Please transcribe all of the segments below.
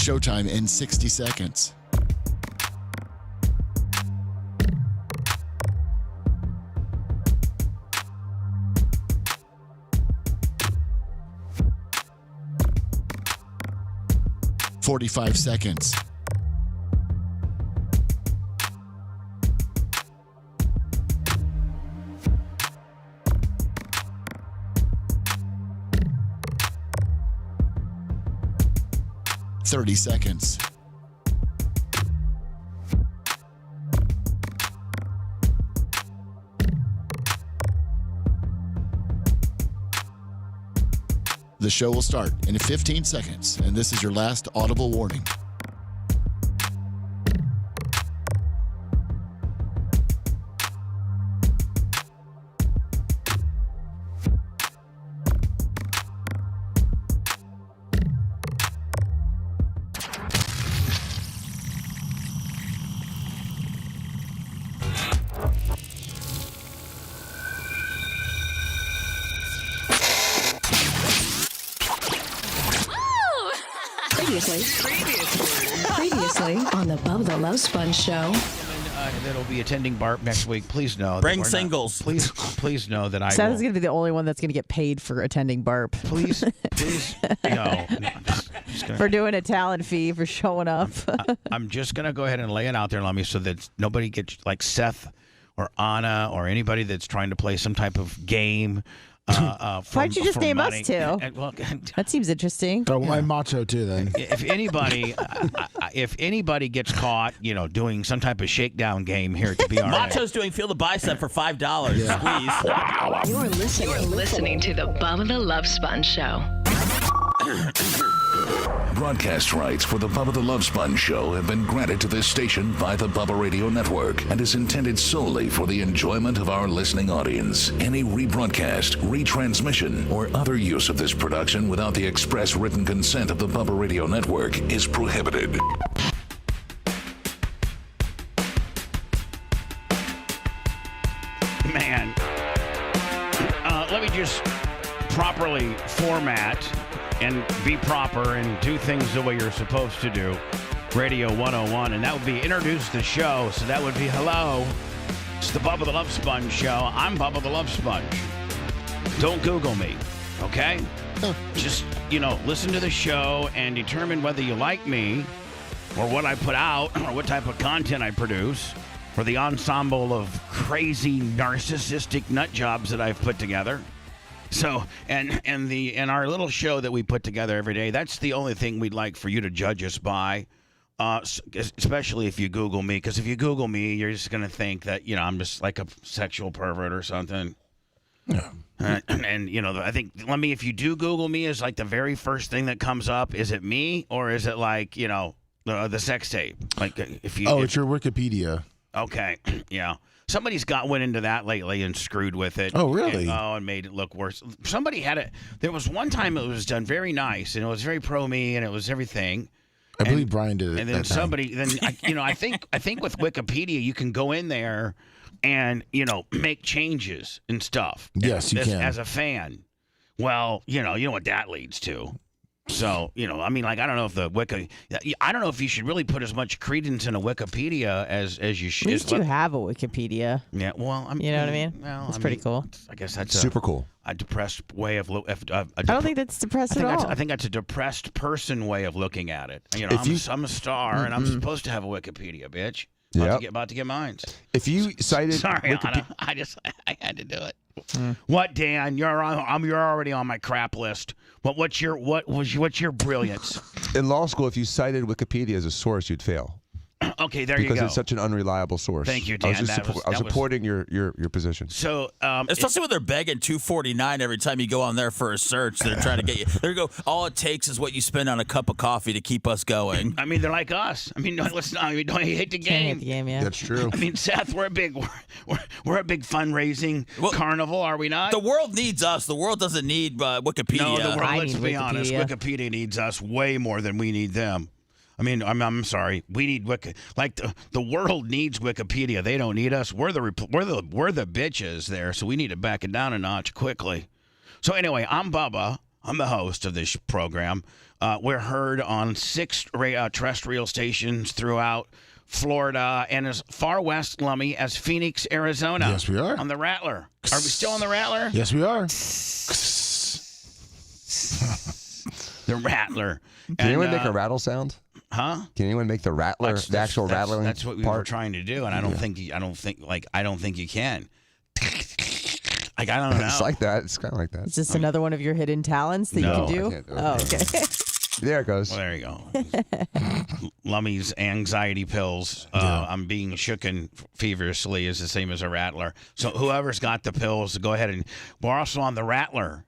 Showtime in 60 seconds. "45 seconds. "30 seconds. The show will start in 15 seconds, and this is your last audible warning. Previously on the Bubba the Love Sponge show. That'll be attending BARP next week. Please know. Bring singles. Please know that I Seth will. is going to be the only one that's going to get paid for attending BARP. Please, no. Just gonna, For doing a talent fee for showing up. I'm just going to go ahead and lay it out there, Lummy, so that nobody gets, like Seth or Anna or anybody that's trying to play some type of game. Why don't you just name money. us two? That seems interesting. Oh, why Macho too then? If anybody gets caught, doing some type of shakedown game here at the BRA. Macho's doing Feel the Bicep for $5. Yeah. Squeeze. You're listening to the Bubba the Love Sponge show. Broadcast rights for the Bubba the Love Sponge show have been granted to this station by the Bubba Radio Network and is intended solely for the enjoyment of our listening audience. Any rebroadcast, retransmission, or other use of this production without the express written consent of the Bubba Radio Network is prohibited. Man, let me just properly format and be proper and do things the way you're supposed to do. Radio 101, and that would be introduce the show. So that would be hello. It's the Bubba the Love Sponge show. I'm Bubba the Love Sponge. Don't Google me, okay? Just, listen to the show and determine whether you like me or what I put out or what type of content I produce or the ensemble of crazy narcissistic nut jobs that I've put together. So, and our little show that we put together every day, that's the only thing we'd like for you to judge us by, especially if you Google me. Because if you Google me, you're just going to think that, I'm just like a sexual pervert or something. Yeah. I think, if you do Google me, is like the very first thing that comes up, is it me or is it like, the sex tape? Like if you... it's your Wikipedia. Okay, yeah. Somebody's went into that lately and screwed with it. Oh, really? And made it look worse. Somebody had it. There was one time it was done very nice, and it was very pro me, and it was everything. I believe Brian did it. And then somebody, I think with Wikipedia you can go in there and make changes and stuff. Yes, you can as a fan. Well, you know what that leads to. So, I don't know if I don't know if you should really put as much credence in a Wikipedia as you should. At least you have a Wikipedia. Yeah, well, you know what I mean? Well, it's pretty cool. I guess that's super cool. A depressed way of looking. I don't think that's depressed at all. I think that's a depressed person way of looking at it. I'm a star, and I'm supposed to have a Wikipedia, bitch. About to get mine. If you cited, sorry, Anna, I had to do it. What, Dan? You're already on my crap list. What's your brilliance? In law school, if you cited Wikipedia as a source, you'd fail. Okay, there you go. Because it's such an unreliable source. Thank you, Dan. I was supporting your position. So, especially when they're begging $2.49 every time you go on there for a search, they're trying to get you. There you go. All it takes is what you spend on a cup of coffee to keep us going. They're like us. Don't hate the game. Hate the game, yeah. That's true. Seth, we're a big fundraising carnival, are we not? The world needs us. The world doesn't need Wikipedia. No, the world. Let's be Wikipedia. honest. Wikipedia needs us way more than we need them. I'm sorry. We need the world needs Wikipedia. They don't need us. We're the bitches there, so we need to back it down a notch quickly. So anyway, I'm Bubba. I'm the host of this program. We're heard on 6 terrestrial stations throughout Florida and as far west, Lummy, as Phoenix, Arizona. Yes, we are. On the Rattler. Are we still on the Rattler? Yes, we are. The Rattler. Can anyone make a rattle sound? Huh? Can anyone make the rattler, the actual rattling? That's what we were trying to do, and I don't think you can. Like, I don't know. It's like that. It's kind of like that. Is this another one of your hidden talents that No, you can do? I can't do it. Oh, okay. There it goes. Well, there you go. Lummy's anxiety pills. I'm being shooken feverishly is the same as a rattler. So whoever's got the pills, go ahead and we're also on the Rattler.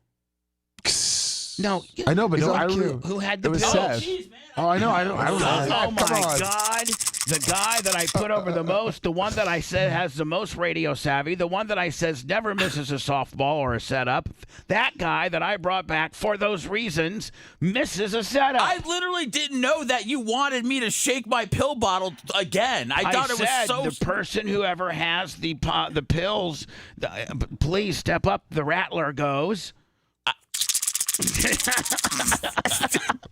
No, I know, but He's no, on I cue. don't. who had the It was pills? Seth. Oh, I know. I don't know. Oh my Come on. God! The guy that I put over the most, the one that I said has the most radio savvy, the one that I says never misses a softball or a setup, that guy that I brought back for those reasons misses a setup. I literally didn't know that you wanted me to shake my pill bottle again. I thought it said was so. the person whoever has the pills, please step up. The Rattler goes.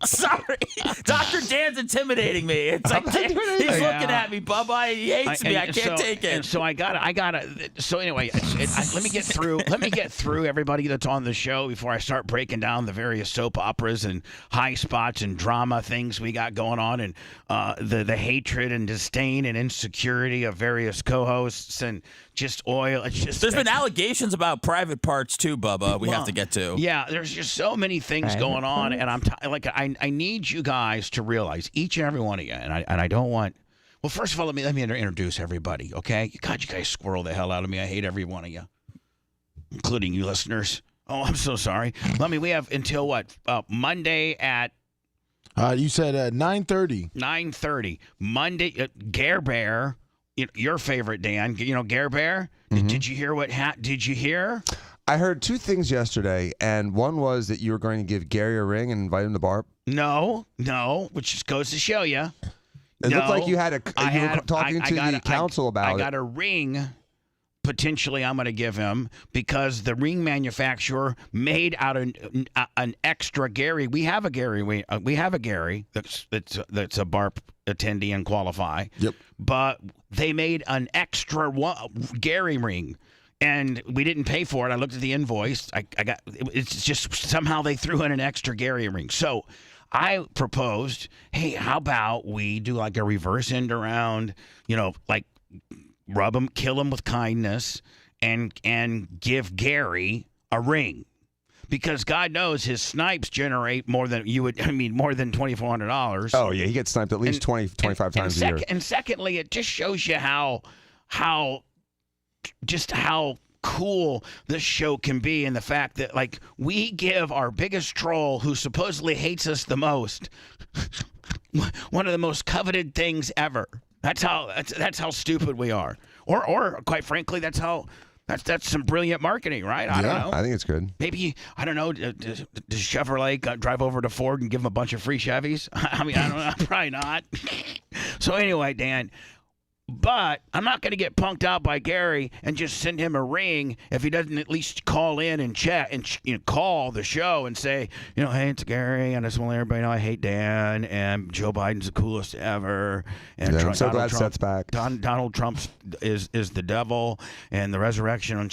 Sorry, Dr. Dan's intimidating me. It's like he's looking at me, Bubba. He hates me. I can't take it. And so I gotta. So anyway, let me get through. Let me get through everybody that's on the show before I start breaking down the various soap operas and high spots and drama things we got going on, and the hatred and disdain and insecurity of various co-hosts and just oil. It's just There's been allegations about private parts too, Bubba. We have to get to. Yeah, there's just so many things going on, and I need you guys to realize, each and every one of you, and I don't want. Well, first of all, let me introduce everybody, okay? God, you guys squirrel the hell out of me. I hate every one of you, including you listeners. Oh, I'm so sorry. We have until what? Monday at. You said at 9:30. 9:30 Monday. Gare Bear, your favorite, Dan. Gare Bear. Mm-hmm. Did you hear what? Did you hear? I heard 2 things yesterday, and one was that you were going to give Gary a ring and invite him to bar. No, which just goes to show you. It looked like you had were talking to the council about it. I got a ring. Potentially, I'm going to give him because the ring manufacturer made out an extra Gary. We have a Gary. We have a Gary that's a bar attendee and qualify. Yep. But they made an extra Gary ring. And we didn't pay for it. I looked at the invoice. It's just somehow they threw in an extra Gary ring. So I proposed, hey, how about we do like a reverse end around, like rub him, kill him with kindness, and give Gary a ring. Because God knows his snipes generate more than $2,400. Oh, yeah, he gets sniped at least 25 times a year. And secondly, it just shows you how cool this show can be, and the fact that we give our biggest troll who supposedly hates us the most one of the most coveted things ever. That's how stupid we are. Or quite frankly, that's some brilliant marketing, right? I don't know. I think it's good. Maybe, I don't know, does Chevrolet drive over to Ford and give them a bunch of free Chevys? I mean, I don't know. Probably not. So anyway, Dan, but I'm not going to get punked out by Gary and just send him a ring if he doesn't at least call in and chat and call the show and say, hey, it's Gary, and I just want to let everybody know I hate Dan, and Joe Biden's the coolest ever. And I'm so glad Seth's back. Donald Trump is the devil, and the resurrection on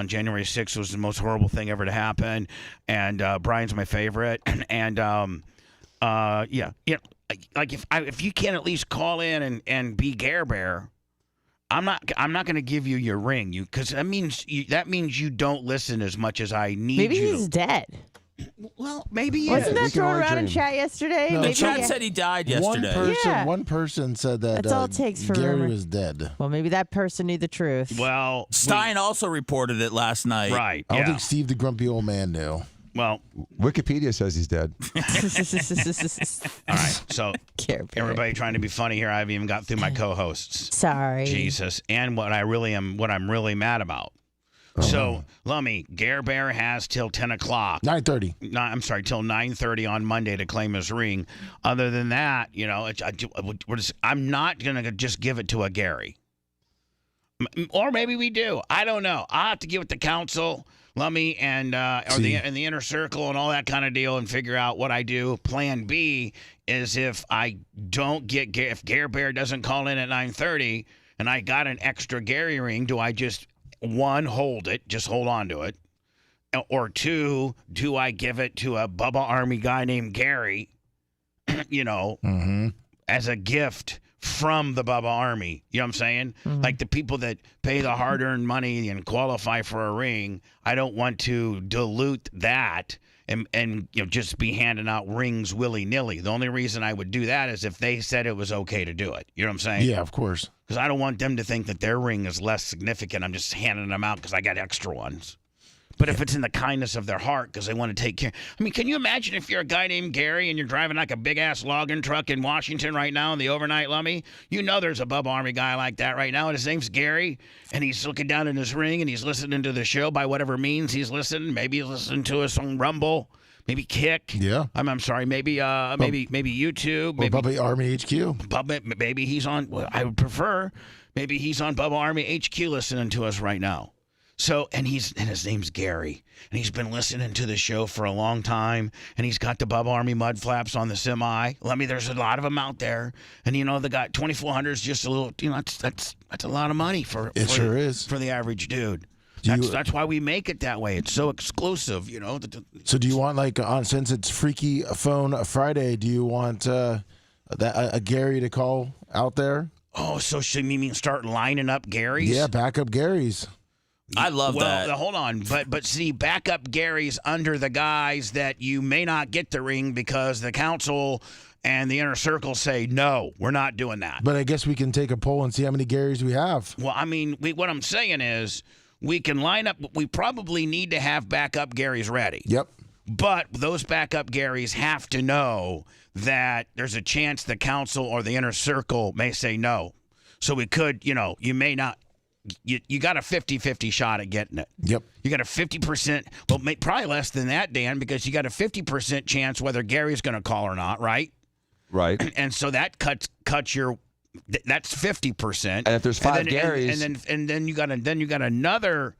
January 6th was the most horrible thing ever to happen, and Brian's my favorite, and if you can't at least call in and be Gare Bear, I'm not going to give you your ring, because that means you don't listen as much as I need. Maybe you. He's dead. Well, maybe he Wasn't is. that thrown around in chat yesterday? No. The Maybe chat said he died yesterday. One person said that That's all it takes for Gary rumor. was dead. Well, maybe that person knew the truth. Well, Stein also reported it last night. Right. I don't Yeah. think Steve the grumpy old man knew. Well, Wikipedia says he's dead. all right. So Care Bear. everybody trying to be funny here. I haven't even got through my co-hosts. Sorry. Jesus, and what I'm really mad about. So, Lummy, Gare Bear has till 10 o'clock. 9:30. I'm sorry, till 9:30 on Monday to claim his ring. Other than that, I'm not going to just give it to a Gary. Or maybe we do. I don't know. I'll have to give it to council. Lummy and the inner circle and all that kind of deal, and figure out what I do. Plan B is if if Gare Bear doesn't call in at 9:30 and I got an extra Gary ring, do I just hold it, just hold on to it, or 2, do I give it to a Bubba Army guy named Gary, as a gift from the Bubba Army? You know what I'm saying? Like the people that pay the hard-earned money and qualify for a ring, I don't want to dilute that and just be handing out rings willy-nilly. The only reason I would do that is if they said it was okay to do it. You know what I'm saying? Yeah, of course. Because I don't want them to think that their ring is less significant. I'm just handing them out because I got extra ones. But if it's in the kindness of their heart because they want to take care. I mean, can you imagine if you're a guy named Gary and you're driving like a big-ass logging truck in Washington right now in the overnight, Lummy? You know there's a Bubba Army guy like that right now, and his name's Gary, and he's looking down in his ring, and he's listening to the show by whatever means he's listening. Maybe he's listening to us on Rumble, maybe Kick. Yeah. I'm sorry, maybe YouTube. Or Bubba Army HQ. Bubba, maybe he's on, I would prefer, maybe he's on Bubba Army HQ listening to us right now. So, and his name's Gary, and he's been listening to the show for a long time, and he's got the Bubba Army mud flaps on the semi. There's a lot of them out there, and they got 2,400 is just a little, that's a lot of money for the average dude. That's why we make it that way. It's so exclusive, So do you want since it's Freaky Phone Friday, do you want a Gary to call out there? Oh, so should you mean start lining up Garys? Yeah, backup Garys. I love that. Well, hold on. But see, backup Gary's under the guys that you may not get the ring because the council and the inner circle say, no, we're not doing that. But I guess we can take a poll and see how many Garys we have. Well, I mean, what I'm saying is we can line up. We probably need to have backup Garys ready. Yep. But those backup Garys have to know that there's a chance the council or the inner circle may say no. So we could, you may not. You got a 50-50 shot at getting it. Yep. You got a 50%, well, probably less than that, Dan, because you got a 50% chance whether Gary's going to call or not, right? Right. And so that cuts your, that's 50%. And if there's 5 Garys, and then you got another.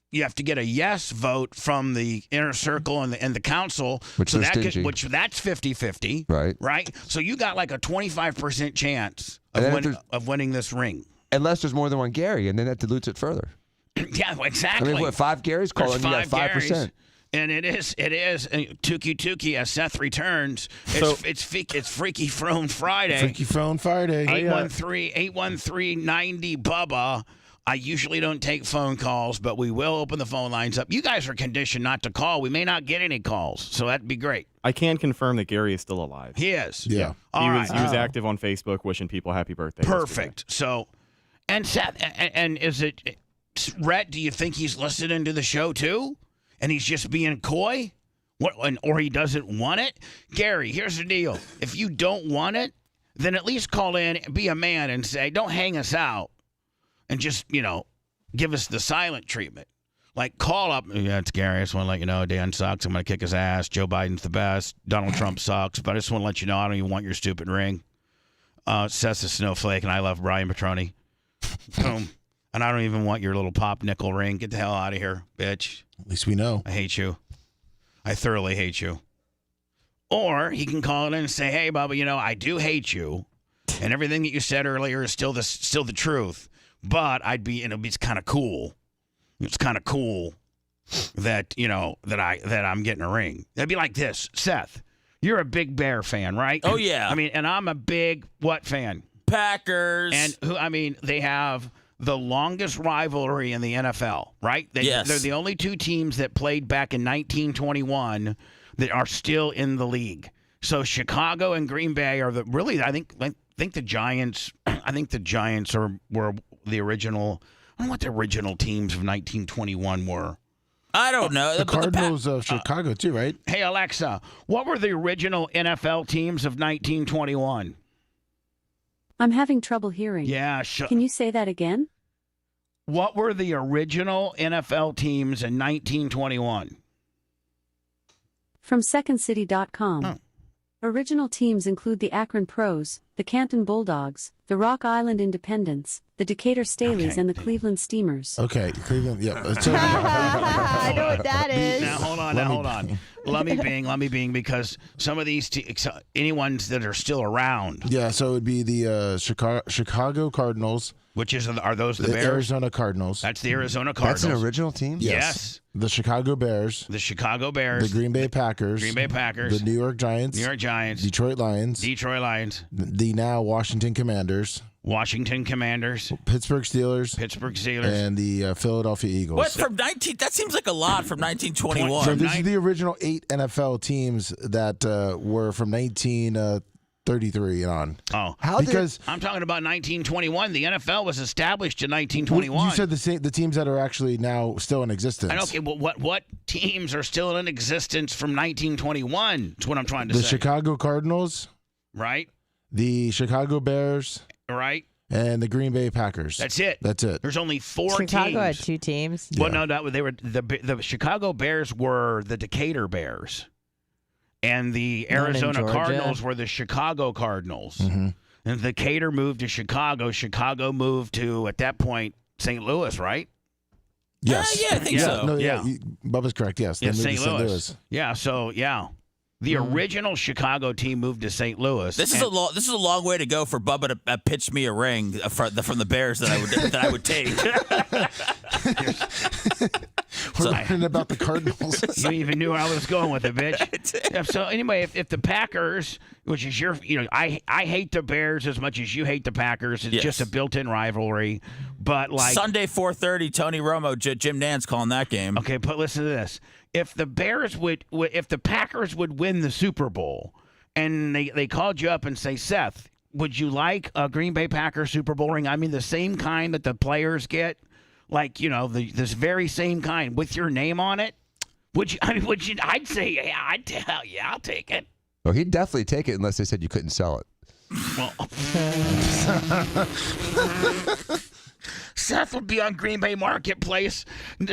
You have to get a yes vote from the inner circle and the council, which that's 50-50. Right. Right. So you got like a 25% chance of winning this ring. Unless there's more than one Gary, and then that dilutes it further. Yeah, exactly. I mean, 5 Garys call and you got 5%. And it is Tuki as Seth returns. It's Freaky Phone Friday. Freaky Phone Friday. 813-813-90 Bubba. I usually don't take phone calls, but we will open the phone lines up. You guys are conditioned not to call. We may not get any calls, so that'd be great. I can confirm that Gary is still alive. He is. Yeah. He was active on Facebook wishing people happy birthday. Perfect. So, and Seth, and is it Rhett? Do you think he's listening to the show too, and he's just being coy, or he doesn't want it? Gary, here's the deal: if you don't want it, then at least call in, be a man, and say, "Don't hang us out," and just give us the silent treatment. Like call up. Yeah, it's Gary. I just want to let you know Dan sucks. I'm going to kick his ass. Joe Biden's the best. Donald Trump sucks. But I just want to let you know I don't even want your stupid ring. Seth's a snowflake, and I love Brian Petroni. Boom. And I don't even want your little pop nickel ring. Get the hell out of here, bitch. At least we know. I hate you. I thoroughly hate you. Or he can call in and say, hey, Bubba, I do hate you. And everything that you said earlier is still the truth. But it's kind of cool. It's kind of cool that, that I'm getting a ring. It'd be like this. Seth, you're a big Bear fan, right? Oh, yeah. I mean, and I'm a big what fan? Packers. And they have the longest rivalry in the NFL, right? Yes. They're the only two teams that played back in 1921 that are still in the league. So Chicago and Green Bay are I think the Giants. I think the Giants were the original. I don't know what the original teams of 1921 were. I don't know. The Cardinals of Chicago too, right? Hey Alexa, what were the original NFL teams of 1921? I'm having trouble hearing. Yeah. Can you say that again? What were the original NFL teams in 1921? From SecondCity.com. Oh. Original teams include the Akron Pros, the Canton Bulldogs, the Rock Island Independents, the Decatur Staleys, and the Cleveland Steamers. Okay, Cleveland. Yeah. So, I know what that is. Now hold on. Let me bing because some of these anyone that are still around. yeah. So it would be the Chicago Cardinals. Which are those the Bears? Arizona Cardinals. That's the Arizona Cardinals. That's an original team? Yes. The Chicago Bears. The Chicago Bears. The Green Bay Packers. The New York Giants. Detroit Lions. The now Washington Commanders. Pittsburgh Steelers. And the Philadelphia Eagles. What from 19? That seems like a lot from 1921. So this is the original 8 NFL teams that were from 1933 and on. Oh, because I'm talking about 1921. The NFL was established in 1921. You said the teams that are actually now still in existence. Okay, well, what teams are still in existence from 1921? That's what I'm trying to say. The Chicago Cardinals, right? The Chicago Bears, right? And the Green Bay Packers. That's it. There's only 4 teams. Chicago had 2 teams. Well, no, they were the Chicago Bears were the Decatur Bears. And the Arizona Cardinals were the Chicago Cardinals. Mm-hmm. And Decatur moved to Chicago. Chicago moved to, at that point, St. Louis, right? Yes. Yeah, I think so. No, Bubba's correct, yes. They moved to St. Louis. Yeah, so, yeah. The original Chicago team moved to St. Louis. This is a long way to go for Bubba to pitch me a ring from the Bears that I would take. We're learning about the Cardinals. You even knew where I was going with it, bitch. Yeah, so anyway, if the Packers, which is I hate the Bears as much as you hate the Packers. It's just a built-in rivalry. But like Sunday 4:30, Tony Romo, Jim Nantz calling that game. Okay, but listen to this. If the if the Packers would win the Super Bowl, and they called you up and say, Seth, would you like a Green Bay Packers Super Bowl ring? I mean, the same kind that the players get, like this very same kind with your name on it. Would you? I'd say, I'll take it. Well, he'd definitely take it unless they said you couldn't sell it. Well. Seth would be on Green Bay Marketplace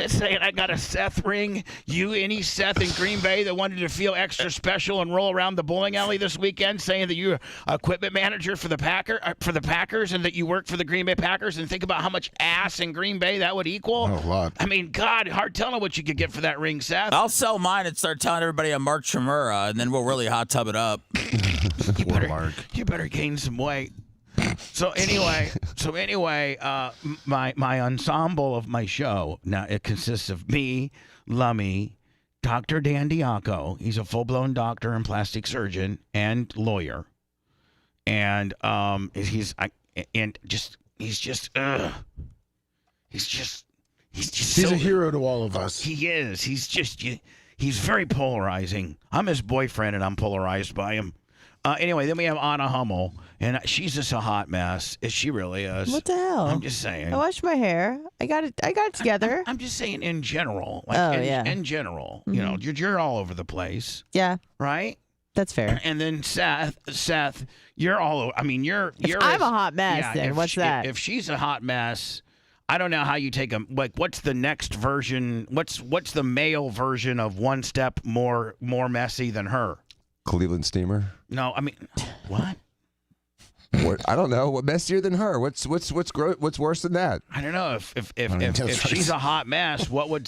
saying, I got a Seth ring. Any Seth in Green Bay that wanted to feel extra special and roll around the bowling alley this weekend saying that you're equipment manager for the Packers and that you work for the Green Bay Packers, and think about how much ass in Green Bay that would equal. A lot. I mean, God, hard telling what you could get for that ring, Seth. I'll sell mine and start telling everybody I'm Mark Chimura, and then we'll really hot tub it up. You better gain some weight. So anyway, my ensemble of my show now, it consists of me, Lummy, Dr. Dan Diaco. He's a full-blown doctor and plastic surgeon and lawyer, and he's a hero to all of us. He is. He's very polarizing. I'm his boyfriend, and I'm polarized by him. Anyway, then we have Anna Hummel, and she's just a hot mess. She really is. What the hell? I'm just saying. I washed my hair. I got it together. I'm just saying in general. In general. Mm-hmm. You're all over the place. Yeah. Right? That's fair. And then Seth, you're all over. I mean, you're. I'm a hot mess. Then what's that? If she's a hot mess, I don't know how you take them. Like, what's the next version? What's the male version of one step more messy than her? Cleveland Steamer? No, I mean, what? I don't know. What messier than her? What's worse than that? I don't know. If she's a hot mess, what would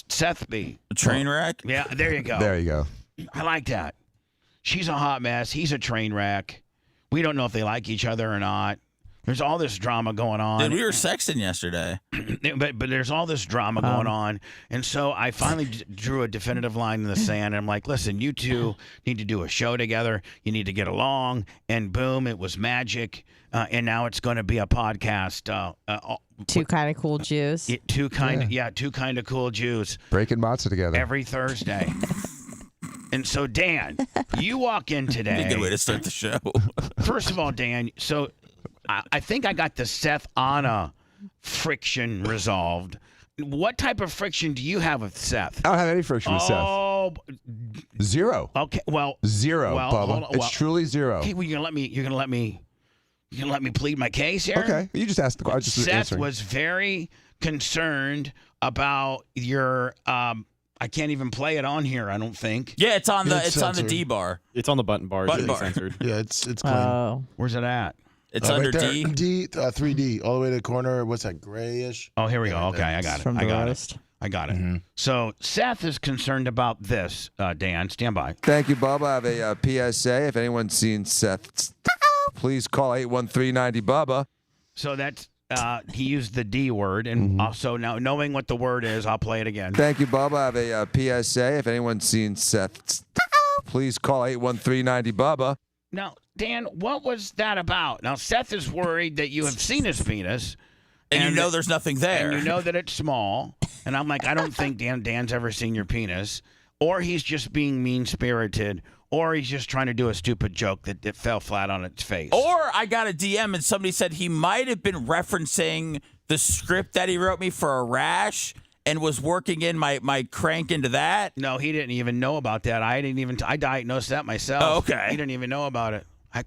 Seth be? A train wreck? Yeah, there you go. There you go. I like that. She's a hot mess. He's a train wreck. We don't know if they like each other or not. There's all this drama going on. Dude, we were sexting yesterday. But there's all this drama going on. And so I finally drew a definitive line in the sand. And I'm like, listen, you two need to do a show together. You need to get along. And boom, it was magic. And now it's going to be a podcast. Two kind of cool Jews. Two kind of cool Jews. Breaking matzah together. Every Thursday. And so, Dan, you walk in today. A good way to start the show. First of all, Dan, so I think I got the Seth Anna friction resolved. What type of friction do you have with Seth? I don't have any friction with Seth. Zero. Okay. Well, zero, well, Bubba. It's truly zero. Okay, well, you're gonna let me plead my case here. Okay. You just asked the question. Seth was very concerned about your I can't even play it on here, I don't think. Yeah, it's on the D bar. It's on the button bar. Button bar. Censored. Yeah, it's clean. Oh. Where's it at? It's under right there. D. 3D, all the way to the corner. What's that, grayish? Oh, here we go. Okay, I got it. From I the got roast. it. I got it. So Seth is concerned about this. Dan, stand by. Thank you, Bubba. I have a PSA. If anyone's seen Seth, please call 813-90-BUBBA. So that's he used the D word, and also now knowing what the word is, I'll play it again. Thank you, Bubba. I have a PSA. If anyone's seen Seth, please call 813-90-BUBBA. Now, Dan, what was that about? Now, Seth is worried that you have seen his penis. And you know there's nothing there. And you know that it's small. And I'm like, I don't think Dan's ever seen your penis. Or he's just being mean-spirited. Or he's just trying to do a stupid joke that fell flat on its face. Or I got a DM and somebody said he might have been referencing the script that he wrote me for a rash and was working in my crank into that. No, he didn't even know about that. I diagnosed that myself. Oh, okay. He didn't even know about it. I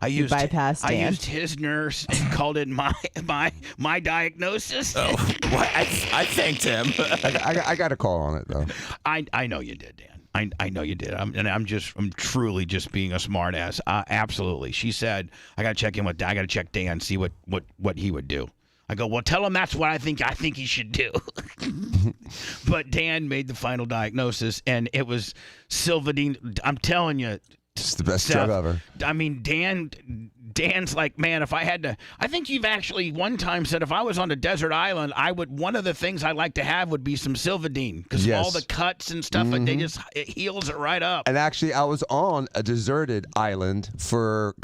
used bypassed I Dan. used his nurse and called it my diagnosis. Oh, well, I thanked him. I got a call on it, though. I know you did, Dan. I know you did. I'm truly just being a smart ass. Absolutely. She said, I got to check Dan, see what he would do. I go, well, tell him that's what I think he should do. But Dan made the final diagnosis, and it was Silvadine. I'm telling you. It's the best Seth, job ever. I mean, Dan's like, man, if I had to, I think you've actually one time said if I was on a desert island, one of the things I'd like to have would be some Silvadine because all the cuts and stuff, it heals it right up. And actually, I was on a deserted island for,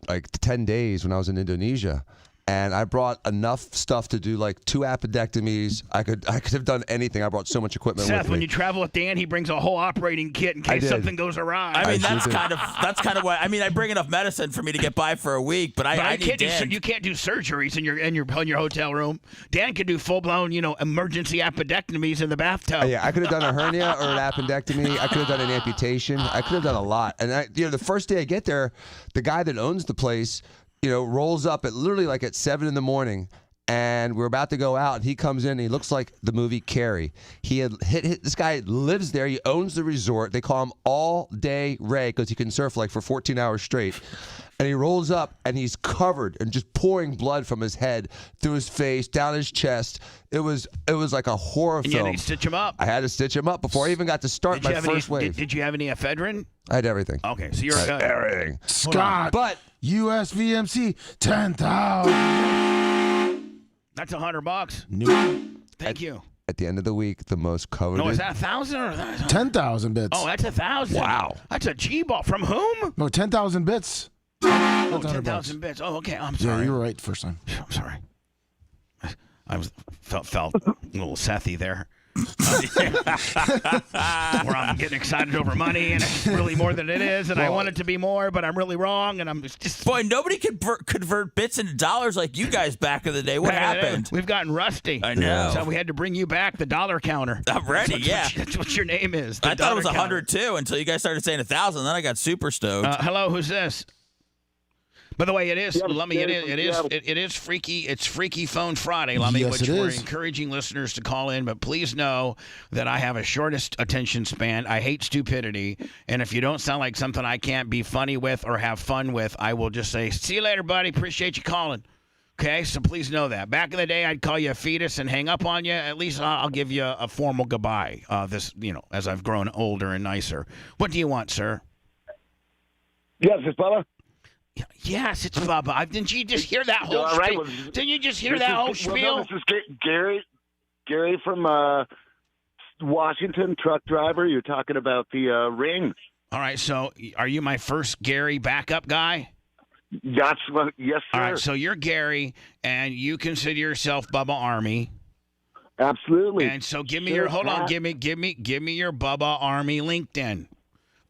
like 10 days when I was in Indonesia. And I brought enough stuff to do like 2 appendectomies. I could have done anything. I brought so much equipment Seth, with me. when you travel with Dan, he brings a whole operating kit in case something goes awry. I mean, that's kind of what I mean. I bring enough medicine for me to get by for a week, but I need Dan. You can't do surgeries in your hotel room. Dan could do full blown, emergency appendectomies in the bathtub. Yeah, I could have done a hernia or an appendectomy. I could have done an amputation. I could have done a lot. And the first day I get there, the guy that owns the place, rolls up at literally like at 7 a.m, and we're about to go out, and he comes in and he looks like the movie Carrie. He had hit this guy lives there. He owns the resort. They call him All Day Ray because he can surf like for 14 hours straight. And he rolls up and he's covered and just pouring blood from his head through his face, down his chest. It was like a horror film. You had to stitch him up. I had to stitch him up before I even got to start my first wave. Did you have any ephedrine? I had everything. Okay, so you're good. Everything. Scott, but USVMC 10,000. That's $100. Thank you. At the end of the week, the most coveted. No, is that 1,000 or 10,000 bits. Oh, that's 1,000. Wow. That's a G-ball. From whom? No, 10,000 bits. Oh, 10,000 bits. Oh, okay. I'm sorry. Yeah, you were right the first time. I'm sorry. I felt a little Sethy there. Where I'm getting excited over money, and it's really more than it is, and I want it to be more, but I'm really wrong, and I'm just... Boy, nobody could convert bits into dollars like you guys back in the day. What happened? We've gotten rusty. I know. So we had to bring you back the dollar counter. I'm ready, That's what your name is. I thought it was 100 too until you guys started saying 1,000. Then I got super stoked. Hello, who's this? By the way, it is Lummy. It is freaky. It's Freaky Phone Friday, Lummy, Yes, which it we're is. encouraging listeners to call in. But please know that I have a shortest attention span. I hate stupidity, and if you don't sound like something I can't be funny with or have fun with, I will just say, "See you later, buddy. Appreciate you calling." Okay, so please know that. Back in the day, I'd call you a fetus and hang up on you. At least I'll give you a formal goodbye. As I've grown older and nicer. What do you want, sir? Yes, it's Bubba. Yes, it's Bubba. Didn't you just hear that whole spiel? Didn't you just hear that whole spiel? This is Gary from Washington, truck driver. You're talking about the ring. All right, so are you my first Gary backup guy? Yes, sir. All right, so you're Gary, and you consider yourself Bubba Army. Absolutely. And so give me your give me your Bubba Army LinkedIn.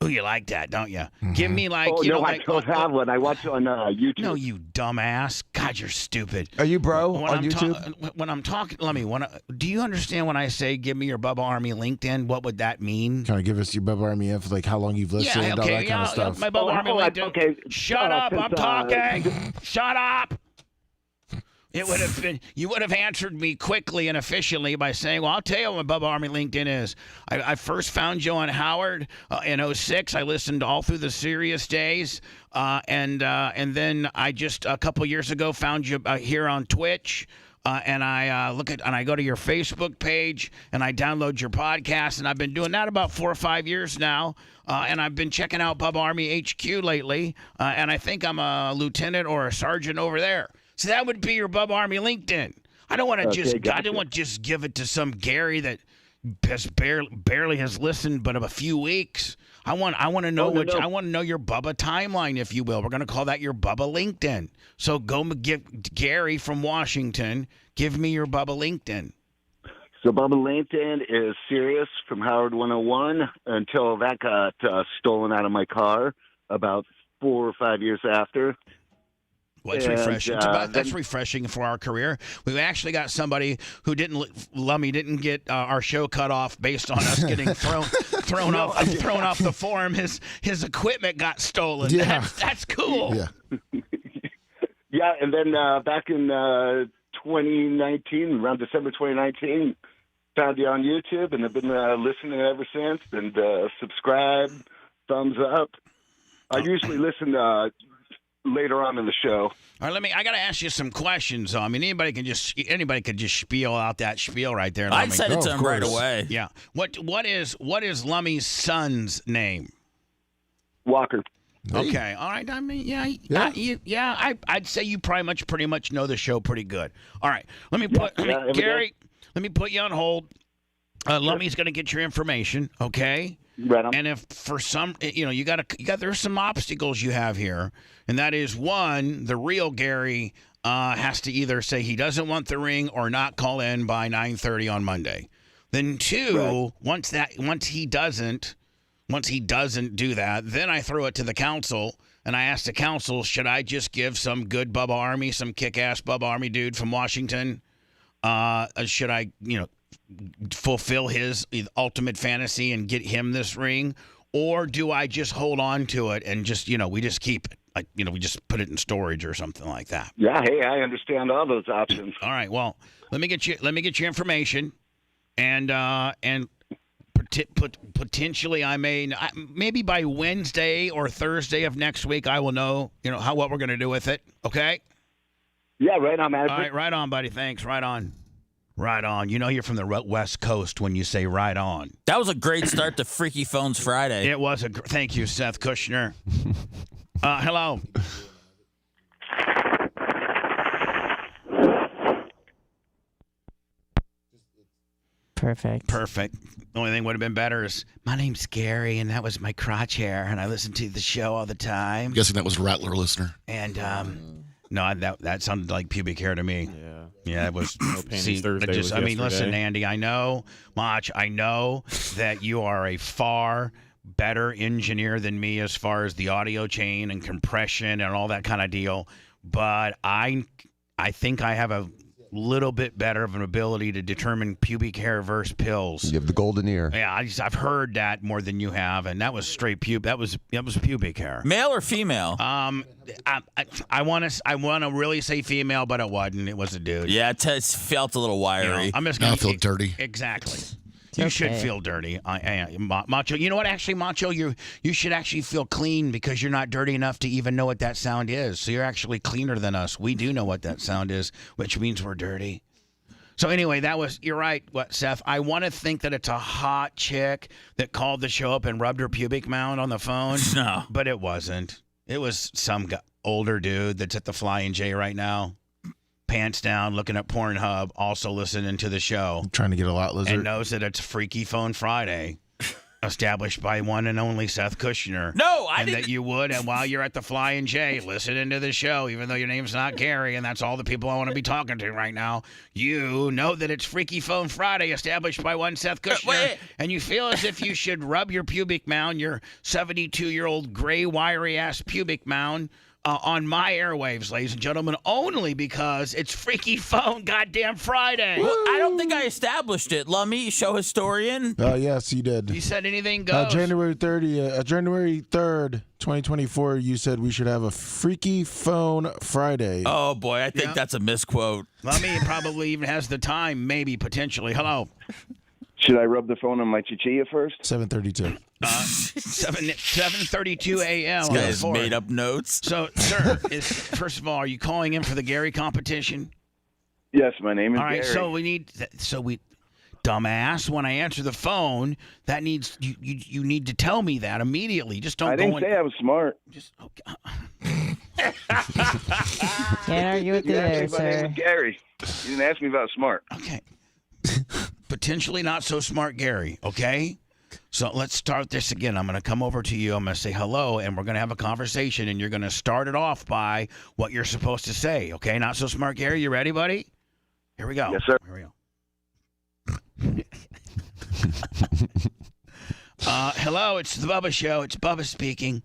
Oh, you like that, don't you? Mm-hmm. Give me I don't have one. I watch it on YouTube. No, you dumbass. God, you're stupid. Are you on YouTube? When I'm talking, do you understand when I say give me your Bubba Army LinkedIn? What would that mean? Kind of give us your Bubba Army info, like how long you've listened, all that kind of stuff. My Bubba Army LinkedIn. Okay. Shut up, I'm talking. Shut up. It would have been. You would have answered me quickly and efficiently by saying, "Well, I'll tell you what Bubba Army LinkedIn is. I first found you on Howard in 06. I listened all through the Serious days, and then I just a couple years ago found you here on Twitch." And I go to your Facebook page and I download your podcast, and I've been doing that about 4 or 5 years now. And I've been checking out Bubba Army HQ lately, and I think I'm a lieutenant or a sergeant over there. So that would be your Bubba Army LinkedIn. I don't want to I don't want to just give it to some Gary that has barely has listened but of a few weeks. I want to know I want to know your Bubba timeline, if you will. We're going to call that your Bubba LinkedIn. So go give Gary from Washington. Give me your Bubba LinkedIn. So Bubba LinkedIn is Serious from Howard 101 until that got stolen out of my car about 4 or 5 years after. Well, it's refreshing. That's refreshing for our career. We actually got somebody who Lummy didn't get our show cut off based on us getting thrown off the forum. His equipment got stolen. Yeah. That's cool. Yeah. Yeah, and then back in 2019, around December 2019, found you on YouTube, and I've been listening ever since. And subscribe, thumbs up. I usually listen later on in the show. All right, I got to ask you some questions. I mean, anybody could just spiel out that spiel right there. I'd send it to him right away. Yeah. What is Lummy's son's name? Walker. Okay. All right. I mean, I'd say you pretty much know the show pretty good. All right. Gary, let me put you on hold. Lummy's going to get your information. Okay. Right on. And if for some, there's some obstacles you have here, and that is one, the real Gary has to either say he doesn't want the ring or not call in by 9:30 on Monday. Then two, once he doesn't do that, then I throw it to the council, and I ask the council, should I just give some good Bubba Army, some kick-ass Bubba Army dude from Washington, should I, fulfill his ultimate fantasy and get him this ring, or do I just hold on to it and just, we just keep it, like, we just put it in storage or something like that? Yeah, hey, I understand all those options. All right, well, let me get your information, and potentially maybe by Wednesday or Thursday of next week I will know, what we're going to do with it. Okay? Yeah, right on, man. All right, right on, buddy. Thanks. Right on. Right on. You're from the West Coast when you say right on. That was a great start to Freaky Phones Friday. It was thank you, Seth Kushner. Hello. Perfect. The only thing would have been better is, my name's Gary, and that was my crotch hair, and I listen to the show all the time. I'm guessing that was Rattler listener. And no, that sounded like pubic hair to me. Yeah, it was. No panties Thursday was listen, yesterday. Andy, I know, Mach, I know that you are a far better engineer than me as far as the audio chain and compression and all that kind of deal, but I think I have a little bit better of an ability to determine pubic hair versus pills. You have the golden ear. Yeah, I've heard that more than you have, and that was straight that was pubic hair. Male or female? I want to really say female, but it wasn't. It was a dude. Yeah, it felt a little wiry. I'm just gonna feel dirty. Exactly. You should feel dirty. Macho, you know what? Actually, Macho, you should actually feel clean because you're not dirty enough to even know what that sound is. So you're actually cleaner than us. We do know what that sound is, which means we're dirty. So anyway, you're right, Seth? I want to think that it's a hot chick that called the show up and rubbed her pubic mound on the phone. No. But it wasn't. It was some older dude that's at the Flying J right now. Pants down, looking at Pornhub, also listening to the show. Trying to get a lot lizard. And knows that it's Freaky Phone Friday, established by one and only Seth Kushner. No, I didn't. And that you would, and while you're at the Flying J, listening to the show, even though your name's not Gary, and that's all the people I want to be talking to right now, you know that it's Freaky Phone Friday, established by one Seth Kushner, and you feel as if you should rub your pubic mound, your 72-year-old gray, wiry-ass pubic mound, on my airwaves, ladies and gentlemen, only because it's Freaky Phone Goddamn Friday. Well, I don't think I established it. Lummy, show historian. Yes, you did. You said anything goes. January 3rd, 2024, you said we should have a Freaky Phone Friday. Oh, boy, I think that's a misquote. Lummy probably even has the time, maybe, potentially. Hello. Should I rub the phone on my chichilla first? 7:32. 7:32 a.m. This guy's made up notes. So, sir, first of all, are you calling in for the Gary competition? Yes, my name is All right, Gary. so dumbass, when I answer the phone, that needs you need to tell me that immediately. Just don't. I didn't say I was smart. Just Can't argue with you there, My name sir. is Gary. You didn't ask me about smart. Okay. Potentially not so smart, Gary. Okay. So let's start this again. I'm going to come over to you. I'm going to say hello, and we're going to have a conversation, and you're going to start it off by what you're supposed to say. Okay. Not so smart, Gary. You ready, buddy? Here we go. Yes, sir. Here we go. Hello, it's the Bubba Show. It's Bubba speaking.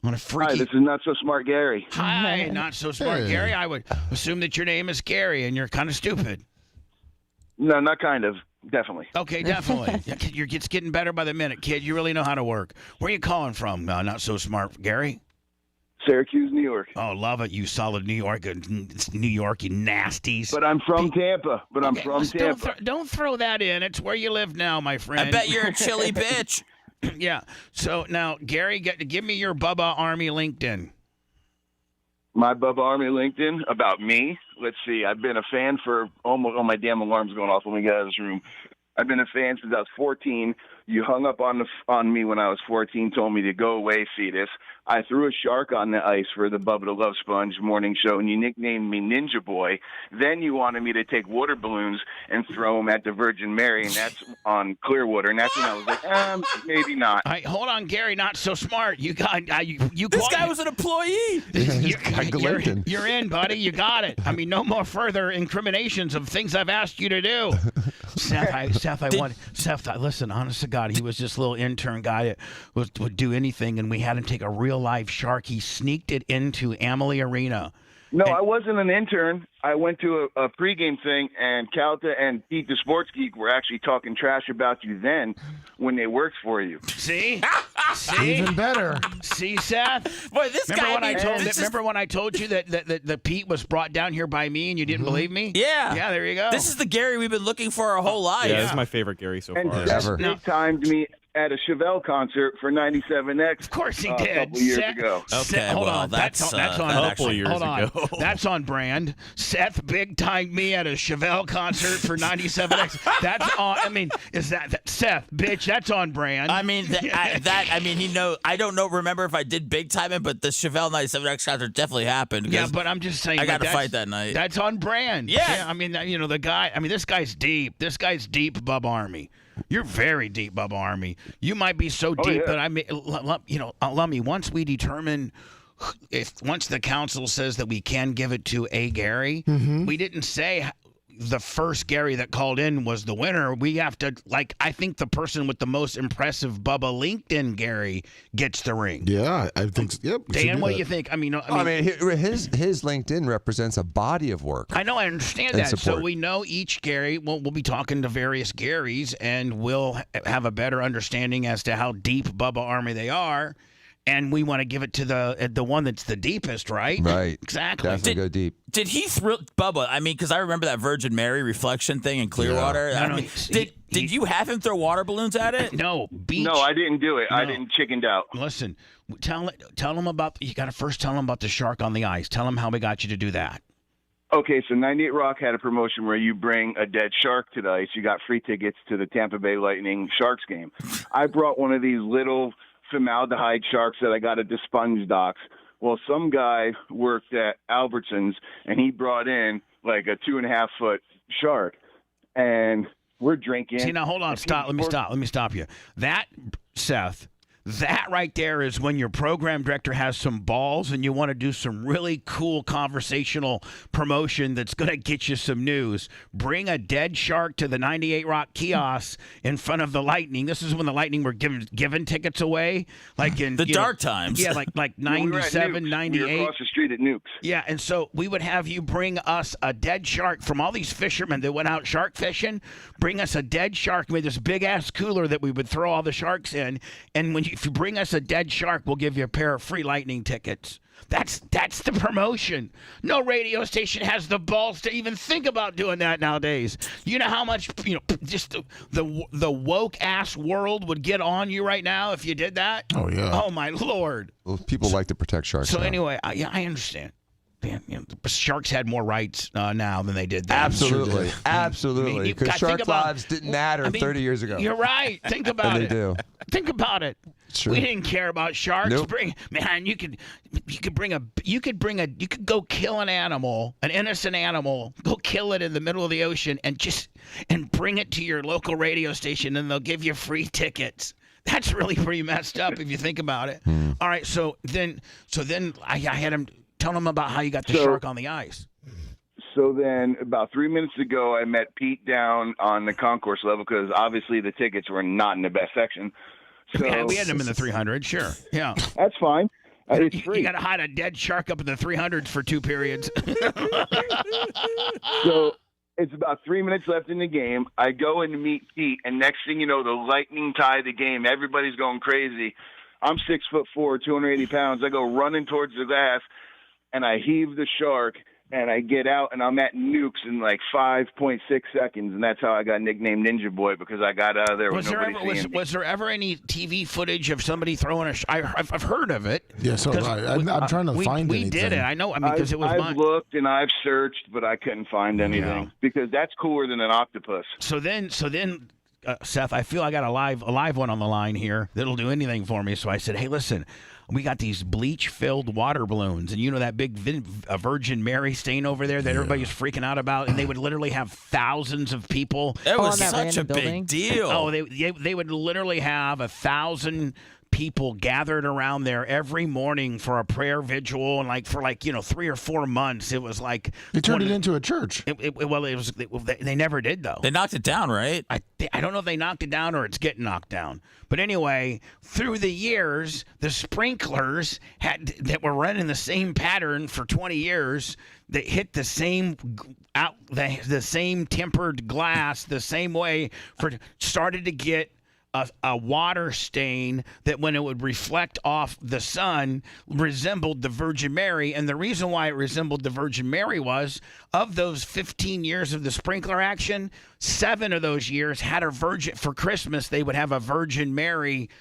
On a freaky. Hi, this is Not So Smart Gary. Hi, not so smart, Hey. Gary. I would assume that your name is Gary, and you're kind of stupid. No, not kind of. Definitely. Okay, definitely. It's getting better by the minute, kid. You really know how to work. Where are you calling from? Not so smart, Gary. Syracuse, New York. Oh, love it, you solid New York, New York, you nasties. But I'm from Tampa. Don't throw that in. It's where you live now, my friend. I bet you're a chilly bitch. Yeah. So now, Gary, give me your Bubba Army LinkedIn. My Bubba Army LinkedIn about me. Let's see. I've been a fan for almost. Oh, my damn alarm's going off. Let me get out of this room. I've been a fan since I was 14. You hung up on me when I was 14, told me to go away, fetus. I threw a shark on the ice for the Bubba the Love Sponge morning show, and you nicknamed me Ninja Boy. Then you wanted me to take water balloons and throw them at the Virgin Mary, and that's on Clearwater. And that's when I was like, maybe not. All right, hold on, Gary. Not so smart. You got you. This guy was an employee. You're in, buddy. You got it. I mean, no more further incriminations of things I've asked you to do. Seth, listen, honest to God, he was this little intern guy that would do anything, and we had him take a real live shark. He sneaked it into Amalie Arena. No, I wasn't an intern. I went to a pregame thing, and Calta and Pete the Sports Geek were actually talking trash about you then when they worked for you. See? Even better. See, Seth? Boy, this remember guy. Remember when I told you that Pete was brought down here by me and you didn't believe me? Yeah. Yeah, there you go. This is the Gary we've been looking for our whole life. Yeah, this is my favorite Gary so And far. Seth big timed me at a Chevelle concert for 97X. Of course he did. A couple years ago. Okay, hold well, on. that's on. a couple years hold on. ago. That's on brand. Seth big timed me at a Chevelle concert for 97X. That's on. I mean, is that Seth, bitch? That's on brand. I mean, I don't know. Remember if I did big time it, but the Chevelle 97X concert definitely happened. Yeah, but I'm just saying. I got to fight that night. That's on brand. Yeah. I mean, the guy. I mean, this guy's deep. This guy's deep, Bubba Army. You're very deep, Bubba Army. You might be so deep that I mean, Lummy. Once we determine, once the council says that we can give it to a Gary, we didn't say the first Gary that called in was the winner. We have to, I think the person with the most impressive Bubba LinkedIn Gary gets the ring. Yeah, I think so. Yep. Dan, what do you think? I mean, his LinkedIn represents a body of work. I know, I understand and that. support. So we know each Gary. We'll be talking to various Garys, and we'll have a better understanding as to how deep Bubba Army they are. And we want to give it to the one that's the deepest, right? Right. Exactly. Definitely go deep. Did he thrill Bubba? I mean, because I remember that Virgin Mary reflection thing in Clearwater. Yeah. I mean, did you have him throw water balloons at it? No. No, I didn't do it. No. I didn't chickened out. Listen, tell him about. You got to first tell him about the shark on the ice. Tell him how we got you to do that. Okay, so 98 Rock had a promotion where you bring a dead shark to the ice. You got free tickets to the Tampa Bay Lightning Sharks game. I brought one of these little formaldehyde sharks that I got at the Sponge Docks. Well, some guy worked at Albertsons, and he brought in like a 2.5 foot shark, and we're drinking. See, now hold on, stop. Let me stop you. That, Seth, That right there is when your program director has some balls and you want to do some really cool conversational promotion that's going to get you some news. Bring a dead shark to the 98 Rock kiosk in front of the Lightning. This is when the Lightning were giving tickets away, like in the dark times. Yeah, like 97, 98. We were across the street at Nukes. Yeah, and so we would have you bring us a dead shark from all these fishermen that went out shark fishing. Bring us a dead shark with this big ass cooler that we would throw all the sharks in, and if you bring us a dead shark, we'll give you a pair of free Lightning tickets. That's the promotion. No radio station has the balls to even think about doing that nowadays. You know how much just the woke ass world would get on you right now if you did that? Oh yeah. Oh my Lord. Well, people like to protect sharks. So now. anyway, I understand. Man, the sharks had more rights now than they did then. Absolutely. Sure. Absolutely. Because shark lives didn't matter 30 years ago. You're right. Think about and it. They do. Think about it. True. We didn't care about sharks. Nope. You could go kill an animal, an innocent animal, go kill it in the middle of the ocean and bring it to your local radio station and they'll give you free tickets. That's really pretty messed up if you think about it. All right, so then I had him tell him about how you got the shark on the ice. So then about 3 minutes ago, I met Pete down on the concourse level because obviously the tickets were not in the best section. So, we had them in the 300, sure. Yeah. That's fine. It's free. You got to hide a dead shark up in the 300s for 2 periods. So it's about 3 minutes left in the game. I go and meet Pete, and next thing you know, the Lightning tie the game. Everybody's going crazy. I'm 6'4", 280 pounds. I go running towards the glass, and I heave the shark, and I get out, and I'm at Nukes in like 5.6 seconds, and that's how I got nicknamed Ninja Boy, because I got out of there with nobody seeing me. Was there ever any TV footage of somebody throwing I've heard of it. Yeah, so I'm trying to find anything. We did it. I know. I mean, because it was I've looked and I've searched, but I couldn't find anything because that's cooler than an octopus. So then, Seth, I feel I got a live one on the line here that'll do anything for me. So I said, hey, listen. We got these bleach-filled water balloons, and you know that big Virgin Mary stain over there that everybody was freaking out about, and they would literally have thousands of people. It was such a big deal. Oh, they would literally have 1,000 people gathered around there every morning for a prayer vigil, and for 3 or 4 months. It was like they turned it into a church. They never did though. They knocked it down, right? I don't know if they knocked it down or it's getting knocked down. But anyway, through the years, the sprinklers that were running the same pattern for 20 years that hit the same the same tempered glass the same way started to get a water stain that when it would reflect off the sun resembled the Virgin Mary. And the reason why it resembled the Virgin Mary was of those 15 years of the sprinkler action, 7 of those years had a Virgin for Christmas. They would have a Virgin Mary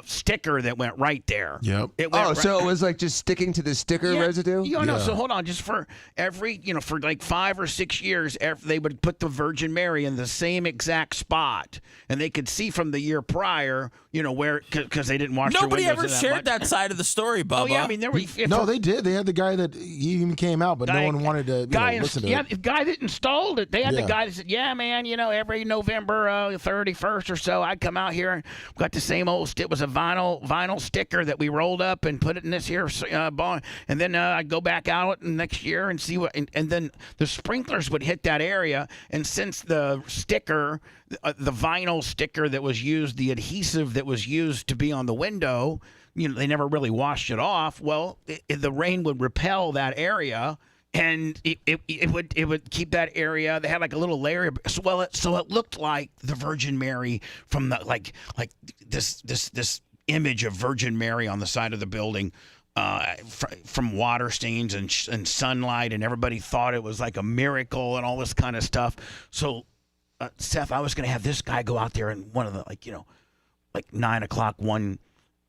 sticker that went right there. Yep. So it was like just sticking to the sticker residue? No, so hold on. Just for every, for like 5 or 6 years, they would put the Virgin Mary in the same exact spot. And they could see from the year prior, where, because they didn't wash their windows. Nobody ever shared that side of the story, Bubba. Oh, yeah. I mean, there were. No, they did. They had the guy that even came out, but no one wanted to listen to it. Yeah, the guy that installed it. They had the guy that said, yeah, man, every November 31st or so, I'd come out here and got the same old. It was a vinyl sticker that we rolled up and put it in this here ball, and then I'd go back out next year and see what, and then the sprinklers would hit that area, and since the sticker, the vinyl sticker that was used, the adhesive that was used to be on the window, they never really washed it off. Well, the rain would repel that area. And it would keep that area. They had like a little layer, so it looked like the Virgin Mary from the like this image of Virgin Mary on the side of the building, from water stains and sunlight, and everybody thought it was like a miracle and all this kind of stuff. So, Seth, I was going to have this guy go out there and one of the like 9 o'clock one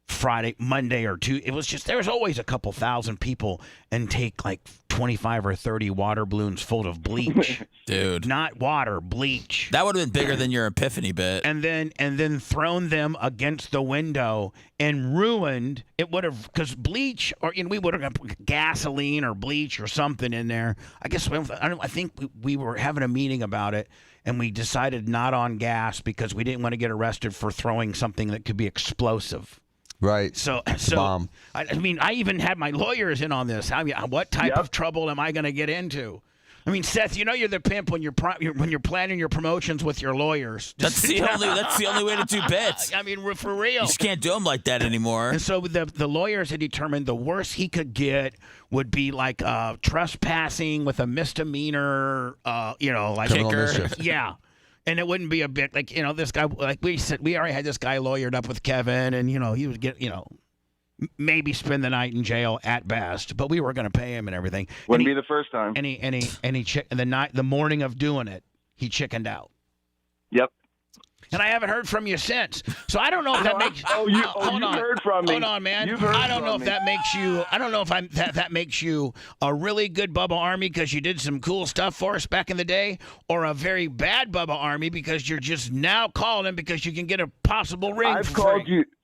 Friday, Monday or two. It was just, there was always a couple thousand people and take like 25 or 30 water balloons full of bleach. Dude. Not water, bleach. That would have been bigger than your epiphany bit. And then thrown them against the window and ruined, it would have, because bleach, or we would have got gasoline or bleach or something in there. I guess, I think we were having a meeting about it, and we decided not on gas because we didn't want to get arrested for throwing something that could be explosive. Right. So Bomb. I mean, I even had my lawyers in on this. I mean, what type of trouble am I going to get into? I mean, Seth, you know you're the pimp when you're planning your promotions with your lawyers. That's the only way to do bits. I mean, for real. You just can't do them like that anymore. And so the lawyers had determined the worst he could get would be like trespassing with a misdemeanor, like kicker. Yeah. And it wouldn't be a bit like, this guy, like we said, we already had this guy lawyered up with Kevin, and, he would get, maybe spend the night in jail at best, but we were going to pay him and everything. Wouldn't be the first time. And the morning of doing it, he chickened out. Yep. And I haven't heard from you since. So I don't know if that makes. You've heard from me. Hold on, man. I don't know if that makes you. I don't know if that makes you a really good Bubba Army because you did some cool stuff for us back in the day, or a very bad Bubba Army because you're just now calling because you can get a possible ring.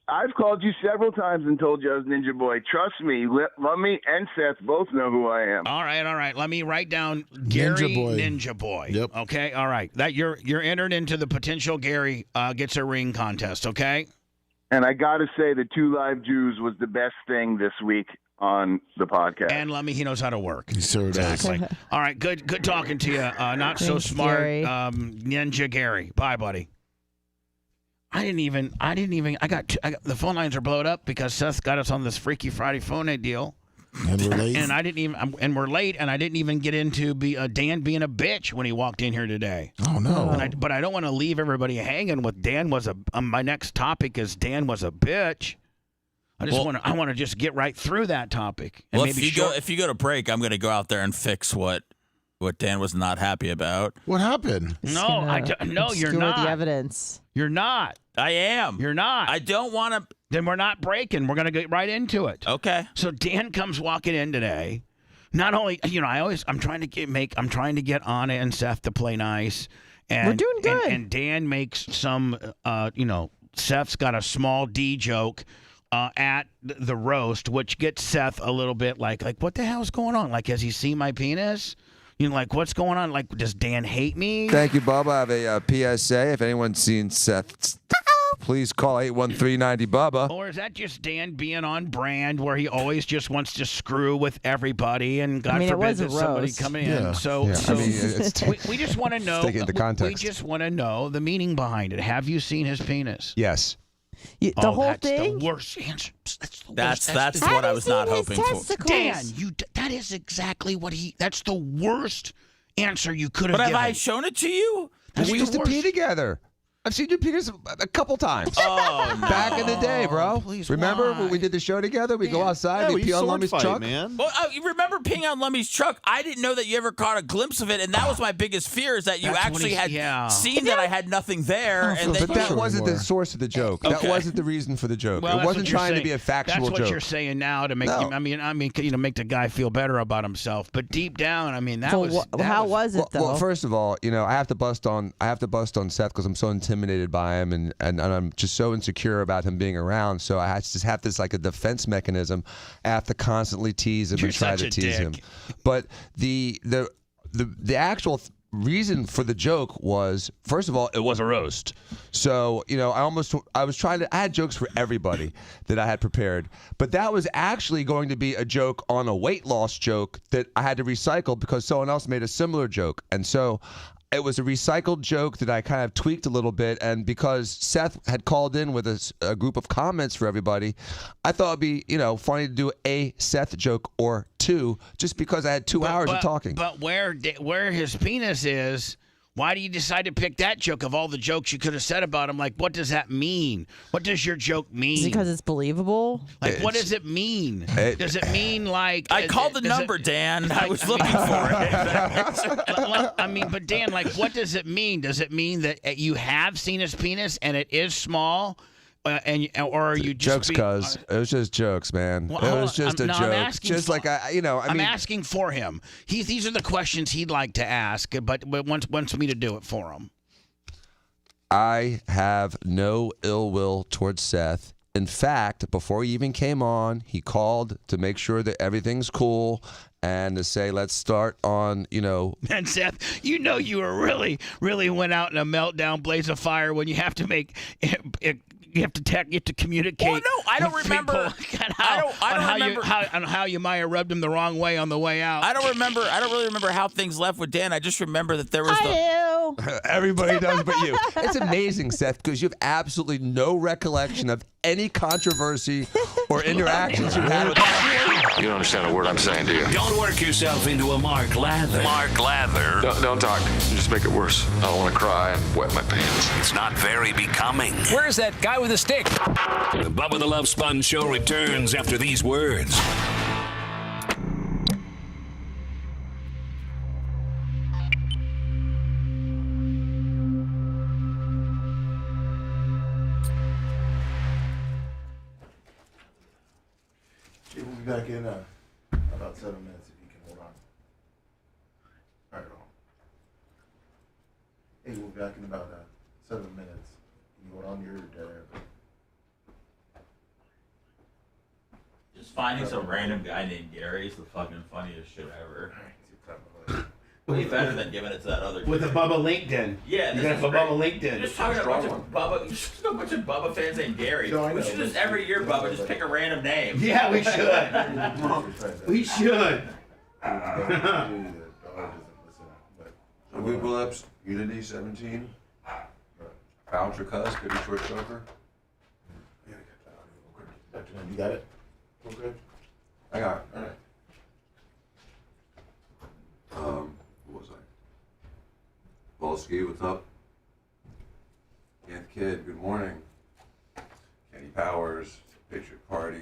I've called you several times and told you I was Ninja Boy. Trust me, Lummy and Seth both know who I am. All right. Let me write down Gary Ninja Boy. Yep. Okay. All right. That you're entered into the potential Gary gets a ring contest. Okay. And I got to say, the 2 Live Jews was the best thing this week on the podcast. And Lummy, he knows how to work. He sure does. Exactly. All right. Good talking to you. Not so smart, Gary. Ninja Gary. Bye, buddy. I didn't even. The phone lines are blowed up because Seth got us on this Freaky Friday phone deal. And we're late. And I didn't even. And we're late. And I didn't even get into Dan being a bitch when he walked in here today. Oh no! But I don't want to leave everybody hanging with Dan was a. My next topic is Dan was a bitch. I want to just get right through that topic. And well, if you go to break, I'm going to go out there and fix what Dan was not happy about. What happened? No, you're not. The evidence. You're not. I am. You're not. I don't want to. Then we're not breaking. We're going to get right into it. Okay. So Dan comes walking in today. Not only, I'm trying to get Anna and Seth to play nice. And we're doing good. And Dan makes some, Seth's got a small D joke at the roast, which gets Seth a little bit like what the hell's going on? Like, has he seen my penis? What's going on? Like, does Dan hate me? Thank you, Bubba. I have a PSA. If anyone's seen Seth, please call 813-90-BUBBA. Or is that just Dan being on brand where he always just wants to screw with everybody and God forbid that somebody coming in? Yeah. So we just want to know. Take it into context. We just want to know the meaning behind it. Have you seen his penis? Yes. The whole that's thing? The worst answer. That's what I was not hoping for. Dan, that is exactly what that's the worst answer you could have given. But have I shown it to you? We used to pee together. I've seen you penis a couple times. Oh, no. Back in the day, bro. Please, remember why? when we did the show together? We go outside, we pee on Lummy's truck. Man. Well, you remember peeing on Lummy's truck? I didn't know that you ever caught a glimpse of it, and that was my biggest fear, is that you actually had seen that I had nothing there. But that wasn't the source of the joke. Okay. That wasn't the reason for the joke. Well, it wasn't trying to be a factual joke. That's what you're saying now to make make the guy feel better about himself. But deep down, how was it though? Well, first of all, I have to bust on Seth because I'm so intimidated by him. And I'm just so insecure about him being around, so I just have this like a defense mechanism. I have to constantly tease him and try to tease him. But the actual reason for the joke was, first of all, it was a roast. So I had jokes for everybody that I had prepared, but that was actually going to be a joke on a weight loss joke that I had to recycle because someone else made a similar joke, and so. It was a recycled joke that I kind of tweaked a little bit, and because Seth had called in with a group of comments for everybody, I thought it'd be funny to do a Seth joke or two, just because I had 2 hours of talking. But where his penis is, why do you decide to pick that joke of all the jokes you could have said about him? Like, what does that mean? What does your joke mean? Is it because it's believable? Like, what does it mean? Does it mean like... I called the number, Dan. I was looking for it. But Dan, like, what does it mean? Does it mean that you have seen his penis and it is small? Or are you just jokes? Cuz it was just jokes, man. Well, it was just a joke. I'm asking for him. These are the questions he'd like to ask, but wants me to do it for him. I have no ill will towards Seth. In fact, before he even came on, he called to make sure that everything's cool and to say, let's start on, And Seth, you were really, really went out in a meltdown, blaze of fire when you have to make you have to communicate. Well, no, I don't with remember. people I don't remember how you might have rubbed him the wrong way on the way out. I don't really remember how things left with Dan. I just remember that there was Everybody does but you. It's amazing, Seth, because you have absolutely no recollection of any controversy or interactions you had with You don't understand a word I'm saying, do you? Don't work yourself into a Mark Lather. Mark Lather. Don't talk. You just make it worse. I don't want to cry and wet my pants. It's not very becoming. Where's that guy with the stick? The Bubba the Love Sponge show returns after these words. We'll be back in about 7 minutes if you can hold on. All right, roll. Hey, we'll be back in about 7 minutes. Can you hold on? You're dead air. Just finding some random guy named Gary is the fucking funniest shit ever. Way better than giving it to that other With kid. a Bubba LinkedIn. Yeah, you got a Bubba LinkedIn. Just talking about a bunch of Bubba fans named Gary. No, I we know. should just every year, Bubba, just pick a random name. Yeah, we should. We should. Google Lips, Unity 17. Bouncer Cuss, could be short choker. You got it? Okay. I got it. All right. What was I? Volsky, what's up? Kenneth Kidd, good morning. Kenny Powers, Patriot Party.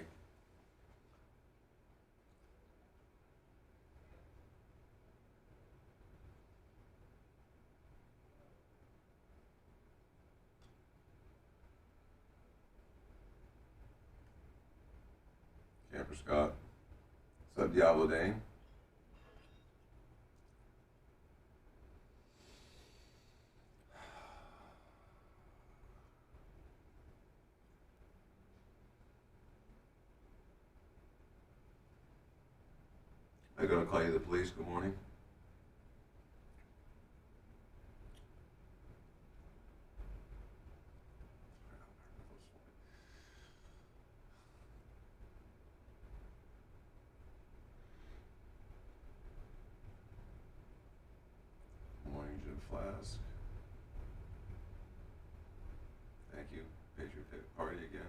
Camper Scott. What's up, Diablo Dane? I'm going to call you the police. Good morning. Good morning, Jim Flask. Thank you. Patriot Party again.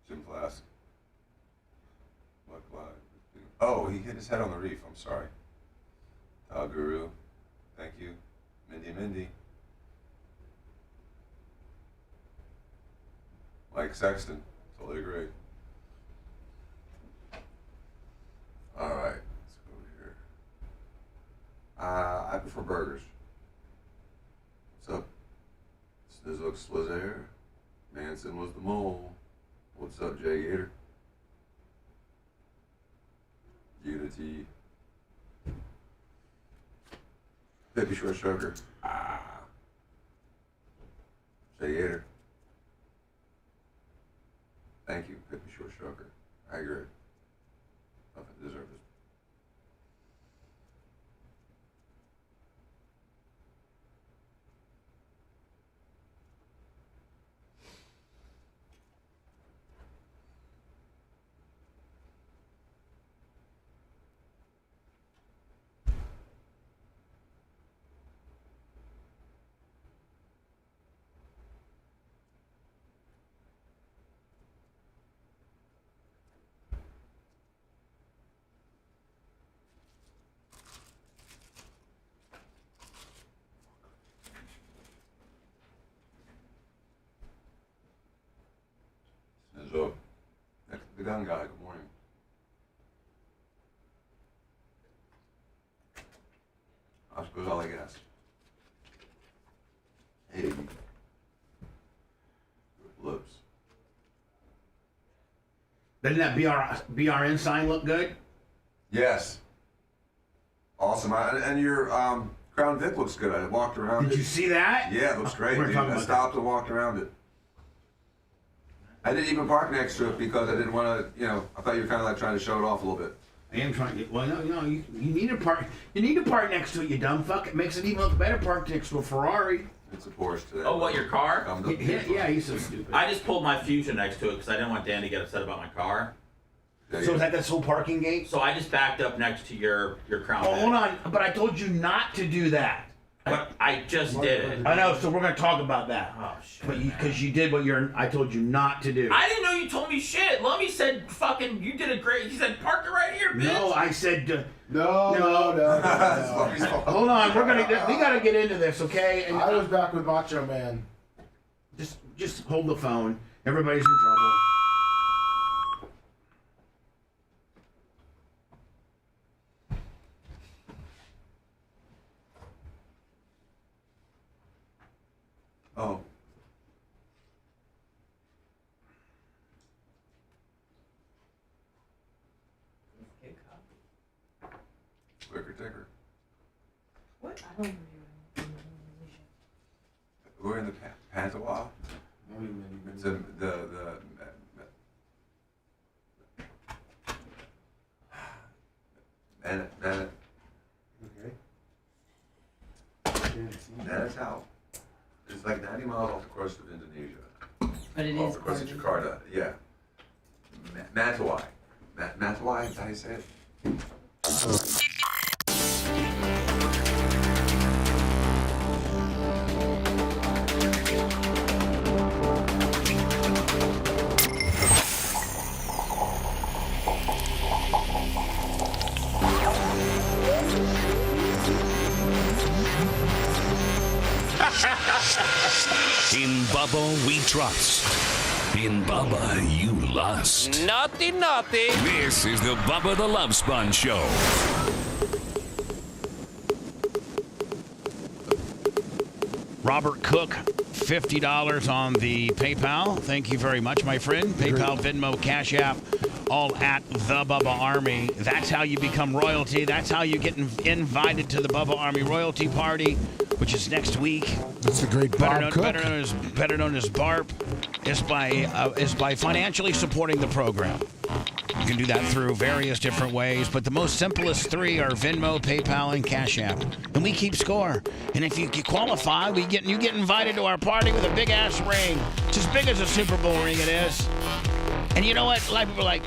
Jim Flask. What? Oh, he hit his head on the reef. I'm sorry. Tao Guru. Thank you. Mindy. Mike Sexton. Totally agree. All right. Let's go here. I prefer burgers. What's up? Snizzooks was there. Manson was the mole. What's up, Jay Gator? Unity. Baby Short Sugar. Jay Gator. Thank you, Pippi Short Sugar. I agree. Nothing deserves it. So, the gun guy, good morning. Oscar's all I guess. Hey. Good lips. Doesn't that BRN sign look good? Yes. Awesome. And your Crown Vic looks good. I walked around Did it. you see that? Yeah, it looks great, We're dude. talking I about stopped and walked around it. I didn't even park next to it because I didn't want to, I thought you were kind of like trying to show it off a little bit. I am trying to. Well, no, you need to park. You need to park next to it, you dumb fuck. It makes it even look better parked next to a Ferrari. It's a Porsche today. Oh, what, your car? Yeah, he's so stupid. I just pulled my Fusion next to it because I didn't want Dan to get upset about my car. So is that this whole parking gate? So I just backed up next to your Crown Oh, Vic. hold on. But I told you not to do that. But I just did it. I know, so we're going to talk about that. Oh, shit. But because you did what I told you not to do. I didn't know you told me shit. Lummy said fucking, you did a great, he said park it right here, bitch. No, I said... No. Hold on, we got to get into this, okay? And I was back with Macho Man. Just hold the phone. Everybody's in trouble. Oh. Quicker ticker. What? I don't know. We're in the Pantawal. It's in the Manitow. It's like 90 miles off the coast of Indonesia. But it off is the coast of part Jakarta. Yeah. Matawai. Matawai, is that how you say it? In Bubba, we trust. In Bubba, you lust. Naughty, naughty. This is the Bubba the Love Sponge Show. Robert Cook, $50 on the PayPal. Thank you very much, my friend. PayPal, Venmo, Cash App, all at the Bubba Army. That's how you become royalty. That's how you get invited to the Bubba Army royalty party, which is next week. That's a great Bob Cook. Better known as BARP, is by financially supporting the program. You can do that through various different ways, but the most simplest three are Venmo, PayPal, and Cash App. And we keep score. And if you qualify, you get invited to our party with a big ass ring. It's as big as a Super Bowl ring, it is. And you know what? A lot of people are like,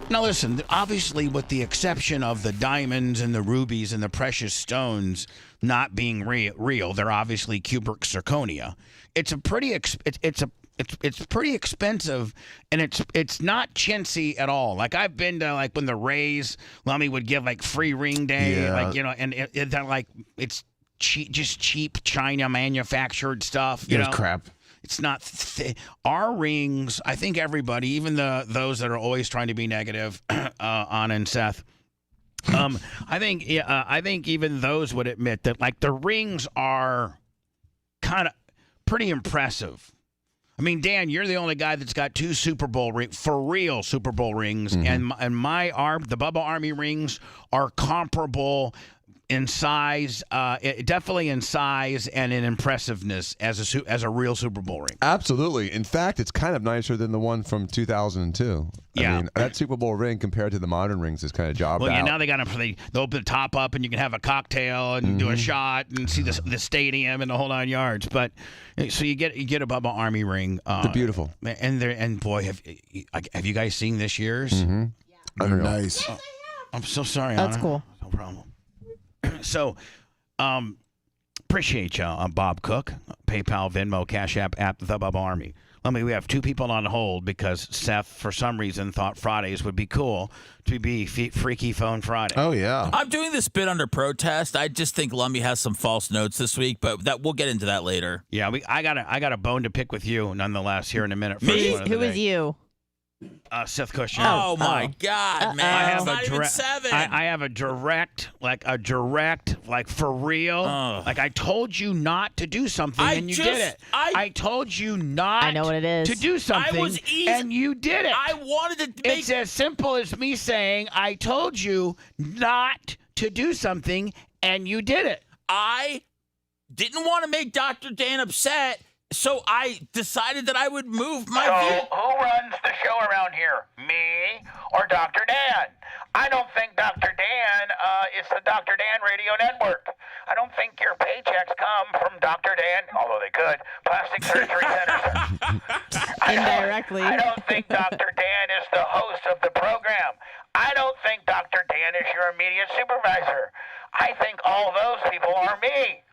now listen, obviously with the exception of the diamonds and the rubies and the precious stones not being real, they're obviously cubic zirconia. It's a pretty it's pretty expensive, and it's not chintzy at all. Like I've been to like when the Rays, Lummy would give like free ring day, like and they're like it's cheap, just cheap China manufactured stuff. You know, crap. It's not our rings. I think everybody, even those that are always trying to be negative, on and Seth. I think even those would admit that like the rings are kind of pretty impressive. I mean, Dan, you're the only guy that's got 2 Super Bowl for real Super Bowl rings, and the Bubba Army rings are comparable in size, definitely in size and in impressiveness as a real Super Bowl ring. Absolutely. In fact, it's kind of nicer than the one from 2002. Yeah. I mean, that Super Bowl ring compared to the modern rings is kind of jobbed out. Yeah, now they open the top up and you can have a cocktail and do a shot and see the stadium and the whole 9 yards. But so you get a Bubba Army ring. They're beautiful. And boy, have you guys seen this year's? Mm-hmm. They're nice. I'm so sorry. That's Anna. cool. No problem. So, appreciate you, Bob Cook. PayPal, Venmo, Cash App, the Bubba Army. We have 2 people on hold because Seth, for some reason, thought Fridays would be cool to be Freaky Phone Friday. Oh, yeah. I'm doing this bit under protest. I just think Lummy has some false notes this week, but we'll get into that later. Yeah, I got a bone to pick with you, nonetheless, here in a minute. Me? Who is you? Seth Kushner. Oh my God, man! I have It's not a even direct. 7. I have a direct, like for real. Like I told you not to do something, and you did it. I told you not. I know what it is. To do something, and you did it. I wanted to make. It's as simple as me saying, "I told you not to do something," and you did it. I didn't want to make Dr. Dan upset, so I decided that I would move my view. Who runs the show around here? Me or Dr. Dan? I don't think Dr. Dan is the Dr. Dan Radio Network. I don't think your paychecks come from Dr. Dan, although they could, Plastic Surgery Center. Indirectly. I don't think Dr. Dan is the host of the program. I don't think Dr. Dan is your immediate supervisor. I think all those people are me.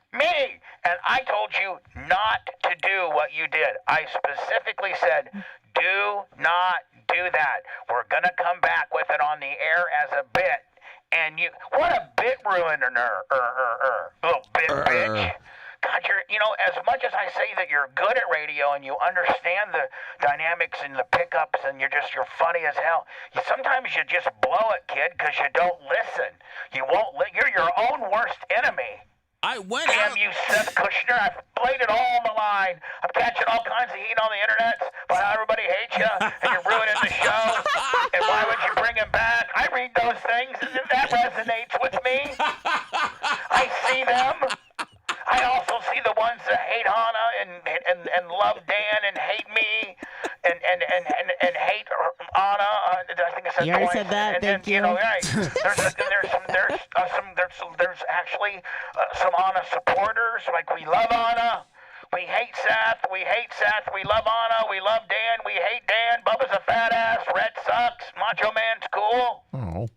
And I told you not to do what you did. I specifically said, do not do that. We're going to come back with it on the air as a bit. And you, what a bit ruiner, little bit bitch. God, as much as I say that you're good at radio and you understand the dynamics and the pickups and you're funny as hell, sometimes you just blow it, kid, because you don't listen. You're your own worst enemy. Damn you, Seth Kushner. I've played it all on the line. I'm catching all kinds of heat on the internet about how everybody hates you and you're ruining the show. And why would you bring him back? I read those things and that resonates with me. I see them. I also see the ones that hate Anna and love Dan and hate me and hate Anna. I think I said you already twice. said that. Thank you. Right. There's actually some Anna supporters. Like, we love Anna. We hate Seth. We hate Seth. We love Anna. We love Dan. We hate Dan. Bubba's a fat ass. Red sucks. Macho Man's cool.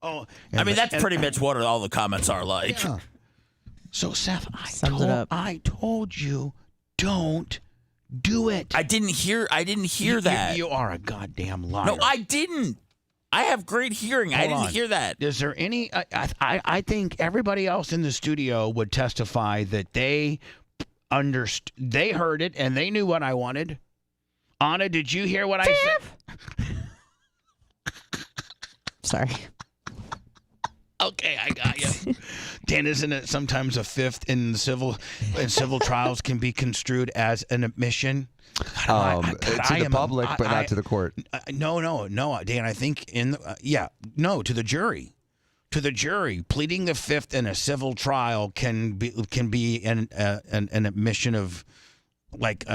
Oh, I mean, that's pretty much what all the comments are like. Yeah. So, Seth, I told you, don't do it. I didn't hear that. You are a goddamn liar. No, I didn't. I have great hearing. I didn't hear that. Is there any? I think everybody else in the studio would testify that they understood. They heard it and they knew what I wanted. Anna, did you hear what I said? Sorry. Okay, I got you. Dan, isn't it sometimes a fifth in civil trials can be construed as an admission? To the public, but not to the court. No, Dan. I think to the jury. To the jury, pleading the fifth in a civil trial can be an admission of like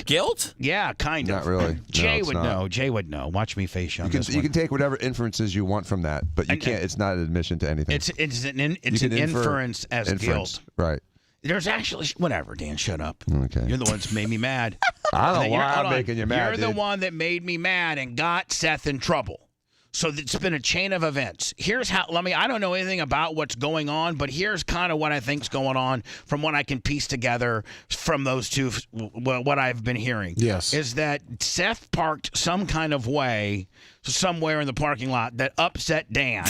guilt. Yeah, kind of. Not really. Jay would know. Jay would know. Watch me face you on this one. You can take whatever inferences you want from that, but you can't. It's not an admission to anything. It's an inference as guilt. Right. There's actually whatever. Dan, shut up. Okay. You're the one that's made me mad. I don't know why I'm making you mad. You're the one that made me mad and got Seth in trouble. So it's been a chain of events. Here's how. I don't know anything about what's going on, but here's kind of what I think's going on from what I can piece together from those two. What I've been hearing, is that Seth parked some kind of way somewhere in the parking lot that upset Dan,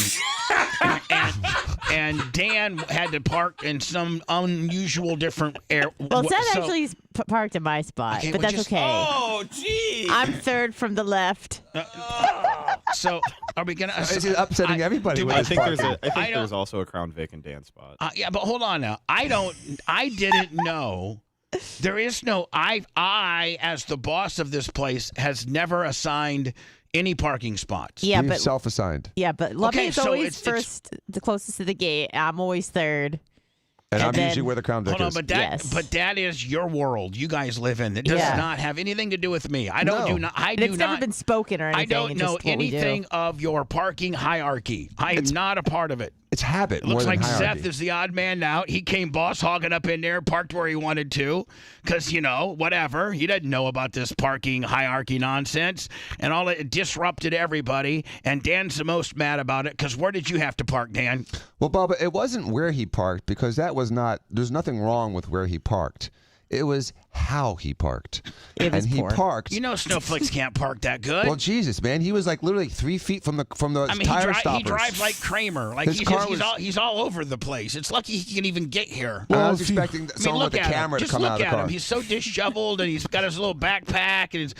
and Dan had to park in some unusual different area. Well, Seth actually parked in my spot, but that's okay. Oh, geez. I'm third from the left. So are we gonna? Is he upsetting everybody? I think there's also a Crown Vic and Dan spot. Yeah, but hold on now. I didn't know. There is no. I as the boss of this place has never assigned any parking spots. Yeah, but self-assigned. Yeah, but Lovey's always first, the closest to the gate. I'm always third. And I'm usually where the Crown Vic is. But that is your world you guys live in. It does not have anything to do with me. I don't It's never been spoken or anything. I don't know anything of your parking hierarchy. I am not a part of it. It's habit. It looks more like than hierarchy. Seth is the odd man out. He came boss hogging up in there, parked where he wanted to, because, whatever. He doesn't know about this parking hierarchy nonsense, and all it disrupted everybody, and Dan's the most mad about it, because where did you have to park, Dan? Well, Bubba, it wasn't where he parked, because that was not, there's nothing wrong with where he parked. It was how he parked. It was and he poor. parked. You know, snowflakes can't park that good. Well, Jesus, man, he was like literally 3 feet from the tire stoppers. He drives like Kramer. Like he's all over the place. It's lucky he can even get here. Well, I was expecting someone with a camera to come out of the car. Just look at him. He's so disheveled, and he's got his little backpack, and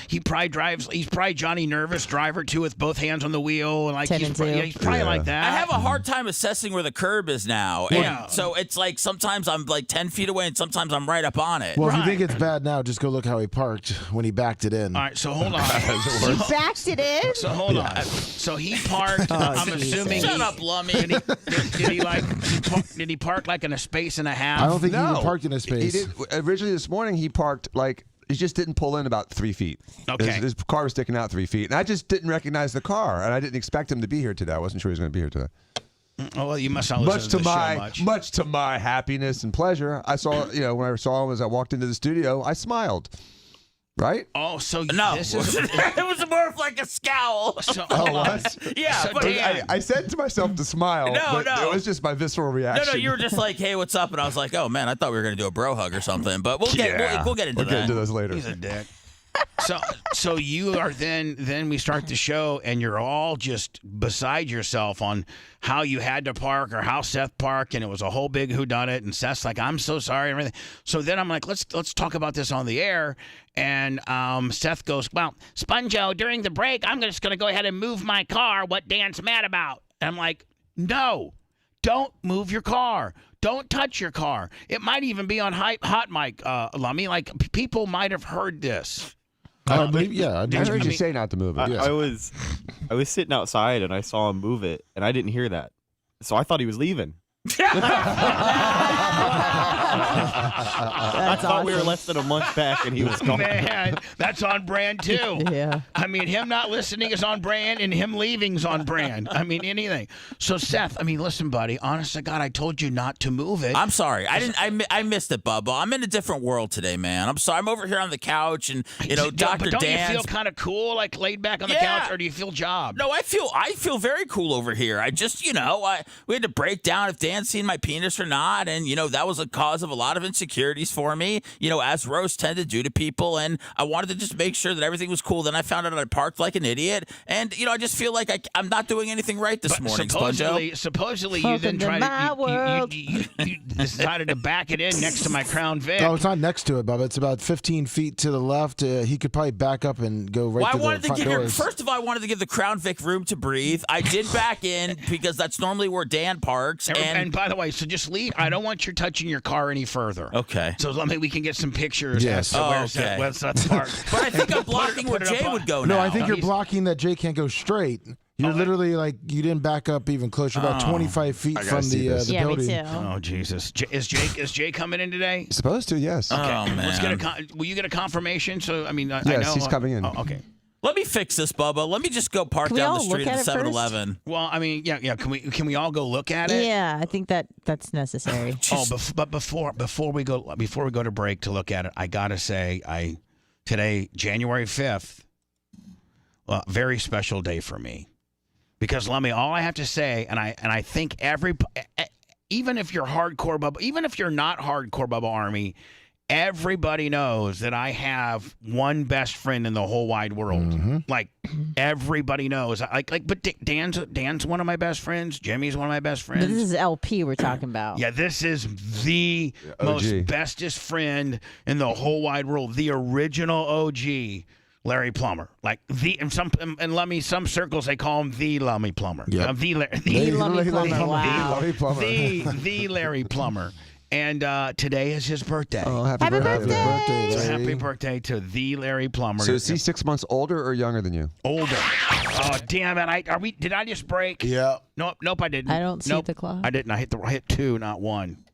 he probably drives. He's probably Johnny Nervous driver too, with both hands on the wheel, and like he's probably like that. I have a hard time assessing where the curb is now. Yeah. And so it's like sometimes I'm like 10 feet away, and sometimes I'm right up on it. Well, if you think it's bad now, just go look how he parked when he backed it in. All right, so hold on. He backed it in? So hold on. So he parked. I'm assuming. Shut up, Lummy. Did he park like in a space and a half? I don't think he even parked in a space. He did. Originally this morning, he parked like. He just didn't pull in about 3 feet. Okay. His car was sticking out 3 feet. And I just didn't recognize the car. And I didn't expect him to be here today. I wasn't sure he was going to be here today. Oh, well, you must not listen to the show much. Much to my happiness and pleasure, I saw, when I saw him as I walked into the studio, I smiled. Right? Oh, so no. This is it was more of like a scowl. So, yeah, so but I said to myself to smile, but it was just my visceral reaction. No, you were just like, "Hey, what's up?" And I was like, "Oh man, I thought we were gonna do a bro hug or something." But we'll get into that. We'll get into those later. He's a dick. So you are then we start the show and you're all just beside yourself on how you had to park or how Seth parked, and it was a whole big whodunit, and Seth's like, I'm so sorry and everything. So then I'm like, let's talk about this on the air. And Seth goes, well, Sponjo, during the break, I'm just gonna go ahead and move my car, what Dan's mad about. And I'm like, no, don't move your car. Don't touch your car. It might even be on hot mic, Lummy. Like people might have heard this. I heard you say not to move it. I was sitting outside and I saw him move it, and I didn't hear that, so I thought he was leaving. I thought we were less than a month back and he was gone. Man, that's on brand too. Yeah. I mean, him not listening is on brand, and him leaving's on brand. I mean, anything. So Seth, I mean, listen, buddy. Honest to God, I told you not to move it. I'm sorry. I missed it, Bubba. I'm in a different world today, man. I'm sorry. I'm over here on the couch, and Dr. But don't Dan's. you feel kind of cool, like laid back on the couch, or do you feel jobbed? No, I feel very cool over here. I just, we had to break down if Dan's seen my penis or not, and that was a cause of a lot of insecurities for me, as Rose tend to do to people, and I wanted to just make sure that everything was cool. Then I found out I parked like an idiot, and I just feel like I'm not doing anything right this morning, Sponjo. Supposedly you then tried you decided to back it in next to my Crown Vic. No, it's not next to it, Bubba. It's about 15 feet to the left. He could probably back up and go right to the front doors. First of all, I wanted to give the Crown Vic room to breathe. I did back in because that's normally where Dan parks. And by the way, so just leave. I don't want you touching your car any further. Okay. So we can get some pictures. Yes. Where's Seth's parked. But I think I'm blocking where Jay would go now. No, I think you're blocking that Jay can't go straight. You're literally you didn't back up even closer, about 25 feet from the building. Me too. Oh Jesus! Is Jay coming in today? Supposed to, yes. Okay. Oh man. Will you get a confirmation? So I mean, yes, I know he's coming in. Oh, okay. Let me fix this, Bubba. Let me just go park down the street at the 7-Eleven. Well, I mean, yeah. Can we all go look at it? Yeah, I think that's necessary. But before we go to break to look at it, I gotta say, today, January 5th, very special day for me, because Lummy, all I have to say, and I think even if you're hardcore Bubba, even if you're not hardcore Bubba Army, everybody knows that I have one best friend in the whole wide world. Mm-hmm. Like everybody knows. But Dan's one of my best friends. Jimmy's one of my best friends. But this is LP we're talking about. Yeah, this is the most bestest friend in the whole wide world. The original OG, Larry Plummer. Like and Lummy, some circles they call him the Lummy Plummer. Yeah. The Lummy Plummer. Wow. The Larry Plummer. And today is his birthday. Oh, happy birthday. So happy birthday to the Larry Plummer. So is he 6 months older or younger than you? Older. Oh, damn it. Did I just break? Yeah. Nope, I didn't. I don't see the clock. I didn't. I hit 2, not 1.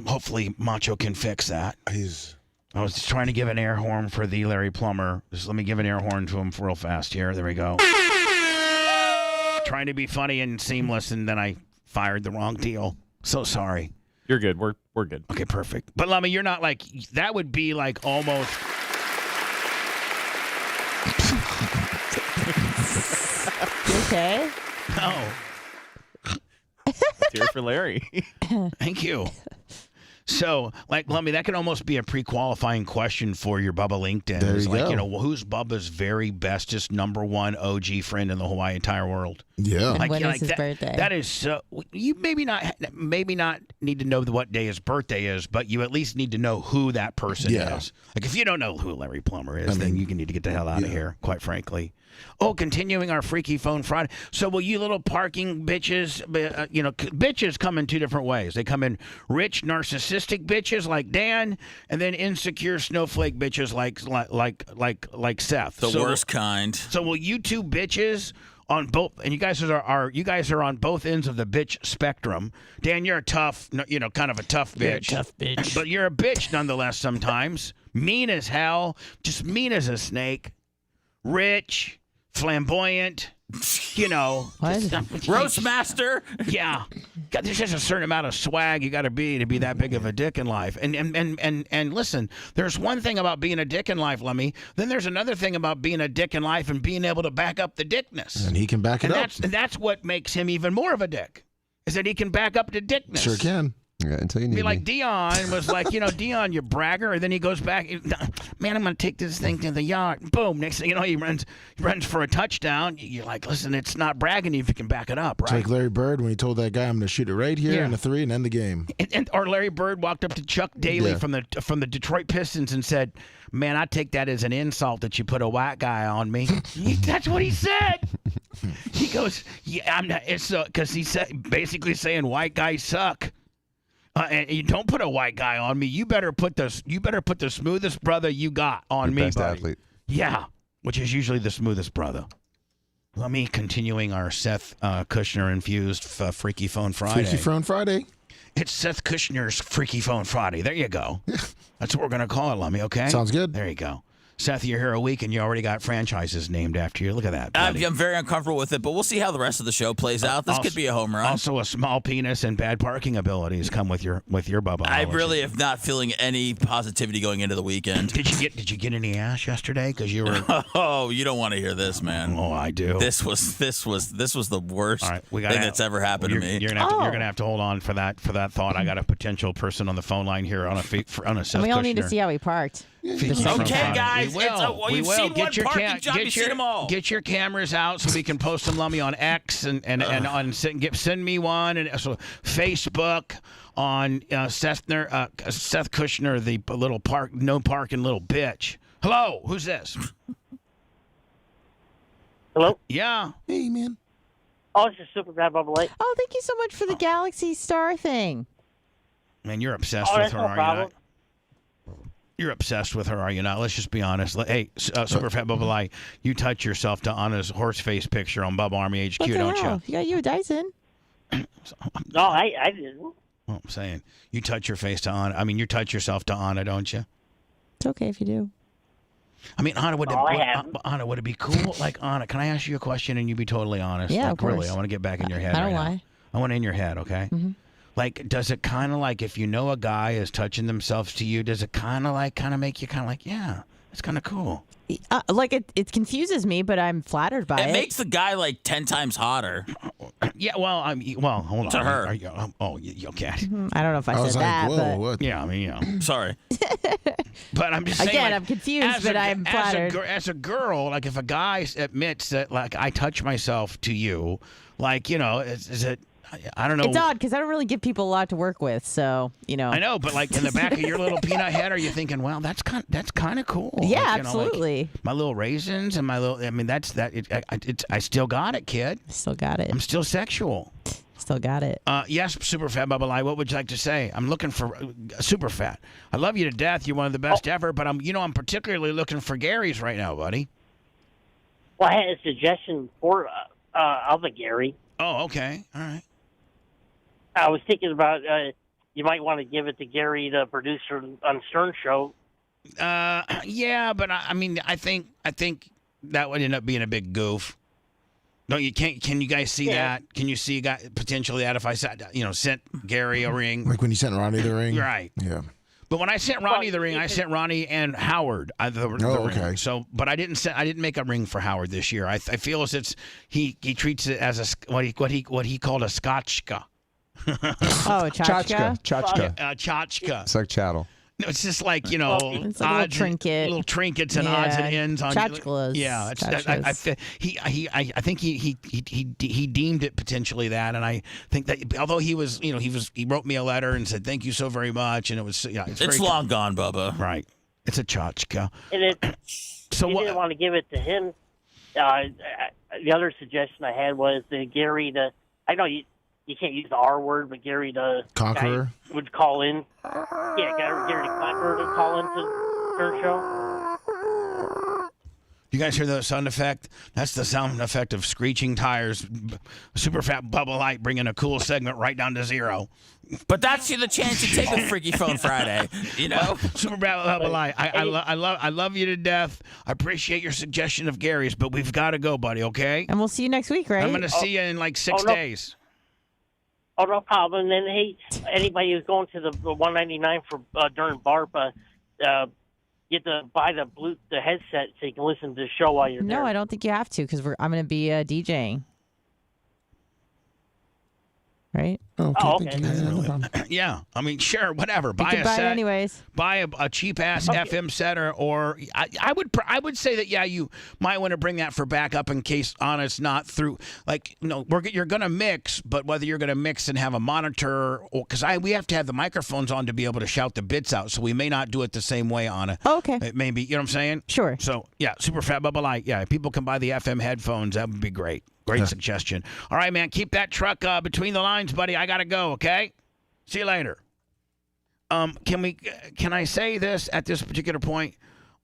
Hopefully Macho can fix that. I was trying to give an air horn for the Larry Plummer. Just let me give an air horn to him real fast here. There we go. Trying to be funny and seamless, and then I fired the wrong deal. So sorry. You're good. We're good. Okay, perfect. But Lummy, you're not like that. Would be like almost. You okay? No. Cheer for Larry. Thank you. So, like, Lummy, that could almost be a pre-qualifying question for your Bubba LinkedIn. There It's you like, go. who's Bubba's very bestest #1 OG friend in the whole entire world? Yeah. And when is his that, birthday? That is so. You maybe not need to know what day his birthday is, but you at least need to know who that person Yeah. is. Like, if you don't know who Larry Plummer is, then you need to get the hell out of here, quite frankly. Oh, continuing our Freaky Phone Friday. So will you little parking bitches, bitches come in two different ways. They come in rich, narcissistic bitches like Dan, and then insecure snowflake bitches like Seth. The worst kind. So will you two bitches on both, and you guys are on both ends of the bitch spectrum. Dan, you're a tough, kind of a tough bitch. You're a tough bitch. But you're a bitch nonetheless sometimes. Mean as hell, just mean as a snake. Rich, flamboyant, Roast master. Yeah, God, there's just a certain amount of swag you got to be that big of a dick in life. And listen, there's one thing about being a dick in life, Lemmy. Then there's another thing about being a dick in life and being able to back up the dickness. And he can back it up. And that's what makes him even more of a dick. Is that he can back up the dickness. Sure can. Yeah, until you need Be like me. Dion was like, Dion, you bragger. And then he goes back, man, I'm going to take this thing to the yard. Boom. Next thing you know, he runs for a touchdown. You're like, listen, it's not bragging if you can back it up, It's right? like Larry Bird when he told that guy, I'm going to shoot it right here Yeah. in a 3 and end the game. Or Larry Bird walked up to Chuck Daly from the Detroit Pistons and said, man, I take that as an insult that you put a white guy on me. That's what he said. He goes, yeah, I'm not. It's because he said basically saying white guys suck. And you don't put a white guy on me. You better put the smoothest brother you got on me, Best buddy. athlete. Yeah, which is usually the smoothest brother. Let me continuing our Seth Kushner infused Freaky Phone Friday. Freaky Phone Friday. It's Seth Kushner's Freaky Phone Friday. There you go. That's what we're gonna call it, Lummy. Okay. Sounds good. There you go. Seth, you're here a week and you already got franchises named after you. Look at that. buddy. I'm very uncomfortable with it, but we'll see how the rest of the show plays out. This could be a home run. Also, a small penis and bad parking abilities come with your Bubba. I really am not feeling any positivity going into the weekend. Did you get any ass yesterday? Because you were. Oh, you don't want to hear this, man. Oh, I do. This was the worst thing that's ever happened to me. You're gonna have to hold on for that thought. I got a potential person on the phone line here on a Seth we all need to Kushner. see how he parked. Okay, guys. You've seen one parking job. You've seen them all. Get your cameras out so we can post them, Lummy, on X and on send me one, and so Facebook on Seth Kushner, the little no parking little bitch. Hello, who's this? Hello? Yeah. Hey, man. Oh, it's just Super Bad Bubba Light. Oh, thank you so much for the Galaxy Star thing. Man, you're obsessed Oh, with that's her, no are problem. you not? You're obsessed with her, are you not? Let's just be honest. Hey, Super Fat Bubba Light, you touch yourself to Anna's horse face picture on Bubba Army HQ, What the don't hell? you? You got you a Dyson. No, I didn't. Well, I'm saying you touch your face to Anna. I mean, you touch yourself to Anna, don't you? It's okay if you do. I mean, Anna, would I haven't. it be cool? Like, Anna, can I ask you a question and you be totally honest? Yeah, like, of course. Really, I want to get back in your head. I don't right now. lie. I want in your head, okay? Mhm. Like, does it kind of like if you know a guy is touching themselves to you, does it kind of make you kind of like, yeah, it's kind of cool? Like it confuses me, but I'm flattered by it. It makes the guy like 10 times hotter. Yeah, well, hold on. To her. Are you, okay. I don't know if I was said like, that, whoa, but what? Yeah, I mean, Sorry. But I'm just saying. again, like, I'm confused, as but a- I'm flattered. As a girl, like if a guy admits that, like, I touch myself to you, like, is it? I don't know. It's odd because I don't really give people a lot to work with, so I know, but like in the back of your little peanut head, are you thinking, well, that's kind of cool? Yeah, like, absolutely. My little raisins and my little. I mean, that's that. I still got it, kid. Still got it. I'm still sexual. Still got it. Yes, Super Fat Bubba Lie, what would you like to say? I'm looking for Super Fat. I love you to death. You're one of the best ever, but I'm particularly looking for Gary's right now, buddy. Well, I had a suggestion for of a Gary. Oh, okay. All right. I was thinking about you might want to give it to Gary, the producer on Stern Show. Yeah, but I mean, I think that would end up being a big goof. No, you can't. Can you guys see that? Can you see potentially that if I sent Gary a ring? Like when you sent Ronnie the ring? Right. Yeah. But when I sent Ronnie the ring, I sent Ronnie and Howard the ring. okay. So, but I didn't make a ring for Howard this year. I feel as he treats it as what he called a scotchka. Oh, tchotchke? Tchotchke. Tchotchke. It's like chattel. No, it's just like, it's like a little trinket. Little trinkets and odds and ends on Tchotchkes. Yeah, I think he deemed it potentially that, and I think that although he wrote me a letter and said thank you so very much, and it was it's long gone, Bubba. Right, it's a tchotchke. And so you didn't want to give it to him. The other suggestion I had was Gary I know you can't use the R word, but Gary the Conqueror would call in. Yeah, Gary the Conqueror would call into her show. You guys hear the sound effect? That's the sound effect of screeching tires. Super Fat Bubba Light bringing a cool segment right down to zero. But that's the chance to take a Freaky Phone Friday. You know, Super Fat Bubba Light. I love you to death. I appreciate your suggestion of Gary's, but we've got to go, buddy. Okay. And we'll see you next week, right? I'm going to see you in like 6 days. Oh, no problem. And then, hey, anybody who's going to the $199 for during BARP, get to buy the headset so you can listen to the show while you're there. No, I don't think you have to because I'm going to be DJing. Right? Okay. Yeah, I mean, sure, whatever. Buy a set, anyways. Buy a cheap ass FM set, or I would say that you might want to bring that for backup in case Anna's not through. Like, you're gonna mix, but whether you're gonna mix and have a monitor, or because we have to have the microphones on to be able to shout the bits out, so we may not do it the same way, Anna. Oh, okay. It may be, you know what I'm saying? Sure. So yeah, Super Fat Bubba Light. Yeah, if people can buy the FM headphones, that would be great. Great suggestion. All right, man. Keep that truck between the lines, buddy. I gotta go. Okay. See you later. Can I say this at this particular point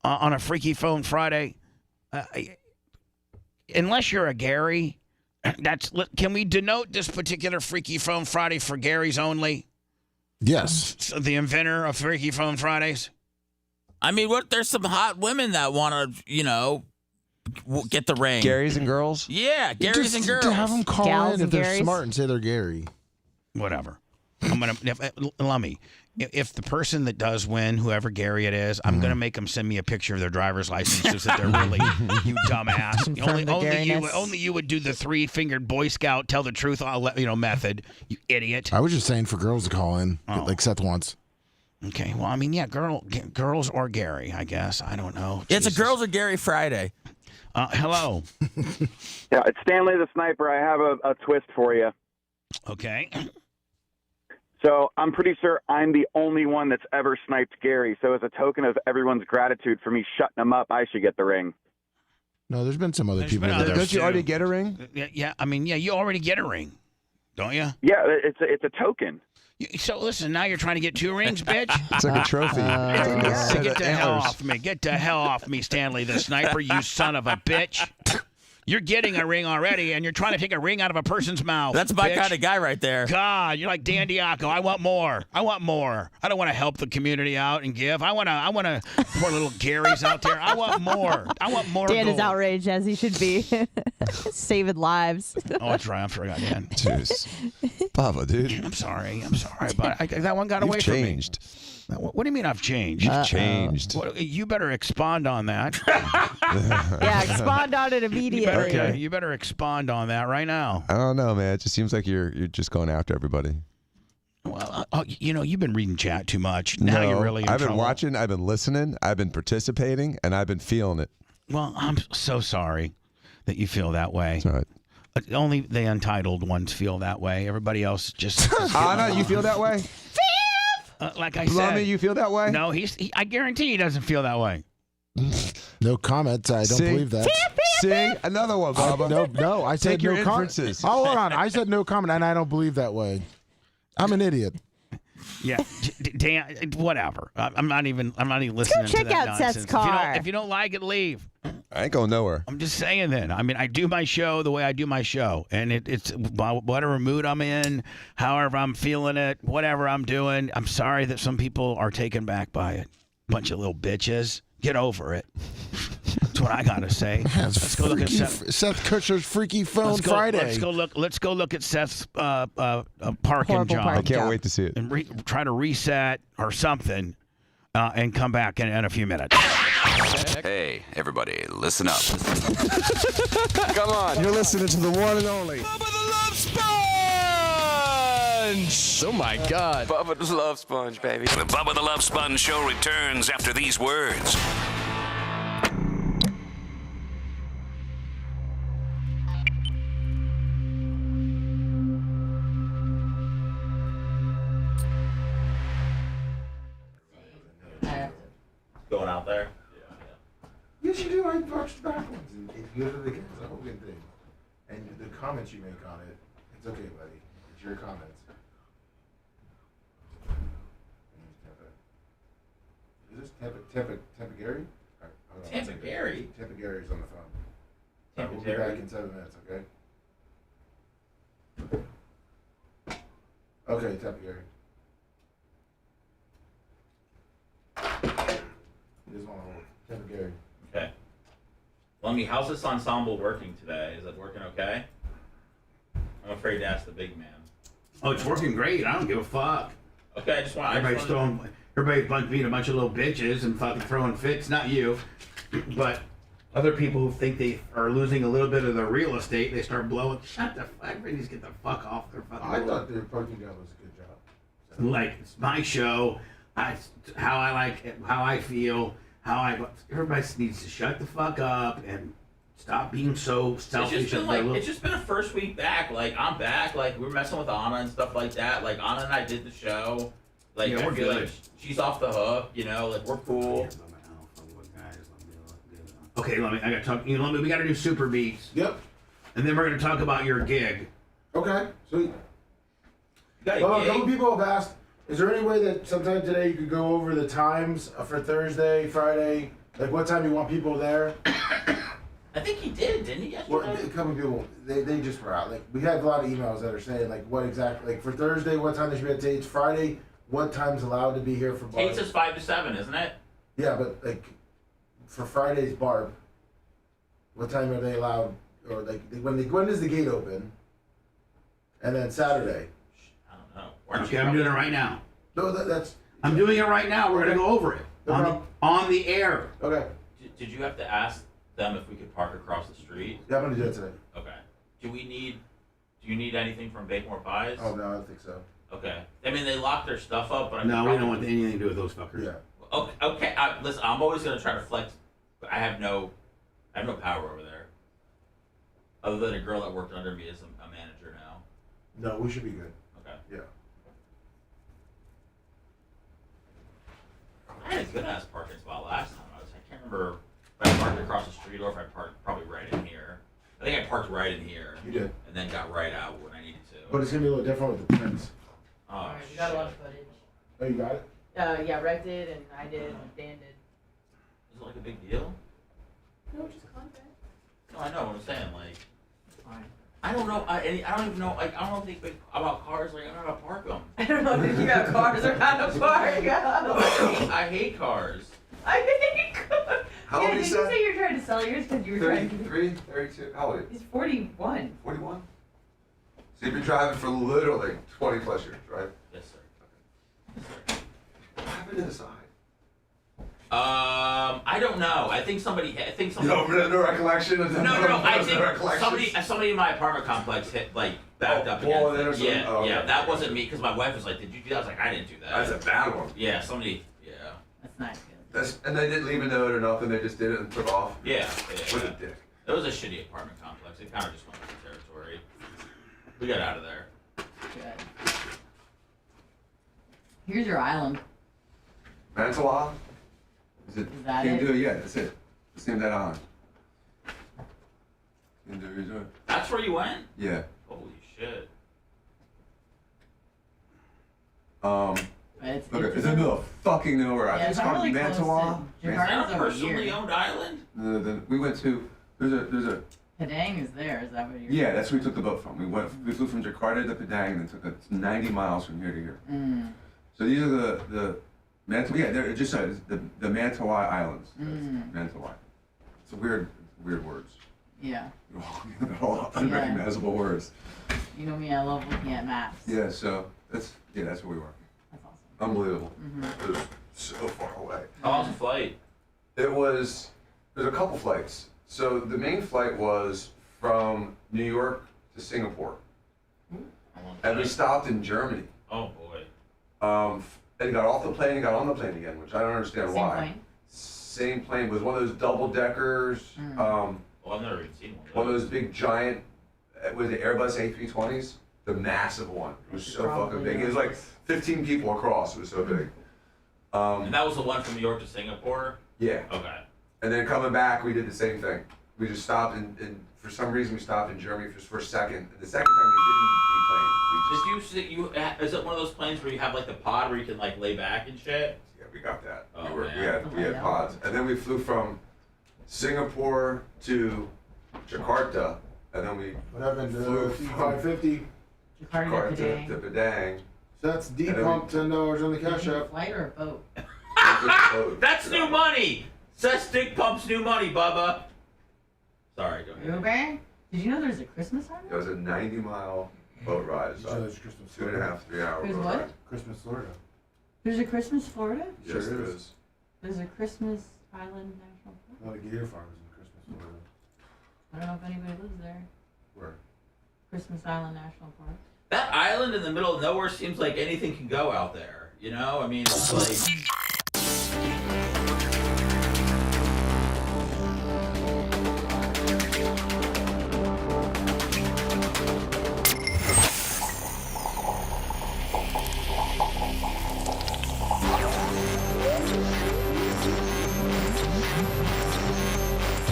on a Freaky Phone Friday? Unless you're a Gary, can we denote this particular Freaky Phone Friday for Gary's only? Yes. So the inventor of Freaky Phone Fridays. I mean, there's some hot women that want to, get the ring. Garys and girls? Yeah, Garys and girls. To have them call Gals in if they're Garys? smart and say they're Gary. Whatever. I'm gonna let me. If the person that does win, whoever Gary it is, I'm gonna make them send me a picture of their driver's license so that they're really you dumbass. Only you would do the 3-fingered Boy Scout tell the truth method. You idiot. I was just saying for girls to call in, like Seth wants. Okay. Well, I mean, yeah, girls or Gary, I guess. I don't know. It's a girls or Gary Friday. Hello. Yeah, it's Stanley the Sniper. I have a twist for you. Okay. So I'm pretty sure I'm the only one that's ever sniped Gary. So as a token of everyone's gratitude for me shutting him up, I should get the ring. No, there's been some other people. Don't you already get a ring? Yeah. I mean, yeah, you already get a ring, don't you? Yeah, it's a token. So listen, now you're trying to get 2 rings, bitch. It's like a trophy. Get the hell off me. Get the hell off me, Stanley the Sniper, you son of a bitch. You're getting a ring already, and you're trying to take a ring out of a person's mouth. That's my kind of guy right there. God, you're like Dan Diaco. I want more. I don't want to help the community out and give. I want to poor little Gary's out there. I want more. Dan is outraged, as he should be. Saving lives. Oh, that's right. I forgot, Dan. Jeez. Bubba, dude. I'm sorry. But that one got away from me. You've changed. What do you mean I've changed? You've changed. You better expand on that. Yeah, expand on it immediately. You better expand on that right now. I don't know, man. It just seems like you're just going after everybody. Well, you've been reading chat too much. Now No, you're really in I've been trouble. watching, I've been listening, I've been participating, and I've been feeling it. Well, I'm so sorry that you feel that way. That's right. Only the untitled ones feel that way. Everybody else just... Anna, you feel that way? Like I Lummy, said... you feel that way? No, I guarantee he doesn't feel that way. No comments. I don't believe that. See? Another one, Bubba. No, I said Take your no comment. inferences. Oh, hold on. I said no comment, and I don't believe that way. I'm an idiot. Yeah, Dan, whatever. I'm not even listening to check that out nonsense. Seth's car. If you don't like it, leave. I ain't going nowhere. I'm just saying then. I mean, I do my show the way I do my show. And it's whatever mood I'm in, however I'm feeling it, whatever I'm doing. I'm sorry that some people are taken back by it. Bunch of little bitches. Get over it. That's what I got to say. Let's go look at Seth Kutcher's Freaky Phone Friday. Let's go look at Seth's parking job. I can't wait to see it. And try to reset or something and come back in a few minutes. Hey, everybody, listen up. Come on. You're listening to the one and only Bubba the Love Sponge. Oh my God. Bubba the Love Sponge, baby. The Bubba the Love Sponge show returns after these words. Going out there? Yes, you do. I watched the back ones. And if you go to the games, the whole good thing. And the comments you make on it, it's okay, buddy. It's your comments. Is this Tampa Gary? Tampa Gary? Tampa Gary's on the phone. Tampa We'll Gary? be back in 7 minutes, okay? Okay, Tampa Gary. He doesn't want to hold. Tampa Gary. Okay. Lummy, how's this ensemble working today? Is it working okay? I'm afraid to ask the big man. Oh, it's working great. I don't give a fuck. Okay, I just want. Everybody's being a bunch of little bitches and fucking throwing fits. Not you, but other people who think they are losing a little bit of their real estate. They start blowing. Shut the fuck. Everybody needs to get the fuck off their fucking. I thought the parking job was a good job. Like, it's my show. How I like it, how I feel, everybody needs to shut the fuck up and stop being so selfish. It's just been a first week back. Like, I'm back. Like, we're messing with Anna and stuff like that. Like, Anna and I did the show. Like, Yeah, I we're feel good. like she's off the hook. You know, like, we're cool. Okay, I gotta talk. We gotta do super beats. Yep. And then we're gonna talk about your gig. Okay, sweet. got a Well, a gig? couple people have asked, is there any way that sometime today you could go over the times for Thursday, Friday, like what time you want people there? I think he did, didn't he, yesterday? Well, a couple people, they just were out. Like, we had a lot of emails that are saying, like, what exactly, like, for Thursday, what time they should be at Tate's? Friday, what time's allowed to be here for Barb? Tate's is 5 to 7, isn't it? Yeah, but, like, for Friday's Barb, what time are they allowed, or, like, when does the gate open? And then Saturday. I don't know. Okay, I'm doing it right now. No, that's... I'm doing it right now. We're gonna go over it on the air. Okay. Did you have to ask them if we could park across the street? Yeah, I'm gonna do it today. Okay. Do you need anything from Bakemore Pies? Oh, no, I don't think so. Okay. I mean, they locked their stuff up, but No, we don't want anything to do with those fuckers. Yeah. Okay. Listen, I'm always gonna try to flex, but I have no power over there. Other than a girl that worked under me as a manager now. No, we should be good. Okay. Yeah. I had a good ass parking spot last time. I can't remember if I parked across the street or if I parked probably right in here. I think I parked right in here. You did. And then got right out when I needed to. But it's gonna be a little different with the twins. Oh, Alright, we got a lot of footage. Oh, you got it? Yeah, Rec did, and I did, and Dan did. Is it like a big deal? No, just content. No, I know what I'm saying. Like, Fine. I don't know. I don't even know. Like, I don't think about cars. Like, I don't know how to park them. I don't know if you got cars or how to park. I hate cars. I hate cars. How yeah, old did is you that? say you were trying to sell yours because you were trying to... 33, 32? How old are you? He's 41. 41? So you've been driving for literally 20 plus years, right? Yes, sir. What happened to the side? I don't know. I think somebody. No recollection of that? No. I think recollections? somebody in my apartment complex backed up against it or it. something? Yeah, Oh, yeah. okay. That wasn't me because my wife was like, "Did you do that?" I was like, "I didn't do that." That's a bad one. Yeah, somebody. Yeah. That's not good. And they didn't leave a note or nothing. They just did it and took off. Yeah. What a dick. It was a shitty apartment complex. It kind of just went with the territory. We got out of there. Good. Here's your island. Manitowoc? Is that Can't it? do it yet. That's it. Just name that on. Can't do it. That's where you went? Yeah. Holy shit. It's It's in the middle of fucking nowhere. I Yeah, think it's it's not called really close Manitowoc. to Is that Jakarta's a over personally here. owned island? We went to. There's a. Padang is there. Is that what you're... Yeah, that's where we took the boat from. We flew from Jakarta to Padang and then took 90 miles from here to here. Mm. So these are the Manitowoc. Yeah, they're just the Manitowoc Islands. Mm. Manitowoc. It's a weird words. Yeah. They're all unrecognizable words. You know me, I love looking at maps. Yeah, so that's where we were. That's awesome. Unbelievable. Mhm. It was so far away. How long's the flight? There's a couple flights. So the main flight was from New York to Singapore. And we stopped in Germany. Oh boy. And got off the plane and got on the plane again, which I don't understand Same why. plane? Same plane. It was one of those double deckers. Well, I've never even seen One of those big giant, was it Airbus A320s? The massive one. It was so fucking big. It was like 15 people across. It was so big. And that was the one from New York to Singapore? Yeah. Okay. And then coming back, we did the same thing. We just stopped and for some reason we stopped in Germany just for a second. The second time we didn't deplane. Is it one of those planes where you have like the pod where you can like lay back and shit? Yeah, we got that. Oh, we had pods. And then we flew from Singapore to Jakarta. And then we flew from 550. Jakarta to Padang. So that's D-pump, $10 on the cash app. Flight or a boat? That's new money! Says Dick Pump's new money, Bubba. Sorry, go ahead. Uber? Did you know there's a Christmas on It was a 90-mile boat ride. It's about 2.5, 3 hour There's boat what? ride. Christmas, Florida. There's a Christmas Florida? Yes, there is. There's a Christmas Island National Park? A lot of gator farmers in Christmas, Florida. I don't know if anybody lives there. Where? Christmas Island National Park. That island in the middle of nowhere seems like anything can go out there. You know? I mean, it's like...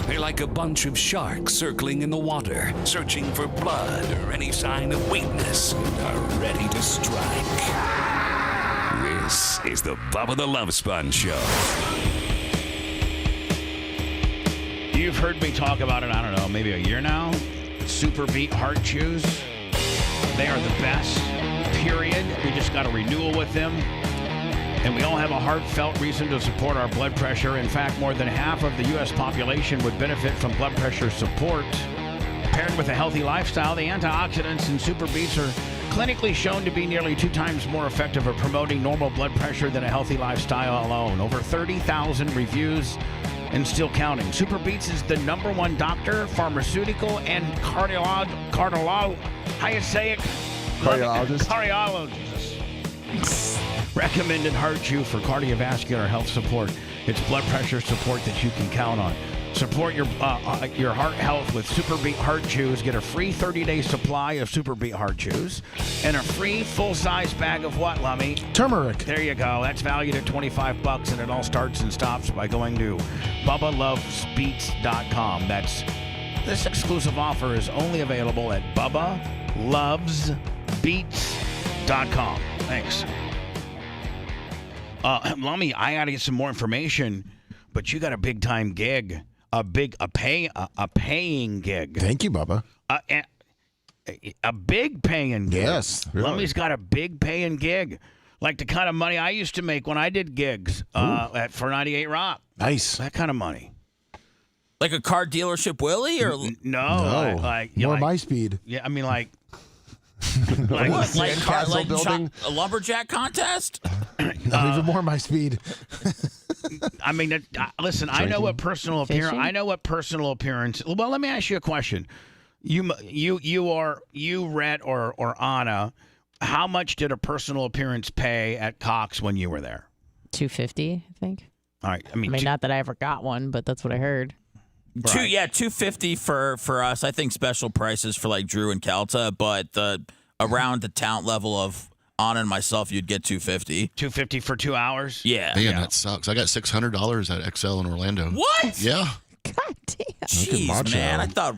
They're like a bunch of sharks circling in the water, searching for blood or any sign of weakness, and are ready to strike. This is the Bubba the Love Sponge Show. You've heard me talk about it, I don't know, maybe a year now. Super Beat Heart Chews. They are the best, period. We just got a renewal with them. And we all have a heartfelt reason to support our blood pressure. In fact, more than half of the U.S. population would benefit from blood pressure support. Paired with a healthy lifestyle, the antioxidants in Super Beets are clinically shown to be nearly 2 times more effective at promoting normal blood pressure than a healthy lifestyle alone. Over 30,000 reviews and still counting. Super Beets is the #1 doctor, pharmaceutical, and cardiologist. Recommended heart chew for cardiovascular health support. It's blood pressure support that you can count on. Support your heart health with Super Beet Heart Chews. Get a free 30-day supply of Super Beet Heart Chews and a free full-size bag of what, Lummy? Turmeric. There you go. That's valued at $25, and it all starts and stops by going to BubbaLovesBeats.com. This exclusive offer is only available at BubbaLovesBeats.com. Thanks. Lummy, I got to get some more information, but you got a big time gig, a paying gig. Thank you, Bubba. A big paying gig. Yes, really. Lummy's got a big paying gig, like the kind of money I used to make when I did gigs for 98 Rock. Nice, that kind of money. Like a car dealership, Willie, or no, like more my speed. Yeah, I mean like. What? Like a lumberjack contest? Even more my speed. I mean, listen. Drinking, I know what personal appearance. I know what personal appearance. Well, let me ask you a question. You, Rhett, or Anna, how much did a personal appearance pay at Cox when you were there? $250, I think. All right. I mean, not that I ever got one, but that's what I heard. Right. $250 for us. I think special prices for like Drew and Kelta, but around the talent level of Anna and myself, you'd get $250. $250 for 2 hours? Yeah. Man, that sucks. I got $600 at XL in Orlando. What? Yeah. God damn. Jeez, man. I thought.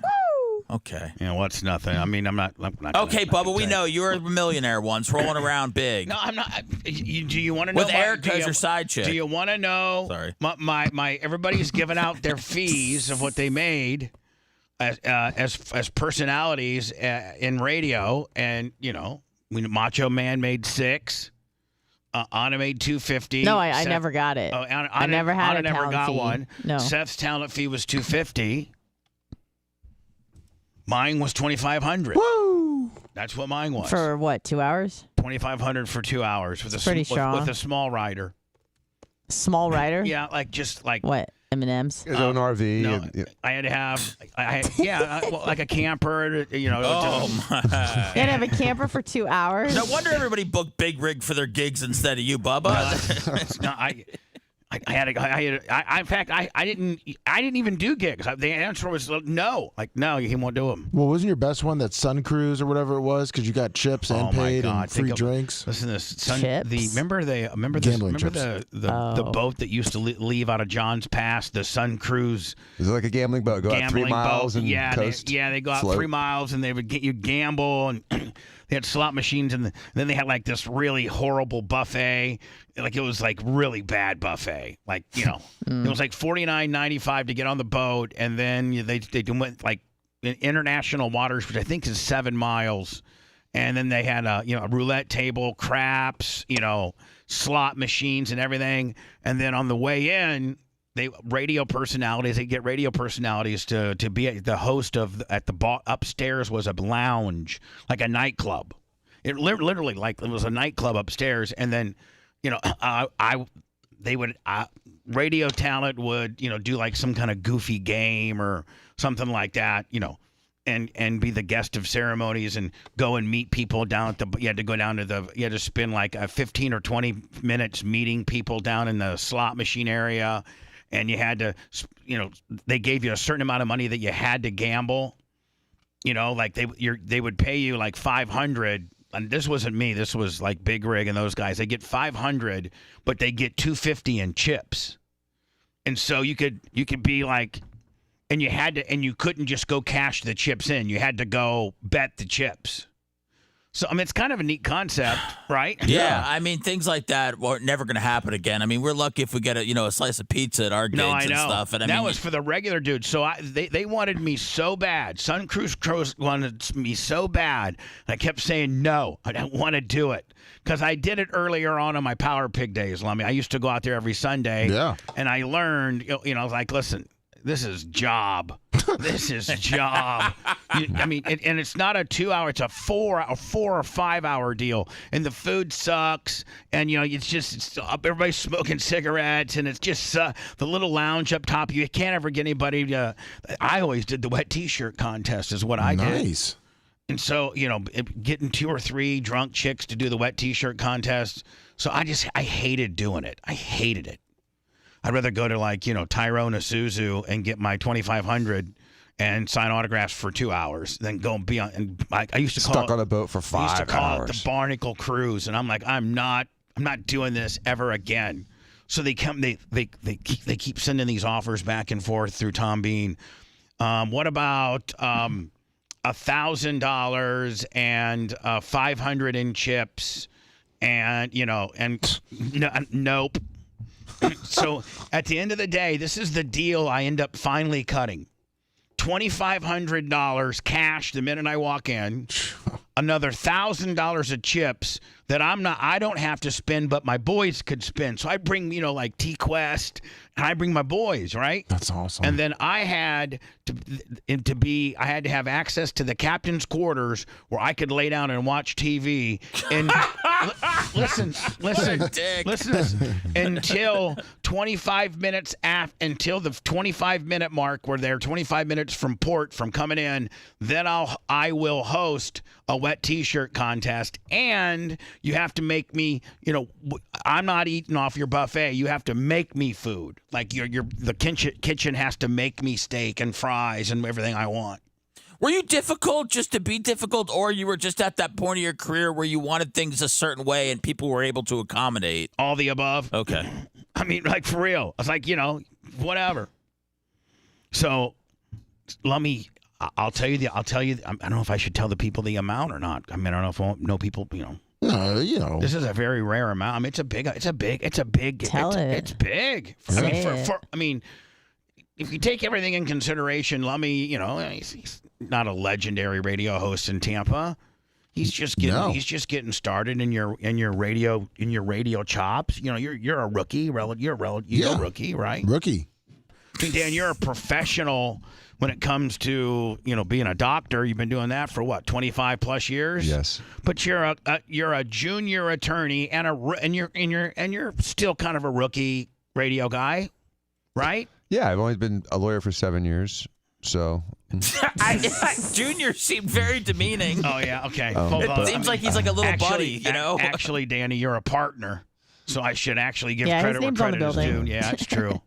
Okay. You know, what's nothing? I mean, I'm not okay, Bubba, we know you're a millionaire once, rolling around big. No, I'm not. Do you want to know? With Erica as your side chick. Do you want to know? Sorry. My everybody's giving out their fees of what they made as personalities in radio, and you know, Macho Man made $6. Anna made $250. No, I never got it. I never had Anna a talent never got fee. one. No. Seth's talent fee was $250. Mine was $2,500. Woo! That's what mine was. For what, 2 hours? $2,500 for 2 hours with pretty strong. with a small rider. Small rider? Yeah, like just like what? M&Ms. His own RV. No, and, yeah. I had to have, like a camper, you know. Oh, my. You had to have a camper for 2 hours. No wonder everybody booked Big Rig for their gigs instead of you, Bubba. No, in fact, I didn't even do gigs. The answer was no. Like, no, he won't do them. Well, wasn't your best one that Sun Cruise or whatever it was? Because you got chips and paid and free drinks. Listen to this. Chips? Remember the boat that used to leave out of John's Pass, the Sun Cruise. Is it like a gambling boat? Go out 3 miles boat. and coast. They go out float. 3 miles and they would get you gamble, and they had slot machines, and then they had like this really horrible buffet. Like, it was like really bad buffet. Like, you know, it was like $49.95 to get on the boat, and then they went like in international waters, which I think is 7 miles, and then they had a roulette table, craps, slot machines and everything, and then on the way in, they get radio personalities to be the host of at the upstairs was a lounge, like a nightclub. It literally like it was a nightclub upstairs, and then. Radio talent would, do like some kind of goofy game or something like that, and be the guest of ceremonies and go and meet people down at you had to spend like 15 or 20 minutes meeting people down in the slot machine area. And you had to, they gave you a certain amount of money that you had to gamble, like they would pay you like $500. And this wasn't me. This was like Big Rig and those guys. They get $500, but they get $250 in chips. And so you could be like, and you couldn't just go cash the chips in. You had to go bet the chips. So, I mean, it's kind of a neat concept, right? Yeah, I mean, things like that are never going to happen again. I mean, we're lucky if we get a slice of pizza at our gigs and stuff. And that was for the regular dudes. So they wanted me so bad. Sun Cruise wanted me so bad. And I kept saying, no, I don't want to do it. Because I did it earlier on in my Power Pig days, Lummy. I used to go out there every Sunday. Yeah. And I learned, I was like, listen, this is job. This is job. And it's not a 2 hour, it's a 4 or 5 hour deal. And the food sucks. And, it's everybody's smoking cigarettes. And it's just the little lounge up top. You can't ever get anybody to. I always did the wet T-shirt contest is what I did. Nice. And so, getting 2 or 3 drunk chicks to do the wet T-shirt contest. So I hated doing it. I hated it. I'd rather go to Tyrone Isuzu and get my 2,500 and sign autographs for 2 hours than go and be on. And I used to stuck on a boat for 5 hours. I used to call it the Barnacle Cruise, and I'm like, I'm not doing this ever again. So they keep sending these offers back and forth through Tom Bean. What about $1,000 and $500 in chips, and nope. So at the end of the day, this is the deal I end up finally cutting. $2,500 cash the minute I walk in, another $1,000 of chips that I don't have to spend, but my boys could spend. So I bring, like T-Quest, and I bring my boys, right? That's awesome. And then I had I had to have access to the captain's quarters where I could lay down and watch TV. And listen to this. Until 25 minutes until the 25-minute mark, where they're 25 minutes from port from coming in, then I will host a wet T-shirt contest, and you have to make me, I'm not eating off your buffet. You have to make me food. Like the kitchen has to make me steak and fries and everything I want. Were you difficult just to be difficult, or you were just at that point of your career where you wanted things a certain way and people were able to accommodate? All the above. Okay. I mean, like, for real. I was like, whatever. So, I'll tell you. I don't know if I should tell the people the amount or not. I mean, I don't know if I know people. No, This is a very rare amount. I mean, it's a big. Tell it. It's big. I mean, if you take everything in consideration, Lummy, he's not a legendary radio host in Tampa. He's just getting started in your radio chops. You're a rookie. You're a rookie, right? Rookie. I mean, Dan, you're a professional when it comes to being a doctor. You've been doing that for what, 25 plus years? Yes. But you're a junior attorney and you're still kind of a rookie radio guy, right? Yeah, I've only been a lawyer for 7 years, so. Junior seemed very demeaning. Oh yeah, okay. It seems like he's like a little buddy, you know. Actually, Danny, you're a partner, so I should actually give Yeah, credit his where name's on the credit is due. building. Yeah, it's true.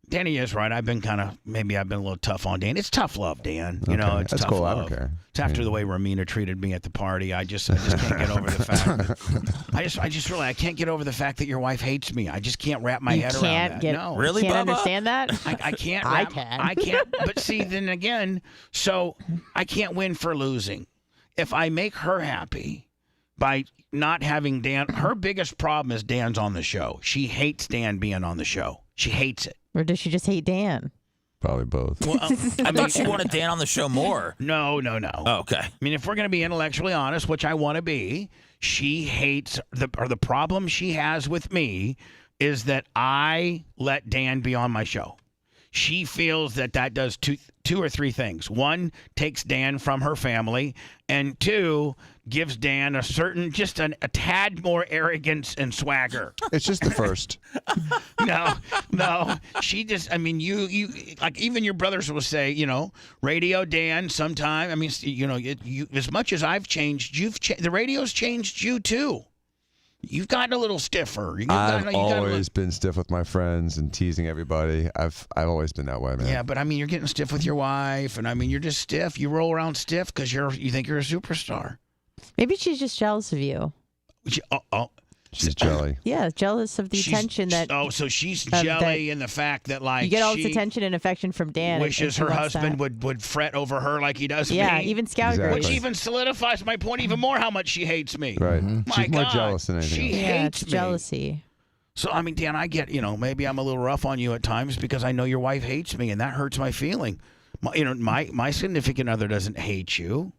Danny is right. I've been maybe a little tough on Dan. It's tough love, Dan. You know, it's That's tough cool. love. I don't care. It's after the way Romina treated me at the party. I just can't get over the fact. I can't get over the fact that your wife hates me. I just can't wrap my head around that. No, really, Can't Bubba? understand that? I can't. I wrap- can. I can't. But see, then again, so I can't win for losing. If I make her happy by not having Dan, her biggest problem is Dan's on the show. She hates Dan being on the show. She hates it. Or does she just hate Dan? Probably both. Well, I thought she wanted Dan on the show more. No. Oh, okay. I mean, if we're going to be intellectually honest, which I want to be, she hates the problem she has with me is that I let Dan be on my show. She feels that does two or three things. One, takes Dan from her family, and two, gives Dan a tad more arrogance and swagger. It's just the first. No. She just, I mean, you like even your brothers will say, you know, Radio Dan sometime. I mean, you know, you as much as I've changed, the radio's changed you too. You've gotten a little stiffer. I've always been stiff with my friends and teasing everybody. I've always been that way, man. Yeah, but I mean, you're getting stiff with your wife, and I mean, you're just stiff. You roll around stiff because you think you're a superstar. Maybe she's just jealous of you. She's jelly. Yeah, jealous of the attention that. Oh, so she's jelly in the fact that like you get all this attention and affection from Dan. Wishes her husband would fret over her like he does me. Yeah, even Scout agrees. Which even solidifies my point even more how much she hates me. Right. She's more God, jealous than anything she else. hates it's me. jealousy. So I mean, Dan, I get, you know, maybe I'm a little rough on you at times because I know your wife hates me, and that hurts my feeling. My significant other doesn't hate you.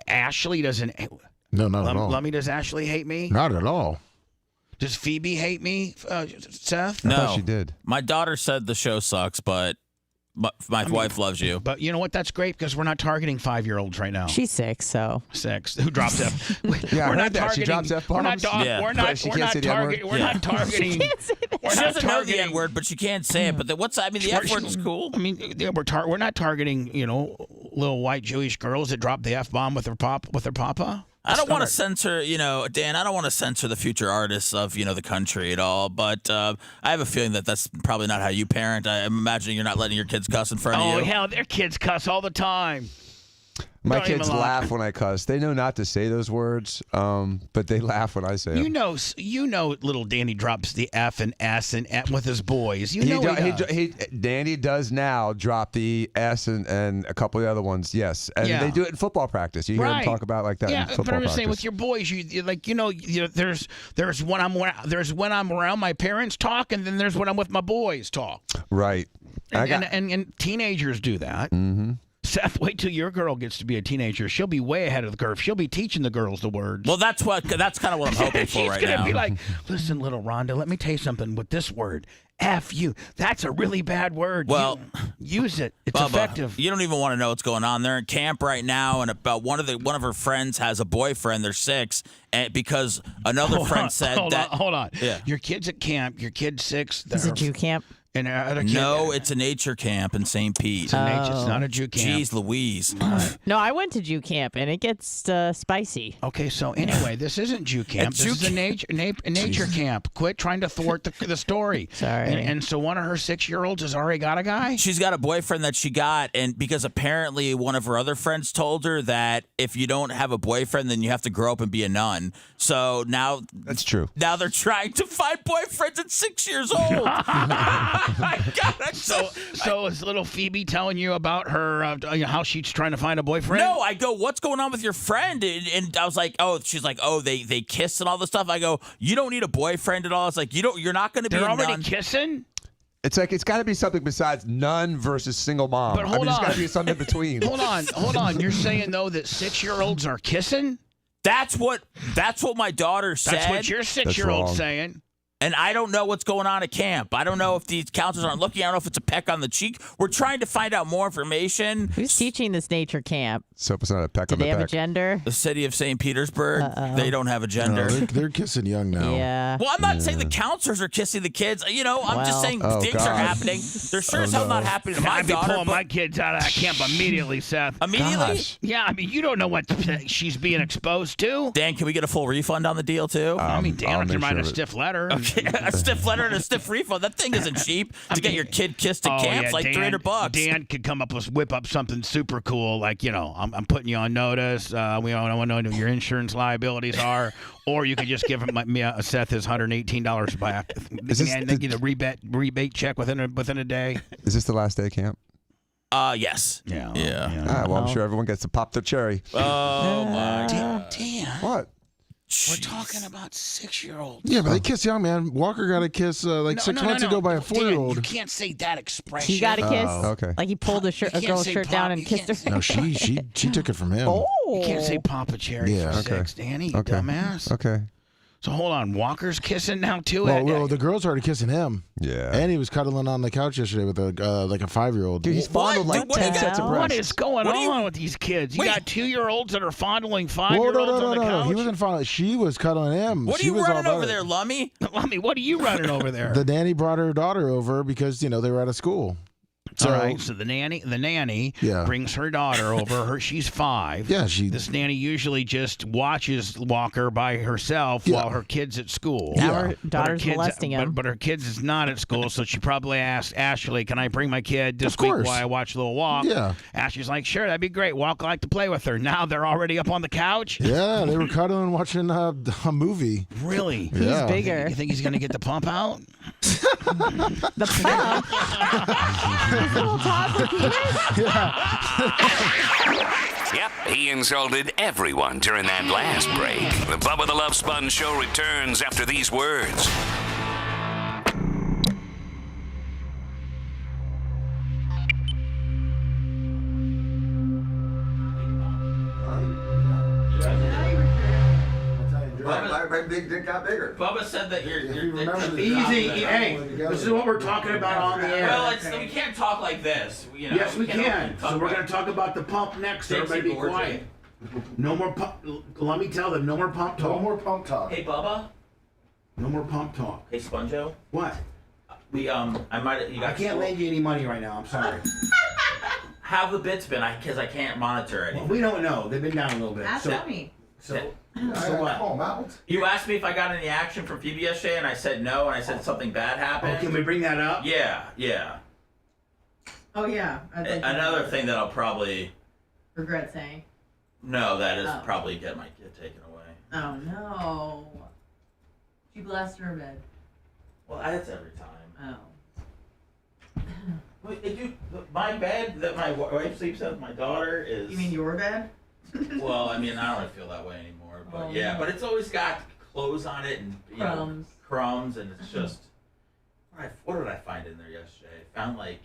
Ashley doesn't. No, not at all. Lummy, does Ashley hate me? Not at all. Does Phoebe hate me, Seth? No, I thought she did. My daughter said the show sucks, but my wife loves you. But you know what? That's great because we're not targeting 5-year-olds right now. She's 6, so 6. Who drops F? Yeah, we're I not heard that. She targeting. drops F-bombs? We're not targeting. We're not targeting. She doesn't know the N word, but she can't say it. But the F word is cool. I mean, yeah, we're not targeting, you know, little white Jewish girls that drop the F-bomb with their papa. I don't want to censor, you know, Dan, I don't want to censor the future artists of, you know, the country at all, but I have a feeling that that's probably not how you parent. I'm imagining you're not letting your kids cuss in front of you. Oh, hell, their kids cuss all the time. My kids laugh when I cuss. They know not to say those words, but they laugh when I say them. You know, little Danny drops the F and S and F with his boys. Danny does now drop the S and a couple of the other ones. Yes, and they do it in football practice. You hear them talk about like that. Yeah, in football but I'm just saying practice. with your boys, you like, you know, there's when I'm around my parents talk, and then there's when I'm with my boys talk. Right. And teenagers do that. Mm-hmm. Seth, wait till your girl gets to be a teenager. She'll be way ahead of the curve. She'll be teaching the girls the words. Well, that's kind of what I'm hoping for right now. She's going to be like, listen, little Rhonda, let me tell you something with this word. F you. That's a really bad word. Well, use it. It's Bubba, effective. You don't even want to know what's going on. They're in camp right now, and about one of her friends has a boyfriend. They're 6, and because another friend said that. Hold on. Yeah. Your kid's at camp. Your kid's 6. Is it Jew camp? And no, it's a nature camp in St. Pete. It's not a Jew camp. Jeez Louise. No, I went to Jew camp, and it gets spicy. Okay, so anyway, this isn't Jew camp. This is a nature camp. Quit trying to thwart the story. Sorry. And so one of her 6-year-olds has already got a guy? She's got a boyfriend that she got, and because apparently one of her other friends told her that if you don't have a boyfriend, then you have to grow up and be a nun. So now... That's true. Now they're trying to find boyfriends at 6 years old. So is little Phoebe telling you about her how she's trying to find a boyfriend? No, I go, what's going on with your friend? And I was like, she's like, they kiss and all this stuff. I go, you don't need a boyfriend at all. It's like you're not going to be. They're already nun. kissing. It's like it's got to be something besides nun versus single mom. But hold on, there's got to be something in between. Hold on. You're saying though that 6-year-olds are kissing? That's what my daughter said. That's what your 6-year-old's saying. And I don't know what's going on at camp. I don't know if these counselors aren't looking. I don't know if it's a peck on the cheek. We're trying to find out more information. Who's teaching this nature camp? So it's not a peck Do on the they have a peck. gender? The city of St. Petersburg, they don't have a gender. No, they're kissing young now. Yeah. Well, I'm not saying the counselors are kissing the kids. I'm just saying things are happening. They're sure as hell not happening to my I'd be daughter. pulling my kids out of that camp immediately, Seth. Immediately? Gosh. Yeah, I mean, you don't know what she's being exposed to. Dan, can we get a full refund on the deal, too? I mean, Dan, I can write sure a stiff letter. Okay, a stiff letter and a stiff refund. That thing isn't cheap. To get your kid kissed at camp's like Dan, $300. Dan could whip up something super cool, like, I'm putting you on notice. We don't want to know what your insurance liabilities are. Or you could just give him Seth his $118 back. And they get a rebate check within a day. Is this the last day camp? Yes. Yeah. Well, I'm sure everyone gets to pop their cherry. Oh, my God. Dan. What? We're talking about 6-year-olds. Yeah, but they kiss young, man. Walker got a kiss 6 months ago by a 4-year-old. You can't say that expression. He got a kiss. Okay. Like he pulled a girl's shirt down and kissed her. No, she took it from him. Oh. You can't say Papa Cherry for 6, Danny, you dumbass. Okay. So hold on, Walker's kissing now too? Well, the girls started kissing him. Yeah. And he was cuddling on the couch yesterday with a 5-year-old. Dude, he's fondled like 10 sets of breasts. What is going on with these kids? You got 2-year-olds that are fondling 5-year-olds on the couch? No. He wasn't fondling. She was cuddling him. What are you running over there, Lummy? Lummy, what are you running over there? The nanny brought her daughter over because, they were out of school. All right, so the nanny brings her daughter over. She's 5. Yeah, This nanny usually just watches Walker by herself while her kid's at school. Now her daughter's molesting him. But her kid's is not at school, so she probably asked Ashley, "Can I bring my kid this week while I watch a little Walk?" Yeah. Ashley's like, "Sure, that'd be great. Walk like to play with her." Now they're already up on the couch. Yeah, they were cuddling watching a movie. Really? He's bigger. You think he's gonna get the pump out? The pump? His little toddler penis? Yep, he insulted everyone during that last break. The Bubba the Love Sponge Show returns after these words. My big dick got bigger. Bubba said that you're Easy. Hey, this is what we're talking about on the air. Well, we can't talk like this. Yes, we can. So we're going to talk about the pump next. So everybody be quiet. No more pump. Let me tell them, no more pump talk. No more pump talk. Hey, Bubba. No more pump talk. Hey, Sponjo. What? I can't lend you any money right now. I'm sorry. How have the bits been? Because I can't monitor anything. Well, we don't know. They've been down a little bit. Ask me. So what? Call him out. You asked me if I got any action from Phoebe yesterday, and I said no, and I said something bad happened. Oh, can we bring that up? Yeah. Oh, yeah. Another thing that I'll probably regret saying. No, that is probably get my kid taken away. Oh, no. She blasted her bed. Well, that's every time. Oh. Wait, dude, my bed that my wife sleeps in with my daughter is... You mean your bed? Well, I mean, I don't really feel that way anymore. But no. But it's always got clothes on it and crumbs, and it's just... What did I find in there yesterday? I found there's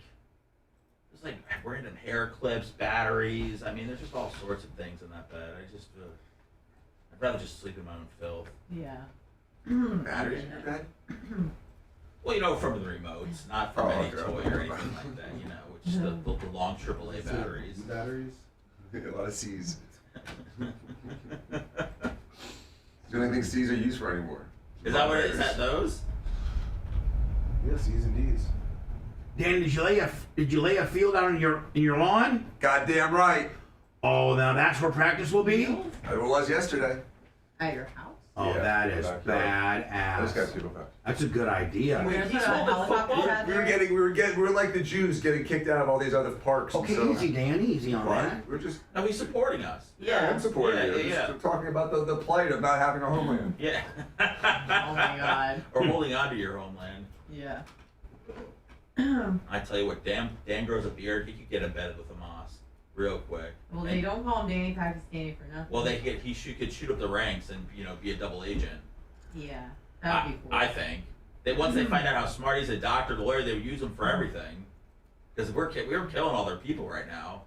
random hair clips, batteries. I mean, there's just all sorts of things in that bed. I'd rather just sleep in my own filth. Yeah. Batteries in your bed? Well, from the remotes, not from any toy or anything like that, which is the long AAA batteries. Batteries? A lot of C's. It's the only thing C's are used for anymore. Is that what it is? Is that those? Yeah, C's and D's. Dan, did you lay a field out in your lawn? Goddamn right. Oh, now that's where practice will be? It was yesterday. At your house? Oh, Yeah, that is badass. Those guys people back. That's a good idea. We're gonna put a helicopter pad there? We were like the Jews getting kicked out of all these other parks. Okay, easy, Dan, easy on that. We're just. Are we supporting us? Yeah, I'm supporting you. Just talking about the plight of not having a homeland. Yeah. Oh my God. Or holding on to your homeland. Yeah. I tell you what, Dan grows a beard. He could get embedded with a moss real quick. Well, they don't call him Danny Pakistani for nothing. Well, he could shoot up the ranks and be a double agent. Yeah, that would be cool. I think that once they find out how smart he's a doctor, the lawyer, they would use him for everything. Because we're killing all their people right now.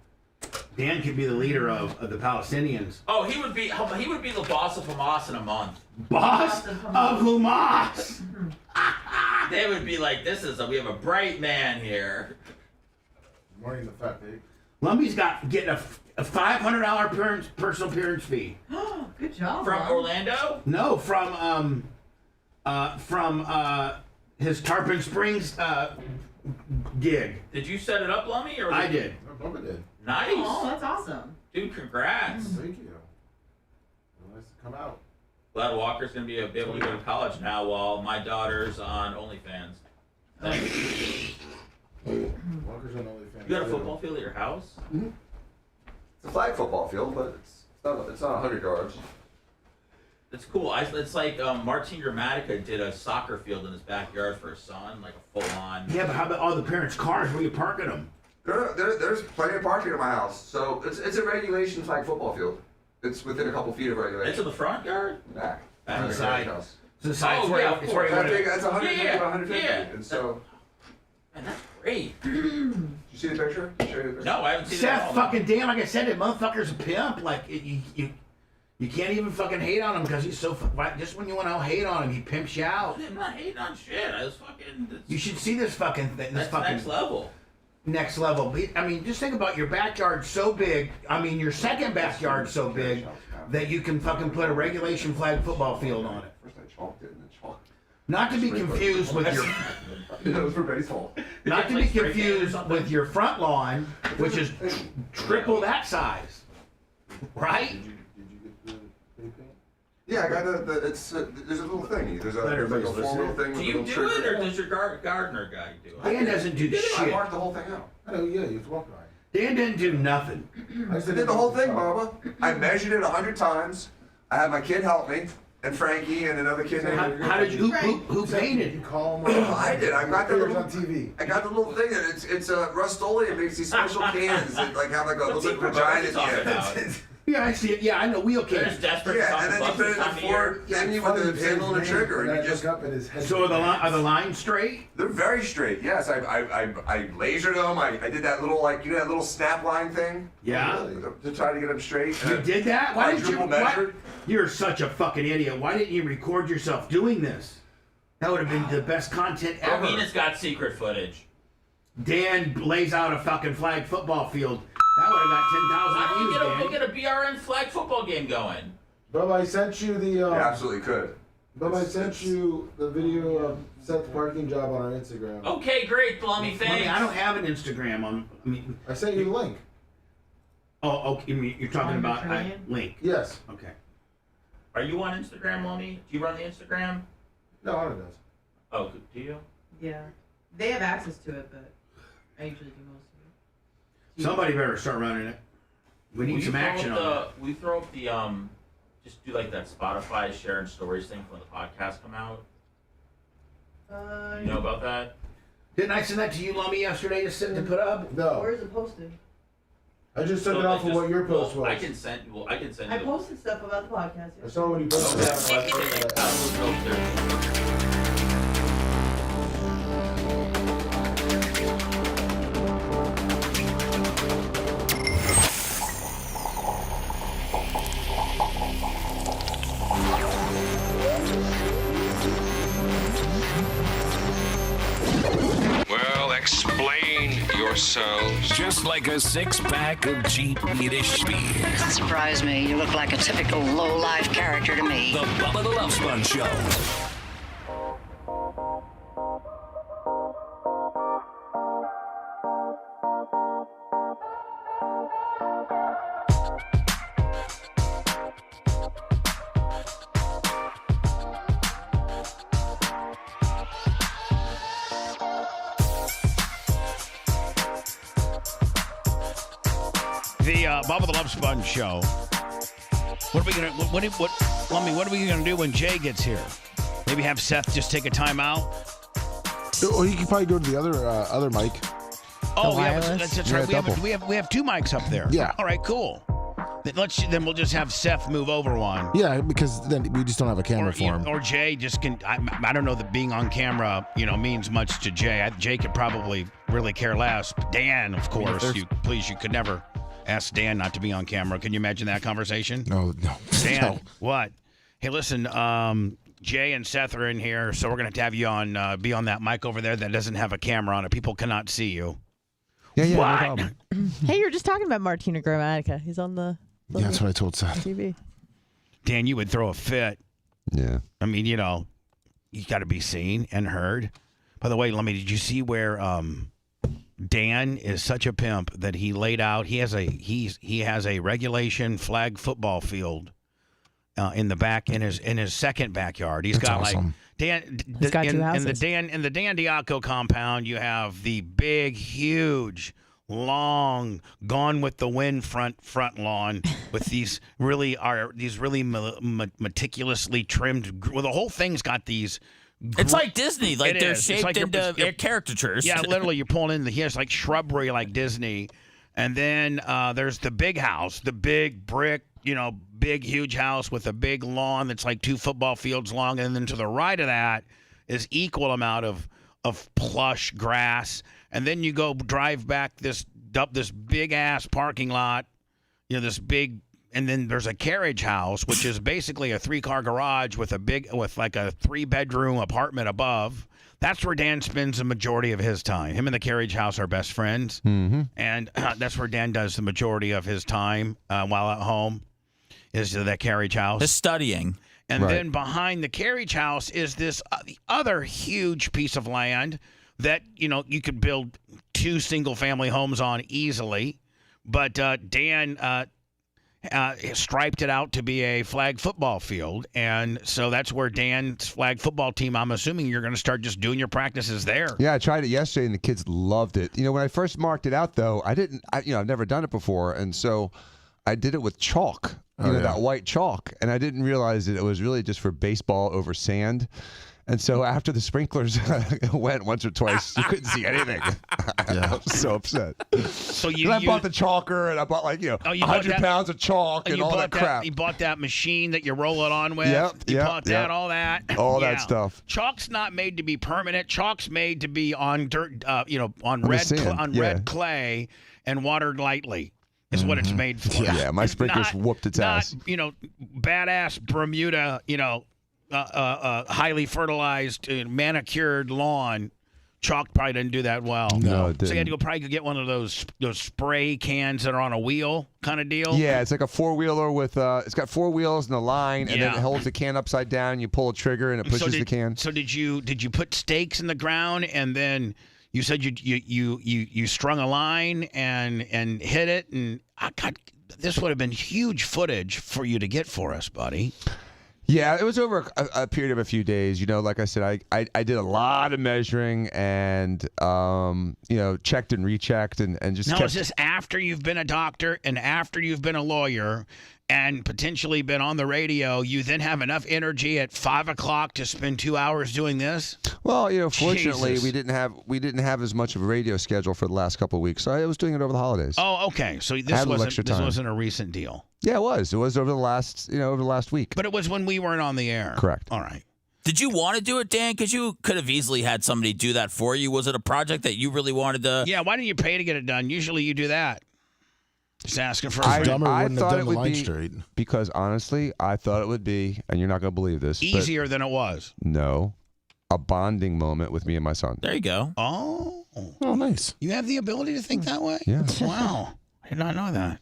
Dan could be the leader of the Palestinians. Oh, he would be the boss of Hamas in a month. Boss of Hamas. They would be like, we have a bright man here. Morning, the fat pig. Lumbly's getting a $500 personal appearance fee. Good job. From Orlando? No, from his Tarpon Springs gig. Did you set it up, Lummy? Or I did. Bubba did. Nice. Oh, that's awesome. Dude, congrats. Thank you. Nice to come out. Glad Walker's going to be able to go to college now while my daughter's on OnlyFans. Walker's on OnlyFans. You got a football field at your house? Mm-hmm. It's a flag football field, but it's not 100 yards. It's cool. It's like Martin Gramatica did a soccer field in his backyard for his son, like a full-on. Yeah, but how about all the parents' cars? Where you parking them? There's plenty of parking in my house, so it's a regulation flag football field. It's within a couple feet of regulation. It's in the front yard? Back. On the side. House. To the side. Oh, yeah, of course. That's 150 by 150. Yeah. And so. Man, that's great. Did you see the picture? Show you the picture? No, I haven't seen Seth it. fucking damn, like I said, that motherfucker's a pimp. Like, you can't even fucking hate on him because he's so... Just when you want to hate on him, he pimps you out. I'm not hating on shit. I was fucking... You should see this fucking thing. That's next level. Next level. I mean, just think about your backyard so big. I mean, your second backyard so big that you can fucking put a regulation flag football field on it. First I chalked it and then chalked. Not to be confused with your... That was for baseball. Not to be confused with your front lawn, which is triple that size. Right? Yeah, I got there's a little thingy. There's like a four-wheel thing. Do you do it, or does your gardener guy do it? Dan doesn't do shit. I marked the whole thing out. I know, yeah, you have to walk by. Dan didn't do nothing. I did the whole thing, Bubba. I measured it 100 times. I had my kid help me, and Frankie, and another kid. How did you? Who painted? You call him. I did. I got the little on TV. I got the little thing. It's Rust-Oleum. It makes these special cans that like have like a little vagina in the Yeah, I see it. Yeah, I know wheel cans. Yeah, and then you put it in the floor thingy with the handle and a trigger, and you just. So are the lines straight? They're very straight. Yes, I lasered them. I did that little that little snap line thing. Yeah. To try to get them straight. You did that? Why didn't you? Measured. You're such a fucking idiot. Why didn't you record yourself doing this? That would have been the best content ever. Rowena's got secret footage. Dan lays out a fucking flag football field. That would have got 10,000 views, Dan. We'll get a BRN flag football game going. Bubba, I sent you the... You absolutely could. Bubba, I sent you the video of Seth's parking job on our Instagram. Okay, great, Blummy, thanks. I don't have an Instagram. I sent you the link. Oh, okay. You're talking about link. Yes. Okay. Are you on Instagram, Lummy? Do you run the Instagram? No, Anna does. Oh, do you? Yeah. They have access to it, but I usually do most of it. Somebody better start running it. We need some action on it. We throw up the just do like that Spotify sharing stories thing when the podcast come out. You know about that? Didn't I send that to you, Lummy, yesterday to put up? No. Where is it posted? I just took it off of what your post was. I can send you. I posted stuff about the podcast. I saw when you posted that. Well, explain yourselves. Just like a six-pack of cheap Yiddish beer. Doesn't surprise me. You look like a typical low-life character to me. The Bubba the Love Sponge Show. The Bubba the Love Sponge Show. What are we gonna? Lummy, what are we gonna do when Jay gets here? Maybe have Seth just take a time out. Or you could probably go to the other mic. Oh, yeah, that's right. We have two mics up there. Yeah. All right, cool. Then we'll just have Seth move over one. Yeah, because then we just don't have a camera for him. Or Jay just can. I don't know that being on camera, means much to Jay. Jay could probably really care less. But Dan, of course, you could never ask Dan not to be on camera. Can you imagine that conversation? No. Dan, No. what? Hey, listen. Jay and Seth are in here, so we're gonna have you on. Be on that mic over there that doesn't have a camera on it. People cannot see you. Yeah, no What? problem. Hey, you're just talking about Martina Gramatica. He's on the Yeah, that's what I told Seth. TV. Dan, you would throw a fit. Yeah. I mean, you got to be seen and heard. By the way, did you see where Dan is such a pimp that he laid out? He has a regulation flag football field in the back in his second backyard. He's got awesome. Dan. He's got two houses. In the Dan Diaco compound, you have the big, huge, long, Gone with the Wind front lawn with these really meticulously trimmed. Well, the whole thing's got these. It's like Disney, like they're shaped like into caricatures. Yeah, literally, you're pulling in here's like shrubbery like Disney, and then there's the big house, the big brick, big huge house with a big lawn that's like 2 football fields long, and then to the right of that is equal amount of plush grass, and then you go drive back up this big ass parking lot, this big. And then there's a carriage house, which is basically a 3-car garage with like a 3-bedroom apartment above. That's where Dan spends the majority of his time. Him and the carriage house are best friends. Mm-hmm. And that's where Dan does the majority of his time while at home, is that carriage house. His studying. And then behind the carriage house is this the other huge piece of land that, you could build 2 single-family homes on easily. But Dan... striped it out to be a flag football field, and so that's where Dan's flag football team, I'm assuming you're going to start just doing your practices there. Yeah, I tried it yesterday, and the kids loved it. When I first marked it out, though, I've never done it before, and so I did it with chalk, that white chalk, and I didn't realize that it was really just for baseball over sand. And so after the sprinklers went once or twice, you couldn't see anything. I was so upset. So I bought the chalker, and I bought 100 pounds of chalk and all that crap. You bought that machine that you roll it on with. You bought that, all that. All that stuff. Chalk's not made to be permanent. Chalk's made to be on dirt, on sand. red clay and watered lightly. Is what it's made for. Yeah, my sprinklers whooped its ass. Badass Bermuda, highly fertilized, manicured lawn. Chalk probably didn't do that well. No, it didn't. So you had to probably get one of those spray cans that are on a wheel kind of deal. Yeah, it's like a 4-wheeler with it's got 4 wheels and a line, and then it holds the can upside down. You pull a trigger and it pushes the can. So did you put stakes in the ground, and then you said you strung a line and hit it, and this would have been huge footage for you to get for us, buddy. Yeah, it was over a period of a few days. Like I said, I did a lot of measuring and, checked and rechecked and just Now, is this after you've been a doctor and after you've been a lawyer and potentially been on the radio, you then have enough energy at 5 o'clock to spend 2 hours doing this? Well, fortunately, Jesus. we didn't have as much of a radio schedule for the last couple of weeks, so I was doing it over the holidays. Oh, okay. So this wasn't a recent deal. Yeah, it was. It was over the last week. But it was when we weren't on the air. Correct. All right. Did you want to do it, Dan? Because you could have easily had somebody do that for you. Was it a project that you really wanted to? Yeah. Why didn't you pay to get it done? Usually you do that. Just asking for a I friend. thought it would be straight. Because honestly, I thought it would be, and you're not going to believe this, easier than it was. No, a bonding moment with me and my son. There you go. Oh, nice. You have the ability to think that way? Yeah. Wow. I did not know that.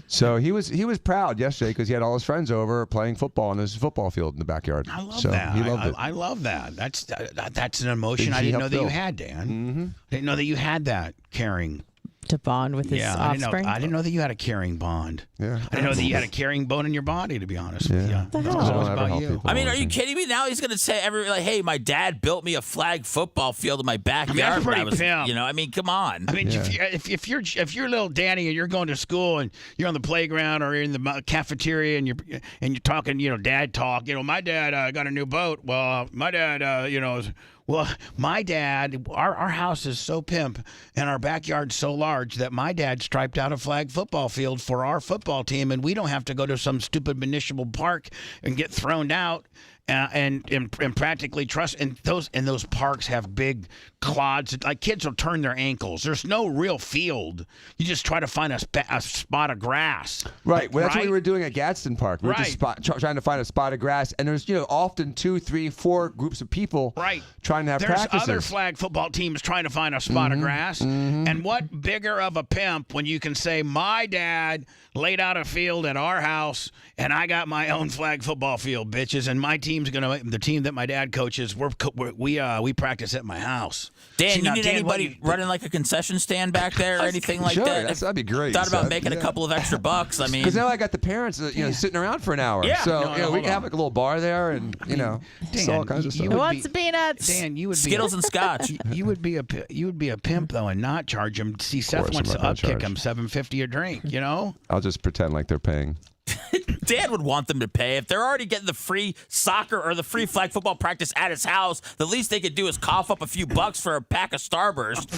So he was proud yesterday because he had all his friends over playing football, and there's a football field in the backyard. I love so that. He loved it. I love that. That's an emotion I didn't know that you had, Dan. Mm-hmm. I didn't know that you had that caring. To bond with his offspring? I didn't know that you had a caring bond. Yeah. I didn't know that you had a caring bone in your body, to be honest with you. The That hell? was always about you. I mean, are you kidding me? Now he's going to say hey, my dad built me a flag football field in my backyard. that's when I pretty was, pimp. I mean, come on. I mean, if you're little Danny and you're going to school and you're on the playground or in the cafeteria and you're talking, dad talk. My dad got a new boat. Well, my dad, my dad, our house is so pimp and our backyard's so large that my dad striped out a flag football field for our football team, and we don't have to go to some stupid municipal park and get thrown out and practically trust. And those parks have big clods. Like kids will turn their ankles. There's no real field. You just try to find a spot of grass. Right. Well, that's what we were doing at Gadsden Park. We were just trying to find a spot of grass, and there's often 2, 3, 4 groups of people trying to have practices. There's other flag football teams trying to find a spot of grass. And what bigger of a pimp when you can say, my dad laid out a field at our house, and I got my own flag football field, bitches. And my team's the team that my dad coaches. We practice at my house. Dan, you need anybody running like a concession stand back there or anything like that? That'd be great. Thought about making a couple of extra bucks. I mean, because now I got the parents, sitting around for an hour. Yeah. So we can have like a little bar there, and Dan, all kinds of stuff. Who wants peanuts? Dan, you would be Skittles and scotch. You would be a pimp though, and not charge him. See, Seth wants to upkick him $7.50 a drink. I'll just pretend like they're paying. Dad would want them to pay. If they're already getting the free soccer or the free flag football practice at his house, the least they could do is cough up a few bucks for a pack of Starburst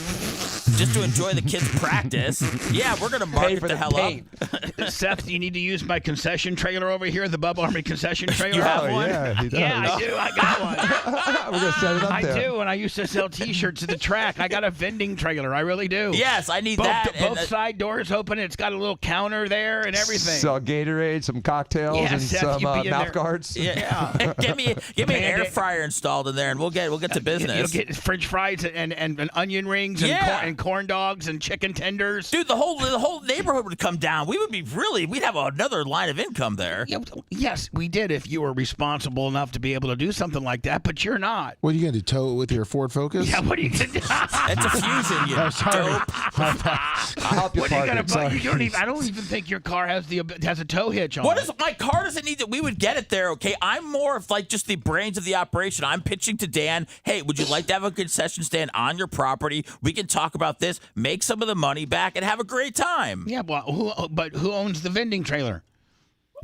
just to enjoy the kids' practice. Yeah, we're going to market the hell up. Seth, you need to use my concession trailer over here, the Bubba Army concession trailer. You have one? Yeah, he does. Yeah, I do. I got one. We're going to set it up there. I do, and I used to sell T-shirts at the track. I got a vending trailer. I really do. Yes, I need that. Both side doors open. It's got a little counter there and everything. Sell Gatorade, some cocktails, and Seth, some mouth guards. Yeah. Give me an air fryer installed in there, and we'll get to business. You'll get French fries and onion rings and corn dogs and chicken tenders. Dude, the whole neighborhood would come down. We'd have another line of income there. Yes, we did if you were responsible enough to be able to do something like that, but you're not. What are you going to do, tow it with your Ford Focus? Yeah, what are you going to do? It's a Fusion, you dope. I'll help you park it. I don't even think your car has a tow hitch on it. My car doesn't need that. We would get it there, okay? I'm more of like just the brains of the operation. I'm pitching to Dan, hey, would you like to have a concession stand on your property? We can talk about this, make some of the money back, and have a great time. Yeah, but who owns the vending trailer?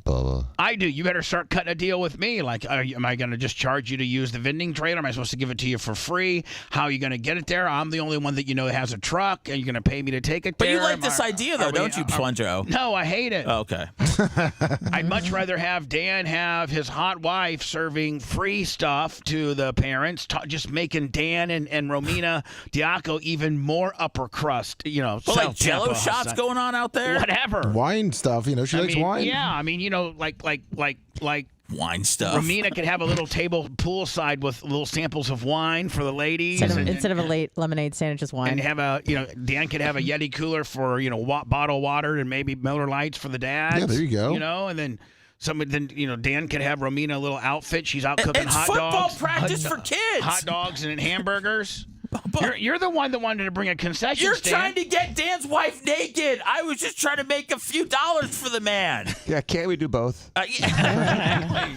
Bubba. I do. You better start cutting a deal with me. Like, am I going to just charge you to use the vending trailer? Am I supposed to give it to you for free? How are you going to get it there? I'm the only one that has a truck, and you're going to pay me to take it there. But you like this idea, though, don't you, Sponjo? No, I hate it. Oh, okay. I'd much rather have Dan have his hot wife serving free stuff to the parents, just making Dan and Romina Diaco even more upper crust, like Jello shots going on out there? Whatever. Wine stuff, she likes wine. Yeah, I mean, like wine stuff. Romina could have a little table poolside with little samples of wine for the ladies. Instead of a late lemonade stand, just wine. And have Dan could have a Yeti cooler for, bottled water and maybe Miller Lights for the dads. Yeah, there you go. And then Dan could have Romina a little outfit. She's out cooking hot dogs. It's football practice for kids. Hot dogs and hamburgers. You're the one that wanted to bring a concession You're stand. trying to get Dan's wife naked. I was just trying to make a few dollars for the man. Yeah, can't we do both? Yeah.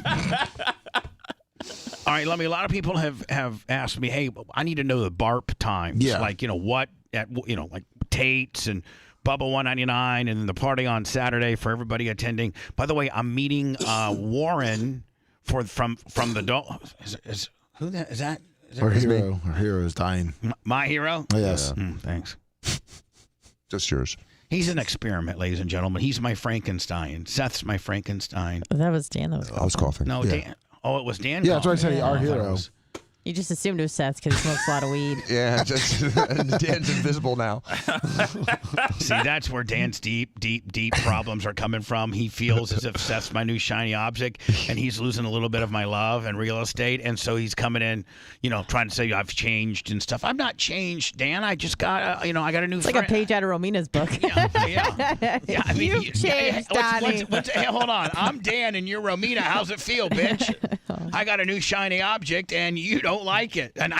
All right, Lummy, a lot of people have asked me, hey, I need to know the BARP times. Yeah. Like, what at like Tate's and Bubba 199 and the party on Saturday for everybody attending. By the way, I'm meeting Warren from the who is that? Our hero. Our hero is dying. My hero? Oh, yes. Thanks. Just yours. He's an experiment, ladies and gentlemen. He's my Frankenstein. Seth's my Frankenstein. That was Dan. I was coughing. No, yeah. Dan. Oh, it was Dan. Yeah, that's what I said. Our hero. You just assumed it was Seth because he smokes a lot of weed. Yeah, Dan's invisible now. See, that's where Dan's deep problems are coming from. He feels as if Seth's my new shiny object, and he's losing a little bit of my love and real estate, and so he's coming in, trying to say I've changed and stuff. I'm not changed, Dan. I just got, I got a new. It's like a page out of Romina's book. Yeah. I mean, You've changed, Donnie. Hey, hold on. I'm Dan, and you're Romina. How's it feel, bitch? I got a new shiny object, and you don't like it, and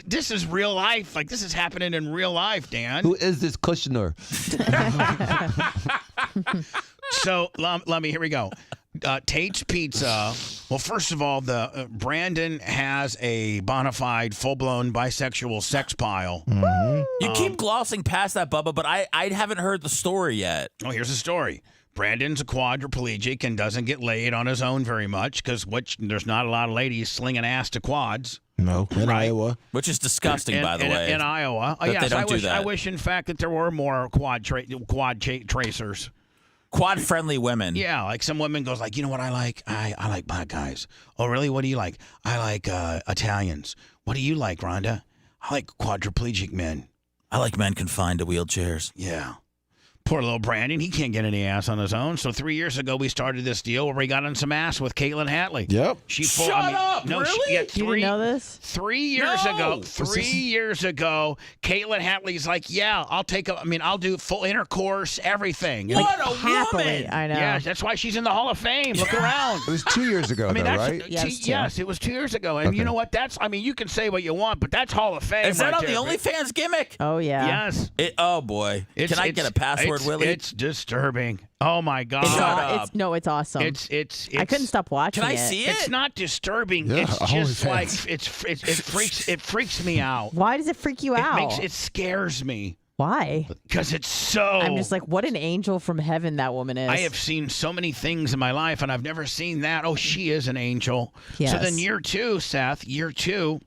this is real life. Like, this is happening in real life, Dan. Who is this Kushner? So let me. Here we go. Tate's Pizza. Well, first of all, Brandon has a bona fide, full-blown bisexual sex pile. Mm-hmm. You keep glossing past that, Bubba, but I haven't heard the story yet. Oh, here's the story. Brandon's a quadriplegic and doesn't get laid on his own very much because there's not a lot of ladies slinging ass to quads. No, in Iowa. Which is disgusting, by the way. In Iowa. Yes, I wish, in fact, that there were more quad tracers. Quad-friendly women. Yeah, like some women goes like, you know what I like? I like black guys. Oh, really? What do you like? I like Italians. What do you like, Rhonda? I like quadriplegic men. I like men confined to wheelchairs. Yeah. Poor little Brandon, he can't get any ass on his own. So 3 years ago, we started this deal where we got on some ass with Caitlin Hatley. Yep. Shut up! No, really? Yeah, You didn't know this? 3 years ago, 3 years ago, Caitlin Hatley's like, yeah, I'll do full intercourse, everything. What a Happily, woman! I know. Yeah, that's why she's in the Hall of Fame. Look around. It was 2 years ago, though, right? Yes, it was 2 years ago. And you know what? You can say what you want, but that's Hall of Fame. Is that right on there, the man. OnlyFans gimmick? Oh, yeah. Yes. Oh, boy. Can I get a password, Willie? It's disturbing. Oh, my God. It's awesome. It's I couldn't stop watching Can I it. see it? It's not disturbing. Yeah, it's just like OnlyFans. it freaks me out. Why does it freak you out? It scares me. Why? Because it's so. I'm just like, what an angel from heaven that woman is. I have seen so many things in my life, and I've never seen that. Oh, she is an angel. Yes. So then year 2, Seth, year 2.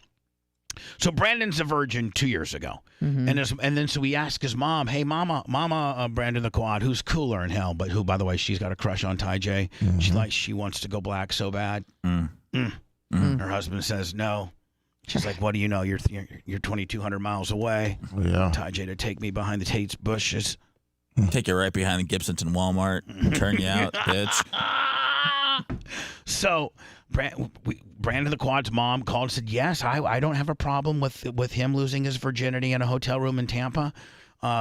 So Brandon's a virgin 2 years ago. Mm-hmm. And then so we ask his mom, hey, Mama, Brandon the Quad, who's cooler in hell, but who, by the way, she's got a crush on Ty J. Mm-hmm. She wants to go black so bad. Mm-hmm. Her husband says no. She's like, what do you know? You're 2,200 miles away. Yeah. Ty J to take me behind the Tate's bushes. Take you right behind the Gibsonton Walmart and turn you out, bitch. So Brandon the Quad's mom called and said, yes, I don't have a problem with him losing his virginity in a hotel room in Tampa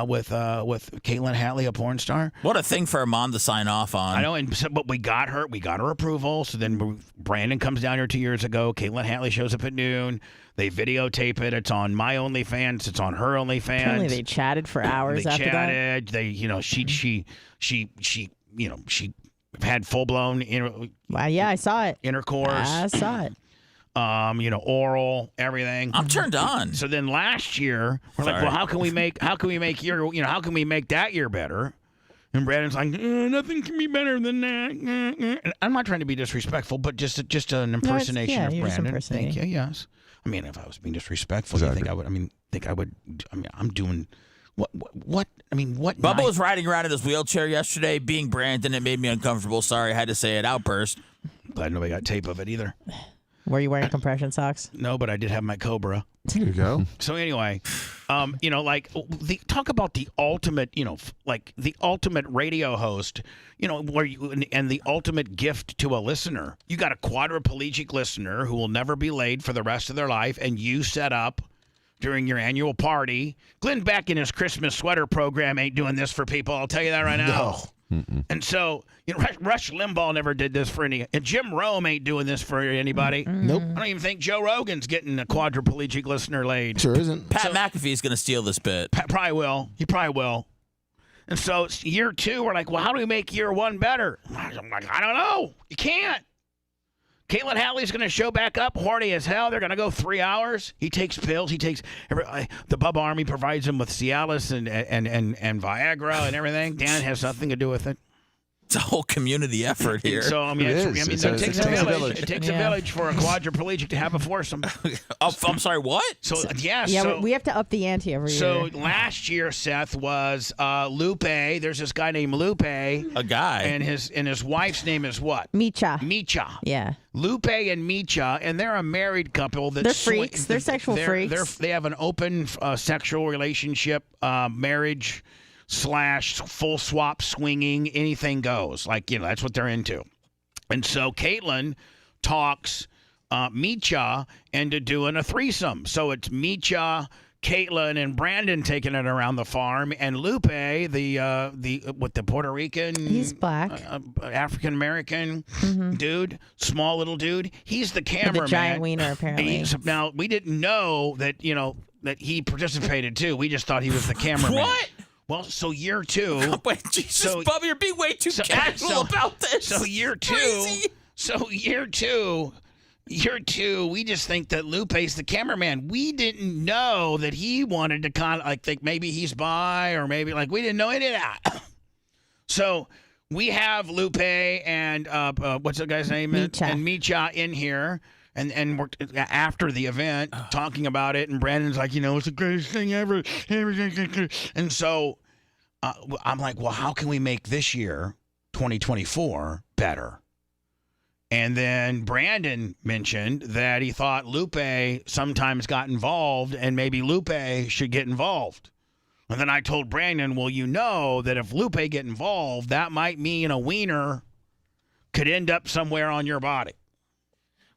with Caitlin Hatley, a porn star. What a thing for a mom to sign off on. I know, but we got her approval. So then Brandon comes down here 2 years ago. Caitlin Hatley shows up at noon. They videotape it. It's on my OnlyFans. It's on her OnlyFans. Apparently they chatted for hours after that. They, she had full blown. Wow, yeah, I saw it. Intercourse. I saw it. Oral, everything. I'm turned on. So then last year, we're like, well, how can we make how can we make that year better? And Brandon's like, nothing can be better than that. And I'm not trying to be disrespectful, but just an impersonation of Brandon. Thank you. Yes. I mean, if I was being disrespectful, you think I would? I'm doing what? Bubba was riding around in his wheelchair yesterday, being Brandon. It made me uncomfortable. Sorry, I had to say it. Outburst. Glad nobody got tape of it either. Were you wearing compression socks? No, but I did have my Cobra. There you go. So anyway, talk about the ultimate, the ultimate radio host, and the ultimate gift to a listener. You got a quadriplegic listener who will never be laid for the rest of their life, and you set up during your annual party. Glenn Beck in his Christmas sweater program ain't doing this for people. I'll tell you that right now. No. And so, Rush Limbaugh never did this for any. And Jim Rome ain't doing this for anybody. Nope. I don't even think Joe Rogan's getting a quadriplegic listener laid. Sure isn't. Pat McAfee's going to steal this bit. Pat probably will. He probably will. And so it's year 2. We're like, well, how do we make year 1 better? I'm like, I don't know. You can't. Caitlin Hatley's going to show back up, horny as hell. They're going to go 3 hours. He takes pills. The Bubba Army provides him with Cialis and Viagra and everything. Dan has nothing to do with it. It's a whole community effort here. So it takes a village. It takes a village for a quadriplegic to have a foursome. I'm sorry, what? So we have to up the ante every year. So last year, Seth, was Lupe. There's this guy named Lupe. A guy. And his wife's name is what? Micha. Yeah. Lupe and Micha, and they're a married couple. They're freaks. They're sexual freaks. They have an open sexual relationship, marriage / full swap swinging, anything goes. That's what they're into. And so Caitlin talks Micha into doing a threesome. So it's Micha, Caitlin, and Brandon taking it around the farm, and Lupe, the Puerto Rican, he's black, African American dude, small little dude. He's the cameraman. With a giant wiener, apparently. Now we didn't know that that he participated too. We just thought he was the cameraman. What? Well, so year 2. Wait, Jesus, Bubba, you're being way too casual about this. So year 2. Crazy. So year 2, we just think that Lupe's the cameraman. We didn't know that he wanted to think maybe he's bi, or maybe we didn't know any of that. So we have Lupe and what's the guy's name? Micha. And Micha in here. And we're after the event talking about it, and Brandon's like, it's the greatest thing ever. And so I'm like, well, how can we make this year 2024 better. And then Brandon mentioned that he thought Lupe sometimes got involved and maybe Lupe should get involved. And then I told Brandon, well, you know that if Lupe get involved, that might mean a wiener could end up somewhere on your body.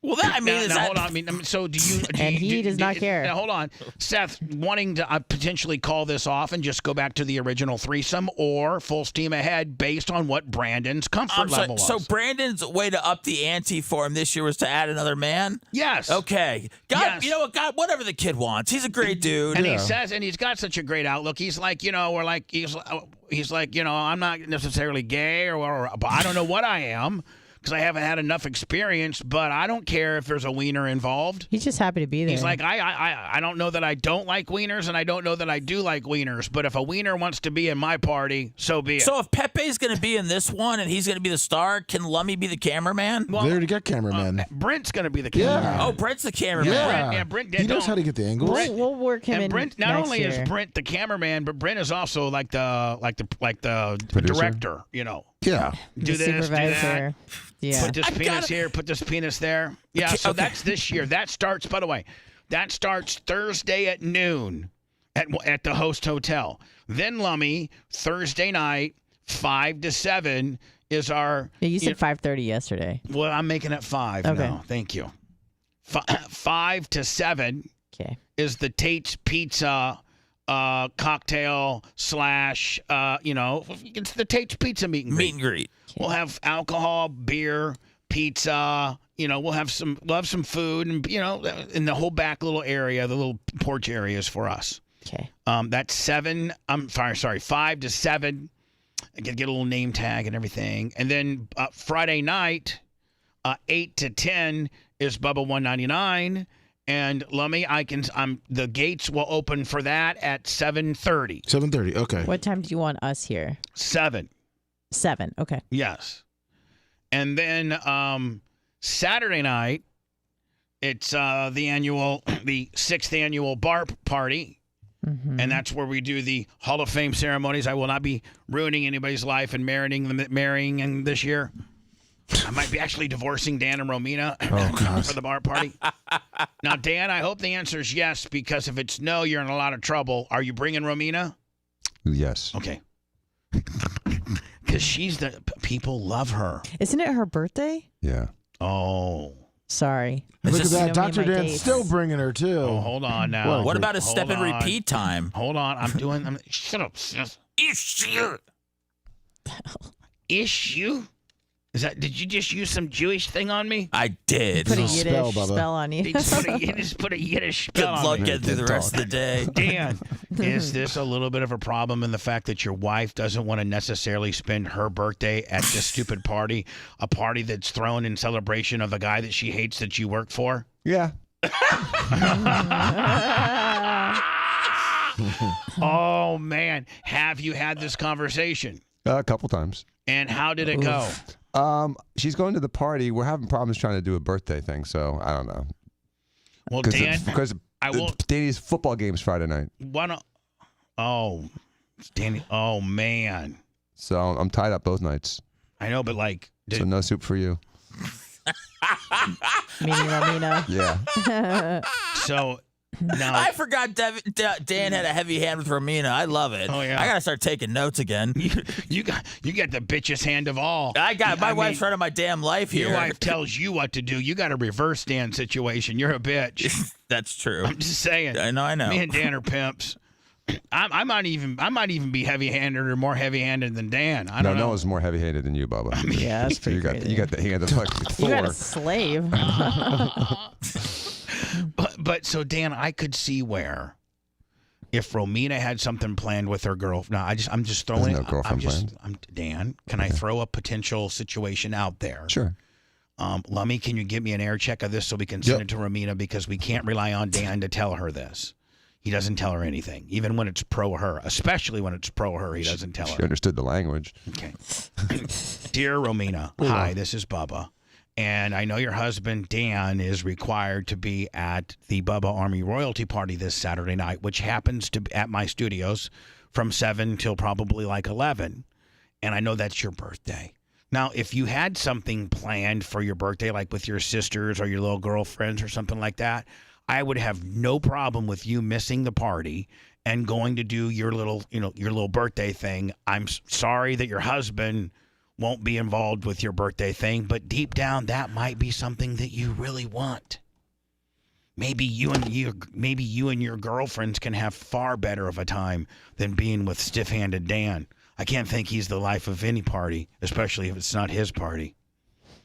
Well, that hold on. So do you? He does not care. Now, hold on, Seth. Wanting to potentially call this off and just go back to the original threesome, or full steam ahead based on what Brandon's comfort level was. So Brandon's way to up the ante for him this year was to add another man. Yes. Okay. God, yes. You know what? God, whatever the kid wants. He's a great dude. And he says, and he's got such a great outlook. He's like, he's like, I'm not necessarily gay or but I don't know what I am. Because I haven't had enough experience, but I don't care if there's a wiener involved. He's just happy to be there. He's like, I don't know that I don't like wieners, and I don't know that I do like wieners, but if a wiener wants to be in my party, so be it. So if Pepe's going to be in this one and he's going to be the star, can Lummy be the cameraman? Well, they already got cameraman. Brent's going to be the cameraman. Oh, Brent's the cameraman. Yeah. Brent he knows how to get the angles. We'll work him in. Brent, not only year. is Brent the cameraman, but Brent is also like the director. Yeah. Do this, supervisor. do that. Yeah. Put this penis here, put this penis there. Yeah, so that's this year. That starts, by the way, Thursday at noon at the host hotel. Then Lummy, Thursday night, 5 to 7 is our... Yeah, you said 5:30 yesterday. Well, I'm making it 5 now. Thank you. 5 to 7 is the Tate's Pizza cocktail / it's the Tate's Pizza meet and greet. We'll have alcohol, beer, pizza. We'll have some food, and in the whole back little area, the little porch areas for us. Okay. That's 5 to 7. I get a little name tag and everything, and then Friday night, 8 to 10 is Bubba 199. And Lummy, the gates will open for that at 7:30. 7:30. Okay. What time do you want us here? 7. 7. Okay. Yes. And then Saturday night, it's the 6th annual bar party. Mm-hmm. And that's where we do the Hall of Fame ceremonies. I will not be ruining anybody's life and marrying this year. I might be actually divorcing Dan and Romina for the bar party. Now, Dan, I hope the answer is yes, because if it's no, you're in a lot of trouble. Are you bringing Romina? Yes. Okay. Because people love her. Isn't it her birthday? Yeah. Oh. Sorry. Look at that. Dr. Dan's still bringing her, too. Oh, hold on now. What about a step and repeat time? Hold on. Shut up. Issue? Did you just use some Jewish thing on me? I did. Put a Yiddish spell on you. You just put a Yiddish spell on me. Good luck getting through the rest of the day. Dan, is this a little bit of a problem in the fact that your wife doesn't want to necessarily spend her birthday at this stupid party, a party that's thrown in celebration of a guy that she hates that you work for? Yeah. Oh, man. Have you had this conversation? A couple times. And how did it go? She's going to the party. We're having problems trying to do a birthday thing, so I don't know. Well, Dan, because Danny's football game's Friday night. Danny. Oh, man. So I'm tied up both nights. I know, but so no soup for you. Meaning Romina. Yeah. So now I forgot Dan had a heavy hand with Romina. I love it. Oh yeah. I gotta start taking notes again. You got the bitchest hand of all. My wife's running my damn life here. Your wife tells you what to do. You got a reverse Dan situation. You're a bitch. That's true. I'm just saying. I know. Me and Dan are pimps. I might even be heavy-handed or more heavy-handed than Dan. I don't know. No one's more heavy-handed than you, Bubba. Yeah, that's pretty crazy. You got the hand of like Thor. You got a slave. But so Dan, I could see where if Romina had something planned with her girl. No, I'm just throwing. There's no girlfriend planned. Dan, can I throw a potential situation out there? Sure. Lummy, can you give me an air check of this so we can send it to Romina, because we can't rely on Dan to tell her this. He doesn't tell her anything, even when it's pro her, especially when it's pro her. He doesn't tell her. She understood the language. Okay. Dear Romina, hi, this is Bubba. And I know your husband, Dan, is required to be at the Bubba Army Royalty Party this Saturday night, which happens to be at my studios from 7 till probably like 11. And I know that's your birthday. Now, if you had something planned for your birthday, like with your sisters or your little girlfriends or something like that, I would have no problem with you missing the party and going to do your little birthday thing. I'm sorry that your husband won't be involved with your birthday thing, but deep down, that might be something that you really want. Maybe you and your girlfriends can have far better of a time than being with stiff-handed Dan. I can't think he's the life of any party, especially if it's not his party.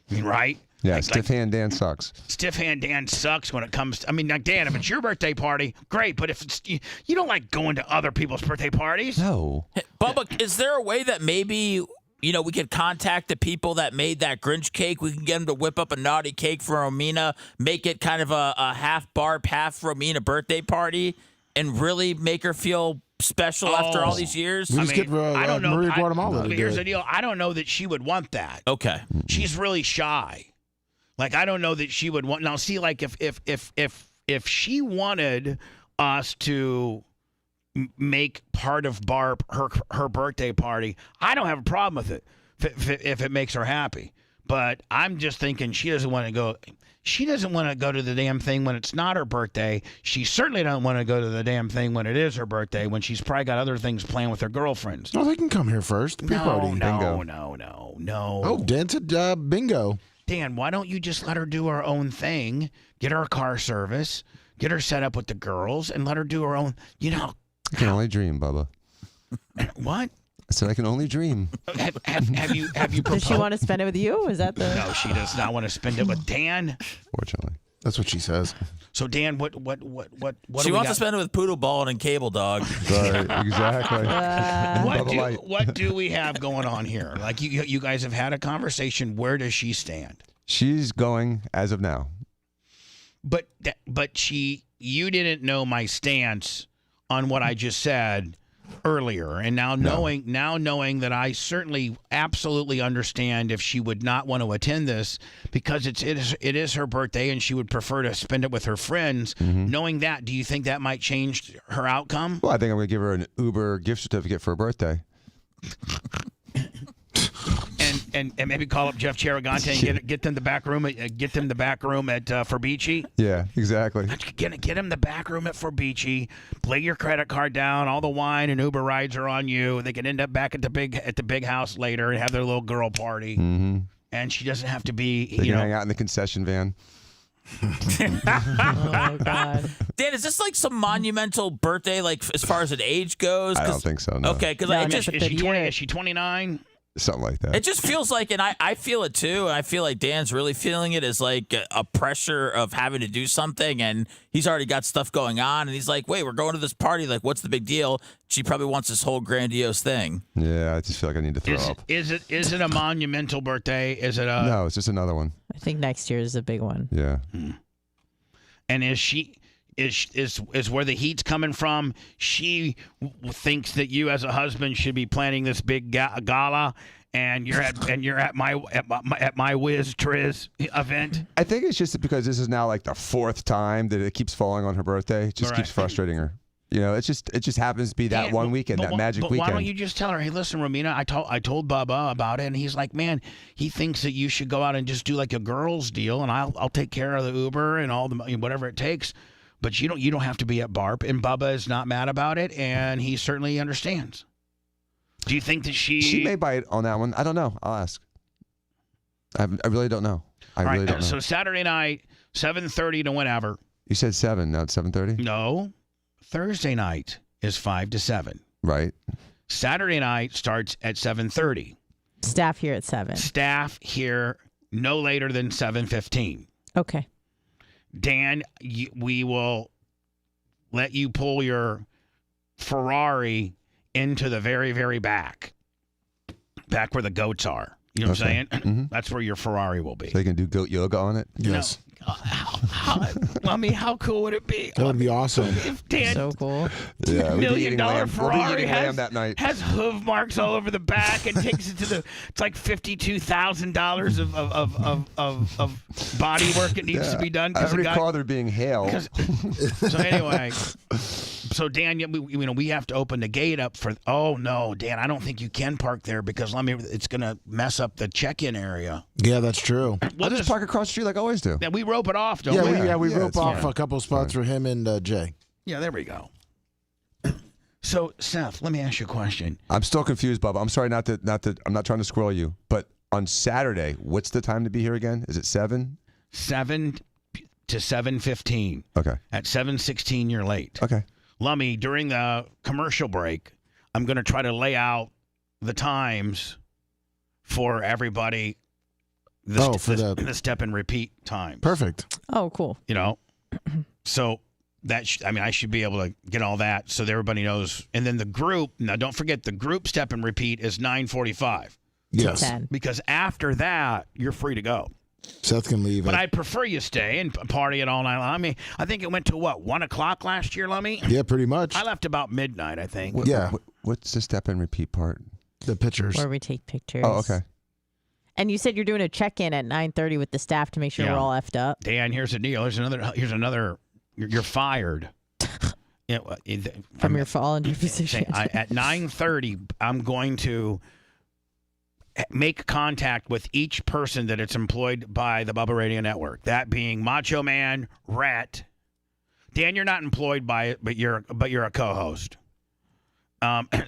I mean, right? Yeah, stiff-hand Dan sucks. Stiff-hand Dan sucks when it comes to, like, Dan, if it's your birthday party, great, but if it's, you don't like going to other people's birthday parties. No. Hey, Bubba, is there a way that maybe, we could contact the people that made that Grinch cake? We can get them to whip up a naughty cake for Romina, make it kind of a half Barb, half Romina birthday party, and really make her feel special after all these years? We just get I don't know. Maria Guatemala to do Here's it. the deal. I don't know that she would want that. Okay. She's really shy. Like, I don't know that she would want. Now, see, like, if she wanted us to make part of Barb her birthday party, I don't have a problem with it if it makes her happy. But I'm just thinking she doesn't want to go. She doesn't want to go to the damn thing when it's not her birthday. She certainly doesn't want to go to the damn thing when it is her birthday, when she's probably got other things planned with her girlfriends. No, they can come here first. Pre-party. No. Oh, Dan said bingo. Dan, why don't you just let her do her own thing, get her a car service, get her set up with the girls, and let her do her own, I can only dream, Bubba. What? I said I can only dream. Have you proposed? Does she want to spend it with you? Is that the? No, she does not want to spend it with Dan. Fortunately, that's what she says. So Dan, what? She wants to spend it with Poodle Ball and Cable Dog. Right, exactly. What do we have going on here? Like you guys have had a conversation. Where does she stand? She's going as of now. But you didn't know my stance on what I just said earlier, and now knowing that I certainly absolutely understand if she would not want to attend this because it is her birthday and she would prefer to spend it with her friends. Knowing that, do you think that might change her outcome? Well, I think I'm going to give her an Uber gift certificate for her birthday. And maybe call up Jeff Cheragante and get them the back room at Forbici. Yeah, exactly. Get him the back room at Forbici. Lay your credit card down. All the wine and Uber rides are on you. They can end up back at the big house later and have their little girl party. And she doesn't have to be. They can hang out in the concession van. Oh God. Dan, is this like some monumental birthday, like as far as an age goes? I don't think so. No. Okay, because is she 29? Something like that. It just feels like, and I feel it too, and I feel like Dan's really feeling it, is like a pressure of having to do something, and he's already got stuff going on, and he's like, wait, we're going to this party, like, what's the big deal? She probably wants this whole grandiose thing. Yeah, I just feel like I need to throw up. Is it a monumental birthday? Is it a... No, it's just another one. I think next year is a big one. Yeah. And is she... Is where the heat's coming from? She thinks that you, as a husband, should be planning this big gala, and you're at my Wiz Triz event. I think it's just because this is now like the fourth time that it keeps falling on her birthday. It just keeps frustrating her. It just happens to be that one weekend, that magic weekend. Why don't you just tell her, hey, listen, Romina, I told Bubba about it, and he's like, man, he thinks that you should go out and just do like a girls deal, and I'll take care of the Uber and all the whatever it takes. But you don't have to be at BARP, and Bubba is not mad about it, and he certainly understands. Do you think that she may bite on that one? I don't know. I'll ask. I really don't know. I really don't know. So Saturday night, 7:30 to whenever. You said 7. Now it's 7:30. No, Thursday night is 5 to 7. Right. Saturday night starts at 7:30. Staff here at 7. Staff here no later than 7:15. Okay. Dan, we will let you pull your Ferrari into the very, very back where the goats are. You know what I'm saying? Mm-hmm. That's where your Ferrari will be. So they can do goat yoga on it? Yes. How cool would it be? That would be awesome. If Dan, so cool. Yeah, $1 million Ferrari has hoof marks all over the back and takes it to it's like $52,000 of body work that needs to be done. I already recall there being hail. So anyway, So Dan, we have to open the gate up for. Oh no, Dan, I don't think you can park there because it's gonna mess up the check-in area. Yeah, that's true. I'll just park across the street like I always do. Yeah, we rope it off, don't we? We rope off a couple spots for him and Jay. Yeah, there we go. So Seth, let me ask you a question. I'm still confused, Bubba. I'm sorry, not to. I'm not trying to squirrel you, but on Saturday, what's the time to be here again? Is it 7? 7 to 7:15. Okay. At 7:16, you're late. Okay. Lummy, during the commercial break, I'm going to try to lay out the times for everybody. The step and repeat times. Perfect. Oh, cool. So I should be able to get all that so that everybody knows. And then the group. Now, don't forget the group step and repeat is 9:45. Yes. 10. Because after that, you're free to go. Seth can leave. But I'd prefer you stay and party it all night long. I mean, I think it went to 1 o'clock last year, Lummy? Yeah, pretty much. I left about midnight, I think. What's the step and repeat part? The pictures. Where we take pictures. Oh, okay. And you said you're doing a check-in at 9:30 with the staff to make sure we're all effed up. Dan, here's the deal. Here's another. You're fired. From your fall into your position. At 9:30, I'm going to make contact with each person that it's employed by the Bubba Radio Network. That being Macho Man, Rhett. Dan, you're not employed by it, but you're a co-host.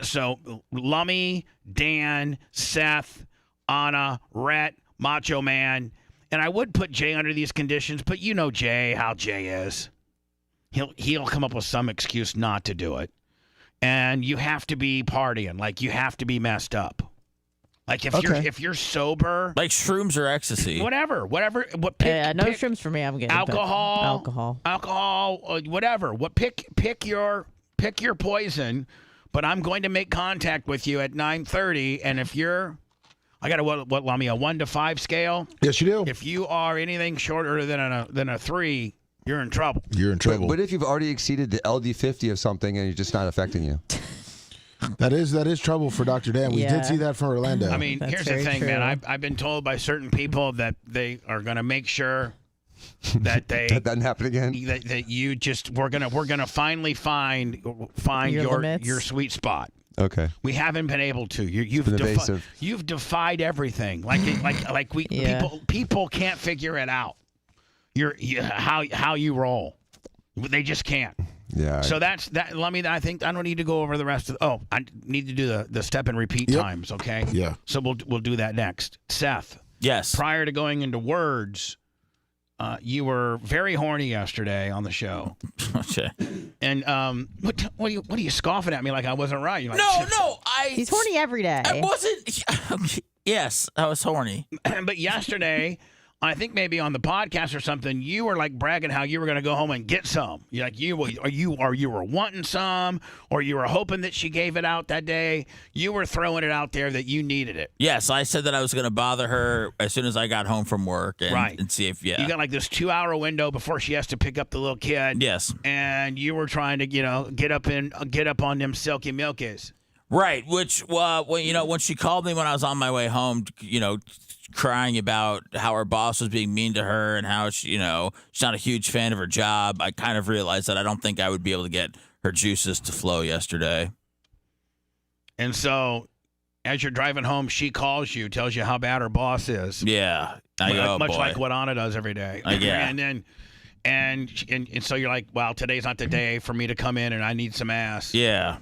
So Lummy, Dan, Seth, Anna, Rhett, Macho Man, and I would put Jay under these conditions, but you know Jay, how Jay is. He'll come up with some excuse not to do it. And you have to be partying, like you have to be messed up. Like if you're sober, like shrooms or ecstasy, whatever. No shrooms for me. I'm getting alcohol, whatever. Pick your poison. But I'm going to make contact with you at 9:30, and if you're, I got what Lummy, a 1 to 5 scale. Yes, you do. If you are anything shorter than a 3, you're in trouble. You're in trouble. But if you've already exceeded the LD50 of something and it's just not affecting you. That is trouble for Dr. Dan. We did see that from Orlando. I mean, here's the thing, man. I've been told by certain people that they are going to make sure that that doesn't happen again. That you just we're gonna finally find your sweet spot. Okay. We haven't been able to. You've defied everything. Like we people can't figure it out. How you roll. They just can't. Yeah. So that's that. Let me. I think I don't need to go over the rest of. I need to do the step and repeat times. Okay. Yeah. So we'll do that next. Seth. Yes. Prior to going into words, you were very horny yesterday on the show. Okay. And what are you scoffing at me like I wasn't right? You're like, no. He's horny every day. I wasn't. Yes, I was horny. But yesterday, I think maybe on the podcast or something, you were like bragging how you were going to go home and get some. You were wanting some, or you were hoping that she gave it out that day. You were throwing it out there that you needed it. Yes, I said that I was going to bother her as soon as I got home from work and see if you got like this 2-hour window before she has to pick up the little kid. Yes, and you were trying to get up on them silky milkies. Right, which when she called me when I was on my way home, crying about how her boss was being mean to her and how she's not a huge fan of her job, I kind of realized that I don't think I would be able to get her juices to flow yesterday. And so, as you're driving home, she calls you, tells you how bad her boss is. Yeah, much like what Anna does every day. Yeah, and then. And so you're like, well, today's not the day for me to come in and I need some ass. Yeah.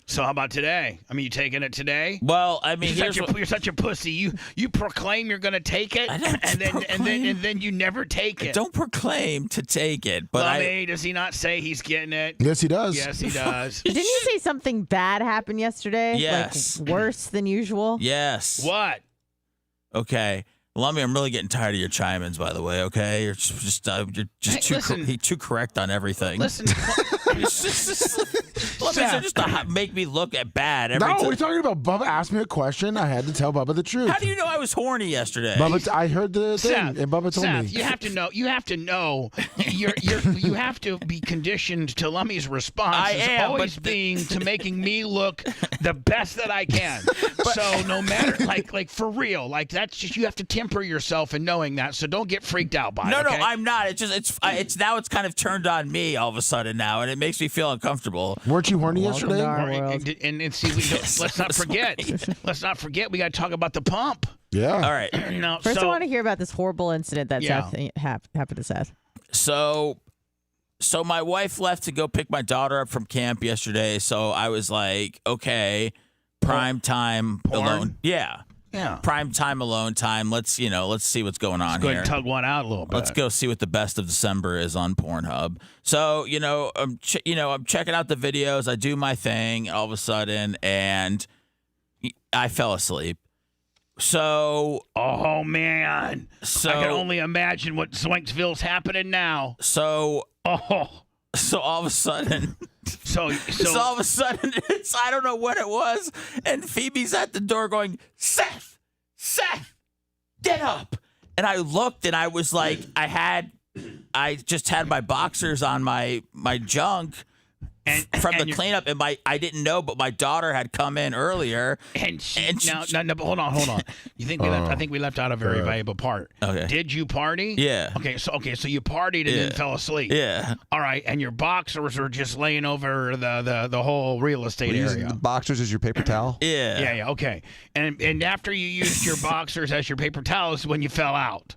So how about today? I mean, you taking it today? Well, I mean, you're such a pussy. You proclaim you're going to take it, and then you never take it. I don't proclaim to take it, but does he not say he's getting it? Yes, he does. Yes, he does. Didn't you say something bad happened yesterday? Yes. Like worse than usual? Yes. What? Okay. Lummy, I'm really getting tired of your chime-ins, by the way, okay? You're just too correct on everything. Listen. Just to make me look bad every time. We're talking about Bubba asked me a question. I had to tell Bubba the truth. How do you know I was horny yesterday? Bubba, I heard the thing, and Bubba told me. You have to know. You have to be conditioned to Lummy's response. I am always being to making me look the best that I can. So no matter like for real, like that's just you have to temper temper yourself in knowing that, so don't get freaked out by it. No, okay? I'm not. It's now it's kind of turned on me all of a sudden now, and it makes me feel uncomfortable. Weren't you horny yesterday? And see, let's not forget. Let's not forget. We got to talk about the pump. Yeah. All right. First, I want to hear about this horrible incident that happened to Seth. So my wife left to go pick my daughter up from camp yesterday. So I was like, okay, prime time alone. Yeah. Prime time alone time. Let's see what's going on Let's go here. ahead and tug one out a little bit. Let's go see what the best of December is on Pornhub. So, I'm checking out the videos. I do my thing all of a sudden, and I fell asleep. So, oh man, I can only imagine what Zoinksville's happening now. So all of a sudden, so all of a sudden, I don't know what it was, and Phoebe's at the door going, Seth, get up. And I looked, and I was like, I just had my boxers on my junk. From the cleanup, and I didn't know, but my daughter had come in earlier. And hold on. You think I think we left out a very valuable part. Okay. Did you party? Yeah. Okay, so you partied and then fell asleep. Yeah. All right, and your boxers were just laying over the whole real estate area. The boxers as your paper towel? Yeah. Yeah, okay. And after you used your boxers as your paper towels when you fell out.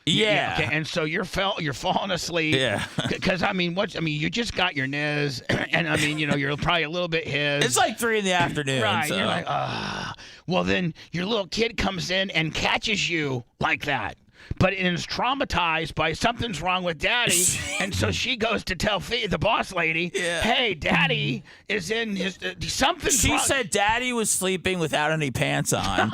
Yeah. Okay. And so you're falling asleep. Yeah. Because you just got your nez, and you're probably a little bit his. It's like 3 p.m. Right. So. You're like, well, then your little kid comes in and catches you like that. But is traumatized by something's wrong with Daddy, and so she goes to tell the boss lady, "Hey, Daddy is in his something's wrong." She said Daddy was sleeping without any pants on.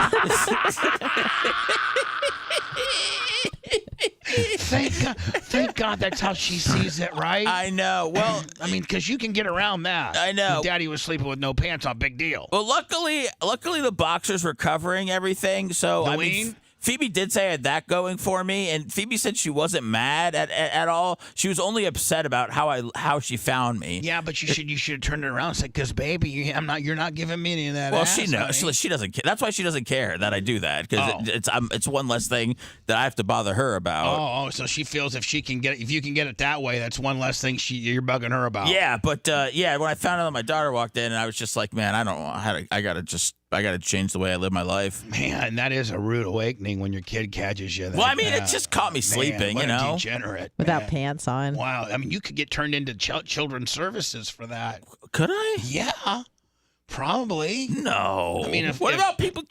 Thank God that's how she sees it, right? I know. Well, because you can get around that. I know. Daddy was sleeping with no pants on, big deal. Well, luckily the boxers were covering everything, so Phoebe did say I had that going for me, and Phoebe said she wasn't mad at all. She was only upset about how she found me. Yeah, but you should have turned it around and said, "Because baby, you're not giving me any of that." Well, ass, she knows. honey. She doesn't care. That's why she doesn't care that I do that, because it's one less thing that I have to bother her about. So she feels if you can get it that way, that's one less thing you're bugging her about. Yeah, but when I found out that my daughter walked in, and I was just like, man, I don't know how to. I got to change the way I live my life. Man, that is a rude awakening when your kid catches you. It just caught me sleeping, what a degenerate. Without pants on. Wow. You could get turned into children's services for that. Could I? Yeah. Probably. No. What about people?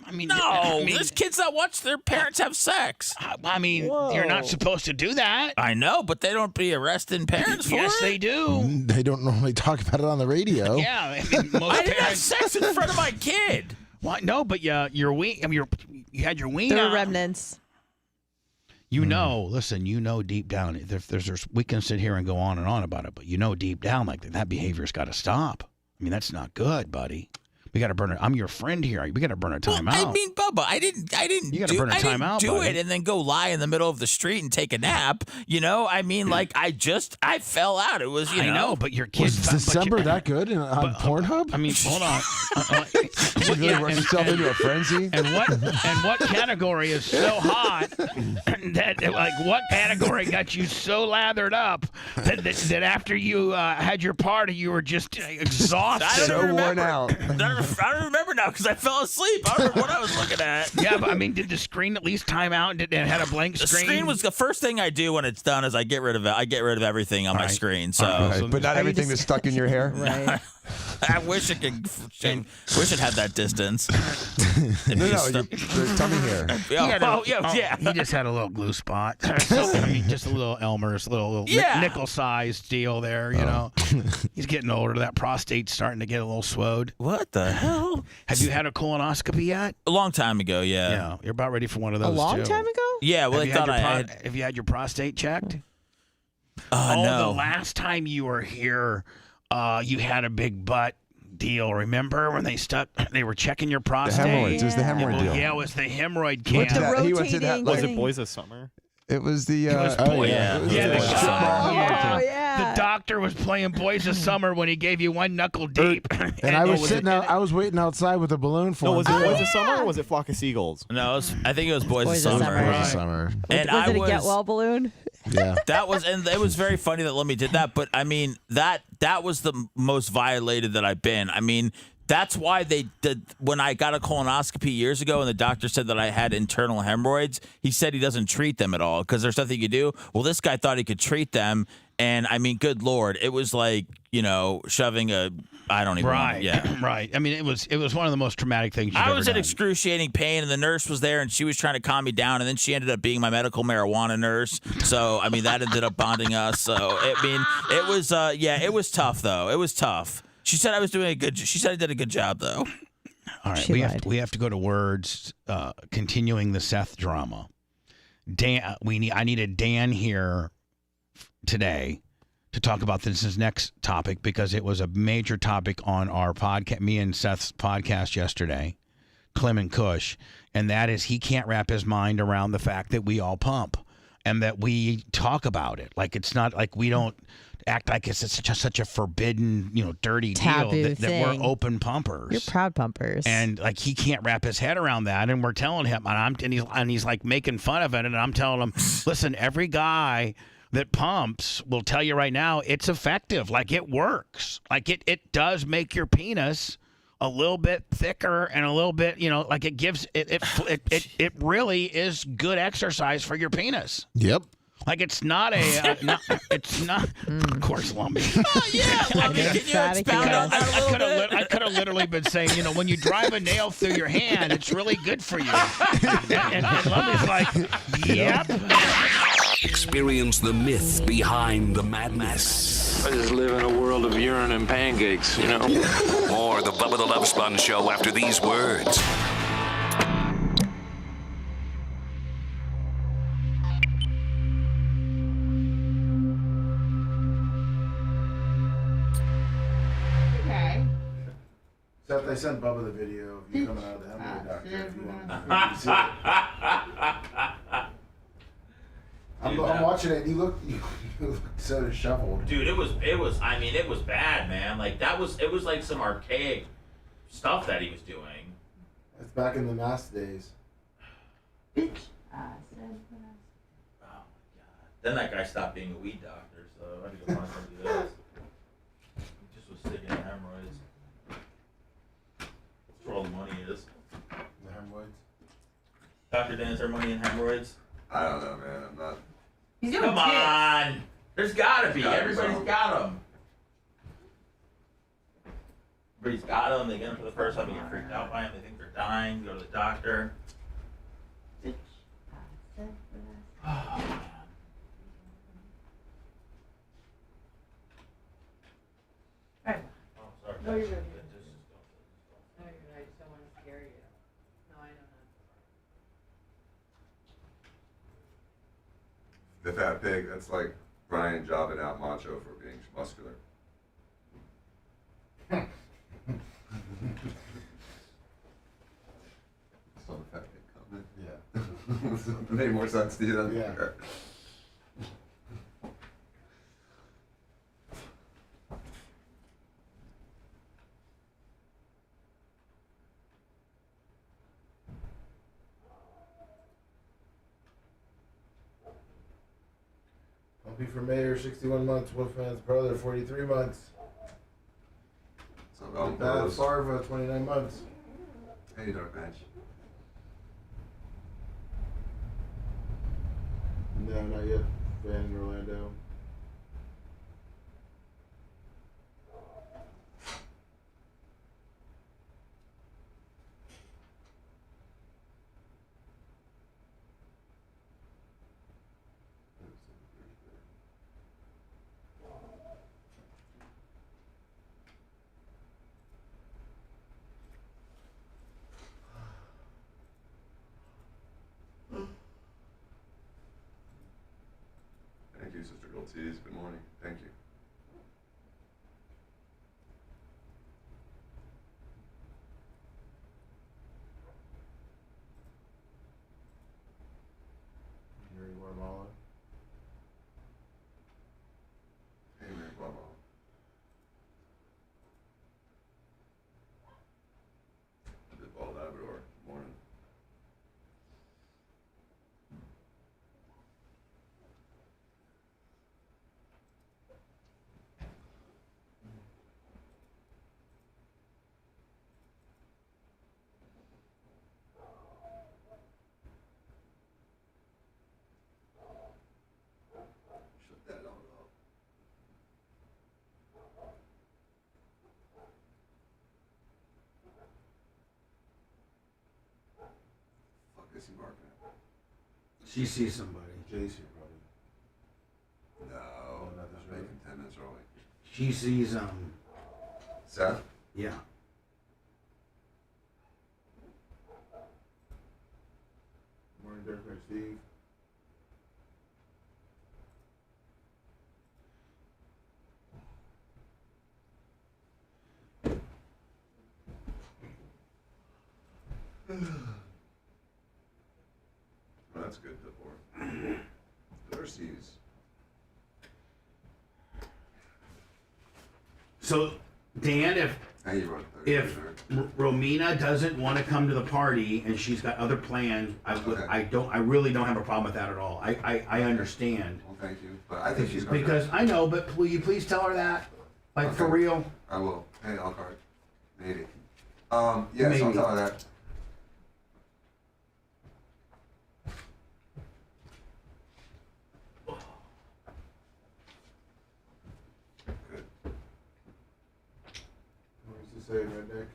There's kids that watch their parents have sex. You're not supposed to do that. I know, but they don't be arresting parents for it. Yes, they do. They don't normally talk about it on the radio. Yeah, most I didn't have sex in front of my kid. What? No, but you had your ween. There were remnants. Listen, deep down, there's we can sit here and go on and on about it, but deep down, like that behavior's got to stop. That's not good, buddy. We got to burn it. I'm your friend here. We got to burn a time out. Bubba, I didn't. You got to burn a time out. Do buddy. it and then go lie in the middle of the street and take a nap. I fell out. It was, I know, but your kids. Was December that good on Pornhub? Hold Hold on. Did you really work yourself into a frenzy? And what category is so hot that what category got you so lathered up that after you had your party you were just exhausted, so worn out. I don't remember now because I fell asleep. I don't remember what I was looking at. Yeah, but did the screen at least time out and had a blank screen? The screen was the first thing I do when it's done is I get rid of it. I get rid of everything on my screen. So, but not everything that's stuck in your hair. Right. I wish it could. Wish it had that distance. No, tell me here. He just had a little glue spot. Just a little Elmer's, little nickel-sized deal there. He's getting older. That prostate's starting to get a little swelled. What the hell? Have you had a colonoscopy yet? A long time ago, yeah. Yeah, you're about ready for one of those. A long time ago? Yeah. Well, have you had your prostate checked? No. The last time you were here, you had a big butt deal. Remember when they were checking your prostate? The hemorrhoids. It was the hemorrhoid deal. Yeah, it was the hemorrhoid can. With the rotating Was it Boys of Summer? It was the. The doctor was playing Boys of Summer when he gave you one knuckle deep. And I was sitting out. I was waiting outside with a balloon for him. Was it Boys of Summer or was it Flock of Seagulls? No, I think it was Boys of Summer. Boys of Summer. And was it a get well balloon? Yeah. And it was very funny that Lemmy did that. But I mean, that was the most violated that I've been. I mean, that's why they did. When I got a colonoscopy years ago and the doctor said that I had internal hemorrhoids, he said he doesn't treat them at all because there's nothing you do. Well, this guy thought he could treat them. And I mean, good Lord, it was like, shoving I don't even know. Yeah. Right. I mean, it was one of the most traumatic things you've I ever was done. in excruciating pain, and the nurse was there, and she was trying to calm me down, and then she ended up being my medical marijuana nurse. So, I mean, that ended up bonding us. So, it was, it was tough, though. It was tough. She said I was doing she said I did a good job, though. All right. We have to go to words, continuing the Seth drama. Dan, I needed Dan here today to talk about this next topic because it was a major topic on our podcast, me and Seth's podcast yesterday, Clem and Kush, and that is he can't wrap his mind around the fact that we all pump and that we talk about it. Like it's not like we don't act like it's such a forbidden, dirty Taboo deal that we're open pumpers. You're proud pumpers. And like he can't wrap his head around that, and we're telling him, and he's like making fun of it, and I'm telling him, listen, every guy that pumps will tell you right now it's effective. Like it works. Like it does make your penis a little bit thicker and a little bit, like it gives it really is good exercise for your penis. Yep. Like it's not it's not. Of course, Lumby. Lumby, can you expound on that a little bit? I could have literally been saying, when you drive a nail through your hand, it's really good for you. and Lumpy's like, yep. Experience the myth behind the madness. I just live in a world of urine and pancakes, More the Bubba the Love Sponge show after these words. Seth, I sent Bubba the video of you coming out of the hemorrhoid doctor if you want to see it. I'm watching it. You look so disheveled. Dude, it was bad, man. Like it was like some archaic stuff that he was doing. It's back in the mask days. Oh my God. Then that guy stopped being a weed doctor, so I had to go find somebody to do this. He just was sticking in hemorrhoids. That's where all the money is. The hemorrhoids? Dr. Dan, is there money in hemorrhoids? I don't know, man. I'm not. He's doing Come on! There's gotta be. Everybody's got them. Everybody's got them. They get them for the first time. They get freaked out by them. They think they're dying. Go to the doctor. Oh, man. Right. Oh, sorry. No, you're good. No, you're good. I just don't want to scare you. No, I know The fat pig, that's like Brian jobbing out Macho for being muscular. Saw the fat pig comment? Yeah. Made more sense to you then? Yeah. Okay. Pumpy for mayor, 61 months. Wolfman's brother, 43 months. So Bad Bad Farva, 29 months. Hey, Dark Match. No, not yet. Van in Orlando. Thank you, Sister Gold Tees. Good morning. Thank you. Here you are, Mala. What's he barking at? She sees somebody. JC probably. No, not making 10 minutes early. She sees Seth? Yeah. Morning, Dirk and Steve. Well, that's good, Dipor. Thirsties. So, Dan, if Romina doesn't want to come to the party and she's got other plans, I really don't have a problem with that at all. I understand. Well, thank you. But I think she's because I know, but will you please tell her that? Like, for real? I will. Hey, I'll card. Maybe. Yes, Maybe. I'll tell her that. What does it say, Redneck?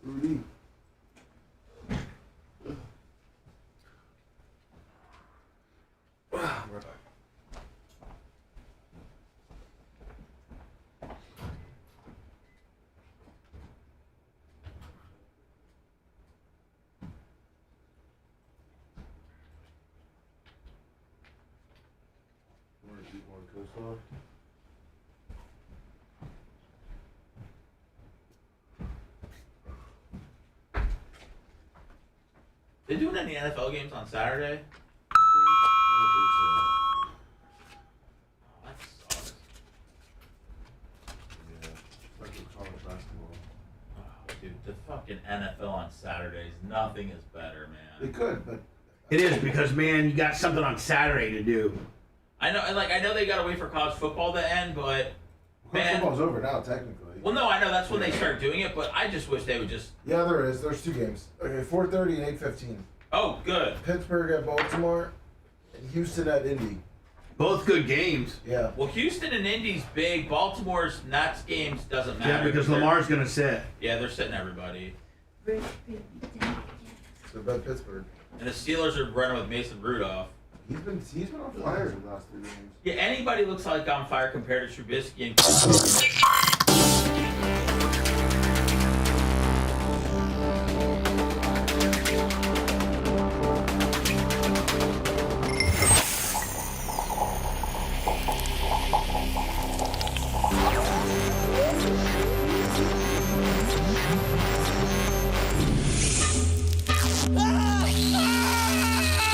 Rudy. Coleslaw. They doing any NFL games on Saturday? Dude, the fucking NFL on Saturdays, nothing is better, man. They could, but It is because, man, you got something on Saturday to do. I know they gotta wait for college football to end, but college football's over now, technically. Well, no, I know that's when they start doing it, but I just wish they would just. Yeah, there is. There's 2 games. Okay, 4:30 and 8:15. Oh, good. Pittsburgh at Baltimore, and Houston at Indy. Both good games. Yeah. Well, Houston and Indy's big. Baltimore's Nats games doesn't matter. Yeah, because Lamar's gonna sit. Yeah, they're sitting everybody. So bet Pittsburgh. And the Steelers are running with Mason Rudolph. He's been on fire the last 3 games. Yeah, anybody looks like on fire compared to Trubisky and.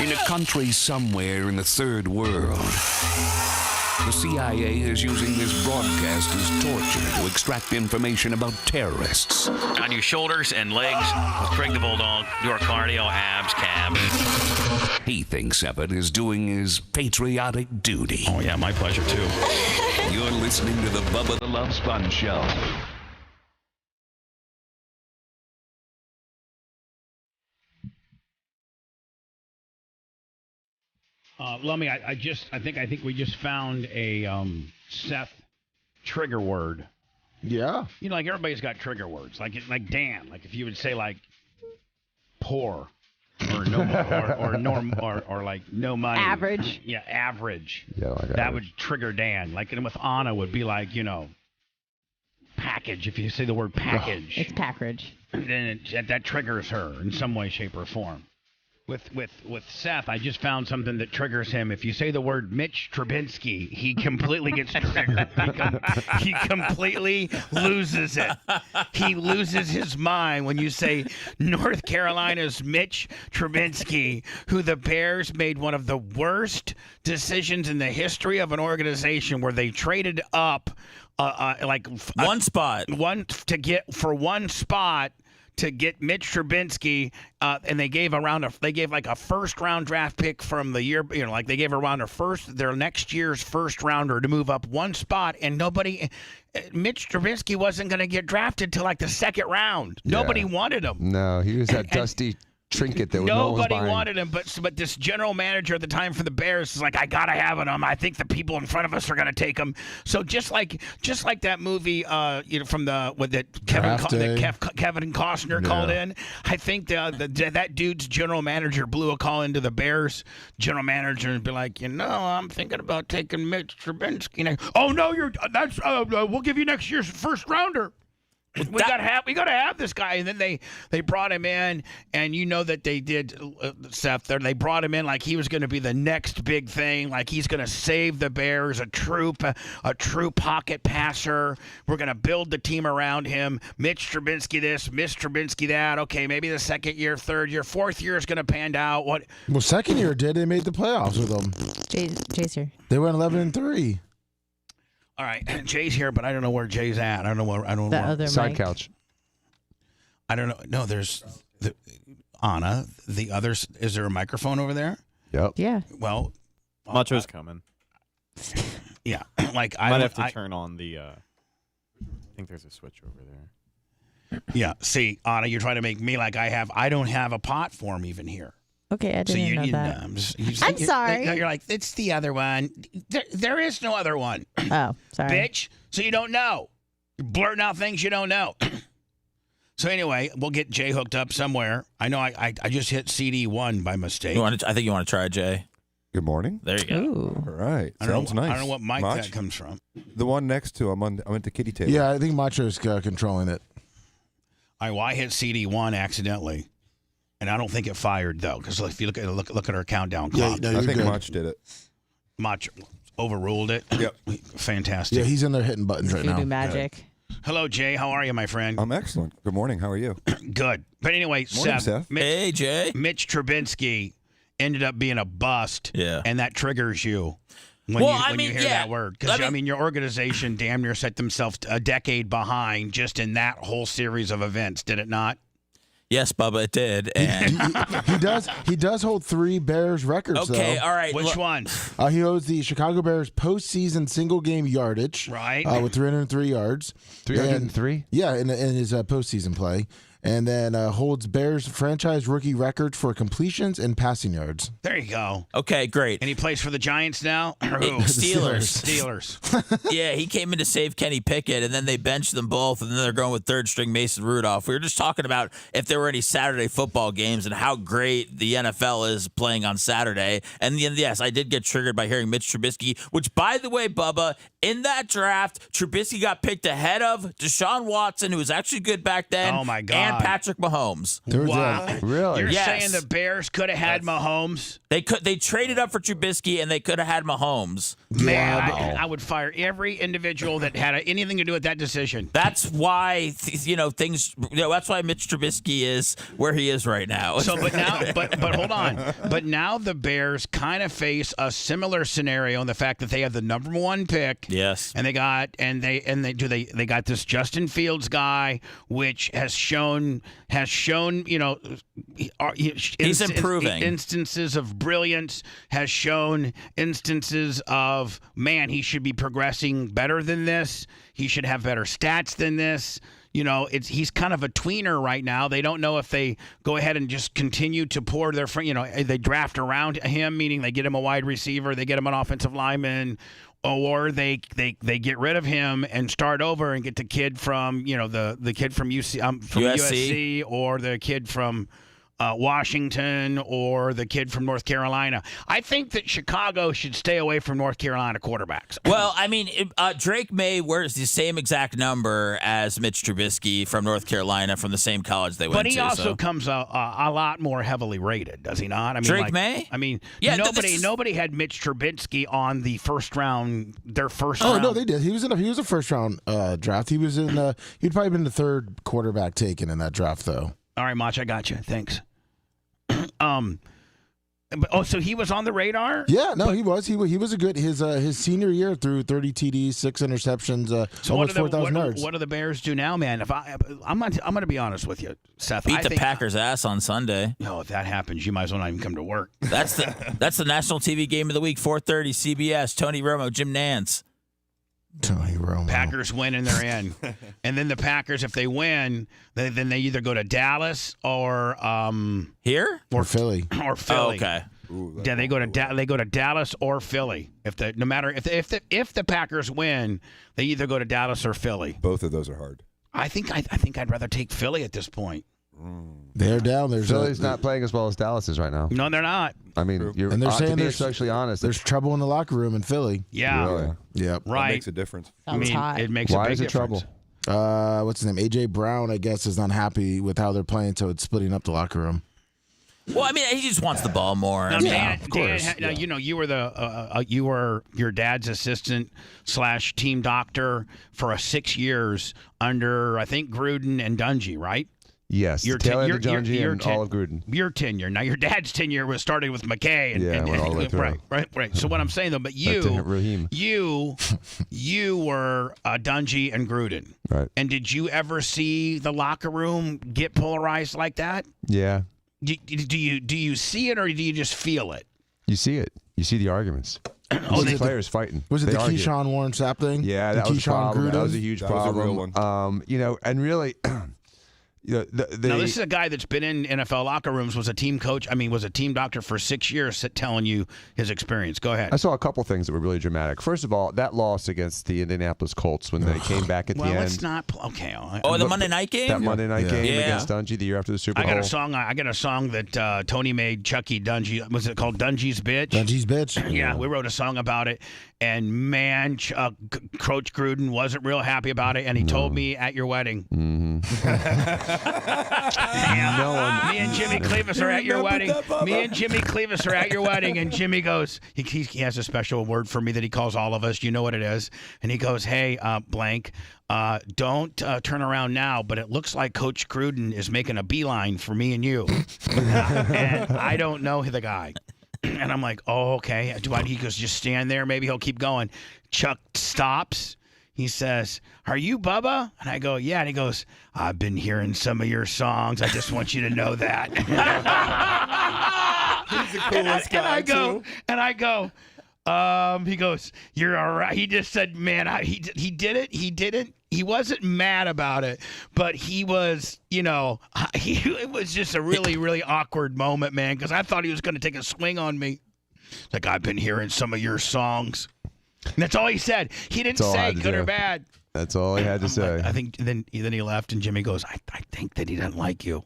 In a country somewhere in the third world, the CIA is using this broadcast as torture to extract information about terrorists. On your shoulders and legs, Craig the Bulldog, your cardio, abs, calves. He thinks of it as doing his patriotic duty. Oh, yeah, my pleasure, too. You're listening to the Bubba the Love Sponge Show. Lummy, I think we just found a Seth trigger word. Yeah. You know, like everybody's got trigger words. Like Dan, like if you would say like poor or no or like no money. Average. Yeah, average. Yeah, like that average. would trigger Dan. Like and with Anna would be like, you know, package. If you say the word package. It's package. Then that triggers her in some way, shape, or form. With Seth, I just found something that triggers him. If you say the word Mitch Trubinsky, he completely gets triggered. He completely loses it. He loses his mind when you say North Carolina's Mitch Trubinsky, who the Bears made one of the worst decisions in the history of an organization where they traded up one spot to get Mitch Trubinsky, and they gave like a first round draft pick from the year, you know, like they gave around their next year's first rounder to move up one spot, and Mitch Trubinsky wasn't going to get drafted till like the second round. Nobody wanted him. No, he was that dusty trinket that no one was Nobody buying. wanted him, but this general manager at the time for the Bears is like, I gotta have him. I think the people in front of us are gonna take him. So just like that movie, from Kevin Costner called in. I think that dude's general manager blew a call into the Bears general manager and be like, I'm thinking about taking Mitch Trubisky. Oh no, we'll give you next year's first rounder. We gotta have this guy, and then they brought him in, and that they did, Seth. They brought him in like he was going to be the next big thing, like he's going to save the Bears, a true pocket passer. We're going to build the team around him. Mitch Trubisky this, Mitch Trubisky that. Okay, maybe the second year, third year, fourth year is going to pan out. What? Well, second year they made the playoffs with him. Jay's here. They went 11-3. All right, Jay's here, but I don't know where Jay's at. I don't know. Other side mic. couch. I don't know. No, there's Anna. The others. Is there a microphone over there? Yep. Yeah. Well, Macho's coming. Yeah, like I might have to turn on the. I think there's a switch over there. Yeah. See, Anna, you're trying to make me like I don't have a pot form even here. Okay, I didn't know that. I'm sorry. You're like, it's the other one. There is no other one. Oh, sorry. Bitch. So you don't know. You're blurting out things you don't know. So anyway, we'll get Jay hooked up somewhere. I know I just hit CD1 by mistake. I think you want to try Jay. Good morning. There you go. Ooh. All right. Sounds nice. I don't know what mic Mach? that comes from. The one next to him. I'm at the kitty table. Yeah, I think Macho's controlling it. I hit CD1 accidentally. And I don't think it fired though, because if you look at our countdown clock, I think Mach did it. Mach overruled it. Yep, fantastic. Yeah, he's in there hitting buttons right now. Voodoo magic. Good. Hello, Jay. How are you, my friend? I'm excellent. Good morning. How are you? Good. But anyway, Morning, Seth. Hey, Jay. Mitch Trubisky ended up being a bust. Yeah. And that triggers you. When you hear that word. Because, your organization damn near set themselves a decade behind just in that whole series of events, did it not? Yes, Bubba, it did. And He does hold 3 Bears records, okay, though. all right. Which one? He holds the Chicago Bears postseason single game yardage. Right. With 303 yards. 303? Yeah, in his postseason play. And then holds Bears franchise rookie record for completions and passing yards. There you go. Okay, great. And he plays for the Giants now? Or who? Steelers. Yeah, he came in to save Kenny Pickett, and then they benched them both, and then they're going with third-string Mason Rudolph. We were just talking about if there were any Saturday football games and how great the NFL is playing on Saturday. And yes, I did get triggered by hearing Mitch Trubisky, which, by the way, Bubba, in that draft, Trubisky got picked ahead of Deshaun Watson, who was actually good back then. Oh, my God. And Patrick Mahomes. Wow. Really? You're Yes. saying the Bears could have had Mahomes? They traded up for Trubisky, and they could have had Mahomes. Man, I would fire every individual that had anything to do with that decision. That's why things. That's why Mitch Trubisky is where he is right now. So, but hold on. But now the Bears kind of face a similar scenario in the fact that they have the number 1 pick. Yes. And they got this Justin Fields guy, which has shown he's improving. Instances of brilliance, has shown instances of, man, he should be progressing better than this. He should have better stats than this. He's kind of a tweener right now. They don't know if they go ahead and just continue to pour their, they draft around him, meaning they get him a wide receiver, they get him an offensive lineman, or they get rid of him and start over and get the kid from the kid from USC or the kid from Washington or the kid from North Carolina. I think that Chicago should stay away from North Carolina quarterbacks. Well, I mean, Drake May wears the same exact number as Mitch Trubisky from North Carolina from the same college they went to. But he also comes a lot more heavily rated, does he not? I mean, Drake May? I mean, yeah, nobody had Mitch Trubisky on the first round. Their first Oh round. no, they did. He was a first round draft. He was in. He'd probably been the 3rd quarterback taken in that draft, though. All right, Mach, I got you. Thanks. So he was on the radar? Yeah, no, he was. He was a good. His senior year threw 30 TDs, 6 interceptions, almost 4,000 yards. What do the Bears do now, man? I'm going to be honest with you, Seth. Beat the Packers' ass on Sunday. No, if that happens, you might as well not even come to work. That's the national TV game of the week, 4:30 CBS. Tony Romo, Jim Nantz. Tony Romo. Packers win and they're in. And then the Packers, if they win, then they either go to Dallas or here or Philly. Or Philly. Oh, okay. Yeah, they go to Dallas or Philly. If the Packers win, they either go to Dallas or Philly. Both of those are hard. I think I'd rather take Philly at this point. They're down. Philly's not playing as well as Dallas is right now. No, they're not. I mean, you're and they're saying to be there's actually honest. There's trouble in the locker room in Philly. Yeah. Really? Yep. Right. That makes a difference. It makes Why a big is it difference. trouble? What's his name? AJ Brown, I guess, is not happy with how they're playing, so it's splitting up the locker room. Well, I mean, he just wants the ball more. Now, Yeah, Dan, of course. Dan, you know, you were your dad's assistant / team doctor for 6 years under, I think, Gruden and Dungy, right? Yes. Your tail end of your- Dungy your and ten- all of Gruden. Your tenure. Now, your dad's tenure was started with McKay. And went all the way through. Right. So what I'm saying though, but Raheem. you were Dungy and Gruden. Right. And did you ever see the locker room get polarized like that? Yeah. Do you see it or do you just feel it? You see it. You see the arguments. Oh, the players fighting. Was it They the argue. Keyshawn Warren Sapp thing? Yeah, that the was a problem. That was a huge That was a problem. real one. You know, and really, you know, Now, this is a guy that's been in NFL locker rooms, was a team doctor for 6 years, telling you his experience. Go ahead. I saw a couple things that were really dramatic. First of all, that loss against the Indianapolis Colts when they came back at the end. Let's not. Okay. Oh, the Monday night game? That Monday night game Yeah. against Dungy the year after the Super I Bowl. got a song that Tony made. Chucky Dungy. Was it called Dungy's Bitch? Dungy's Bitch. Yeah, we wrote a song about it, and man, Coach Gruden wasn't real happy about it, and he told me at your wedding. No Me and Jimmy Clevis are at your wedding. Me and Jimmy Clevis are at your wedding, and Jimmy goes, he has a special word for me that he calls all of us. You know what it is. And he goes, hey, blank, don't turn around now, but it looks like Coach Gruden is making a beeline for me and you. And I don't know the guy. And I'm like, oh, okay. He goes, just stand there. Maybe he'll keep going. Chuck stops. He says, are you Bubba? And I go, yeah. And he goes, I've been hearing some of your songs. I just want you to know that. He's the coolest guy, and I go, he goes, you're all right. He just said, man, he did it. He didn't. He wasn't mad about it, but he was, it was just a really, really awkward moment, man, because I thought he was going to take a swing on me. Like, I've been hearing some of your songs. And that's all he said. He didn't say good or bad. That's all he had to say. I think then he left, and Jimmy goes, I think that he doesn't like you.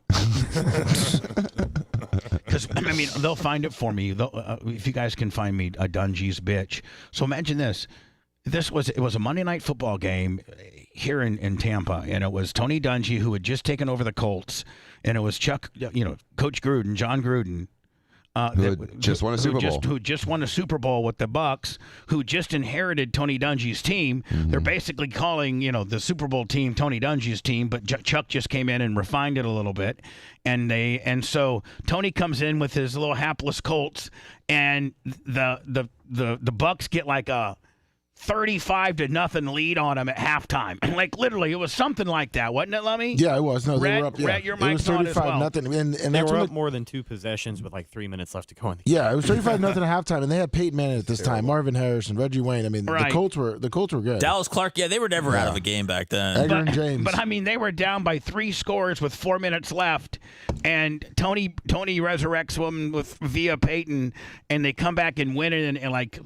Because, I mean, they'll find it for me. If you guys can find me a Dungy's Bitch. So imagine this. It was a Monday Night Football game here in Tampa, and it was Tony Dungy, who had just taken over the Colts, and it was Chuck, Coach Gruden, John Gruden, who just won a Super Bowl. Who just won a Super Bowl with the Bucs, who just inherited Tony Dungy's team. Mm-hmm. They're basically calling, the Super Bowl team Tony Dungy's team, but Chuck just came in and refined it a little bit. And so Tony comes in with his little hapless Colts, and the Bucs get like a 35-0 lead on them at halftime. Like, literally, it was something like that, wasn't it, Lummy? Yeah, it was. No, they were up. Yeah. Red, your it was mic's on as well. 35-0, and They that's were when up more than 2 possessions with like 3 minutes left to go in the Yeah, it was 35-0 at halftime, and they had Peyton Manning at this time, Marvin Harrison, Reggie Wayne. I mean, Right. the Colts were good. Dallas Clark, they were never out of a game back then. Edgar and James. But I mean, they were down by 3 scores with 4 minutes left, and Tony resurrects them via Peyton, and they come back and win it, and like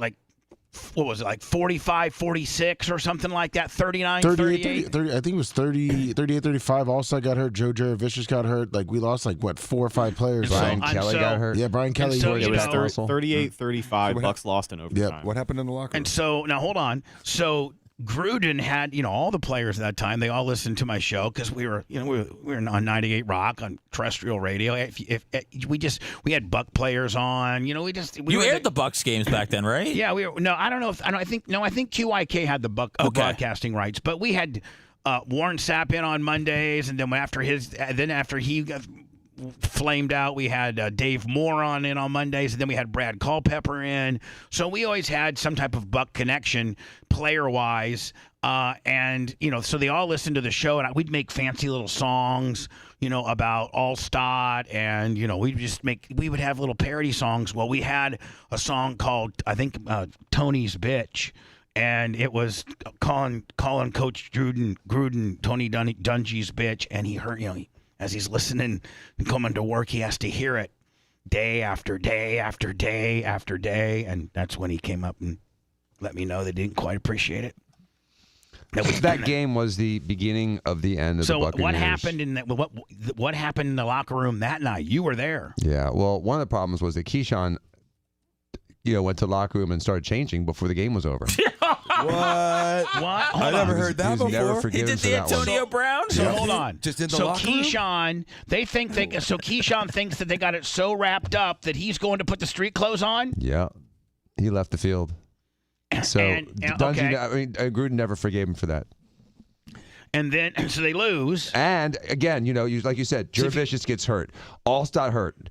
what was it, like 45-46 or something like that, 39-38? 30, I think it was 38-35. Allside got hurt. Joe Vicious got hurt. Like, we lost 4 or 5 players. Brian Kelly got hurt. Yeah, Brian Kelly. So, It was you know, 38-35. Bucks lost in overtime. Yep. What happened in the locker room? And so, now hold on. So Gruden had, all the players at that time, they all listened to my show because we were on 98 Rock on terrestrial radio. We had Buck players on, You aired the Bucks games back then, right? Yeah, I think QIK had the broadcasting rights, but we had Warren Sapp in on Mondays, and then after he got flamed out, we had Dave Moore in on Mondays, and then we had Brad Culpepper in. So we always had some type of Buck connection player-wise, and so they all listened to the show, and we'd make fancy little songs, about Allstott, and we would have little parody songs. Well, we had a song called, I think, Tony's Bitch. and it was calling Coach Gruden Tony Dungy's bitch, and he heard, as he's listening and coming to work, he has to hear it day after day after day after day, and that's when he came up and let me know they didn't quite appreciate it. That game was the beginning of the end of the Buccaneers. So what happened in what happened in the locker room that night? You were there. Yeah. Well, one of the problems was that Keyshawn, went to the locker room and started changing before the game was over. What? I never heard that before. Never He forgiven did for the that one. Antonio Brown? So hold on. Just in the locker room? Keyshawn, Keyshawn thinks that they got it so wrapped up that he's going to put the street clothes on. Yeah. He left the field. So Gruden never forgave him for that. And then, so they lose. And again, like you said, Jurevicius gets hurt. Allstott hurt.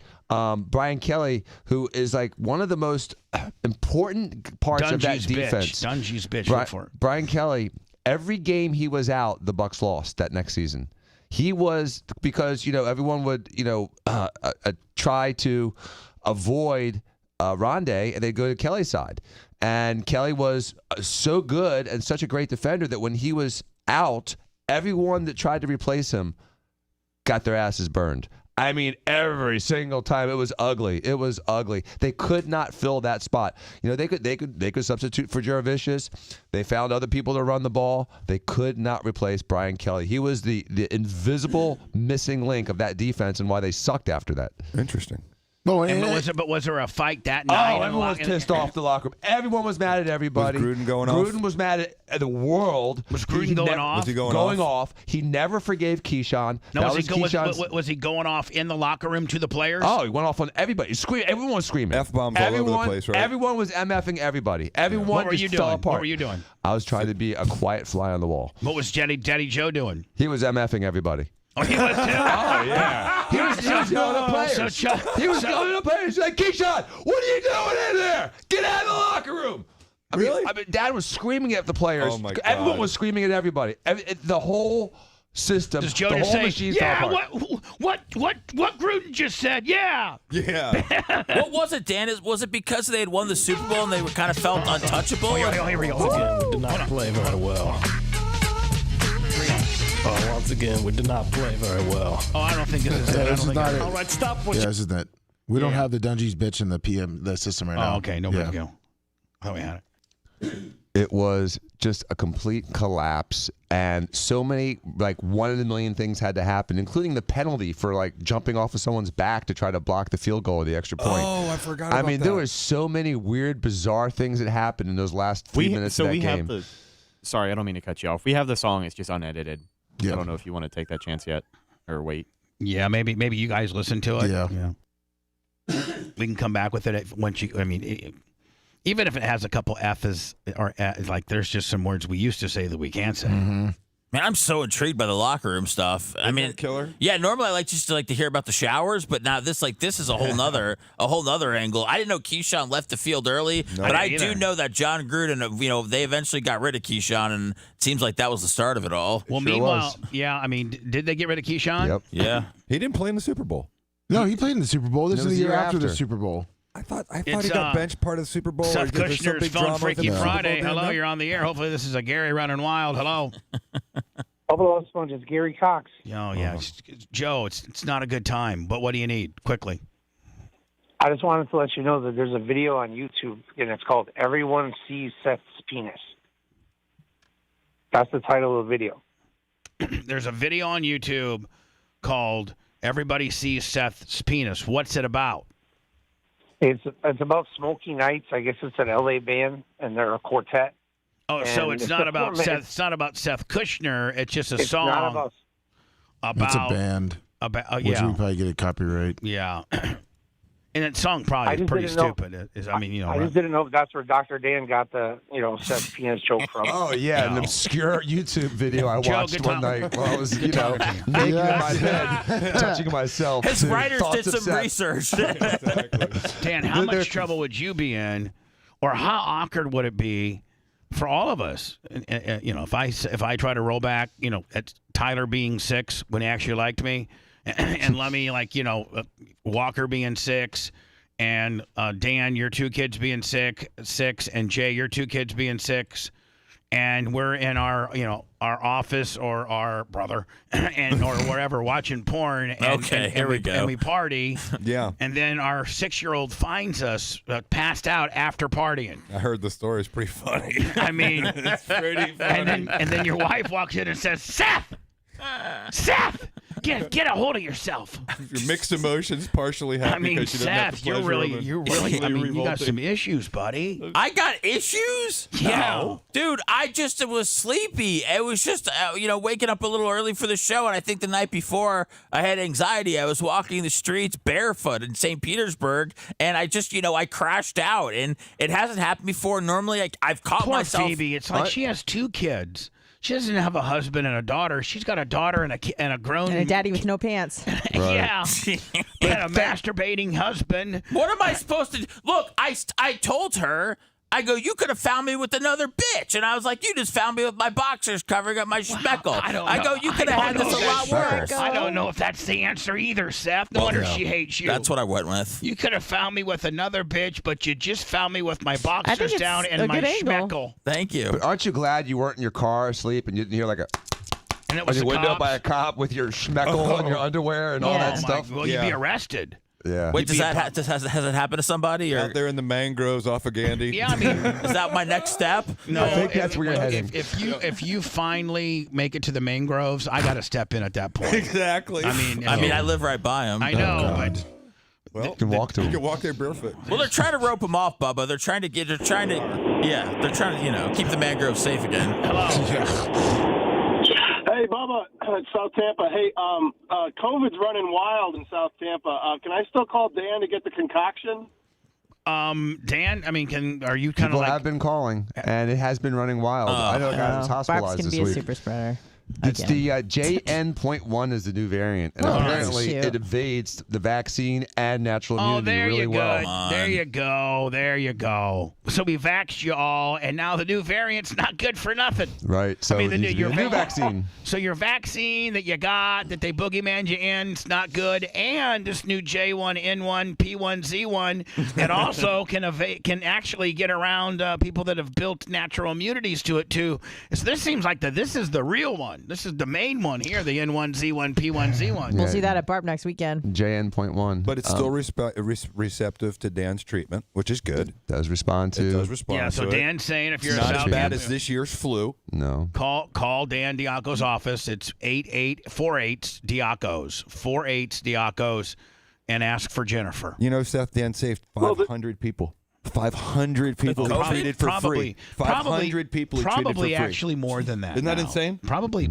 Brian Kelly, who is like one of the most important parts of that defense. Dungy's bitch. Brian Kelly, every game he was out, the Bucs lost that next season. He was, because, everyone would, try to avoid Rondé, and they'd go to Kelly's side. And Kelly was so good and such a great defender that when he was out, everyone that tried to replace him got their asses burned. I mean, every single time. It was ugly. It was ugly. They could not fill that spot. They could substitute for Jurevicius. They found other people to run the ball. They could not replace Brian Kelly. He was the invisible missing link of that defense, and why they sucked after that. Interesting. Was there a fight that night? Oh, everyone was pissed off the locker room. Everyone was mad at everybody. Was Gruden going off? Gruden was mad at the world. Was Gruden going off? Was he going off? He never forgave Keyshawn. No, was he going off in the locker room to the players? Oh, he went off on everybody. Everyone was screaming. F-bombs all over the place, right? Everyone was MFing everybody. Everyone What were you just fell doing? apart. What were you doing? I was trying to be a quiet fly on the wall. What was Daddy Joe doing? He was MFing everybody. Oh, he was too? Oh, yeah. He was going to players. He was going to players. He's like, Keyshawn, what are you doing in there? Get out of the locker room. Really? Dad was screaming at the players. Oh, my God. Everyone was screaming at everybody. The whole system, Does Joe the just whole say, machine fell yeah, apart. what Gruden just said, yeah. Yeah. What was it, Dan? Was it because they had won the Super Bowl and they were kind of felt untouchable? Oh, here we go. We did not play very well. Once again, we did not play very well. Oh, I don't think this is it. This is not it. All right, stop. Yeah, this is that. We don't have the Dungy's bitch in the system right now. Oh, okay. No big deal. Oh, we had it. It was just a complete collapse, and so many, like, one in a million things had to happen, including the penalty for, like, jumping off of someone's back to try to block the field goal or the extra point. Oh, I forgot about that. I mean, there were so many weird, bizarre things that happened in those last 3 minutes of that game. Sorry, I don't mean to cut you off. We have the song. It's just unedited. Yeah. I don't know if you want to take that chance yet or wait. Yeah, maybe you guys listen to it. Yeah. We can come back with it once you. I mean, even if it has a couple F's or like, there's just some words we used to say that we can't say. Mm-hmm. Man, I'm so intrigued by the locker room stuff. I mean, killer. Yeah, normally I like just to hear about the showers, but now this is a whole nother angle. I didn't know Keyshawn left the field early, but I do know that John Gruden, they eventually got rid of Keyshawn, and it seems like that was the start of it all. Well, meanwhile, yeah, I mean, did they get rid of Keyshawn? Yep. Yeah. He didn't play in the Super Bowl. No, he played in the Super Bowl. This is the year after the Super Bowl. I thought he got benched part of the Super Bowl. Seth There's some Kushner's big Phone drama Freaky with the Friday. Super Bowl, Hello, Dan? you're on the air. Hopefully this is a Gary running wild. Hello. Bubba the Love Sponge, it's Gary Cox. Oh, yeah. Joe, it's not a good time, but what do you need? Quickly. I just wanted to let you know that there's a video on YouTube, and it's called Everyone Sees Seth's Penis. That's the title of the video. There's a video on YouTube called Everybody Sees Seth's Penis. What's it about? It's about Smoky Nights. I guess it's an LA band, and they're a quartet. Oh, And so it's not about Seth. It's not about Seth Kushner. It's just a song not about. It's a band. About Which we probably get a copyright. Yeah. And that song probably is pretty stupid. I just didn't know if that's where Dr. Dan got the, Seth's penis joke from. Oh, yeah, an obscure YouTube video I watched one night while I was, naked in my bed, touching myself. His writers did some Seth. research. Dan, how much trouble would you be in, or how awkward would it be for all of us? If I try to roll back, at Tyler being 6 when he actually liked me, and Lemmy, Walker being 6, and Dan, your 2 kids being 6, and Jay, your 2 kids being 6, and we're in our office or our brother and or wherever watching porn. And, here we go. And we party. Yeah. And then our 6-year-old finds us passed out after partying. I heard the story. It's pretty funny. I mean, it's pretty funny. And then your wife walks in and says, Seth, get a hold of yourself. Your mixed emotions, partially happy I mean, because you didn't have the Seth, you're pleasure really, of I mean, you got revolting. some issues, buddy. I got issues? Yeah. No. Dude, I just was sleepy. It was just, waking up a little early for the show. And I think the night before I had anxiety. I was walking the streets barefoot in St. Petersburg. And I just, I crashed out. And it hasn't happened before. Normally, I've caught Poor myself. Phoebe. It's like she has 2 kids. She doesn't have a husband and a daughter. She's got a daughter and a grown... And a daddy with no pants. Yeah. And a masturbating husband. What am I supposed to do? Look, I told her, I go, you could have found me with another bitch. And I was like, you just found me with my boxers covering up my schmeckle. I go, you could have had this a lot worse. I don't know if that's the answer either, Seth. No wonder she hates you. That's what I went with. You could have found me with another bitch, but you just found me with my boxers down and my schmeckle. Thank you. But aren't you glad you weren't in your car asleep and you hear like a... And it on was your the window cops. by a cop with your schmeckle and your underwear and all that stuff? Well, you'd be arrested. Yeah. Wait, has it happened to somebody? Or? Out there in the mangroves off of Gandy. Yeah, I mean, is that my next step? No, I think that's where you're heading. If you finally make it to the mangroves, I got to step in at that point. Exactly. I mean, I live right by them. I know, but Well, you can walk to you them. can walk there barefoot. Well, they're trying to rope them off, Bubba. They're trying to keep the mangroves safe again. Hello. Hey, Bubba, it's South Tampa. Hey, COVID's running wild in South Tampa. Can I still call Dan to get the concoction? Dan, I mean, are you kind of People like... have been calling, and it has been running wild. I know a guy who was hospitalized Barb's this gonna be week. a super spreader. It's Again. the JN.1 is the new variant, and Oh, apparently that's cute. it evades the vaccine and natural immunity there really you well. go. There you go. There you go. So we vaxxed you all, and now the new variant's not good for nothing. Right. So I mean, your new vaccine. So your vaccine that you got, that they boogeymaned you in, it's not good. And this new J1N1 P1Z1 that also can actually get around people that have built natural immunities to it too. So this seems like this is the real one. This is the main one here, the N1Z1 P1Z1. We'll see that at Barb next weekend. JN.1. But it's still receptive to Dan's treatment, which is good. Does respond to. It does respond. Yeah, so to Dan's saying if you're it's not South as bad Tampa- as this year's flu. No. Call Dan Diaco's office. It's 8848 Diaco's 48 Diaco's, and ask for Jennifer. You know, Seth, Dan saved 500 people. 500 people he treated for free. 500 people he treated for Probably free. actually more than that. Isn't that now. insane? Probably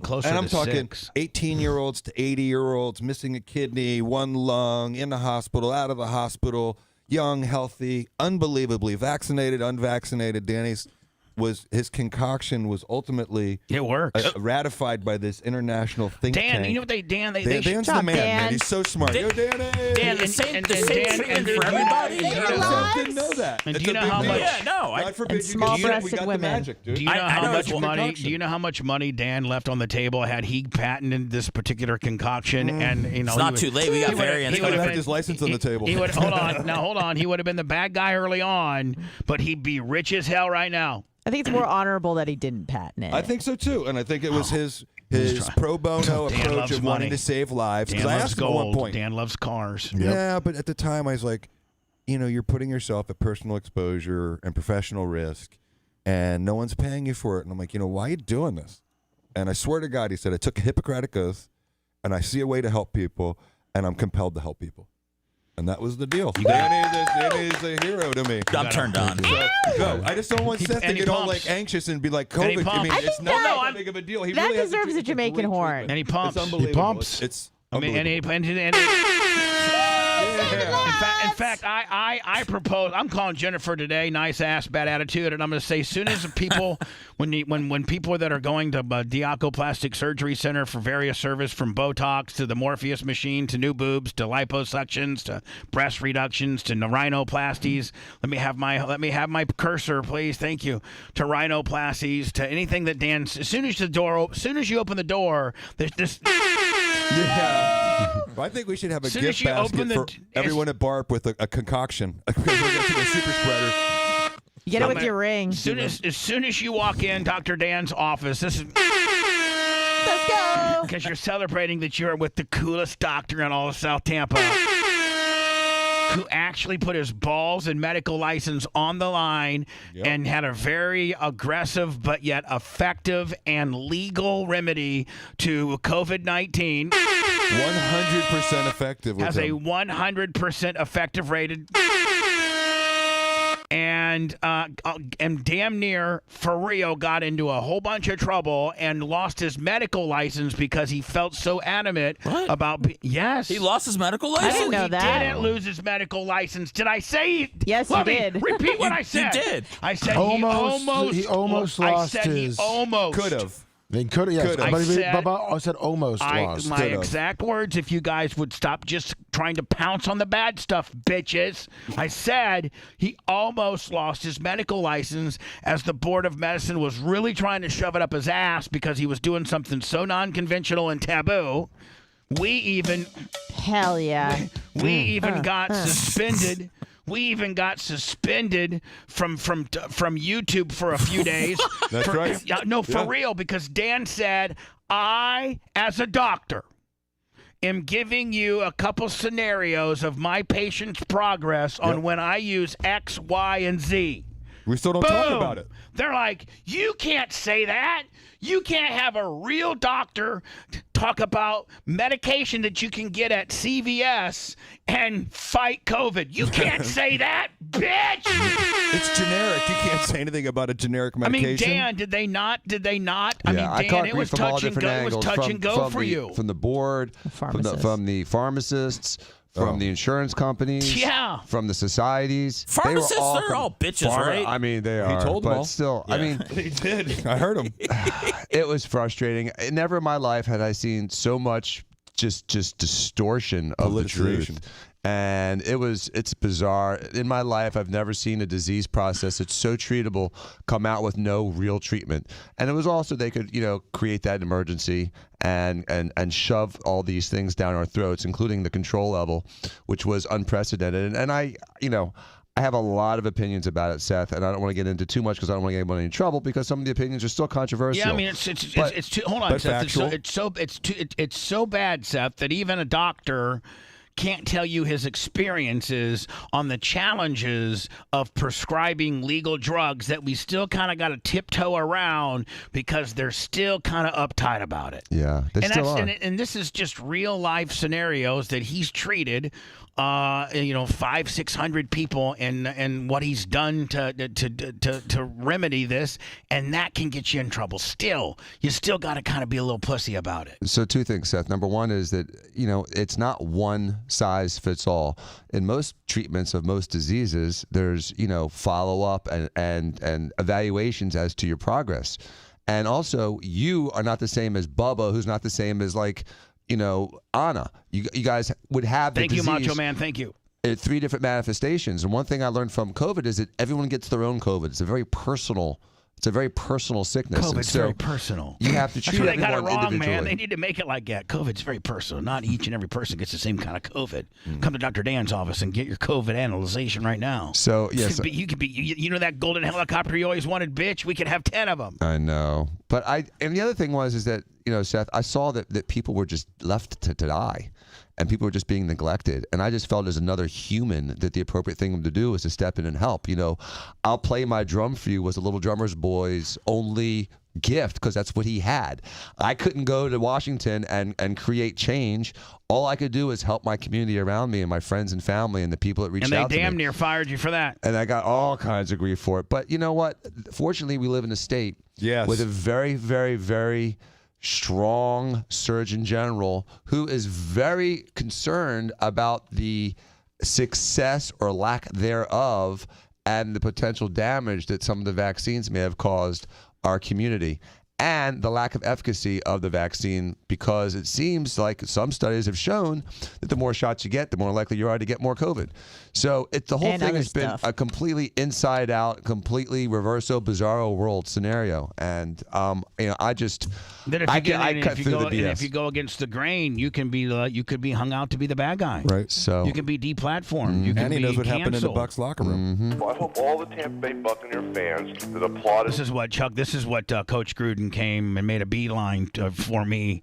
closer And I'm to talking 6. 18-year-olds to 80-year-olds missing a kidney, one lung, in the hospital, out of the hospital, young, healthy, unbelievably vaccinated, unvaccinated. His concoction was ultimately it works ratified by this international think tank. Dan, you know what they Dan's the man. He's so smart. Yo, Danny. Dan, the same treatment for everybody. I didn't know that. And It's do you a know big how deal. much? Yeah, no. God forbid And you small get sick. We breasted got women. the magic, dude. Do you know how know much it's money? concoction. Do you know how much money Dan left on the table had he patented this particular concoction? And It's not too late. We got variants. He would have left his license on the table. He would hold on. He would have been the bad guy early on, but he'd be rich as hell right now. I think it's more honorable that he didn't patent it. I think so too, and I think it was his pro bono Dan approach loves of money. wanting to save lives. Dan I loves asked him at one gold. point. Dan loves cars. Yeah, but at the time I was like, you're putting yourself at personal exposure and professional risk, and no one's paying you for it. And I'm like, why are you doing this? And I swear to God, he said, I took a Hippocratic oath, and I see a way to help people, and I'm compelled to help people. And that was the deal. Danny is a hero to me. I'm turned on. No, I just don't want Seth to get all anxious and be like COVID. I mean, it's not that big of a deal. He that really has to deserves a Jamaican horn. And he pumps. It's unbelievable. He pumps. It's I mean, unbelievable. In fact, I propose. I'm calling Jennifer today. Nice ass, bad attitude, and I'm going to say, as soon as people, when people that are going to Diaco Plastic Surgery Center for various service, from Botox to the Morpheus machine to new boobs to liposuctions to breast reductions to rhinoplasties, let me have my cursor, please. Thank you. To rhinoplasties to anything that Dan. As soon as you open the door, there's this. Yeah. Well, I think we should have a Soon as gift you basket open for everyone at BARP with a concoction. Because we're going to do a super spreader. You get it with your ring. As soon as you walk in Dr. Dan's office, this is. Let's go. Because you're celebrating that you're with the coolest doctor in all of South Tampa, who actually put his balls and medical license on the line and had a very aggressive but yet effective and legal remedy to COVID-19. 100% effective with Has a him. 100% effective rated. And damn near for real got into a whole bunch of trouble and lost his medical license because he felt so adamant about. Yes, he lost his medical license. I didn't know that. He didn't lose his medical license. Did I say? Yes, Let you me did. Repeat what I said. You did. I said He almost almost I lost said his. He almost Could have. They could have. Yes. Could've. I said almost lost. My exact words, if you guys would stop just trying to pounce on the bad stuff, bitches. I said he almost lost his medical license as the Board of Medicine was really trying to shove it up his ass because he was doing something so non-conventional and taboo. We even... Hell yeah. We even got suspended... We even got suspended from YouTube for a few days. That's right. No, for real, because Dan said, I, as a doctor, am giving you a couple scenarios of my patient's progress on when I use X, Y, and Z. We still don't talk about it. They're like, you can't say that. You can't have a real doctor talk about medication that you can get at CVS and fight COVID. You can't say that, bitch. It's generic. You can't say anything about a generic medication. I mean, Dan, did they not? I mean, Dan, it was touch and go. It was touch and go for you. From the board, from the pharmacists, from the insurance companies, from the societies. Pharmacists, they're all bitches, right? I mean, they are. He told them but all. still, I mean, he did. I heard him. It was frustrating. Never in my life had I seen so much just distortion of the truth. And it's bizarre. In my life, I've never seen a disease process that's so treatable come out with no real treatment. And it was also they could, create that emergency and shove all these things down our throats, including the control level, which was unprecedented. And I have a lot of opinions about it, Seth, and I don't want to get into too much because I don't want to get anybody in trouble because some of the opinions are still controversial. Yeah, I mean it's too, hold on, Seth. It's so bad, Seth, that even a doctor can't tell you his experiences on the challenges of prescribing legal drugs that we still kind of got to tiptoe around because they're still kind of uptight about it. Yeah, they still are. And this is just real life scenarios that he's treated. 500-600 people and what he's done to remedy this, and that can get you in trouble. Still, you still got to kind of be a little pussy about it. So two things, Seth. Number one is that it's not one size fits all. In most treatments of most diseases, there's follow up and evaluations as to your progress, and also you are not the same as Bubba, who's not the same as Anna. You guys would have the Thank you, disease Macho Man. Thank you. 3 different manifestations. And one thing I learned from COVID is that everyone gets their own COVID. It's a very personal sickness. COVID's very personal. You have to treat That's where they got it everyone wrong, individually. man. They need to make it like that. COVID's very personal. Not each and every person gets the same kind of COVID. Come to Dr. Dan's office and get your COVID analyzation right now. So, yes. You could be that golden helicopter you always wanted, bitch? We could have 10 of them. I know. But and the other thing is that, Seth, I saw that people were just left to die. And people were just being neglected. And I just felt as another human that the appropriate thing to do was to step in and help. I'll play my drum for you was a little drummer's boy's only gift because that's what he had. I couldn't go to Washington and create change. All I could do is help my community around me and my friends and family and the people that reached out to me. And they damn near fired you for that. And I got all kinds of grief for it. But you know what? Fortunately, we live in a state with a very, very, very strong Surgeon General who is very concerned about the success or lack thereof and the potential damage that some of the vaccines may have caused our community. and the lack of efficacy of the vaccine, because it seems like some studies have shown that the more shots you get, the more likely you are to get more COVID. So the whole thing has been a completely inside out, completely reverso, bizarro world scenario. And I just I cut through the BS. And if you go against the grain, you can be you could be hung out to be the bad guy. Right. So you can be deplatformed. You can and he be knows what canceled. happened in the Bucs locker room. Well, I hope all the Tampa Bay Buccaneer fans that applauded. This is what Chuck. This is what Coach Gruden came and made a beeline for me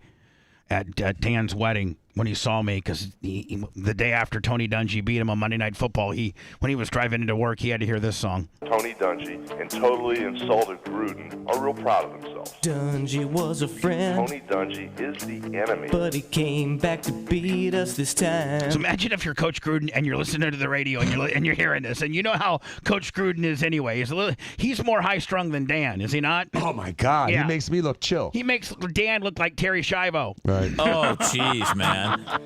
at Dan's wedding when he saw me, because the day after Tony Dungy beat him on Monday Night Football, when he was driving into work, he had to hear this song. Tony Dungy and totally insulted Gruden are real proud of themselves. Dungy was a friend. Tony Dungy is the enemy. But he came back to beat us this time. So imagine if you're Coach Gruden and you're listening to the radio and you're hearing this, and you know how Coach Gruden is anyway. He's more high-strung than Dan, is he not? Oh, my God. Yeah. He makes me look chill. He makes Dan look like Terry Schiavo. Right. Oh, jeez, man.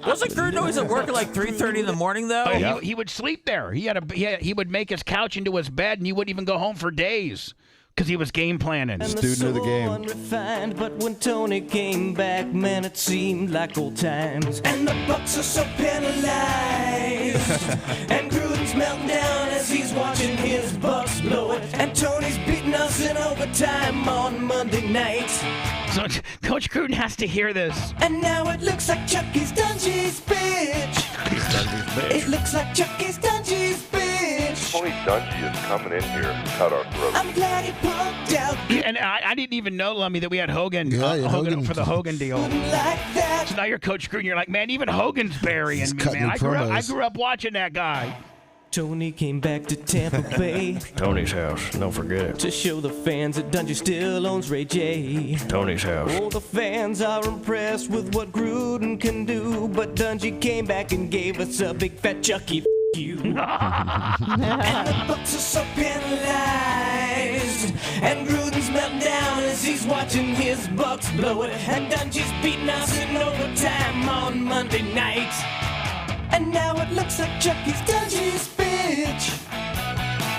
Wasn't Gruden always at work at like 3:30 in the morning, though? He would sleep there. He would make his couch into his bed, and he wouldn't even go home for days because he was game planning. Student of the game. Unrefined, but when Tony came back, man, it seemed like old times. And the Bucs are so penalized. And Gruden's melting down as he's watching his Bucs blow it. And Tony's beating us in overtime on Monday night. So Coach Gruden has to hear this. And now it looks like Chucky's Dungy's bitch. It looks like Chucky's Dungy's bitch. Tony Dungy is coming in here to cut our throats. I'm glad he punked out. And I didn't even know, Lummy, that we had Hogan, Hogan for the Hogan deal. Like that. So now you're Coach Gruden. You're like, man, even Hogan's burying me, man. I grew up watching that guy. Tony came back to Tampa Bay. Tony's house, don't forget it. To show the fans that Dungy still owns Ray J. Tony's house. Oh, the fans are impressed with what Gruden can do, but Dungy came back and gave us a big fat Chucky you. And the Bucs are so penalized, and Gruden's melting down as he's watching his Bucs blow it, and Dungy's beating us in overtime on Monday night. And now it looks like Chucky's Dungy's bitch.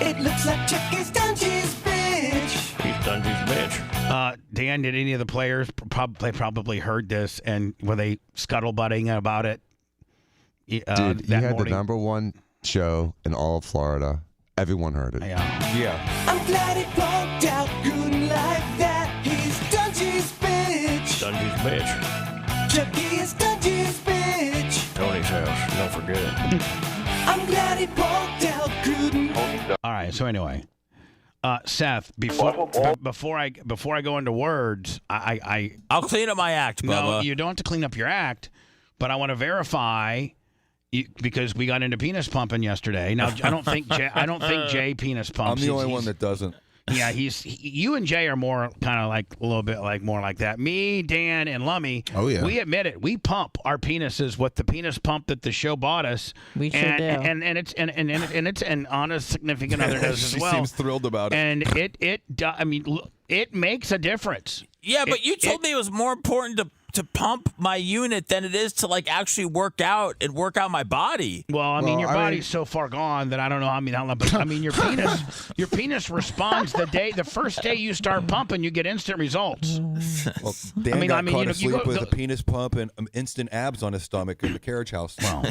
It looks like Chucky's Dungy's bitch. He's Dungy's bitch. Dan, did any of the players probably heard this, and were they scuttlebutting about it? Dude, that you had morning? the #1 show in all of Florida. Everyone heard it. Yeah. I'm glad he punked out Gruden like that. He's Dungy's bitch. Dungy's bitch. Chucky is Dungy's bitch. Tony's house, don't forget it. I'm glad he punked out Gruden. All right. So anyway, Seth, before I go into words, I'll clean up my act, Bubba. No, you don't have to clean up your act, but I want to verify. Because we got into penis pumping yesterday. Now I don't think Jay penis pumps. I'm the only one that doesn't. Yeah, you and Jay are more kind of like a little bit like more like that. Me, Dan, and Lummy. Oh yeah. We admit it. We pump our penises with the penis pump that the show bought us. We sure do. And it's an honest significant other does as well. She seems thrilled about it. And it makes a difference. Yeah, but you told me it was more important to pump my unit than it is to like actually work out my body. Well, your body's so far gone that I don't know. But your penis responds the first day you start pumping, you get instant results. Well, Dan got caught asleep with a penis pump and instant abs on his stomach in the carriage house. Well,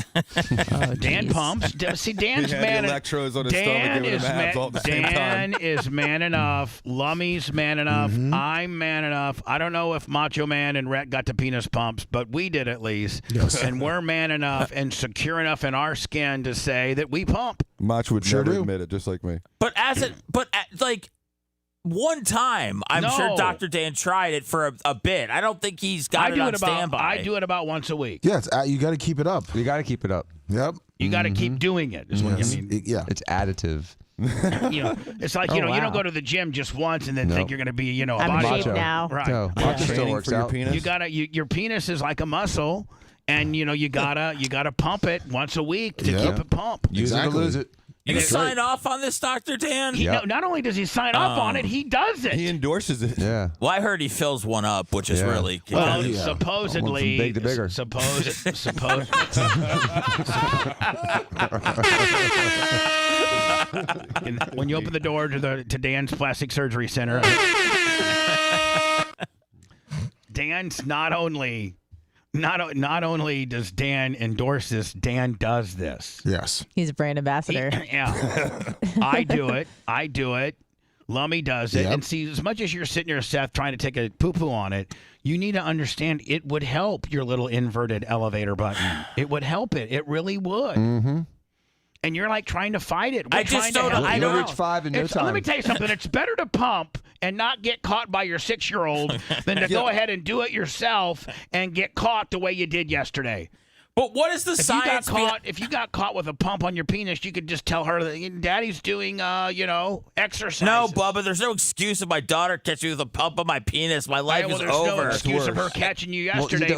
Dan pumps. See, Dan's he had man. The electrodes on his stomach, giving him abs all at the same time. Dan is man enough. Lummy's man enough. I'm man enough. I don't know if Macho Man and Rhett got to penis pumps, but we did at least. Yes. And we're man enough and secure enough in our skin to say that we pump. Mach would never admit it, just like me. But one time, I'm sure Dr. Dan tried it for a bit. I don't think he's got it on standby. I do it about once a week. Yeah, you got to keep it up. You got to keep it up. Yep. You got to keep doing it. Is what you mean. Yeah. It's additive. It's like you don't go to the gym just once and then think you're going to be a I'm body in shape now. Right. No, still works out. Your penis is like a muscle, and you gotta pump it once a week to keep it pumped. Use it or lose it. You sign off on this, Dr. Dan? Not only does he sign off on it, he does it. He endorses it. Yeah. Well, I heard he fills one up, which is really well. Supposedly, big to bigger. When you open the door to Dan's Plastic Surgery Center, Dan's not only does Dan endorse this, Dan does this. Yes. He's a brand ambassador. Yeah. I do it. Lummy does it. Yep. And see, as much as you're sitting here, Seth, trying to take a poo-poo on it, you need to understand it would help your little inverted elevator button. It would help it. It really would. Mm-hmm. And you're like trying to fight it. I just don't. I You'll don't reach 5 in no time. Let me tell you something. It's better to pump and not get caught by your 6-year-old than to go ahead and do it yourself and get caught the way you did yesterday. But what is the science? If you got caught with a pump on your penis, you could just tell her that Daddy's doing, exercise. No, Bubba, there's no excuse if my daughter catches me with a pump on my penis. My life is there's over. no excuse of her catching you yesterday,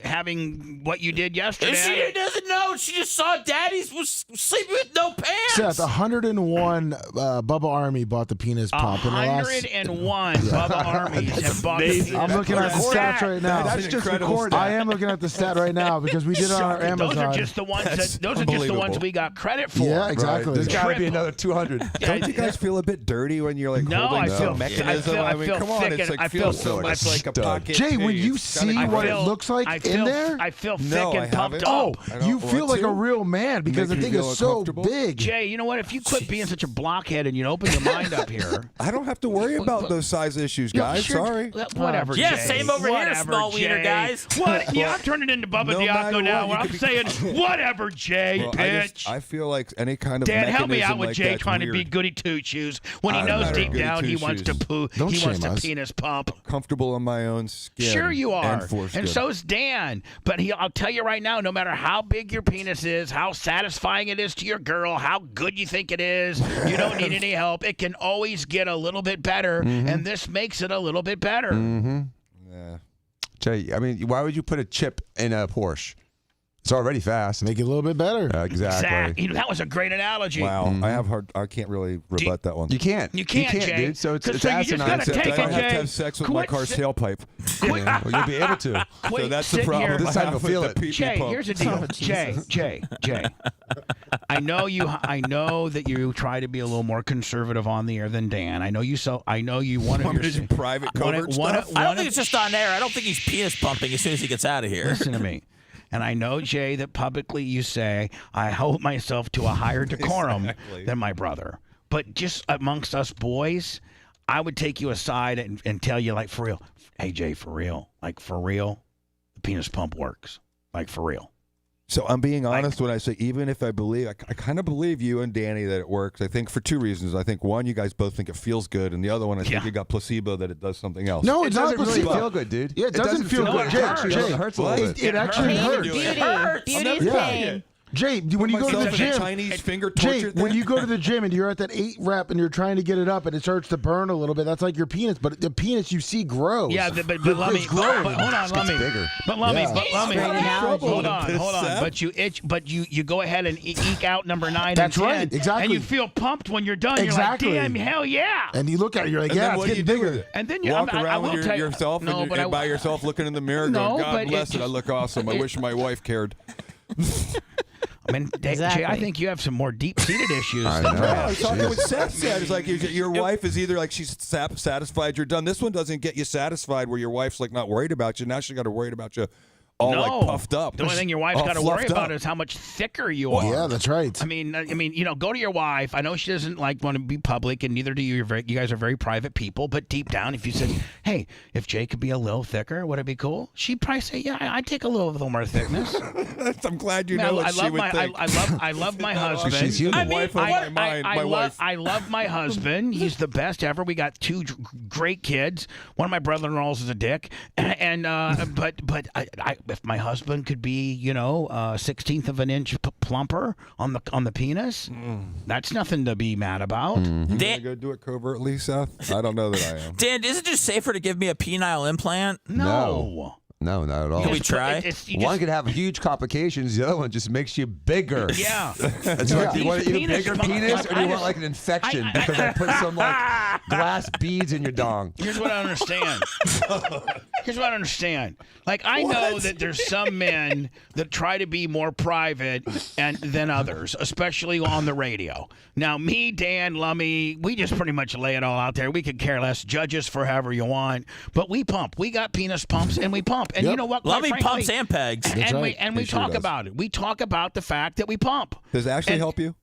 having what you did yesterday. She doesn't know. She just saw Daddy's was sleeping with no pants. Seth, 101 Bubba Army bought the penis pump. 101 Bubba Armies have bought the penis pump. I'm looking at the stats right now. That's just recorded. I am looking at the stat right now because we did it on our Amazon. Those are just the ones we got credit for. Yeah, exactly. Right. There's got to be another 200. Don't you guys feel a bit dirty when you're like holding some mechanism? I mean, come on, it's like feels so much like a pocket. Jay, when you see what it looks like in there, I feel thick and pumped up. Oh, you feel like a real man because the thing is so big. Jay, you know what? If you quit being such a blockhead and you open your mind up here, I don't have to worry about those size issues, guys. Sorry. Whatever. Yeah, Jay. same over here, small wiener guys. What? Yeah, I'm turning into Bubba Diaco now. Where I'm saying, whatever, Jay, bitch. I feel like any kind of Dan, help me out mechanism with like Jay that's trying weird. to be goody two shoes when he knows deep down he wants to poo. He wants to penis pump. Comfortable in my own skin. Sure you are. And so's Dan. But I'll tell you right now, no matter how big your penis is, how satisfying it is to your girl, how good you think it is, you don't need any help. It can always get a little bit better, and this makes it a little bit better. Mm-hmm. Yeah. Jay, I mean, why would you put a chip in a Porsche? It's already fast. Make it a little bit better. Exactly. That was a great analogy. Wow. I can't really rebut that one. You can't. You can't, Jay. Dude. So it's you just asinine. gotta take I don't it, have Jay. to have sex with my car's tailpipe. Well, you'll be able to. So that's the problem. This time you'll feel it. Jay, here's the deal. Jay. I know that you try to be a little more conservative on the air than Dan. I know you one of your private covert stuff. I don't think it's just on air. I don't think he's penis pumping as soon as he gets out of here. Listen to me. And I know, Jay, that publicly you say, I hold myself to a higher decorum than my brother. But just amongst us boys, I would take you aside and tell you, like, for real, hey, Jay, for real, the penis pump works. Like, for real. So I'm being honest when I say, even if I kind of believe you and Danny that it works. I think for two reasons. I think one, you guys both think it feels good, and the other one, I think you got placebo that it does something else. No, it doesn't doesn't really feel good, dude. Yeah, it doesn't feel good. Jay, it hurts a little bit. It actually hurts. Beauty is pain. Jay, when you go to the gym, Chinese finger Jay, torture when you go to the gym and you're at that 8 rep and you're trying to get it up and it starts to burn a little bit, that's like your penis. But the penis you see grows. Yeah, but let me. Hold on, let me. Bigger. But let me. Hold on. Seth. But you itch. But you go ahead and eke out number 9. That's and 10, right, exactly. And you feel pumped when you're done. Exactly. You're like, damn, hell yeah. And you look at it, you're like, And yeah, then it's what do getting you do with bigger. it? And then Walk around with yourself and by yourself looking in the mirror going, God bless it, I look awesome. I wish my wife cared. I mean, Jay, I think you have some more deep-seated issues. I know. I was talking with Seth said. It's like your wife is either like she's satisfied you're done. This one doesn't get you satisfied where your wife's like not worried about you. Now she got to worry about you all like puffed up. The only thing your wife's got to worry about is how much thicker you are. Yeah, that's right. I mean, go to your wife. I know she doesn't want to be public, and neither do you. You guys are very private people. But deep down, if you said, "Hey, if Jay could be a little thicker, would it be cool?" She'd probably say, "Yeah, I'd take a little more thickness." I'm glad you know what she would think. I love my husband. She's human. My wife. I love my husband. He's the best ever. We got 2 great kids. One of my brother-in-laws is a dick, and but if my husband could be, 1/16 of an inch plumper on the penis, that's nothing to be mad about. You gonna go do it covertly, Seth? I don't know that I am. Dan, is it just safer to give me a penile implant? No, not at all. Can we try? One could have huge complications. The other one just makes you bigger. Yeah. It's like, do you want a bigger penis or do you want like an infection because I put some like glass beads in your dong? Here's what I understand. Here's what I understand. Like, I know that there's some men that try to be more private than others, especially on the radio. Now, me, Dan, Lummy, we just pretty much lay it all out there. We could care less. Judge us for however you want. But we pump. We got penis pumps, and we pump. And you know what? Lummy pumps and pegs. And we talk about it. We talk about the fact that we pump. Does it actually help you?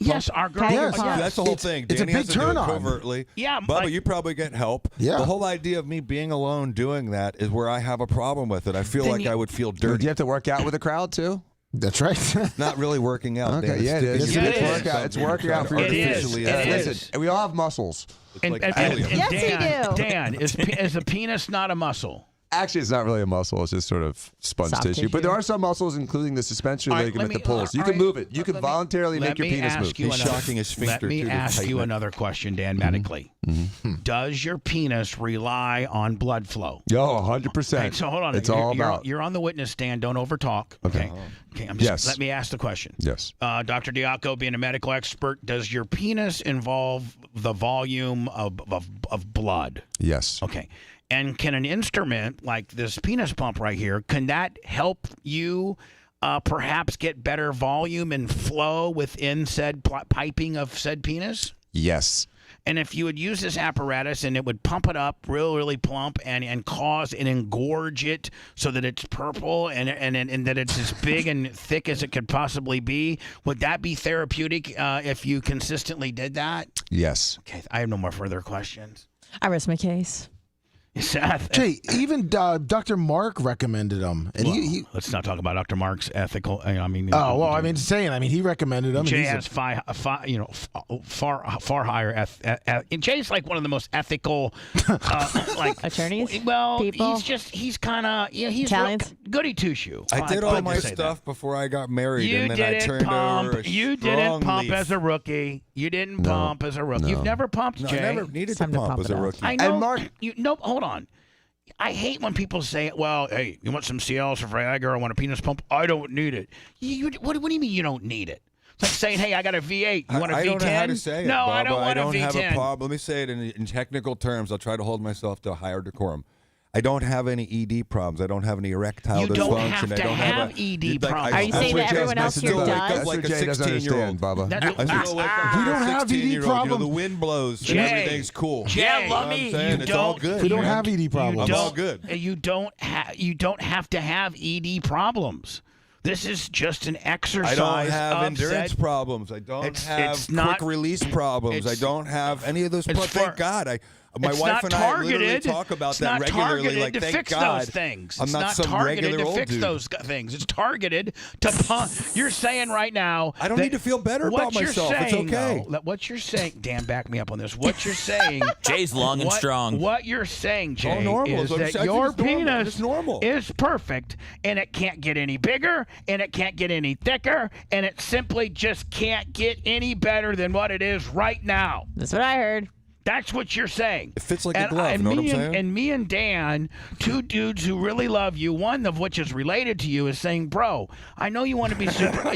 Yes, our girl. Yes, that's the whole thing. It's a Danny big has to do it turn on. covertly. Yeah, Bubba, you probably get help. Yeah. The whole idea of me being alone doing that is where I have a problem with it. I feel like I would feel dirty. Do you have to work out with a crowd too? That's right. Not really working out. Okay, Dan. yeah, it is. Sticking It's your workout. dick It's something working and out for trying you. to artificially Listen, we all have muscles. like Yes, we do. Dan, is a penis not a muscle? Actually, it's not really a muscle. It's just sort of sponge Soft tissue. tissue. But there are some muscles, including the suspension All right, leg and let the me- pulls. You all can right, move it. You can voluntarily make your penis move. He's shocking his Let sphincter, me too, to ask tighten you it. another question, Dan, medically. Does your penis rely on blood flow? Yo, 100%. Okay, so hold on. It's all about. You're on the witness stand. Don't overtalk. Okay. Okay. Yes. Let me ask the question. Yes. Dr. Diaco, being a medical expert, does your penis involve the volume of blood? Yes. Okay. And can an instrument like this penis pump right here, can that help you perhaps get better volume and flow within said piping of said penis? Yes. And if you would use this apparatus and it would pump it up really plump and cause and engorge it so that it's purple and that it's as big and thick as it could possibly be, would that be therapeutic if you consistently did that? Yes. Okay, I have no more further questions. I rest my case. Seth. Jay, even Dr. Mark recommended them, and Well, he let's not talk about Dr. Mark's ethical. I mean, he recommended them. Jay has far higher. Jay's like one of the most ethical, like attorneys. Well, people? he's kind of he's Italians? goody two shoe. I did all my stuff before I got married, You and then I didn't turned pump. over a You strong didn't pump leaf. as a rookie. You didn't pump as a rookie. You've never pumped, No, Jay. I never needed to pump as a rookie. I know. Hold on. I hate when people say, well, hey, you want some Cialis or Viagra? I want a penis pump. I don't need it. What do you mean you don't need it? It's like saying, hey, I got a V8. You want a V10? I don't know how to say it, No, Bubba. I don't want I don't a V10. have a problem. Let me say it in technical terms. I'll try to hold myself to a higher decorum. I don't have any ED problems. I don't have any erectile You dysfunction. don't have I to don't have a, ED like, problems. Are you saying that everyone else here I does? wake up That's like what a Jay doesn't 16-year-old. understand, Bubba. I still wake up We like don't a have ED 16-year-old. You know, problems. the wind blows Jay, and everything's cool. Jay, You know what I'm saying? It's all good. We don't man. have ED problems. I'm all good. You don't have to have ED problems. This is just an exercise. I don't have of endurance said- problems. I don't have it's not- quick release problems. I don't have any of those. it's But for- thank God, my it's wife not and I literally targeted. talk about It's that not regularly. targeted Like, to thank fix God, those things. I'm It's not some targeted regular to old fix dude. those things. It's targeted to pump. You're saying right now. I don't that need to feel better what about you're myself. It's saying, okay. though, what you're saying, Dan, back me up on this. What you're saying, Jay's long and strong. What you're saying, Jay, all normal. is I that think your it's normal. penis It's normal. is perfect, and it can't get any bigger, and it can't get any thicker, and it simply just can't get any better than what it is right now. That's what I heard. That's what you're saying. It fits like a And glove. You know what I'm saying? And me and Dan, two dudes who really love you, one of which is related to you, is saying, "Bro, I know you want to be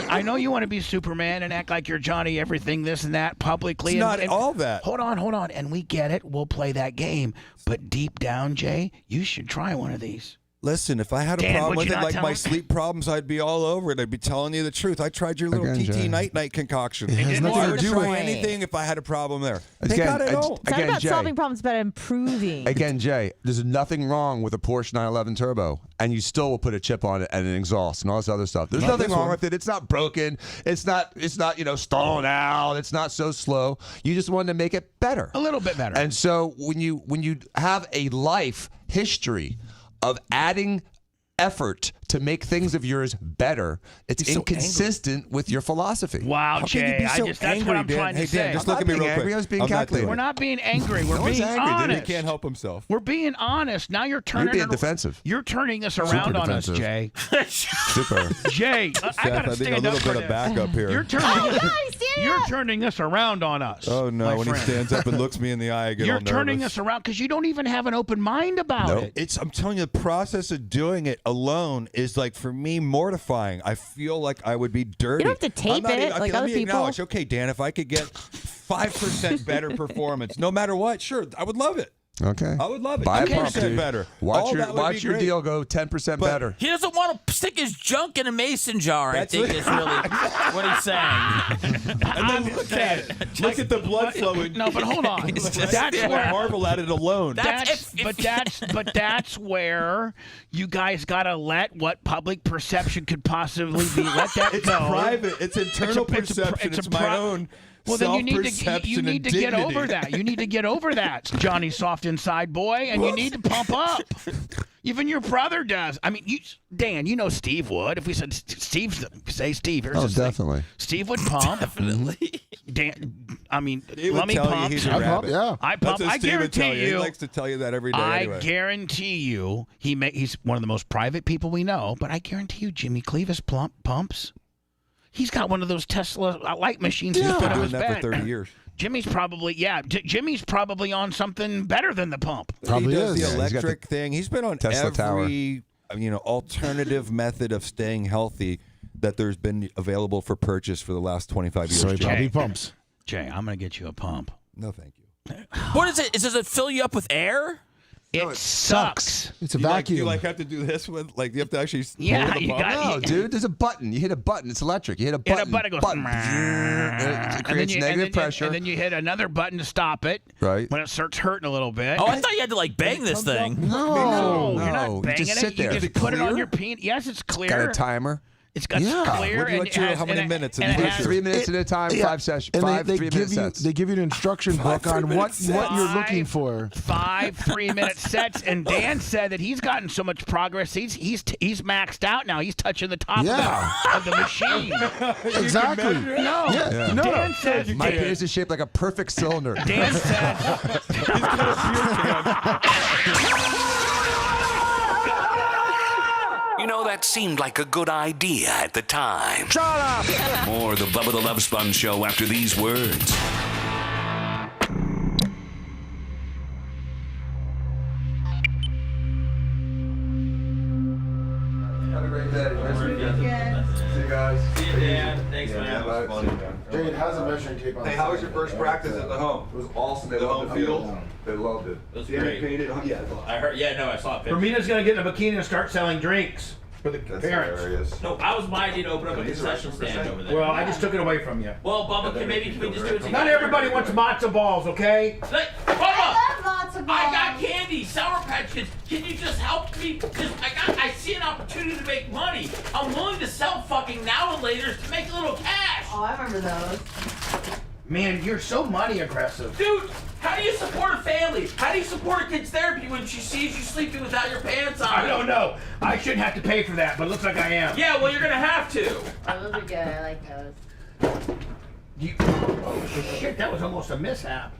I know you want to be Superman and act like you're Johnny everything, this and that publicly. It's and, not and- all that. Hold on, and we get it. We'll play that game. But deep down, Jay, you should try one of these. Listen, if I had a Dan, problem would with you it, not like tell my him? sleep problems, I'd be all over it. I'd be telling you the truth. I tried your little Again, TT Jay. night concoction. It has didn't nothing I to would do try with anything if I had a problem there. Thank Again, God I don't. It's not Again, about Jay. solving problems, but improving. Again, Jay, there's nothing wrong with a Porsche 911 Turbo, and you still will put a chip on it and an exhaust and all this other stuff. There's Not nothing this wrong one. with it. It's not broken. It's not stalling out. It's not so slow. You just wanted to make it better. A little bit better. And so when you have a life history of adding effort to make things of yours better, it's He's so inconsistent with your philosophy. Wow, How can you Jay, be so that's what angry, I'm Dan? trying Hey, to Dan, say. just I'm look at not me real being quick. angry. I was being I'm not doing calculated. We're not being angry. We're No one's being angry, dude. honest. He can't help himself. We're being honest. Now you're turning You're being it- defensive. You're turning this around on us, defensive. Jay. Super. Jay, I Seth, gotta I think a stand up little for bit of this. backup here. You're turning this around on us. Oh no! my When friend. he stands up and looks me in the eye, I get You're all nervous. turning us around because you don't even have an open mind about it. I'm telling you, the process of doing it alone is like for me mortifying. I feel like I would be dirty. You don't have to tape I'm not it even- like okay, other let me people. acknowledge. Okay, Dan, if I could get 5% better performance, no matter what, sure, I would love it. Okay. I would love it. Buy a 10% pump, dude. better. Watch That would watch be your great. deal go 10% better. He doesn't want to stick his junk in a mason jar. I think is really what he's saying. And then look at the blood flowing. No, but hold on. That's where marvel at it alone. But that's where you guys gotta let what public perception could possibly be. Let that It's go. private. It's internal perception. It's my own. Well, then you need to self-perception get and over dignity. that. You need to get over that, Johnny Soft Inside Boy, and you need to pump up. Even your brother does. I mean, Dan, you know Steve would. If we said Steve, say Steve. Here's his thing. Definitely. Steve would pump. Definitely. Dan, I mean, He would let me tell pump. you he's a rabbit. Yeah. I pump. That's what I Steve would tell guarantee you. you. He likes to tell you that every day anyway. I guarantee you, he's one of the most private people we know. But I guarantee you, Jimmy Cleavis pumps. He's got one of those Tesla light machines he's put on Been his doing that bed. for 30 years. Jimmy's probably Jimmy's probably on something better than the pump. Probably he does is. the Yeah, he's got electric thing. He's been on Tesla every alternative method of staying healthy that there's been available for purchase for the last 25 years. So he Jay. probably pumps. Jay, I'm gonna get you a pump. No, thank you. What is it? Does it fill you up with air? It sucks. It's a You vacuum. have to do this with you have to actually Yeah, hold the you pump? got- No, dude, there's a button. You hit a button. It's electric. You hit a Hit button. a button, it goes. It creates negative pressure. And then you hit another button to stop it. Right. When it starts hurting a little bit. Oh, I thought you had to bang this thing. No, you're No, not you banging just it. sit there. You Is just it put it on clear? your penis. Yes, it's clear. Got a timer. It's got Yeah. clear. What do you and let you- it has- how many and it- minutes and in it the has- picture? 3 minutes at a time, Yeah, 5 sessions. and Five they 3-minute give you sets. they give you an instruction book on what you're looking for. 5 3-minute sets, and Dan said that he's gotten so much progress. He's maxed out now. He's touching the top of the machine. Exactly. No, Yeah. No. Dan says My penis is shaped like a perfect cylinder. Dan says You know, that seemed like a good idea at the time. Shut up! More of the Bubba the Love Sponge show after these words. Have a great day. Nice weekend. See you guys. See you, Dan. Thanks, man. Jade, how's the measuring tape on Hey, how was your first practice at the home? It was awesome. They loved the field. They loved it. It was Yeah, great. painted. Yeah. I heard. Yeah, no, I saw a picture. Romina's gonna get in a bikini and start selling drinks for the That's parents. hilarious. No, I was my idea to open up a He's concession right, stand 100%. over there. Well, I just took it away from you. Well, Bubba, can we just do it together? Not everybody wants matzo balls, okay? Like, Bubba! Lots of I got candy, Sour Patch Kids. Can you just help me? Because I see an opportunity to make money. I'm willing to sell fucking now and later to make a little cash. Oh, I remember those. Man, you're so money aggressive. Dude, how do you support a family? How do you support a kid's therapy when she sees you sleeping without your pants on? I don't know. I shouldn't have to pay for that, but it looks like I am. Yeah, well, you're gonna have to. Oh, those are good. I like those. Oh, shit, that was almost a mishap.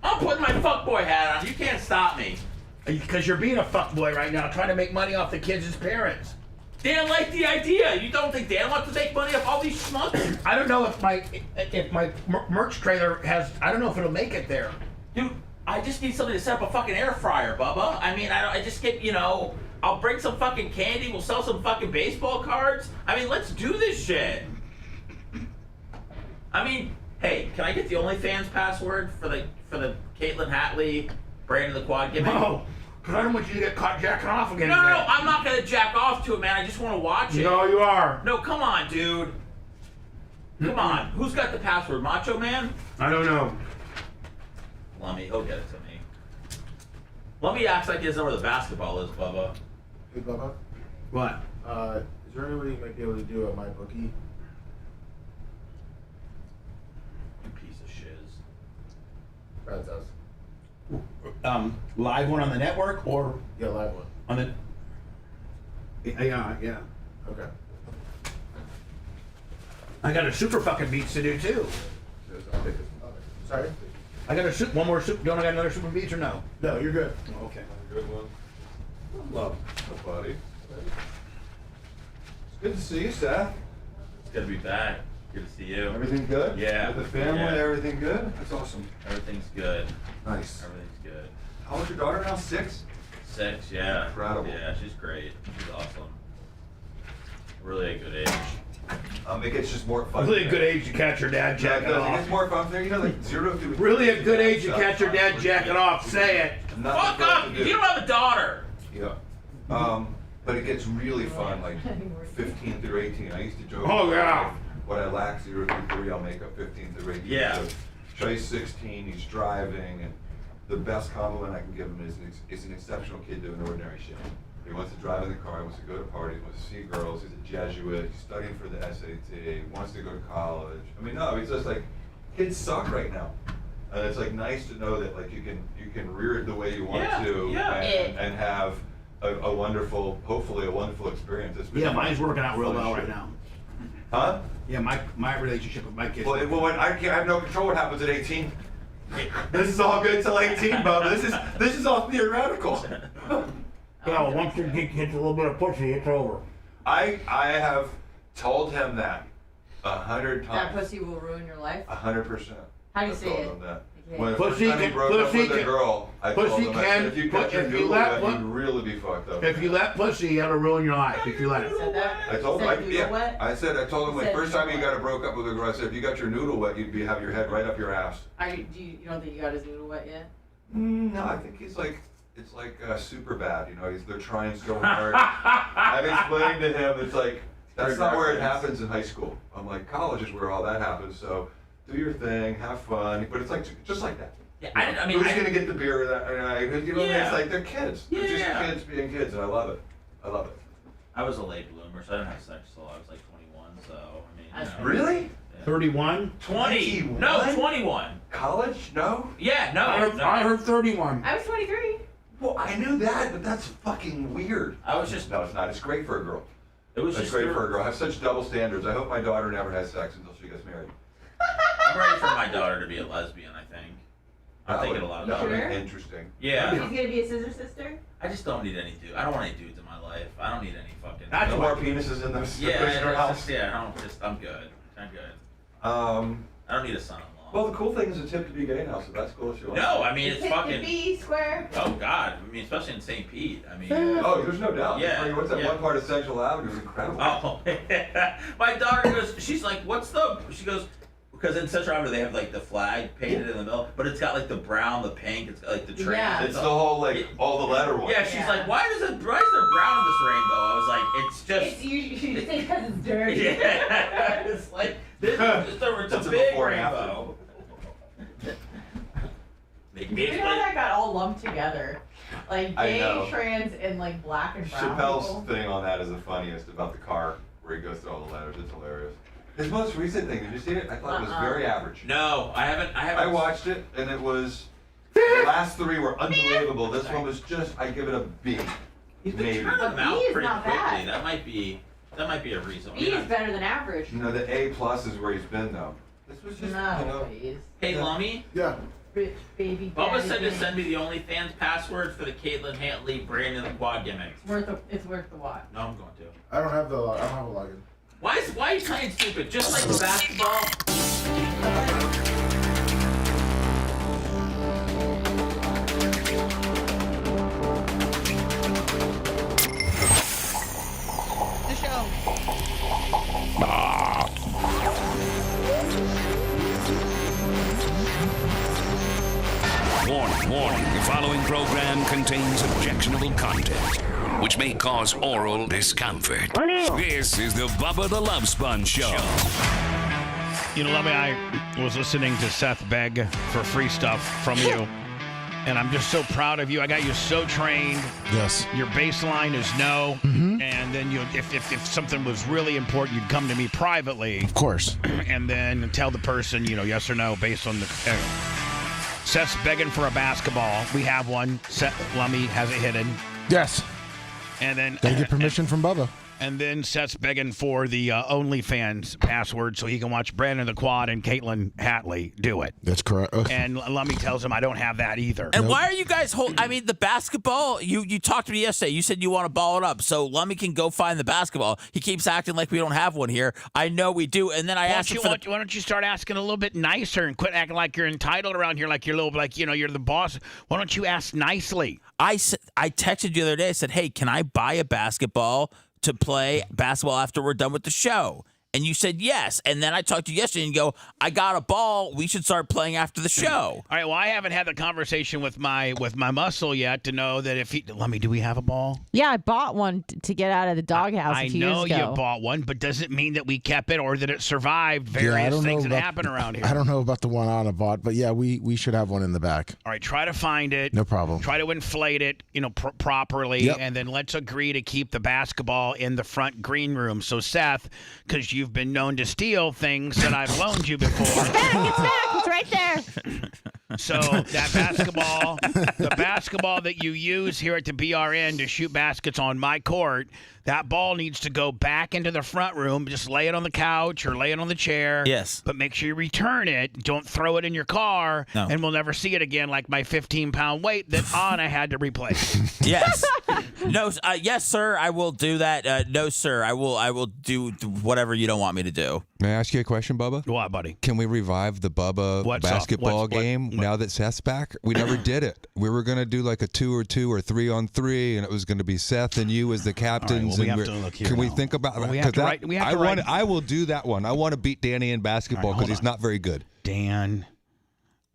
I'm putting my fuckboy hat on. You can't stop me. Because you're being a fuckboy right now, trying to make money off the kids' parents. Dan liked the idea. You don't think Dan wants to make money off all these schmucks? I don't know if my merch trailer has. I don't know if it'll make it there. Dude, I just need somebody to set up a fucking air fryer, Bubba. I mean, I just get, I'll bring some fucking candy. We'll sell some fucking baseball cards. I mean, let's do this shit. I mean, hey, can I get the OnlyFans password for the Caitlin Hatley Brandon the Quad gimmick? No, because I don't want you to get caught jacking off again. No, I'm not gonna jack off to it, man. I just want to watch it. No, you are. No, come on, dude. Come on. Who's got the password? Macho Man? I don't know. He'll get it to me. Lummy acts like he doesn't know where the basketball is, Bubba. Hey, Bubba. What? Is there any way you might be able to do at my bookie? You piece of shiz. Brad's house. Live one on the network or Yeah, live one. on the? Yeah. Okay. I got a super fucking beats to do too. Sorry? I got one more super. Don't I got another super beats or no? No, you're good. Oh, okay. Good one. Love, buddy. It's good to see you, Seth. It's good to be back. Good to see you. Everything good? Yeah. With the family, Yeah. everything good? That's awesome. Everything's good. Nice. Everything's good. How old's your daughter now? 6? 6, yeah. Incredible. Yeah, she's great. She's awesome. Really a good age. It gets just more fun. Really a good age to catch your dad jacking It off. gets more fun there. Like 0 to Really a good age to catch your dad jacking off. Say it. Nothing Fuck for us up! to You do. don't have a daughter. Yeah. But it gets really fun, like 15 through 18. I used to joke. Oh, yeah. When I lack 0 through 3, I'll make up 15 through 18. Yeah. So Trey's 16, he's driving, and the best compliment I can give him is an exceptional kid doing ordinary shit. He wants to drive in the car, he wants to go to parties, wants to see girls, he's a Jesuit, he's studying for the SAT, wants to go to college. I mean, no, it's just like, kids suck right now. And it's like nice to know that like you can rear it the way you want to and have a wonderful, hopefully a wonderful experience. Yeah, mine's working out real well right now. Huh? Yeah, my relationship with my kids. Well, when I have no control what happens at 18. This is all good till 18, Bubba. This is all theoretical. Yeah, well, once your geek hits a little bit of pussy, it's over. I have told him that 100 That times. pussy will ruin your life. 100%. How do you I've say told it? him that. Okay. When the first time he broke up with a girl, I told him, I said, if you cut your noodle wet, you'd really be fucked up. If you let pussy, it'll ruin your life. If you let it. You said that? I told him, I told him You the said first time noodle you got broke up with a girl, I said, if you got your noodle wet, you'd have your head right up your ass. You don't think you got his noodle wet yet? No, I think he's like, it's like super bad, you know, they're trying so hard. I've explained to him, it's like, that's not where it happens in high school. I'm like, college is where all that happens, so do your thing, have fun, but it's like, just like that. Yeah, Who's gonna get the beer that night? You know, Yeah. it's like they're kids. They're just Yeah. kids being kids, and I love it. I love it. I was a late bloomer, so I didn't have sex till I was like 21. So I mean, That's Really? 31? 20. No, 21. College? No? Yeah, no. I heard 31. I was 23. Well, I knew that, but that's fucking weird. I was just. No, it's not. It's great for a girl. It was It's just. great for a girl. I have such double standards. I hope my daughter never has sex until she gets married. I'm ready for my daughter to be a lesbian. I think. I'm thinking a lot about That would it. be interesting. Yeah. She's gonna be a scissor sister. I just don't need any dude. I don't want any dudes in my life. I don't need any fucking. Not more penises in those Yeah, in her house. I'm good. I'm good. I don't need a son-in-law. Well, the cool thing is it's hip to be gay now, so that's cool if you want. No, I mean it's Hit fucking. the B square. Oh God, I mean especially in St. Pete. I mean. Oh, there's no doubt. Yeah. I mean, what's that yeah. one part of Central Avenue is incredible. Oh, my daughter goes. She's like, "What's the?" She goes, because in Central Avenue they have like the flag painted in the middle, but it's got like the brown, the pink. It's got like the train. Yeah. It's the whole like all the letter ones. Yeah, she's like, why is there brown in this rainbow? I was like, it's just. You should say because it's dirty. Yeah, it's like this is just it's That's a a big before and after. rainbow. You know that got all lumped together, like I gay, know. trans, and like black and brown Chappelle's people. thing on that is the funniest about the car where he goes through all the letters. It's hilarious. His most recent thing, did you see it? I thought it was very average. No, I haven't. I watched it and it was the last 3 were unbelievable. This one was just I give it a B. He's been Maybe. turning them out B is pretty not quickly. bad. That might be a reason. B is better than average. No, the A plus is where he's been though. This was just No, you know. please. Hey, Lummy. Yeah. Rich baby. Bubba daddy said to thing. send me the OnlyFans password for the Caitlin Hantley Brandon the Quad gimmick. It's worth the watch. No, I'm going to. I don't have a login. Why are you playing stupid? Just like the basketball. The show. Warning, warning. The following program contains objectionable content, which may cause oral discomfort. This is the Bubba the Love Sponge Show. You know, Lummy, I was listening to Seth beg for free stuff from you, and I'm just so proud of you. I got you so trained. Yes. Your baseline is no, and then if something was really important, you'd come to me privately. Of course. And then tell the person, yes or no, based on the... Seth's begging for a basketball. We have one. Seth Lummy has it hidden. Yes. And then... Gotta get permission from Bubba. And then Seth's begging for the OnlyFans password so he can watch Brandon the Quad and Caitlin Hatley do it. That's correct. And Lummy tells him I don't have that either. And why are you guys I mean, the basketball, you talked to me yesterday. You said you want to ball it up. So Lummy can go find the basketball. He keeps acting like we don't have one here. I know we do. And then I asked him why don't you start asking a little bit nicer and quit acting like you're entitled around here, like you're you're the boss. Why don't you ask nicely? I texted you the other day. I said, hey, can I buy a basketball to play basketball after we're done with the show? And you said yes. And then I talked to you yesterday and you go, I got a ball. We should start playing after the show. All right. Well, I haven't had the conversation with my muscle yet to know that if he. Let me. Do we have a ball? Yeah, I bought one to get out of the doghouse a few years ago. I know you bought one, but does it mean that we kept it or that it survived various things that happen around here? I don't know about the one Anna bought, but yeah, we should have one in the back. All right. Try to find it. No problem. Try to inflate it, properly, Yep. and then let's agree to keep the basketball in the front green room. So, Seth, because you've been known to steal things that I've loaned you before. It's back. It's right there. So that basketball, the basketball that you use here at the BRN to shoot baskets on my court, that ball needs to go back into the front room. Just lay it on the couch or lay it on the chair. Yes. But make sure you return it. Don't throw it in your car, No. and we'll never see it again like my 15-pound weight that Anna had to replace. Yes. No. Yes, sir. I will do that. No, sir. I will do whatever you don't want me to do. May I ask you a question, Bubba? What, buddy? Can we revive the Bubba basketball game now that Seth's back? We never did it. We were going to do like a 2-on-2 or 3-on-3, and it was going to be Seth and you as the captains. All right, well, we have to look here can we now. think about that? We have to write. I will do that one. I want to beat Danny in basketball because he's not very good. Dan,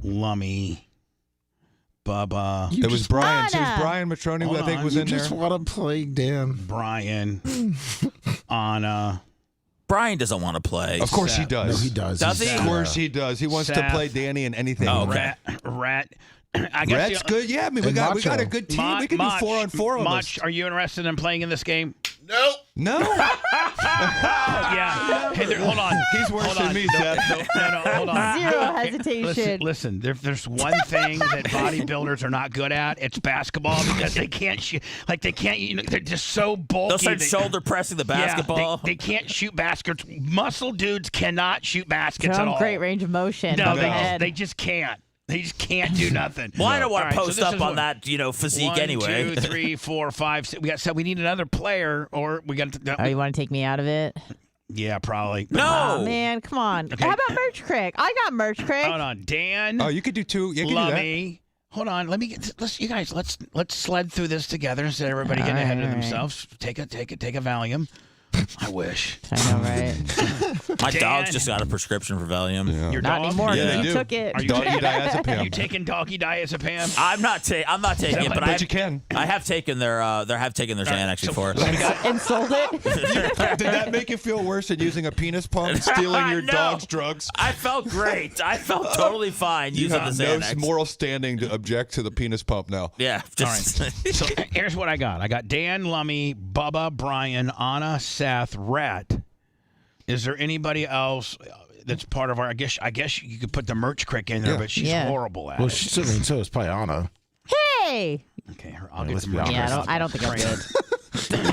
Lummy, Bubba. It was Brian. It was Brian Matroni who I think was in there. You just want to play Dan. Brian, Anna. Brian doesn't want to play. Of course he does. No, he does. Does he? Of course he does. He wants to Seth. play Danny in anything. Oh, okay. Rat. I guess Rhett's good. Yeah, I mean, we got a good team. We can do 4-on-4 on Much, this. are you interested in playing in this game? Nope. No. Yeah. Hey, hold on. He's worse Hold than on. me, No, Seth. No, hold on. Zero hesitation. Listen, there's one thing that bodybuilders are not good at. It's basketball because they can't shoot. Like they can't. They're just so bulky. They'll start shoulder pressing the basketball. Yeah, they can't shoot baskets. Muscle dudes cannot shoot baskets They're at on all. great range of motion. No, Go ahead. they just can't. They just can't do nothing. Well, I don't want to All right, post so this up is on what- that, physique 1, anyway. 2, 3, 4, 5, 6. We need another player, or we got. Oh, you want to take me out of it? Yeah, probably. No, Oh, man, come on. Okay. How about Merch Crick? I got Merch Crick. Hold on, Dan. Oh, you could do 2. You could do that. Lummy. Hold on. You guys. Let's sled through this together instead of everybody getting ahead of themselves. Take a Valium. I wish. I know, right? my Dan. dog's just got a prescription for Valium. Yeah. Your Not dog? anymore. Yeah, they you do. took it. Are you Doggy taking, diazepam. Are you taking doggy diazepam? I'm not taking it, but you can. I have taken their Xanax before. And sold it. Did that make you feel worse than using a penis pump, stealing your No. dog's drugs? I felt great. I felt totally fine You using have the no Xanax. moral standing to object to the penis pump now. Yeah, just So here's what I got. I got Dan, Lummy, Bubba, Brian, Anna, Seth, Rhett. Is there anybody else that's part of our? I guess you could put the Merch Crick in there, Yeah. but she's Yeah. horrible at Well, it. so is probably Anna. Hey. Okay, I'll get some. Yeah, I don't think I'm good.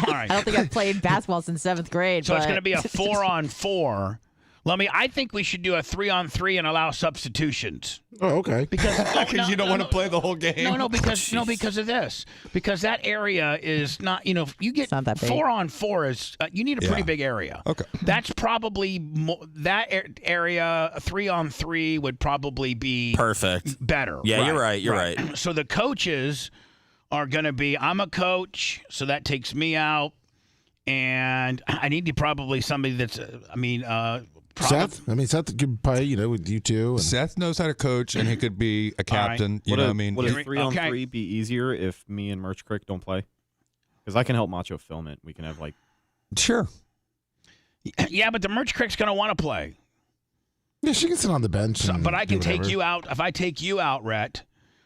All right. I don't think I've played basketball since 7th grade. So it's but- going to be a 4-on-4. Lummy, I think we should do a 3-on-3 and allow substitutions. Oh, okay. Because Because you don't want to play the whole game. because of this. Because that area is not, you get not that big. 4-on-4 is you need a pretty Yeah. big area. Okay. That's probably area 3-on-3 would probably be perfect. better. Yeah, you're right. You're right. So the coaches are going to be. I'm a coach, so that takes me out, and I need to probably somebody that's. Seth? I mean, Seth could play, with you two. And Seth knows how to coach, and he could be a captain. You know what I mean? Would a Okay. 3-on-3 be easier if me and Merch Crick don't play? Because I can help Macho film it. We can have Sure. Yeah, but the Merch Crick's going to want to play. Yeah, she can sit on the bench. But I can do take whatever. you out. If I take you out, Rhett,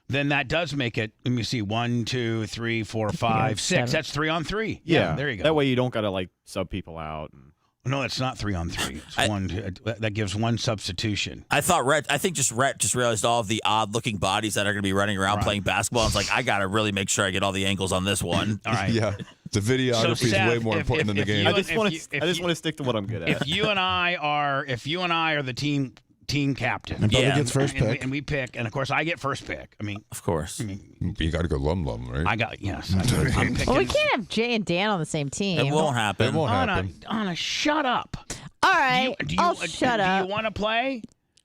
then that does make it. Let me see. 1, 2, 3, 4, 5, 6. That's 3-on-3. Yeah, there you go. That way you don't got to sub people out. No, it's not 3-on-3. It's one. That gives one substitution. I thought Rhett just realized all of the odd-looking bodies that are going to be running around playing basketball. It's like, I got to really make sure I get all the angles on this one. All right. Yeah. The videography is way more important than the game. I just want to stick to what I'm good at. If you and I are the team captain, And Bubba gets first pick. and we pick, and of course I get first pick. I mean, of course. You got to go Lum, right? I got yes. I'm picking. Well, we can't have Jay and Dan on the same team. It won't happen. It won't happen. Anna, shut up. All right. Do you I'll shut up. Do you want to play?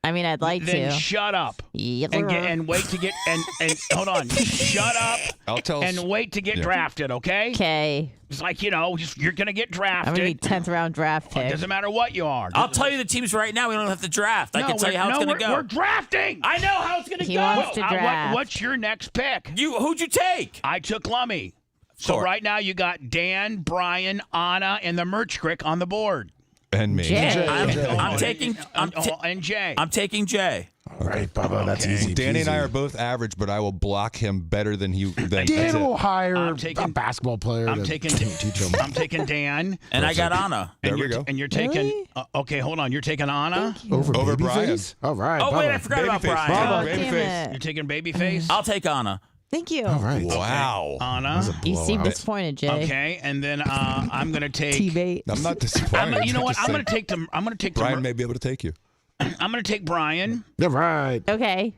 I mean, I'd like then to. shut up Yep. and wait to get and hold on. Shut up. I'll tell and wait to get drafted. Okay. Okay. It's like you're gonna get drafted. I'm gonna be 10th round draft pick. It doesn't matter what you are. I'll tell you the teams right now. We don't have to draft. I can tell you how it's going to go. We're drafting. I know how it's going to He go. wants to draft. What's your next pick? Who'd you take? I took Lummy. So right now you got Dan, Brian, Anna, and the Merch Crick on the board. And me. Jay. I'm taking. And Jay. I'm taking Jay. All right, Bubba, that's easy. Danny and I peasy. are both average, but I will block him better than he. Dan will hire a basketball player. I'm to taking. teach him. I'm taking Dan. And I got Anna. There and we go. And you're taking. Okay, hold on. You're taking Anna. Over Brian. Babyface? All right. Oh, wait, Bubba. I forgot about Babyface. Brian. Oh, damn it. You're taking Babyface. I'll take Anna. Thank you. All right. Wow. Anna. You seem disappointed, Jay. Okay, and then I'm gonna take. Teammate. I'm not disappointed. You know what? Just I'm gonna saying. take. I'm gonna take. Brian may be able to take you. I'm gonna take Brian. All right. Okay.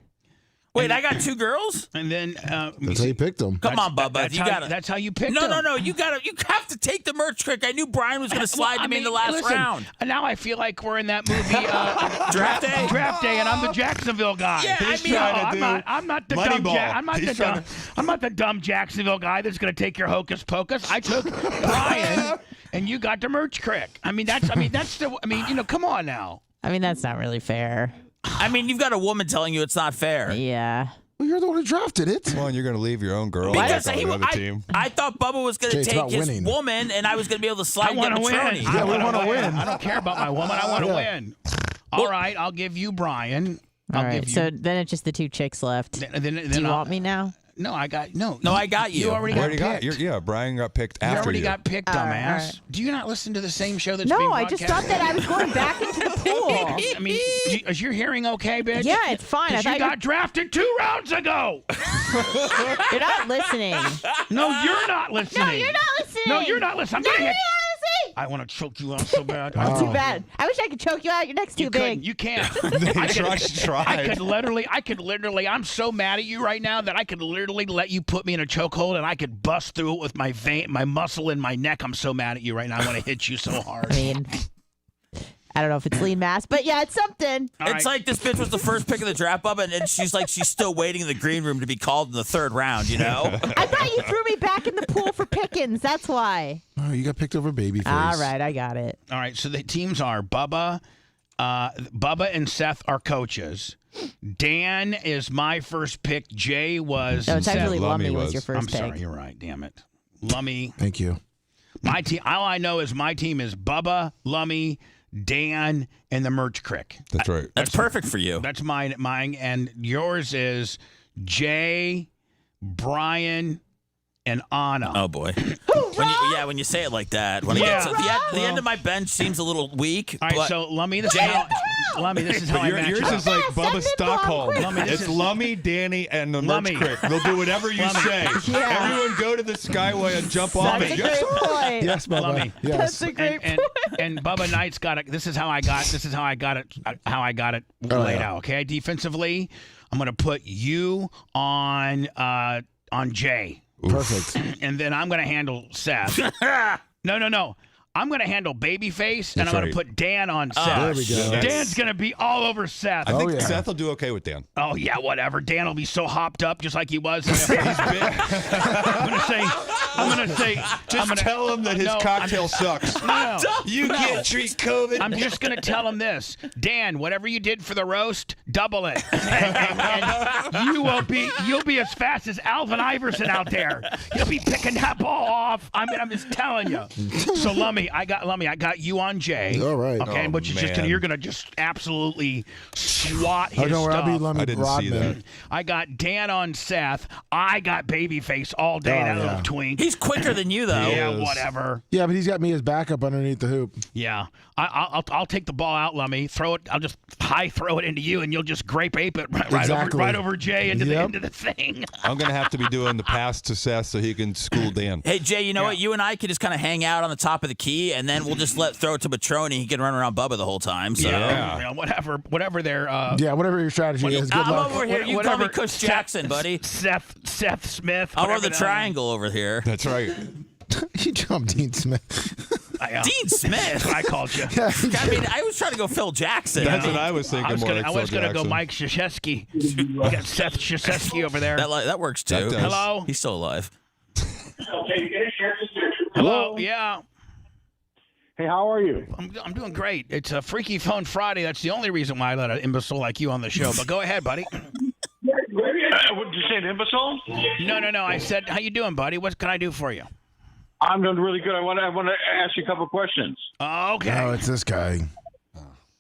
Wait, I got two girls? And then That's how you picked them. Come on, Bubba. That's how you picked No, them. no. You have to take the Merch Crick. I knew Brian was going to slide him in the last listen, round. Now I feel like we're in that movie Draft Day. Draft Day, and I'm the Jacksonville guy. Yeah, I'm not the dumb. I'm not the dumb Jacksonville guy that's going to take your hocus pocus. I took Brian, and you got the Merch Crick. Come on now. I mean, that's not really fair. I mean, you've got a woman telling you it's not fair. Yeah. Well, you're the one who drafted it. Come on, you're going to leave your own girl Because on the other team. I thought Bubba was going to Jay, it's take about his winning. woman, and I was going to be able to slide I want to win. Matroni. Yeah, we want to win. I don't care about my woman. I want to win. All right, I'll give you Brian. All right. So then it's just the two chicks left. Then Do you want me now? No, I got No, I got you. You already got picked. Yeah, Brian got picked You after already you. got picked, All dumbass. right. Do you not listen to the same show that's being No, I broadcast? just thought that I was going back into the pool. I mean, is your hearing okay, bitch? Yeah, it's fine. I 'Cause thought you got drafted 2 rounds ago. You're not listening. No, you're not listening. No, you're not listening. No, you're not listening. I'm No, getting you're it. not listening. I want to choke you out so bad. Too bad. I wish I could choke you out. Your neck's too You big. couldn't. You can't. Tried. I could literally. I'm so mad at you right now that I could literally let you put me in a chokehold and I could bust through it with my my muscle in my neck. I'm so mad at you right now. I want to hit you so hard. I mean, I don't know if it's lean mass, but yeah, it's something. It's like this bitch was the first pick of the draft, Bubba, and she's still waiting in the green room to be called in the 3rd round, you know? I thought you threw me back in the pool for Pickens. That's why. Oh, you got picked over Babyface. All right, I got it. All right, so the teams are Bubba and Seth are coaches. Dan is my first pick. Jay was. No, it's actually Lummy Lummy was was. your first I'm pick. sorry, you're right. Damn it, Lummy. Thank you. My team. All I know is my team is Bubba, Lummy, Dan, and the Merch Crick. That's right. That's perfect for you. That's mine, and yours is Jay, Brian, and Anna. Oh, boy. When you say it like that. When Yeah. the end of my bench seems a little weak. All right, but so Lummy, this is how I match Yours it up. is like Bubba Stockholm. Lummy, this It's is- Lummy, Danny, and the Merch Lummy. Crick. They'll do whatever you say. Yeah. Everyone go to the Skyway and jump off That's it. a great point. Yes, Bubba. Lummy. Yes. That's a great point. And Bubba Knight's got it. This is how I got it laid out. Okay, defensively, I'm going to put you on Jay. Perfect. And then I'm going to handle Seth. No. I'm going to handle Babyface, and That's I'm going right. to put Dan on Seth. There we go. Dan's going to be all over Seth. I think yeah. Seth will do okay with Dan. Oh, yeah, whatever. Dan will be so hopped up just like he was. He's big. I'm going to say. Just tell him that his cocktail sucks. No. You can't treat COVID. I'm just going to tell him this. Dan, whatever you did for the roast, double it. And you'll be as fast as Alvin Iverson out there. You'll be picking that ball off. I'm just telling you. So Lummy, I got you on Jay. All right. Okay, Oh, but you're gonna just absolutely swat his don't worry, stuff. I'll be Lummy I didn't see Rodman. that. I got Dan on Seth. I got Babyface all day. Oh, That yeah. little twink. He's quicker than you, though. Yeah, is. whatever. Yeah, but he's got me as backup underneath the hoop. Yeah, I'll take the ball out, Lummy. Throw it. I'll just high throw it into you, and you'll just grape ape it Exactly. right over Jay into the thing. I'm going to have to be doing the pass to Seth so he can school Dan. Hey, Jay, you know what? You and I could just kind of hang out on the top of the key, and then we'll just throw it to Matroni. He can run around Bubba the whole time. So. Yeah, whatever their Yeah, whatever your strategy is. Good I'm luck. over here. You call me Cush Jackson, buddy. Seth Smith. I'll run whatever the that is. triangle over here. That's right. You jumped Dean Smith. Dean Smith. I called you. I mean, I was trying to go Phil Jackson. That's what I was thinking. I was more gonna, like I was Phil gonna go Jackson. Mike Krzyzewski. You got Seth Krzyzewski over there. That works too. That does. Hello. He's still alive. Hello. Yeah. Hey, how are you? I'm doing great. It's a Freaky Phone Friday. That's the only reason why I let an imbecile like you on the show. But go ahead, buddy. Would you say an imbecile? No. I said, how you doing, buddy? What can I do for you? I'm doing really good. I want to ask you a couple of questions. Okay. No, it's this guy.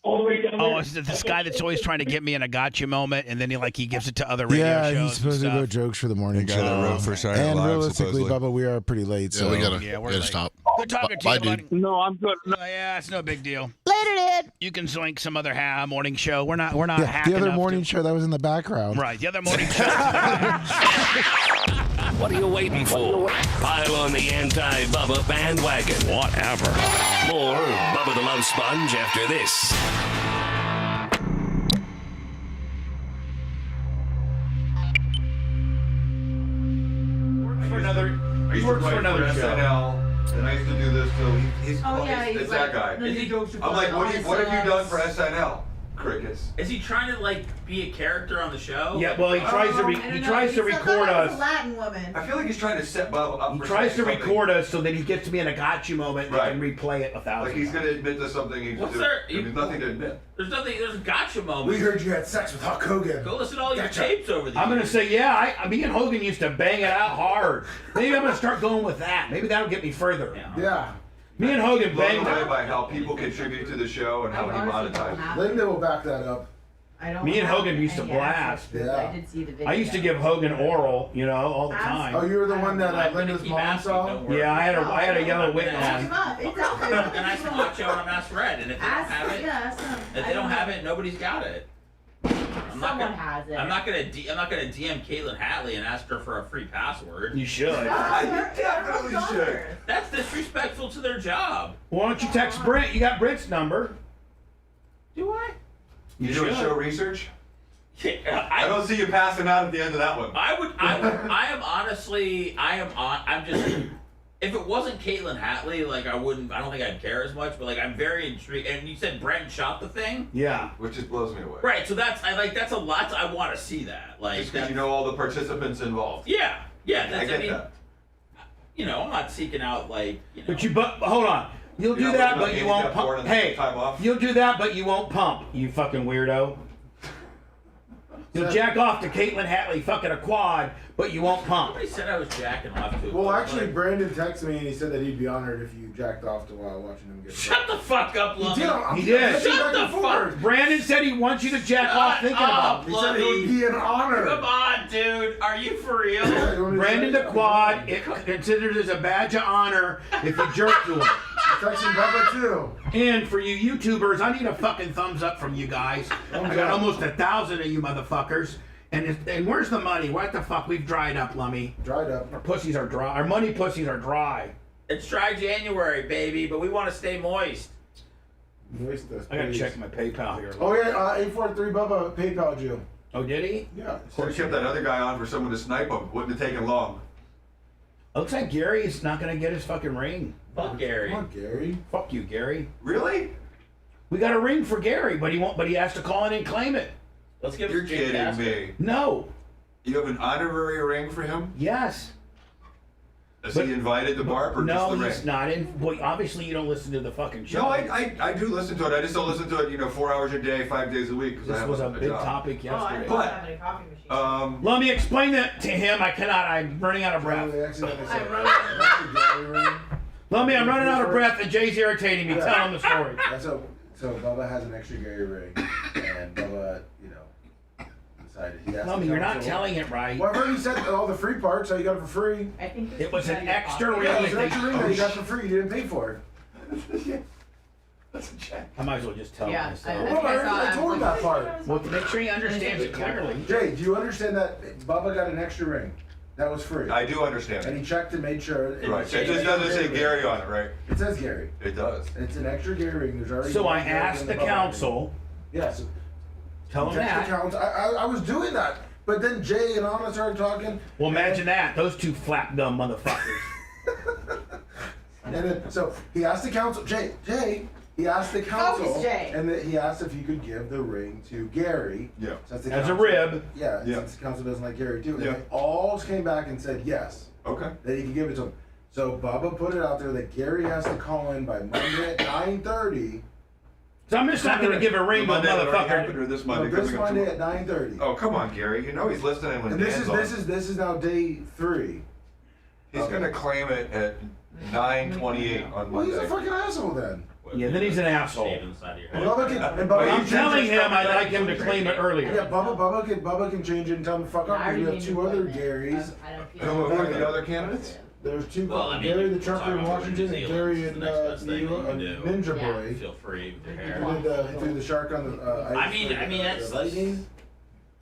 Oh, is it this guy that's always trying to get me in a gotcha moment, and then he gives it to other radio shows? Yeah, he's supposed to and go stuff? jokes for the morning The show. guy that wrote for Saturday Night And Live, realistically, supposedly. Bubba, we are pretty late. Yeah, So we we're gotta late. stop. Good talking to Bye, you, dude. buddy. No, I'm good. No. Yeah, it's no big deal. Later, dude. You can zoink some other morning show. We're not Yeah, hacking the other up morning to- show that was in the background. Right, the other morning show. What are you waiting for? Pile on the anti-Bubba bandwagon. Whatever. More Bubba the Love Sponge after this. He works for another SNL, and I used to do this too. He's it's that guy. I'm like, what have you done for SNL? Crickets. Is he trying to be a character on the show? Yeah, well, he tries to record us. Latin woman. I feel like he's trying to set Bob up. He for tries to something. record us so that he gets to be in a gotcha moment Right. and replay it 1,000 Like he's going to admit to something he's What's doing. there? There's nothing to admit. There's nothing. There's a gotcha moment. We heard you had sex with Hulk Hogan. Go listen to all your tapes over the I'm years. gonna say, yeah, me and Hogan used to bang it out hard. Maybe I'm gonna start going with that. Maybe that'll get me further. Yeah. Me and Hogan Blown banged away it. by how people contribute to the show and how he monetizes. Linda will back that up. Me and Hogan used to blast. Yeah. I did see the video. I used to give Hogan oral, all the time. Oh, you were the one that Linda's mom saw? Yeah, I had a yellow wig Look him on. up. It's out there. And I can watch out on Ask Red, and if they don't have it, if they don't have it, nobody's got it. Someone has it. I'm not gonna DM Caitlin Hatley and ask her for a free password. You should. You definitely should. That's disrespectful to their job. Why don't you text Brent? You got Brent's number. Do I? You doing show research? Yeah, I don't see you passing out at the end of that one. I'm just, if it wasn't Caitlin Hatley, I don't think I'd care as much, but I'm very intrigued. And you said Brent shot the thing? Yeah. Which just blows me away. Right, so that's a lot, I want to see that. Just because you know all the participants involved. Yeah, that's, I get that. I'm not seeking out, But hold on. You'll do that, but you won't pump. Hey, you'll do that, but you won't pump, you fucking weirdo. You'll jack off to Caitlin Hatley fucking a quad, but you won't pump. Somebody said I was jacking off to. Well, actually, Brandon texted me and he said that he'd be honored if you jacked off to while watching him get Shut the fuck up, Lummy. He did. Shut the fuck. Brandon said he wants you to jack off thinking about it. He said it would be an honor. Come on, dude. Are you for real? Brandon the quad, it considers as a badge of honor if you jerk to him. Texting Bubba too. And for you YouTubers, I need a fucking thumbs up from you guys. I got almost 1,000 of you motherfuckers. And where's the money? What the fuck? We've dried up, Lummy. Dried up. Our pussies are dry. Our money pussies are dry. It's dry January, baby, but we want to stay moist. Moist us, I gotta please. check my PayPal here. Oh yeah, 843 Bubba PayPal you. Oh, did he? Yeah. Of course, kept that other guy on for someone to snipe him. Wouldn't have taken long. Looks like Gary is not gonna get his fucking ring. Fuck Gary. Come on, Gary. Fuck you, Gary. Really? We got a ring for Gary, but he won't. But he has to call in and claim it. Let's give You're it to Jake kidding Casper. me. No. You have an honorary ring for him? Yes. Is he invited to Barb or no, just the ring? he's not in. Boy, obviously you don't listen to the fucking show. No, I do listen to it. I just don't listen to it, 4 hours a day, 5 days a week. 'Cause I This have was a big job. topic yesterday. But, having a coffee machine. Let me explain that to him. I cannot. I'm running out of breath. Lummy, I'm running out of breath, and Jay's irritating me. Tell him the story. So Bubba has an extra Gary ring, and Bubba, decided he has Lummy, to you're tell not him. telling it right. Well, I've already said all the free parts, so you got it for free. I think It was an extra ring. Yeah, it was an that extra they- ring that you got for free. You didn't pay for it. That's a check. I might as well just tell Yeah, myself. Well, I told him that part. Well, to make sure he understands it clearly. Jay, do you understand that Bubba got an extra ring? That was free. I do understand And it. he checked and made sure. Right. It just doesn't say Gary on it, right? It says Gary. It does. It's an extra Gary ring. There's already. So one I Gary asked in the Bubba ring. council. Yes. Tell him Text that. the council. I was doing that, but then Jay and Anna started talking. Well, imagine that. Those two flap dumb motherfuckers. And then, so he asked the council, Jay, he asked the council, Focus, Jay. and he asked if he could give the ring to Gary. Yeah. Since the As a council- rib. Yeah, Yeah. since the council doesn't like Gary too. And Yeah. they all came back and said yes. Okay. That he could give it to him. So Bubba put it out there that Gary has to call in by Monday at 9:30. So I'm just not going to give a ring to a Monday that already happened, motherfucker. or this No, Monday this coming up Monday tomorrow? at 9:30. Oh, come on, Gary. You know he's listening when And this Dan's is on. this is now day 3. He's gonna claim it at 9:28 on Well, he's Monday. a fucking asshole then. Yeah, then he's an asshole. Bubba can, and Bubba I'm can telling change it. him I'd like him to claim it earlier. Yeah, Bubba can change it and tell him to fuck up. We have 2 other Garys. Who are the other candidates? There's 2. Well, I mean, Gary the we're trucker talking in about Washington and New Gary Zealand. in It's the next best thing you can do. Ninja Boy. Feel free with your He hair. threw the shark on the I mean, that's lightning.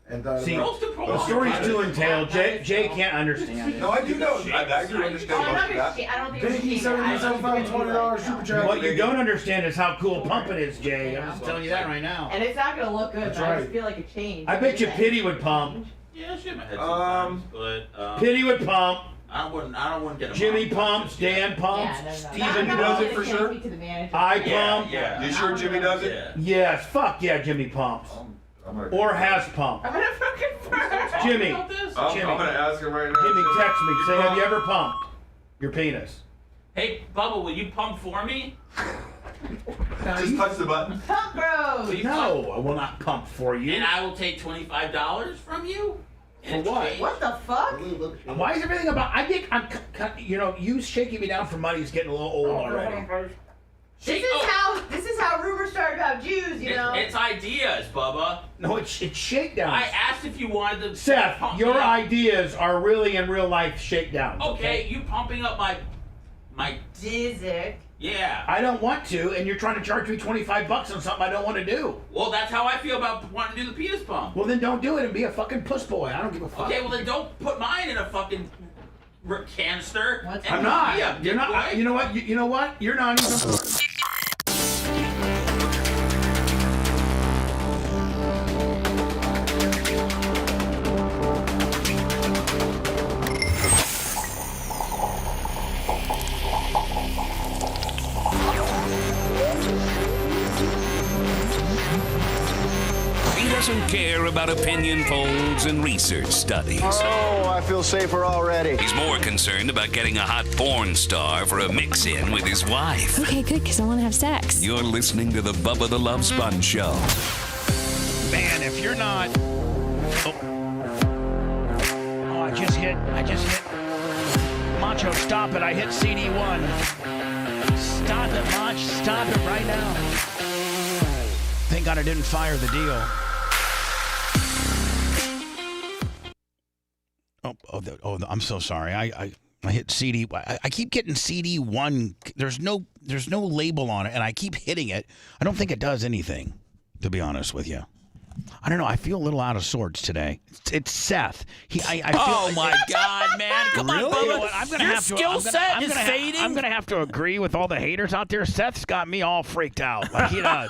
And thought See, about- the story's too entailed. Jay can't understand it. No, I do know. I do understand most of that. I don't think Pinky, $75, $20 super chat. What you don't understand is how cool pumping is, Jay. I'm just telling you that right now. And it's not gonna look good, That's but I right. just feel like a change. I bet you Pity would pump. Yeah, shit, my head sometimes, but Pity would pump. I don't want to get him Jimmy on. pumps. Dan pumps. Steven does it for sure. I Yeah, pump. yeah. You sure Jimmy does it? Yeah. Yes. Fuck yeah, Jimmy pumps. Or has pumped. I'm gonna fucking Jimmy. I'm gonna ask him right now. Jimmy, text me. Say, have you ever pumped your penis? Hey, Bubba, will you pump for me? Just touch the button. Pump Bros. Will you No, pump? I will not pump for you. And I will take $25 from you. For what? What the fuck? Why is everything about? You shaking me down for money is getting a little old already. This is how rumors start about Jews, you know. It's ideas, Bubba. No, it's shakedowns. I asked if you wanted to. Seth, pump your me up. ideas are really in real life shakedowns. Okay, you pumping up my Dizzick. Yeah. I don't want to, and you're trying to charge me $25 on something I don't want to do. Well, that's how I feel about wanting to do the penis pump. Well, then don't do it and be a fucking puss boy. I don't give a fuck. Okay, well then don't put mine in a fucking canister. and I'm not. be a You're not. dick boy. You know what? You know what? You're not even. He doesn't care about opinion polls and research studies. Oh, I feel safer already. He's more concerned about getting a hot porn star for a mix-in with his wife. Okay, good, because I want to have sex. You're listening to the Bubba the Love Sponge Show. Man, if you're not... Oh, I just hit... Macho, stop it. I hit CD1. Stop it, Mach. Stop it right now. Thank God I didn't fire the deal. Oh, I'm so sorry. I hit CD. I keep getting CD1. There's no label on it, and I keep hitting it. I don't think it does anything, to be honest with you. I don't know. I feel a little out of sorts today. It's Seth. I feel, Oh my God, man! Come on, Really? Bubba. You know what? I'm gonna Your have to- skill I'm gonna- set I'm is gonna fading. I'm gonna have to agree with all the haters out there. Seth's got me all freaked out, like he does.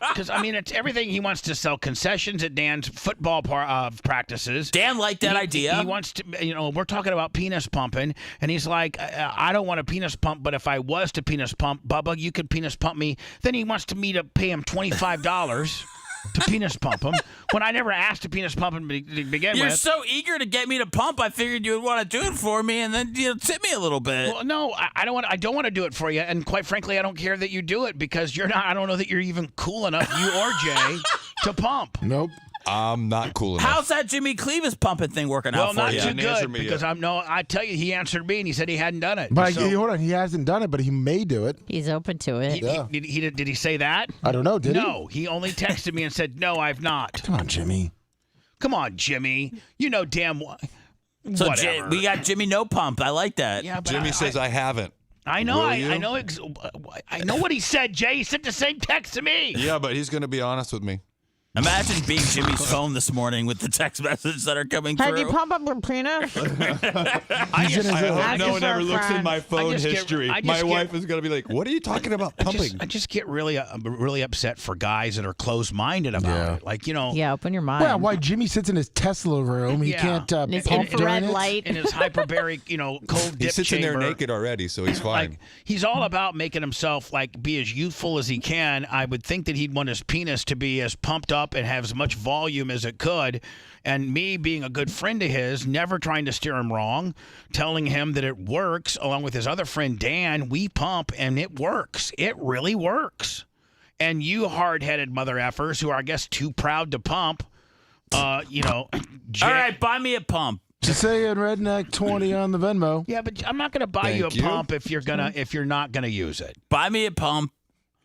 Because I mean, it's everything. He wants to sell concessions at Dan's football practices. Dan liked that idea. He wants to. We're talking about penis pumping, and he's like, I don't want a penis pump, but if I was to penis pump, Bubba, you could penis pump me. Then he wants me to pay him $25. To penis pump him when I never asked to penis pump him to begin You're with. so eager to get me to pump. I figured you would want to do it for me, and then tip me a little bit. Well, no, I don't want. I don't want to do it for you, and quite frankly, I don't care that you do it because you're not. I don't know that you're even cool enough, you or Jay, to pump. Nope. I'm not cool enough. How's that Jimmy Cleave's pumping thing working Well, out for not you? too good because I tell you, he answered me and he said he hadn't done it. But So- hold on, he hasn't done it, but he may do it. He's open to it. Did he say that? I don't know. Did he? No, he only texted me and said, "No, I've not." Come on, Jimmy. Come on, Jimmy. You know damn well. So Whatever. we got Jimmy no pump. I like that. Yeah, but Jimmy says I haven't. I know. Will I you? know. I know what he said, Jay. He sent the same text to me. Yeah, but he's going to be honest with me. Imagine being Jimmy's phone this morning with the text messages that are coming through. Have you pump up your penis? I hope no one ever looks in my phone history. My wife is going to be like, what are you talking about pumping? I just get really upset for guys that are closed-minded about it. Like, Yeah, open your mind. Yeah, why Jimmy sits in his Tesla room, he can't pump during it? In his hyperbaric, cold dip He sits in there chamber. naked already, so he's fine. Like, he's all about making himself be as youthful as he can. I would think that he'd want his penis to be as pumped up and have as much volume as it could. And me being a good friend of his, never trying to steer him wrong, telling him that it works, along with his other friend Dan, we pump and it works. It really works. And you hard-headed mother effers who are, I guess, too proud to pump, All right, buy me a pump. Just say in Redneck 20 on the Venmo. Yeah, but I'm not going to buy you a pump if you're not gonna use it. Buy me a pump.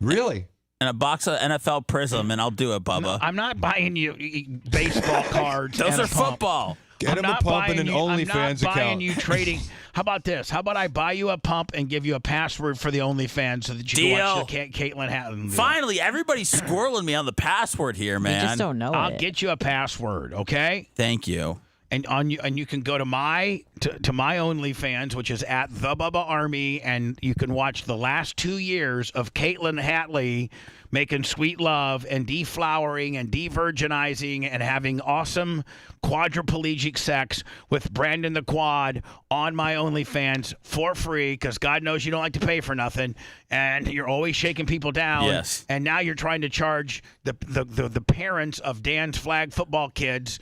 Really? And a box of NFL Prism, and I'll do it, Bubba. No, I'm not buying you baseball cards. Those and are a pump. football. Get him a pump and an OnlyFans account. I'm not buying you trading. How about this? How about I buy you a pump and give you a password for the OnlyFans so that you can watch the Caitlin Hatton. Finally, everybody's squirreling me on the password here, man. You just don't know I'll get you a password, okay? Thank you. And you can go to my OnlyFans, which is at the Bubba Army, and you can watch the last 2 years of Caitlin Hatley making sweet love and deflowering and de-virginizing and having awesome quadriplegic sex with Brandon the Quad on my OnlyFans for free, because God knows you don't like to pay for nothing, and you're always shaking people down. Yes. And now you're trying to charge the parents of Dan's flag football kids,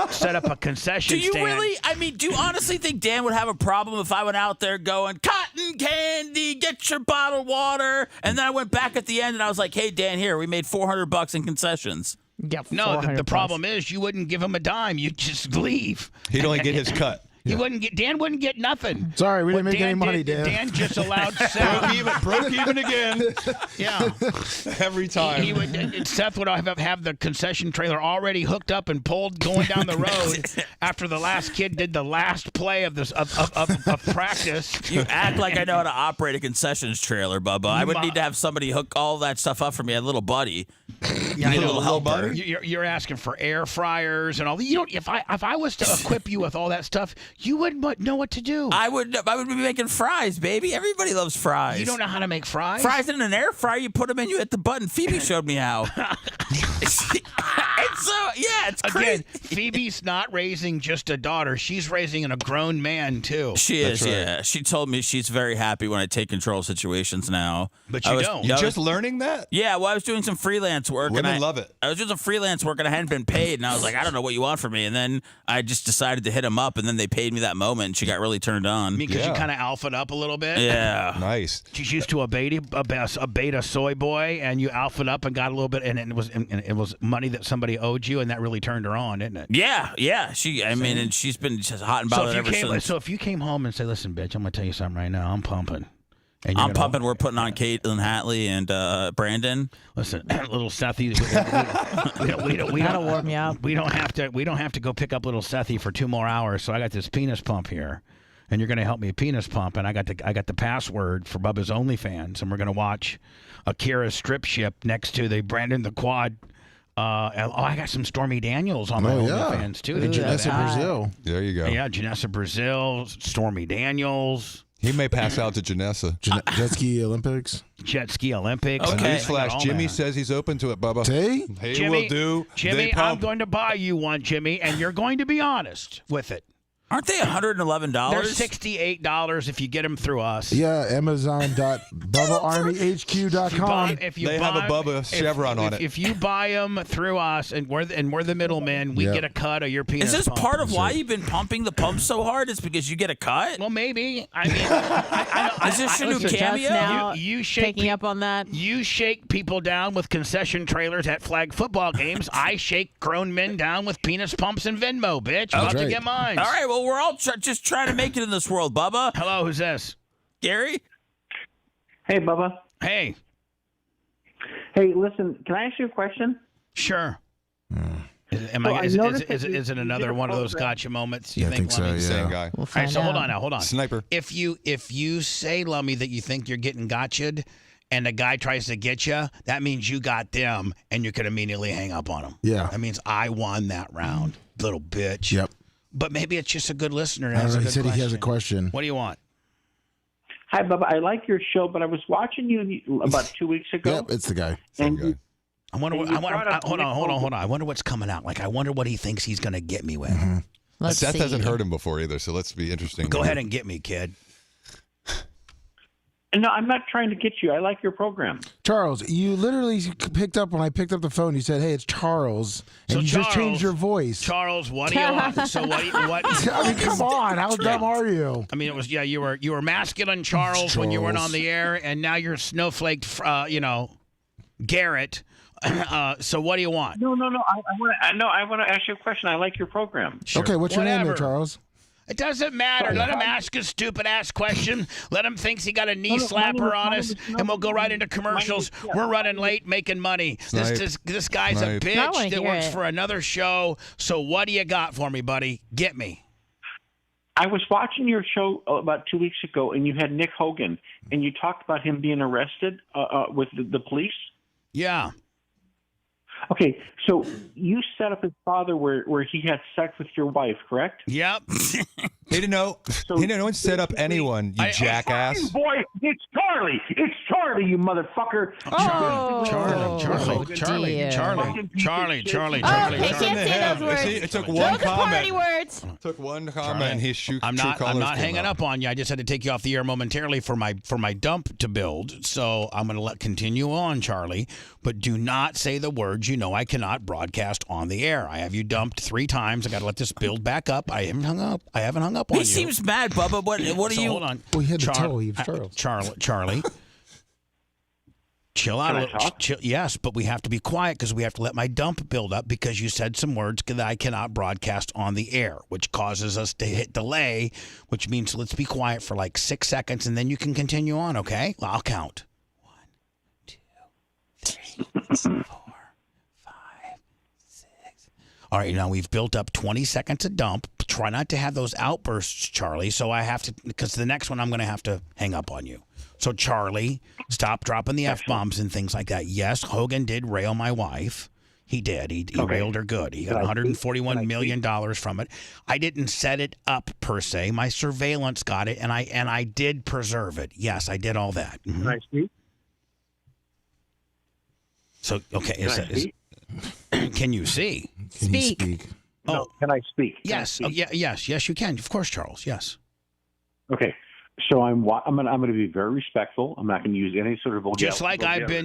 set up a concession Do you stand. really? I mean, do you honestly think Dan would have a problem if I went out there going, cotton candy, get your bottled water? And then I went back at the end and I was like, hey, Dan, here, we made $400 in concessions. Yeah, No, the problem is you wouldn't give him a dime. You'd just leave. He'd only get his cut. Dan wouldn't get nothing. Sorry, we didn't What make any money, Dan. Dan just allowed Seth. broke even again. Yeah. Every time. Seth would have the concession trailer already hooked up and pulled going down the road after the last kid did the last play of practice. You act like I know how to operate a concessions trailer, Bubba. I would need to have somebody hook all that stuff up for me. A little buddy. Yeah, a little helper. You're asking for air fryers and all. You don't. If I was to equip you with all that stuff, you wouldn't know what to do. I would be making fries, baby. Everybody loves fries. You don't know how to make fries? Fries in an air fryer, you put them in, you hit the button. Phoebe showed me how. It's crazy. Again, Phoebe's not raising just a daughter. She's raising a grown man, too. She is, yeah. She told me she's very happy when I take control of situations now. But you don't. You're just learning that? Yeah, well, I was doing some freelance work. Women love it. I was doing some freelance work, and I hadn't been paid, and I was like, I don't know what you want from me. And then I just decided to hit them up, and then they paid me that moment, and she got really turned on. Because you kind of alphaed up a little bit? Yeah. Nice. She's used to a beta soy boy, and you alphaed up and got a little bit, and it was money that somebody owed you, and that really turned her on, didn't it? Yeah. And she's been just hot and bothered ever since. So if you came home and say, listen, bitch, I'm going to tell you something right now. I'm pumping. I'm pumping. We're putting on Caitlin Hatley and Brandon. Listen, little Sethy. We gotta warm you up. We don't have to go pick up little Sethy for 2 more hours. So I got this penis pump here, and you're going to help me penis pump. And I got the password for Bubba's OnlyFans, and we're going to watch Akira's strip ship next to the Brandon the Quad. I got some Stormy Daniels on my OnlyFans too. And Janessa Brazil. There you go. Yeah, Janessa Brazil, Stormy Daniels. He may pass out to Janessa. Jet Ski Olympics. Jet Ski Olympics. Okay. Newsflash, Jimmy says he's open to it, Bubba. See? He Jimmy, will do. Jimmy, I'm going to buy you one, Jimmy, and you're going to be honest with it. Aren't they $111? They're $68 if you get them through us. Yeah, Amazon.BubbaArmyHQ.com. They have a Bubba chevron on it. If you buy them through us, and we're the middlemen, we get a cut of your penis. Is this pump. part of why you've been pumping the pump so hard? Is because you get a cut? Well, maybe. I mean, is this your new cameo? Now, you shake picking up on that. You shake people down with concession trailers at flag football games. I shake grown men down with penis pumps and Venmo, bitch. About to get mine. All right, well, we're all just trying to make it in this world, Bubba. Hello, who's this? Gary? Hey, Bubba. Hey. Hey, listen, can I ask you a question? Sure. Is it another one of those gotcha moments? You I think so, yeah. Same guy. We'll All find right, so out. hold on. Sniper. If you say, Lummy, that you think you're getting gotcha'd, and the guy tries to get you, that means you got them, and you can immediately hang up on him. Yeah. That means I won that round, little bitch. Yep. But maybe it's just a good listener. I don't know, he said he has a question. What do you want? Hi, Bubba. I like your show, but I was watching you about 2 weeks ago. Yep, it's the guy. I wonder. Hold on. I wonder what's coming out. Like, I wonder what he thinks he's going to get me with. Seth hasn't heard him before either, so let's be interesting. Go ahead and get me, kid. No, I'm not trying to get you. I like your program. Charles, you literally picked up when I picked up the phone. You said, "Hey, it's Charles," and you just changed your voice. Charles, what do you want? So what? I mean, come on, how dumb are you? I mean, it was you were masculine Charles when you weren't on the air, and now you're snowflaked, Garrett. So what do you want? No. I want to ask you a question. I like your program. Sure. Okay, what's your name there, Charles? It doesn't matter. Let him ask a stupid-ass question. Let him think he got a knee slapper on us, and we'll go right into commercials. We're running late making money. This guy's a bitch that works for another show. So what do you got for me, buddy? Get me. I was watching your show about 2 weeks ago, and you had Nick Hogan, and you talked about him being arrested with the police. Yeah. Okay, so you set up his father where he had sex with your wife, correct? Yep. He didn't know. He didn't know and set up anyone, you jackass. Boy, it's Charlie. It's Charlie, you motherfucker. Charlie. He can't say those words. It took one Those are comment. party words. Took one comment. And his shoe. I'm not hanging up on you. I just had to take you off the air momentarily for my dump to build. So I'm going to continue on, Charlie. But do not say the words you know I cannot broadcast on the air. I have you dumped 3 times. I got to let this build back up. I haven't hung up. On he you. seems mad, Bubba. What are you? Hold on. Well, he had to tell you, Charles. Charlie. Chill out a little. Yes, but we have to be quiet because we have to let my dump build up because you said some words that I cannot broadcast on the air, which causes us to hit delay, which means let's be quiet for like 6 seconds and then you can continue on, okay? I'll count. 1, 2, 3, 4, 5, 6. All right, now we've built up 20 seconds of dump. Try not to have those outbursts, Charlie. So I have to, because the next one I'm going to have to hang up on you. So, Charlie, stop dropping the F-bombs and things like that. Yes, Hogan did rail my wife. He did. He railed her good. He got $141 million from it. I didn't set it up, per se. My surveillance got it, and I did preserve it. Yes, I did all that. Mm-hmm. Can I speak? So, okay. Can you see? Speak. No, can I speak? Yes. Yes, you can. Of course, Charles. Yes. Okay. So I'm going to be very respectful. I'm not going to use any sort of vulgarity.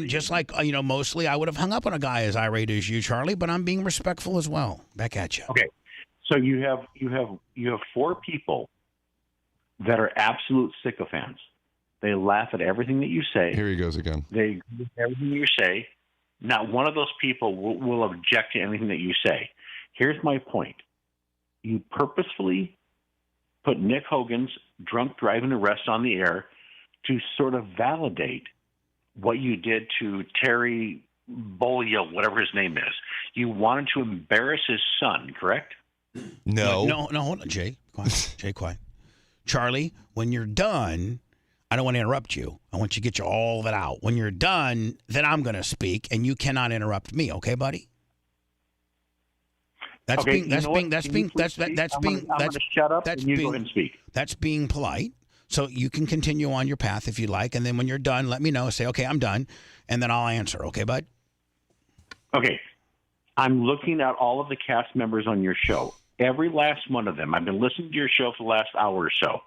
Just like mostly I would have hung up on a guy as irate as you, Charlie, but I'm being respectful as well. Back at you. Okay. So you have 4 people that are absolute sycophants. They laugh at everything that you say. Here he goes again. They agree with everything you say. Not one of those people will object to anything that you say. Here's my point. You purposefully put Nick Hogan's drunk driving arrest on the air to sort of validate what you did to Terry Bollea, whatever his name is. You wanted to embarrass his son, correct? No. No, hold on, Jay. Quiet. Jay, quiet. Charlie, when you're done, I don't want to interrupt you. I want you to get all of it out. When you're done, then I'm going to speak, and you cannot interrupt me, okay, buddy? That's being polite. That's being polite. So you can continue on your path if you like, and then when you're done, let me know. Say, okay, I'm done, and then I'll answer. Okay, bud? Okay. I'm looking at all of the cast members on your show. Every last one of them. I've been listening to your show for the last hour or so.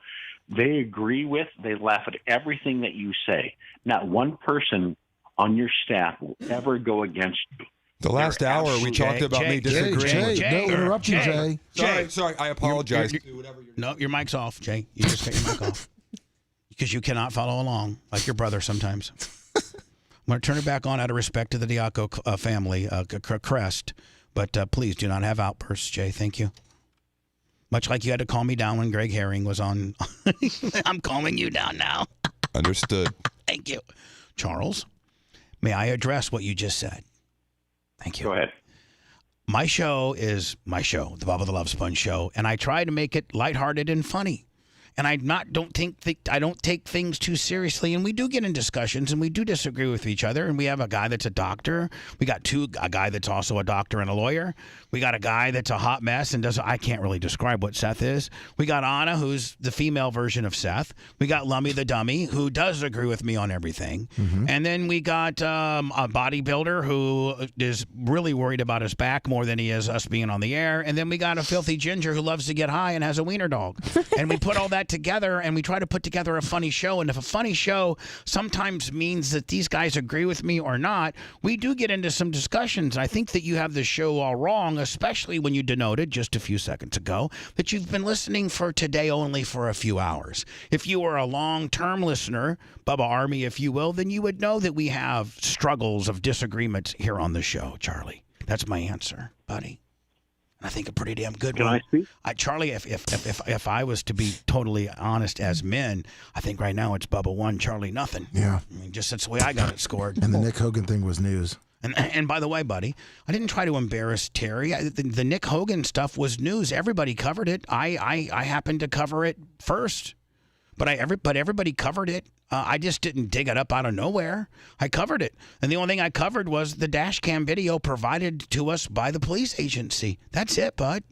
They agree with, they laugh at everything that you say. Not one person on your staff will ever go against you. The last hour we talked about me disagreeing. Don't interrupt you, Jay. Sorry, I apologize. No, your mic's off, Jay. You just got your mic off. Because you cannot follow along like your brother sometimes. I'm going to turn it back on out of respect to the Diaco family, crest. But please do not have outbursts, Jay. Thank you. Much like you had to calm me down when Greg Herring was on. I'm calming you down now. Understood. Thank you. Charles, may I address what you just said? Thank you. Go ahead. My show is my show, the Bubba the Love Sponge show, and I try to make it lighthearted and funny. and I don't take things too seriously. And we do get in discussions, and we do disagree with each other. And we have a guy that's a doctor. We got a guy that's also a doctor and a lawyer. We got a guy that's a hot mess and I can't really describe what Seth is. We got Anna, who's the female version of Seth. We got Lummy the dummy, who does agree with me on everything. And then we got a bodybuilder who is really worried about his back more than he is us being on the air. And then we got a filthy ginger who loves to get high and has a wiener dog. And we put all that together, and we try to put together a funny show. And if a funny show sometimes means that these guys agree with me or not, we do get into some discussions. I think that you have the show all wrong, especially when you denoted just a few seconds ago that you've been listening for today only for a few hours. If you were a long-term listener, Bubba Army, if you will, then you would know that we have struggles of disagreements here on the show, Charlie. That's my answer, buddy. I think a pretty damn good one. Can I speak? Charlie, if I was to be totally honest as men, I think right now it's Bubba 1, Charlie nothing. Yeah. I mean, just that's the way I got it scored. And the Nick Hogan thing was news. And by the way, buddy, I didn't try to embarrass Terry. The Nick Hogan stuff was news. Everybody covered it. I happened to cover it first, but everybody covered it. I just didn't dig it up out of nowhere. I covered it. And the only thing I covered was the dash cam video provided to us by the police agency. That's it, bud.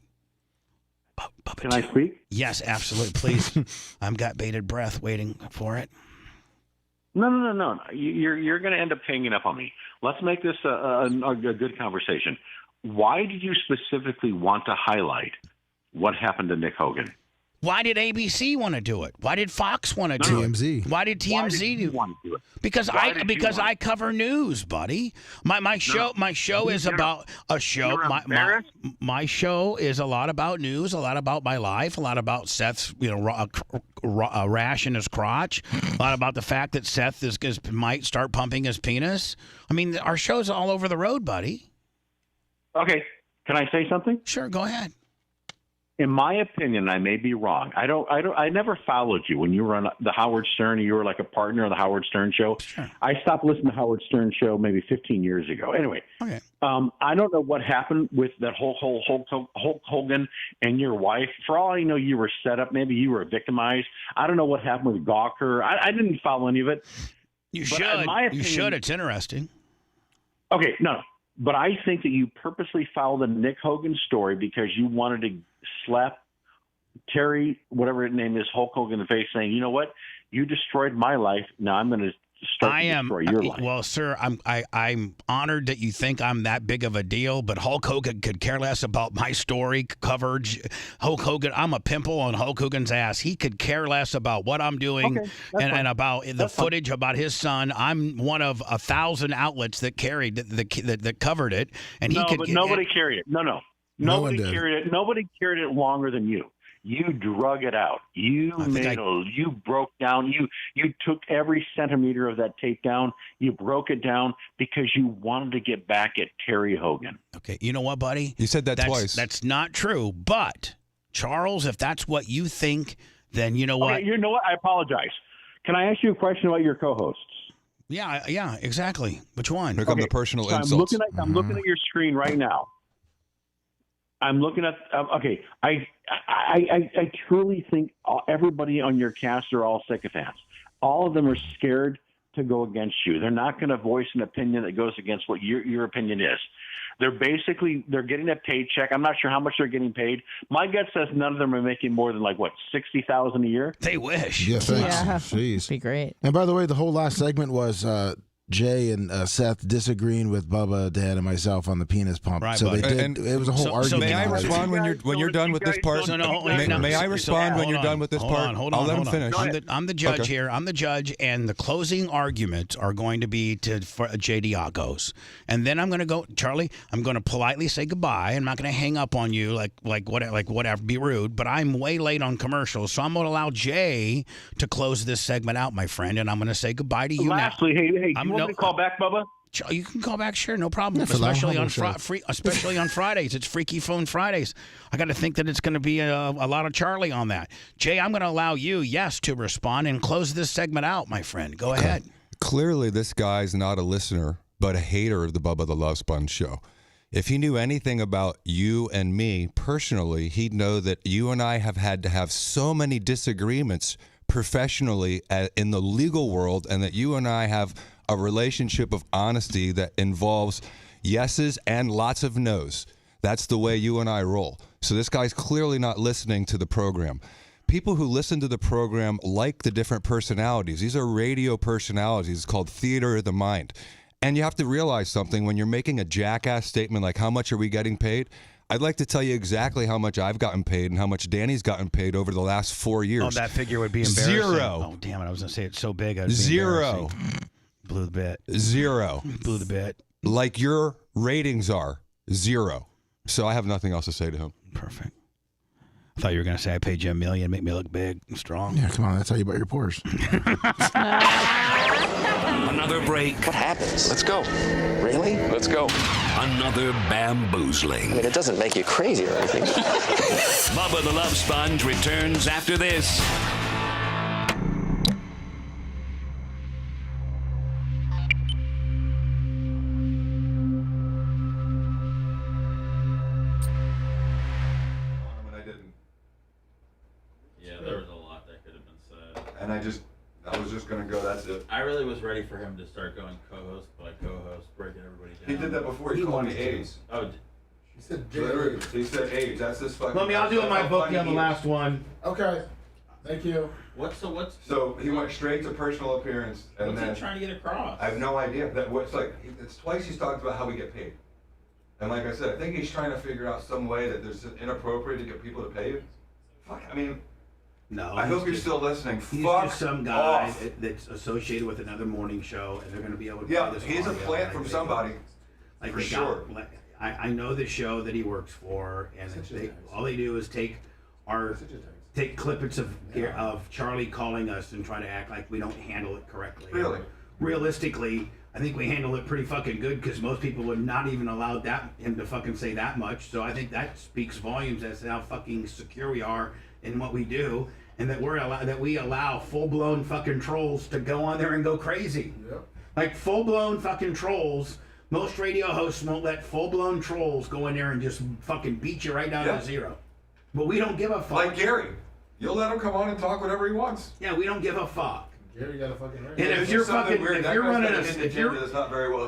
Can I speak? Yes, absolutely. Please. I've got bated breath waiting for it. No. You're going to end up hanging up on me. Let's make this a good conversation. Why did you specifically want to highlight what happened to Nick Hogan? Why did ABC want to do it? Why did Fox want to do it? TMZ. Why did TMZ want to do it? Because I cover news, buddy. My show is about a show. My show is a lot about news, a lot about my life, a lot about Seth's a rash in his crotch, a lot about the fact that Seth might start pumping his penis. I mean, our show's all over the road, buddy. Okay, can I say something? Sure, go ahead. In my opinion, I may be wrong. I never followed you when you were on the Howard Stern. You were like a partner of the Howard Stern show. Sure. I stopped listening to Howard Stern show maybe 15 years ago. Anyway, okay. I don't know what happened with that whole Hulk Hogan and your wife. For all I know, you were set up. Maybe you were victimized. I don't know what happened with Gawker. I didn't follow any of it. You should. It's interesting. Okay, no. But I think that you purposely followed the Nick Hogan story because you wanted to slap Terry, whatever his name is, Hulk Hogan in the face, saying, you know what? You destroyed my life. Now I'm going to start to destroy your life. Well, sir, I'm honored that you think I'm that big of a deal, but Hulk Hogan could care less about my story coverage. Hulk Hogan, I'm a pimple on Hulk Hogan's ass. He could care less about what I'm doing and about the footage about his son. I'm one of 1,000 outlets that carried that covered it, and nobody carried it. No. Nobody carried it. Nobody carried it longer than you. You drug it out. You broke down. You took every centimeter of that tape down. You broke it down because you wanted to get back at Terry Hogan. Okay, you know what, buddy? You said that twice. That's not true. But Charles, if that's what you think, then you know what? Okay, you know what? I apologize. Can I ask you a question about your co-hosts? Yeah, exactly. Which one? Here come the personal insults. I'm looking at your screen right now. I'm looking at. Okay, I truly think everybody on your cast are all sycophants. All of them are scared to go against you. They're not going to voice an opinion that goes against what your opinion is. They're getting a paycheck. I'm not sure how much they're getting paid. My gut says none of them are making more than $60,000 a year. They wish. Yeah, thanks. Yeah. Jeez. Be great. And by the way, the whole last segment was Jay and Seth disagreeing with Bubba, Dad, and myself on the penis pump. Right, so they did. And it was a whole argument. May I respond when you're done with this part? May I respond when you're done with this part? Hold on. I'll let him finish. I'm the judge here. I'm the judge, and the closing arguments are going to be for J. Diagos. And then I'm going to go, Charlie. I'm going to politely say goodbye. I'm not going to hang up on you like whatever, be rude. But I'm way late on commercials, so I'm going to allow Jay to close this segment out, my friend. And I'm going to say goodbye to you Lastly, now. hey, do you want me to call back, Bubba? You can call back, sure, no problem. Especially on Fridays. It's Freaky Phone Fridays. I got to think that it's going to be a lot of Charlie on that. Jay, I'm going to allow you, to respond and close this segment out, my friend. Go ahead. Clearly, this guy's not a listener, but a hater of the Bubba the Love Sponge show. If he knew anything about you and me personally, he'd know that you and I have had to have so many disagreements professionally in the legal world, and that you and I have a relationship of honesty that involves yeses and lots of nos. That's the way you and I roll. So this guy's clearly not listening to the program. People who listen to the program like the different personalities. These are radio personalities. It's called theater of the mind. And you have to realize something when you're making a jackass statement like, how much are we getting paid? I'd like to tell you exactly how much I've gotten paid and how much Danny's gotten paid over the last 4 years. Oh, that figure would be embarrassing. 0. Oh, damn it. I was going to say it's so big. It'd be 0. Blew the bit. 0. Blew the bit. Like your ratings are 0. So I have nothing else to say to him. Perfect. I thought you were going to say I paid you $1 million, make me look big and strong. Yeah, come on. That's how you bought your Porsche. Another break. What happens? Let's go. Really? Let's go. Another bamboozling. I mean, it doesn't make you crazy or anything. Bubba the Love Sponge returns after this. And I was just gonna go. That's it. I really was ready for him to start going co-host, but like co-host, breaking everybody down. He did that before. He called me AIDS. Oh, he said AIDS. He said AIDS. That's this fucking. Let me. I'll do it my bookie on the last one. Okay. Thank you. So he went straight to personal appearance, and what's then he trying to get across? I have no idea. It's twice he's talked about how we get paid, and like I said, I think he's trying to figure out some way that there's inappropriate to get people to pay you. Fuck. I mean. No, I hope you're still listening. He's Fuck just some guy off. that's associated with another morning show, and they're going to be able to. Yeah, play this he's a audio plant like from they somebody. Like for they sure. Got, I know the show that he works for, and all they do is take clippets of Charlie calling us and try to act like we don't handle it correctly. Really? Realistically, I think we handle it pretty fucking good because most people would not even allow him to fucking say that much. So I think that speaks volumes as to how fucking secure we are in what we do. And that we allow full-blown fucking trolls to go on there and go crazy. Yep. Like full-blown fucking trolls. Most radio hosts won't let full-blown trolls go in there and just fucking beat you right down to 0. But we don't give a fuck. Like Gary. You'll let him come on and talk whatever he wants. Yeah, we don't give a fuck. Gary got a fucking radio. And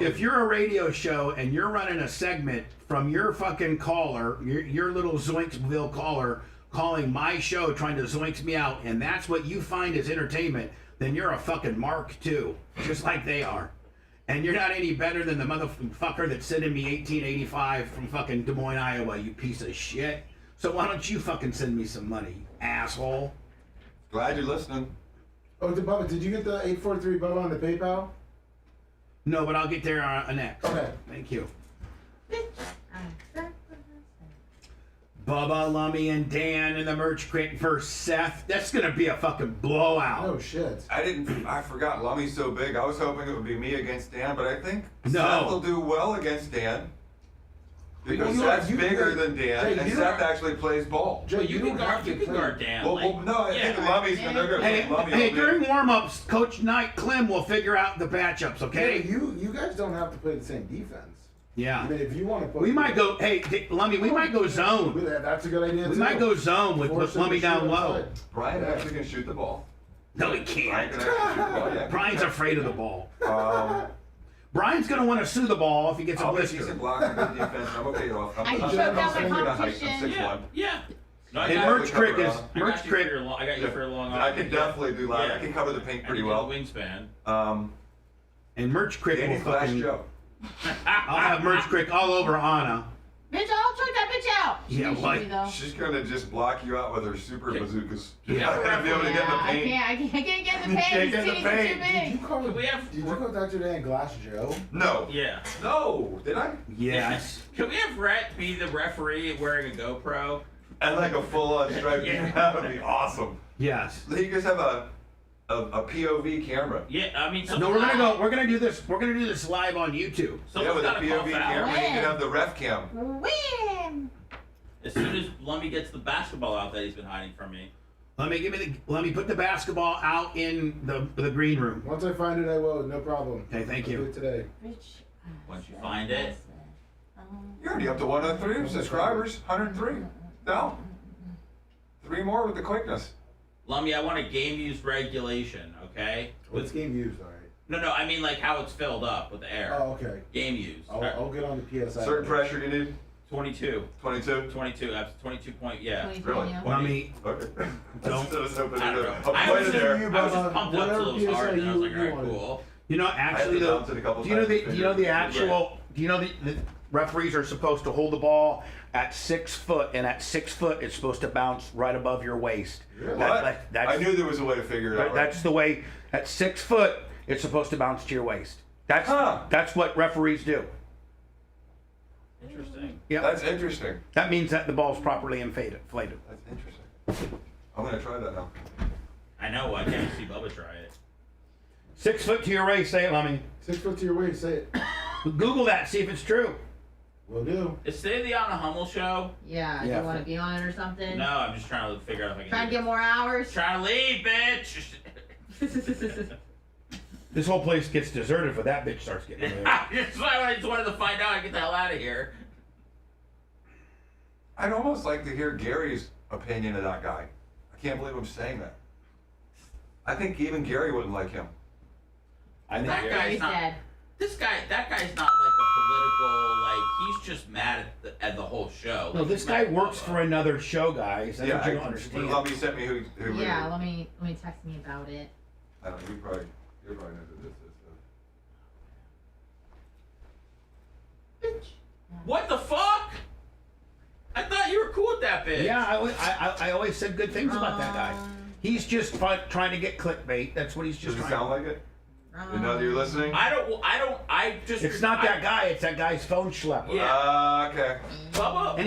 if you're a radio show and you're running a segment from your fucking caller, your little Zoinksville caller, calling my show trying to zoinks me out, and that's what you find as entertainment, then you're a fucking mark too, just like they are. And you're not any better than the motherfucker that's sending me 1885 from fucking Des Moines, Iowa, you piece of shit. So why don't you fucking send me some money, asshole? Glad you're listening. Oh, Bubba, did you get the 843 Bubba on the PayPal? No, but I'll get there next. Okay. Thank you. Bubba, Lummy, and Dan in the merch crate versus Seth. That's gonna be a fucking blowout. Oh shit. I forgot Lummy's so big. I was hoping it would be me against Dan, but I think No. Seth will do well against Dan. Because Seth's bigger than Dan, and Seth actually plays ball. Jay, you can guard Dan. Well, no, I think Lummy's they're gonna play Lummy. Hey, during warm-ups, Coach Knight Clem will figure out the matchups, okay? Yeah, you guys don't have to play the same defense. Yeah. I mean, if you want to put... We might go, Lummy, we might go zone. That's a good idea, too. We might go zone with Lummy down low. Brian actually can shoot the ball. No, he can't. Brian can actually shoot the ball, yeah. Brian's afraid of the ball. Brian's going to want to sue the ball if he gets a blister. I'll be decent blocker, good defense. I'm okay off. I can shut down my competition. I'm 6'1". Yeah. No, And Merch Crick is... I got you for a long arm. I can definitely do that. I can cover the paint pretty well. Wingspan. And Merch Crick will fucking... Joe. I'll have Merch Crick all over Anna. Bitch, I'll choke that bitch out. Yeah, what? She's gonna just block you out with her super bazookas. Yeah. You're not gonna be able to get in the paint. I can't get in the paint. His titties are too big. Did you call Dr. Dan Glass Joe? No. Yeah. No. Did I? Yes. Can we have Rhett be the referee wearing a GoPro? And like a full-on stripe. Yeah. That would be awesome. Yes. You guys have a POV camera. Yeah, I mean. No, we're gonna do this. We're gonna do this live on YouTube. Yeah, with a POV camera, you can have the ref cam. Win. As soon as Lummy gets the basketball out that he's been hiding from me. Let me put the basketball out in the green room. Once I find it, I will. No problem. Okay, thank I'll you. do it today. Once you find it. You're already up to 103 subscribers. 103 down. 3 more with the quickness. Lummy, I want a game use regulation, okay? What's game used, all right? No, I mean like how it's filled up with air. Oh, okay. Game use. I'll get on the PSI. Certain pressure you need? 22. 22? 22. That's 22 point. Yeah. 22, Really? yeah. Lummy, Okay. Don't- I was hoping I don't to know. I was just pumped up to those hard, and I was like, all right, cool. you know, actually, though, do you know the referees are supposed to hold the ball at 6 foot, and at 6 foot, it's supposed to bounce right above your waist. Really? That's, I knew there was a way to figure it out. Right? That's the way. At 6 foot, it's supposed to bounce to your waist. That's what referees do. Interesting. Yeah. That's interesting. That means that the ball's properly inflated. That's interesting. I'm going to try that now. I know. I can't see Bubba try it. 6 foot to your waist. Say it, Lummy. 6 foot to your waist. Say it. Google that. See if it's true. Will do. Is today the On a Hummel show? Yeah, do you want to be on it or something? No, I'm just trying to figure out if I can. Trying to get more hours? Trying to leave, bitch. This whole place gets deserted if that bitch starts getting there. That's why I just wanted to find out. Get the hell out of here. I'd almost like to hear Gary's opinion of that guy. I can't believe I'm saying that. I think even Gary wouldn't like him. I think That Gary's guy's not. dead. That guy's not like a political. Like he's just mad at the whole show. No, Like, this he's guy mad at works Bubba. for another show, guys. That's what you don't understand. Lummy sent me who Yeah, let me text me about it. I don't know, you're probably know who this is. What the fuck? I thought you were cool with that bitch. Yeah, I always said good things about that guy. He's just trying to get clickbait. That's what he's just Does it trying sound like it? You know that you're listening? I just. It's not that guy. It's that guy's phone schlepper. Yeah. Okay. Bubba.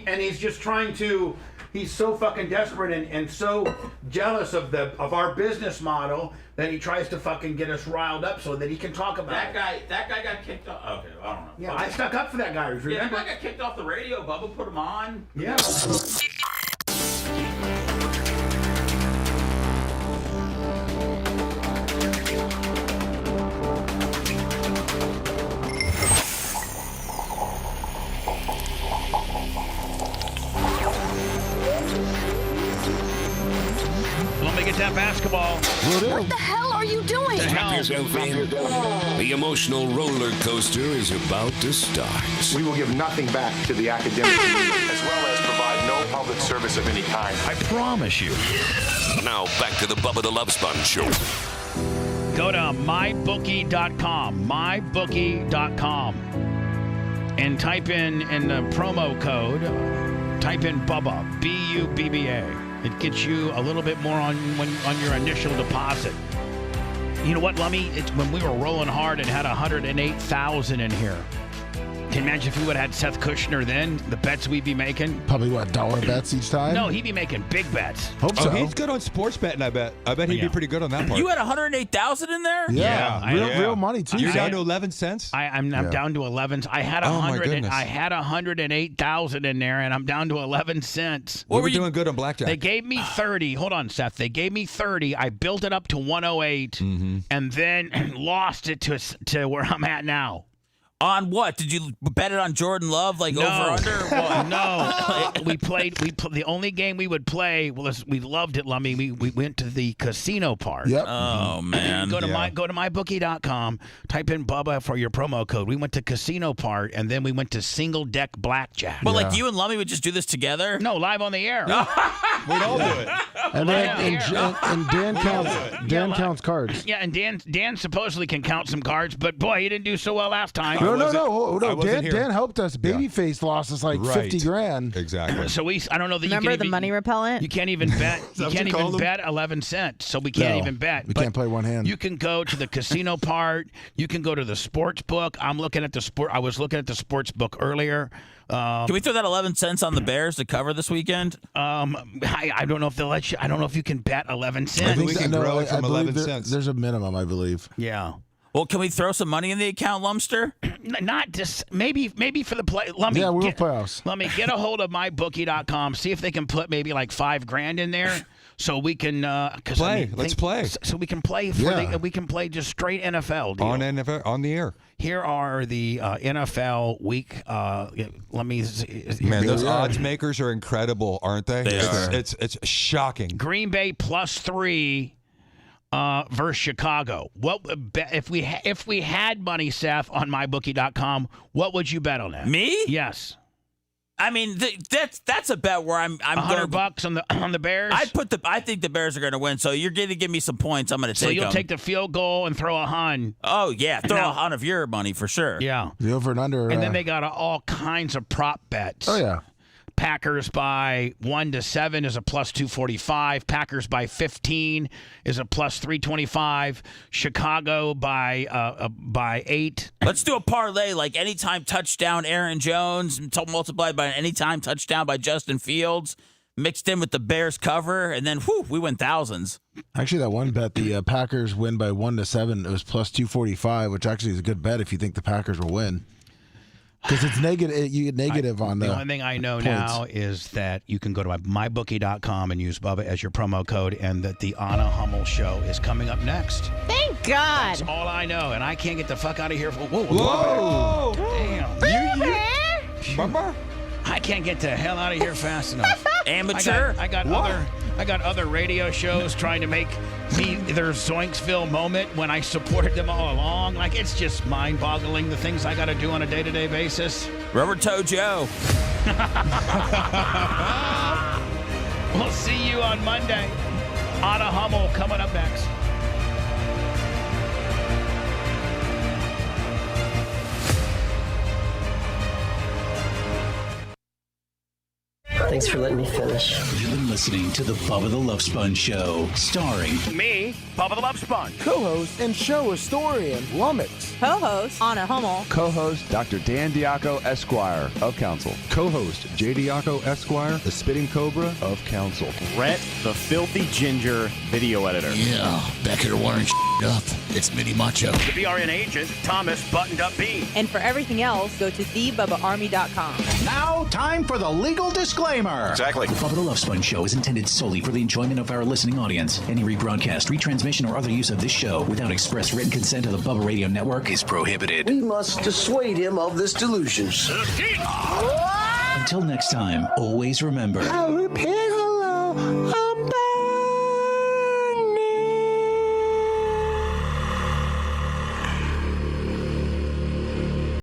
And he's just trying to. He's so fucking desperate and so jealous of our business model that he tries to fucking get us riled up so that he can talk about That it. guy got kicked off. Okay, I don't know. Yeah, I stuck up for that guy. Remember? Yeah, that guy got kicked off the radio. Bubba put him on. Yeah. Let me get that basketball. What the hell are you doing? Strap yourself in. The emotional roller coaster is about to start. We will give nothing back to the academic community, as well as provide no public service of any kind. I promise you. Now back to the Bubba the Love Sponge show. Go to mybookie.com, mybookie.com, and type in the promo code, type in Bubba, B-U-B-B-A. It gets you a little bit more on your initial deposit. You know what, Lummy? It's when we were rolling hard and had 108,000 in here. Can you imagine if we would have had Seth Kushner then, the bets we'd be making? Probably what, dollar bets each time? No, he'd be making big bets. Hope so. He's good on sports betting, I bet. I bet he'd be pretty good on that part. You had 108,000 in there? Yeah, real money too. You're down to 11 cents? I'm down to 11. I had Oh, my 100. goodness. I had 108,000 in there, and I'm down to 11 cents. We were doing good on blackjack. They gave me 30. Hold on, Seth. They gave me 30. I built it up to 108, and then lost it to where I'm at now. On what? Did you bet it on Jordan Love, like over under? Or what? No. We played. The only game we would play was we loved it, Lummy. We went to the casino part. Yep. Oh man. Go to mybookie.com. Type in Bubba for your promo code. We went to casino part, and then we went to single deck blackjack. But like you and Lummy would just do this together? No, live on the air. We'd all do it. And Dan counts cards. Yeah, and Dan supposedly can count some cards, but boy, he didn't do so well last time. No. Dan helped us. Babyface lost us like 50 grand. Exactly. So I don't know that Remember you can the even, money repellent? You can't even bet. You can't even bet 11 cents. So we can't even bet. We can't play one hand. You can go to the casino part. You can go to the sports book. I was looking at the sports book earlier. Can we throw that 11 cents on the Bears to cover this weekend? I don't know if they'll let you. I don't know if you can bet 11 cents. I think we can grow it from 11 cents. There's a minimum, I believe. Yeah. Well, can we throw some money in the account, Lumster? Not just maybe for the play. Let me playoffs. Let me get a hold of mybookie.com. See if they can put maybe like $5,000 in there. So we can play. Let's play. So we can play we can play just straight NFL deal. On NFL on the air. Here are the NFL week. Let me see. Man, those odds makers are incredible, aren't they? It's shocking. Green Bay +3 versus Chicago. What if we had money, Seth, on mybookie.com? What would you bet on that? Me? Yes. I mean, that's a bet where I'm $100 on the Bears. I think the Bears are going to win. So you're going to give me some points. I'm going to take. So you'll them. take the field goal and throw $100. Oh yeah, throw $100 of your money for sure. Yeah, the over and under. And then they got all kinds of prop bets. Oh yeah. Packers by 1-7 is a +245. Packers by 15 is a +325. Chicago by 8. Let's do a parlay, like anytime touchdown Aaron Jones multiplied by an anytime touchdown by Justin Fields, mixed in with the Bears cover, and then we win thousands. Actually, that one bet, the Packers win by 1-7, it was +245, which actually is a good bet if you think the Packers will win. Because it's negative, you get negative on the. The only thing I know points. now is that you can go to mybookie.com and use Bubba as your promo code, and that the Anna Hummel show is coming up next. Thank God. That's all I know, and I can't get the fuck out of here. Whoa. Damn. I can't get the hell out of here fast enough. Amateur. I got other radio shows trying to make me their Zoinksville moment when I supported them all along. Like, it's just mind-boggling the things I got to do on a day-to-day basis. Rubber Toe Joe. We'll see you on Monday. Anna Hummel coming up next. Thanks for letting me finish. You've been listening to the Bubba the Love Sponge Show, starring me, Bubba the Love Sponge. Co-host and show historian, Lummox. Co-host, Anna Hummel. Co-host, Dr. Dan Diaco, Esquire, of Council. Co-host, J. Diaco, Esquire, the Spitting Cobra, of Council. Brett, the Filthy Ginger, video editor. Yeah, back here wiring up. It's Mini Macho. The BRN agent, Thomas Buttoned Up B. And for everything else, go to thebubbaarmy.com. Now, time for the legal disclaimer. Exactly. The Bubba the Love Sponge Show is intended solely for the enjoyment of our listening audience. Any rebroadcast, retransmission, or other use of this show without express written consent of the Bubba Radio Network is prohibited. We must dissuade him of this delusion. Until next time, always remember. I'll repeat hello.